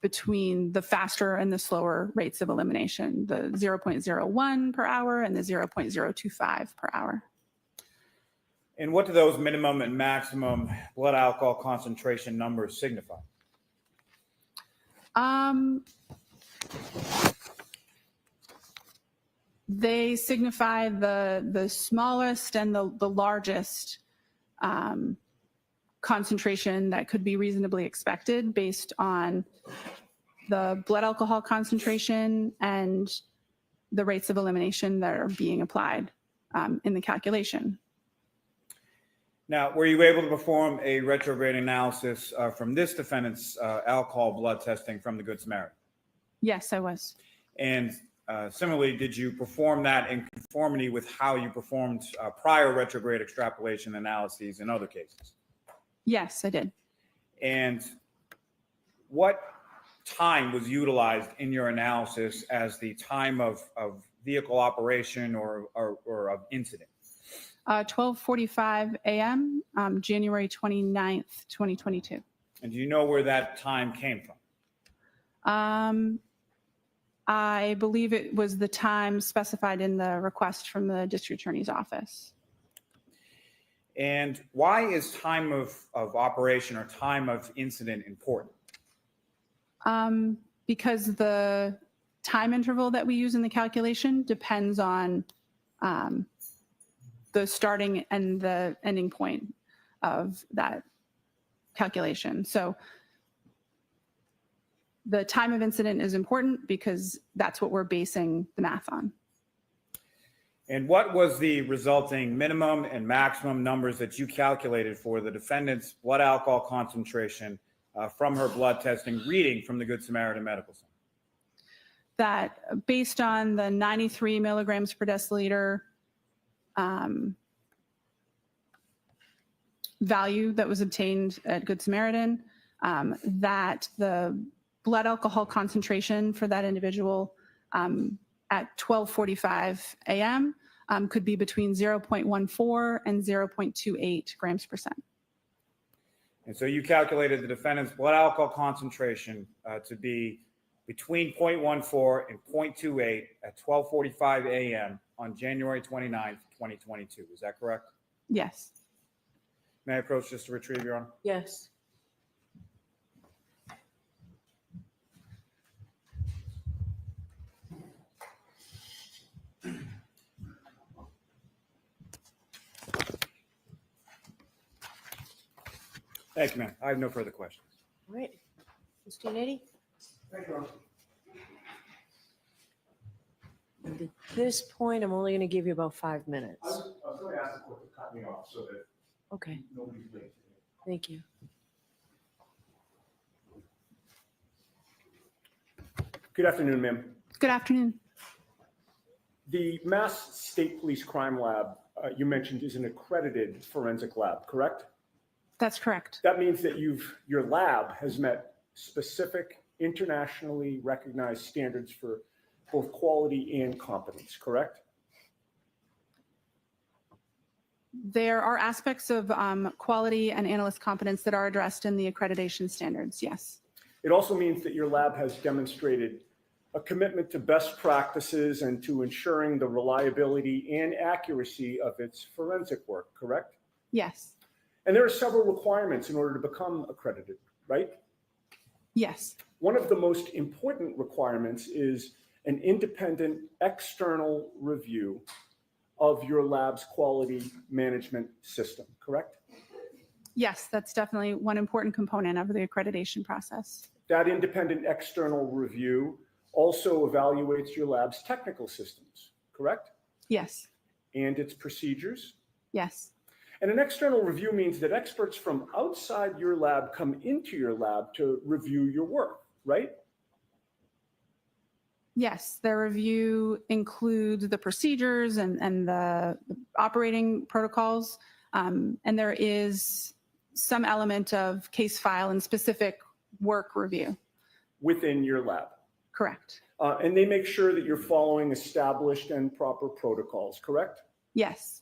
between the faster and the slower rates of elimination, the 0.01 per hour and the 0.025 per hour. And what do those minimum and maximum blood alcohol concentration numbers signify? They signify the smallest and the largest concentration that could be reasonably expected based on the blood alcohol concentration and the rates of elimination that are being applied in the calculation. Now, were you able to perform a retrograde analysis from this defendant's alcohol blood testing from the Good Samaritan? Yes, I was. And similarly, did you perform that in conformity with how you performed prior retrograde extrapolation analyses in other cases? Yes, I did. And what time was utilized in your analysis as the time of vehicle operation or of incident? 12:45 a.m., January 29th, 2022. And do you know where that time came from? I believe it was the time specified in the request from the district attorney's office. And why is time of operation or time of incident important? Because the time interval that we use in the calculation depends on the starting and the ending point of that calculation. So the time of incident is important because that's what we're basing the math on. And what was the resulting minimum and maximum numbers that you calculated for the defendant's blood alcohol concentration from her blood testing reading from the Good Samaritan Medical Center? That based on the 93 milligrams per deciliter value that was obtained at Good Samaritan, that the blood alcohol concentration for that individual at 12:45 a.m. Could be between 0.14 and 0.28 grams per cent. And so you calculated the defendant's blood alcohol concentration to be between 0.14 and 0.28 at 12:45 a.m. on January 29th, 2022. Is that correct? Yes. May I approach just to retrieve, Your Honor? Yes. Thank you, ma'am. I have no further questions. All right. Mr. Nady? Thank you, Your Honor. And at this point, I'm only going to give you about 5 minutes. I was going to ask the court to cut me off so that Okay, nobody's late today. thank you. Good afternoon, ma'am. Good afternoon. The Mass State Police Crime Lab you mentioned is an accredited forensic lab, correct? That's correct. That means that your lab has met specific internationally recognized standards for both quality and competence, correct? There are aspects of quality and analyst competence that are addressed in the accreditation standards, yes. It also means that your lab has demonstrated a commitment to best practices and to ensuring the reliability and accuracy of its forensic work, correct? Yes, And there are several requirements in order to become accredited, right? yes, One of the most important requirements is an independent external review of your lab's quality management system, correct? yes, that's definitely one important component of the accreditation process. That independent external review also evaluates your lab's technical systems, correct? Yes, And its procedures. yes, And an external review means that experts from outside your lab come into your lab to review your work, right? yes. The review includes the procedures and the operating protocols. And there is some element of case file and specific work review. Within your lab. Correct. And they make sure that you're following established and proper protocols, correct? Yes,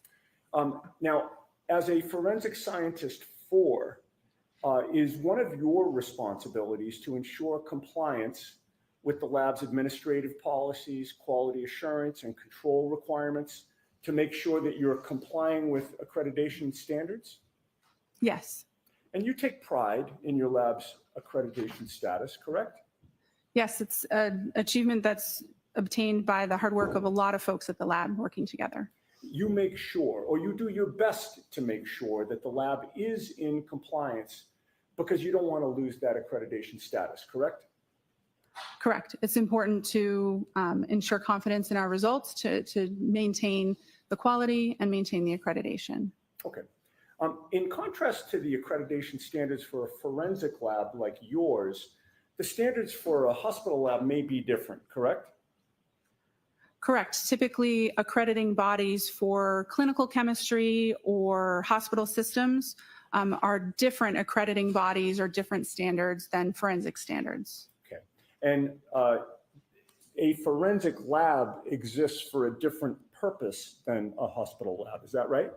Now, as a forensic scientist 4, is one of your responsibilities to ensure compliance with the lab's administrative policies, quality assurance, and control requirements to make sure that you're complying with accreditation standards? yes, And you take pride in your lab's accreditation status, correct? yes. It's an achievement that's obtained by the hard work of a lot of folks at the lab working together. You make sure, or you do your best to make sure that the lab is in compliance because you don't want to lose that accreditation status, correct? Correct. It's important to ensure confidence in our results, to maintain the quality and maintain the accreditation. Okay. In contrast to the accreditation standards for a forensic lab like yours, the standards for a hospital lab may be different, correct? Correct. Typically, accrediting bodies for clinical chemistry or hospital systems are different accrediting bodies or different standards than forensic standards. Okay. And a forensic lab exists for a different purpose than a hospital lab, is that right?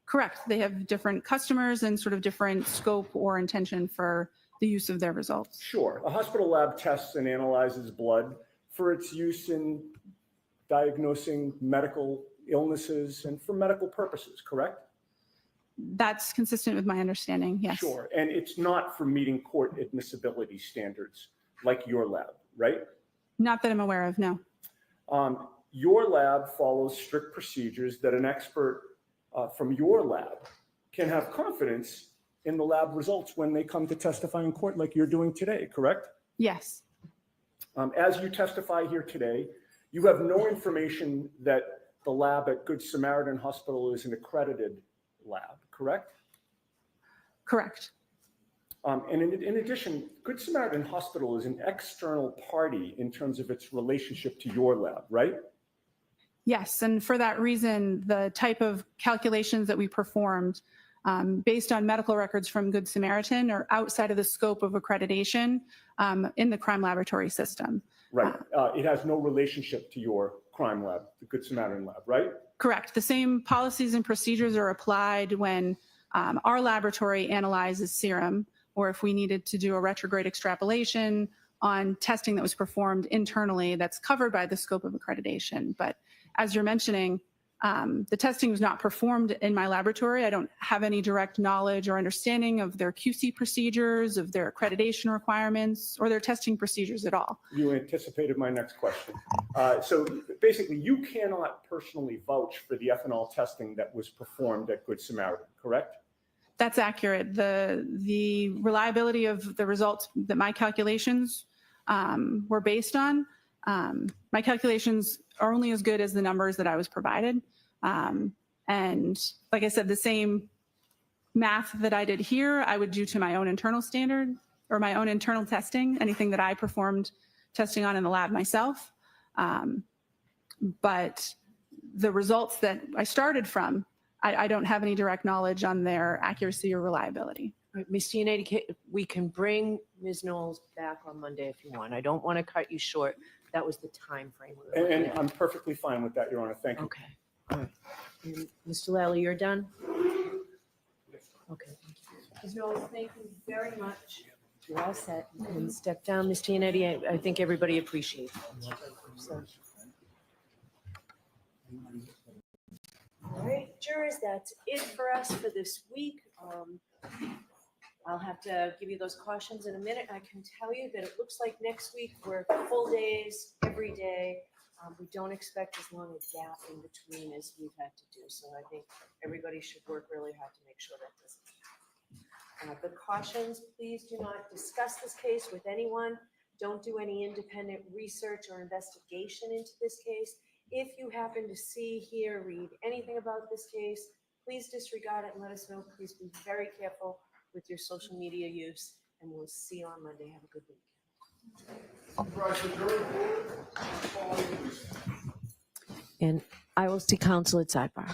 Correct. They have different customers and sort of different scope or intention for the use of their results. Sure. A hospital lab tests and analyzes blood for its use in diagnosing medical illnesses and for medical purposes, correct? That's consistent with my understanding, yes. Sure. And it's not for meeting court admissibility standards like your lab, right? Not that I'm aware of, no. Your lab follows strict procedures that an expert from your lab can have confidence in the lab results when they come to testify in court like you're doing today, correct? Yes, As you testify here today, you have no information that the lab at Good Samaritan Hospital is an accredited lab, correct? correct. And in addition, Good Samaritan Hospital is an external party in terms of its relationship to your lab, right? Yes, and for that reason, the type of calculations that we performed based on medical records from Good Samaritan are outside of the scope of accreditation in the crime laboratory system. Right. It has no relationship to your crime lab, the Good Samaritan lab, right? Correct. The same policies and procedures are applied when our laboratory analyzes serum, or if we needed to do a retrograde extrapolation on testing that was performed internally that's covered by the scope of accreditation. But as you're mentioning, the testing was not performed in my laboratory. I don't have any direct knowledge or understanding of their QC procedures, of their accreditation requirements, or their testing procedures at all. You anticipated my next question. So basically, you cannot personally vouch for the ethanol testing that was performed at Good Samaritan, correct? That's accurate. The reliability of the results that my calculations were based on, my calculations are only as good as the numbers that I was provided. And like I said, the same math that I did here, I would do to my own internal standard or my own internal testing, anything that I performed testing on in the lab myself. But the results that I started from, I don't have any direct knowledge on their accuracy or reliability. All right, Ms. Giannetti, we can bring Ms. Knowles back on Monday if you want. I don't want to cut you short. That was the time frame. we were looking And at. I'm perfectly fine with that, Your Honor. Thank you. Okay. All right. And Mr. Lally, you're done? Okay. Thank you. Ms. Knowles, thank you very much. You're all set. You can step down. Ms. Giannetti, I think everybody appreciates it. So. All right, jurors, that's it for us for this week. I'll have to give you those cautions in a minute. I can tell you that it looks like next week we're full days every day. We don't expect as long a gap in between as we've had to do. So I think everybody should work really hard to make sure that doesn't happen. The cautions, please do not discuss this case with anyone. Don't do any independent research or investigation into this case. If you happen to see, hear, read anything about this case, please disregard it and let us know. Please be very careful with your social media use, and we'll see you on Monday. Have a good week. And I will see counsel at sidebar.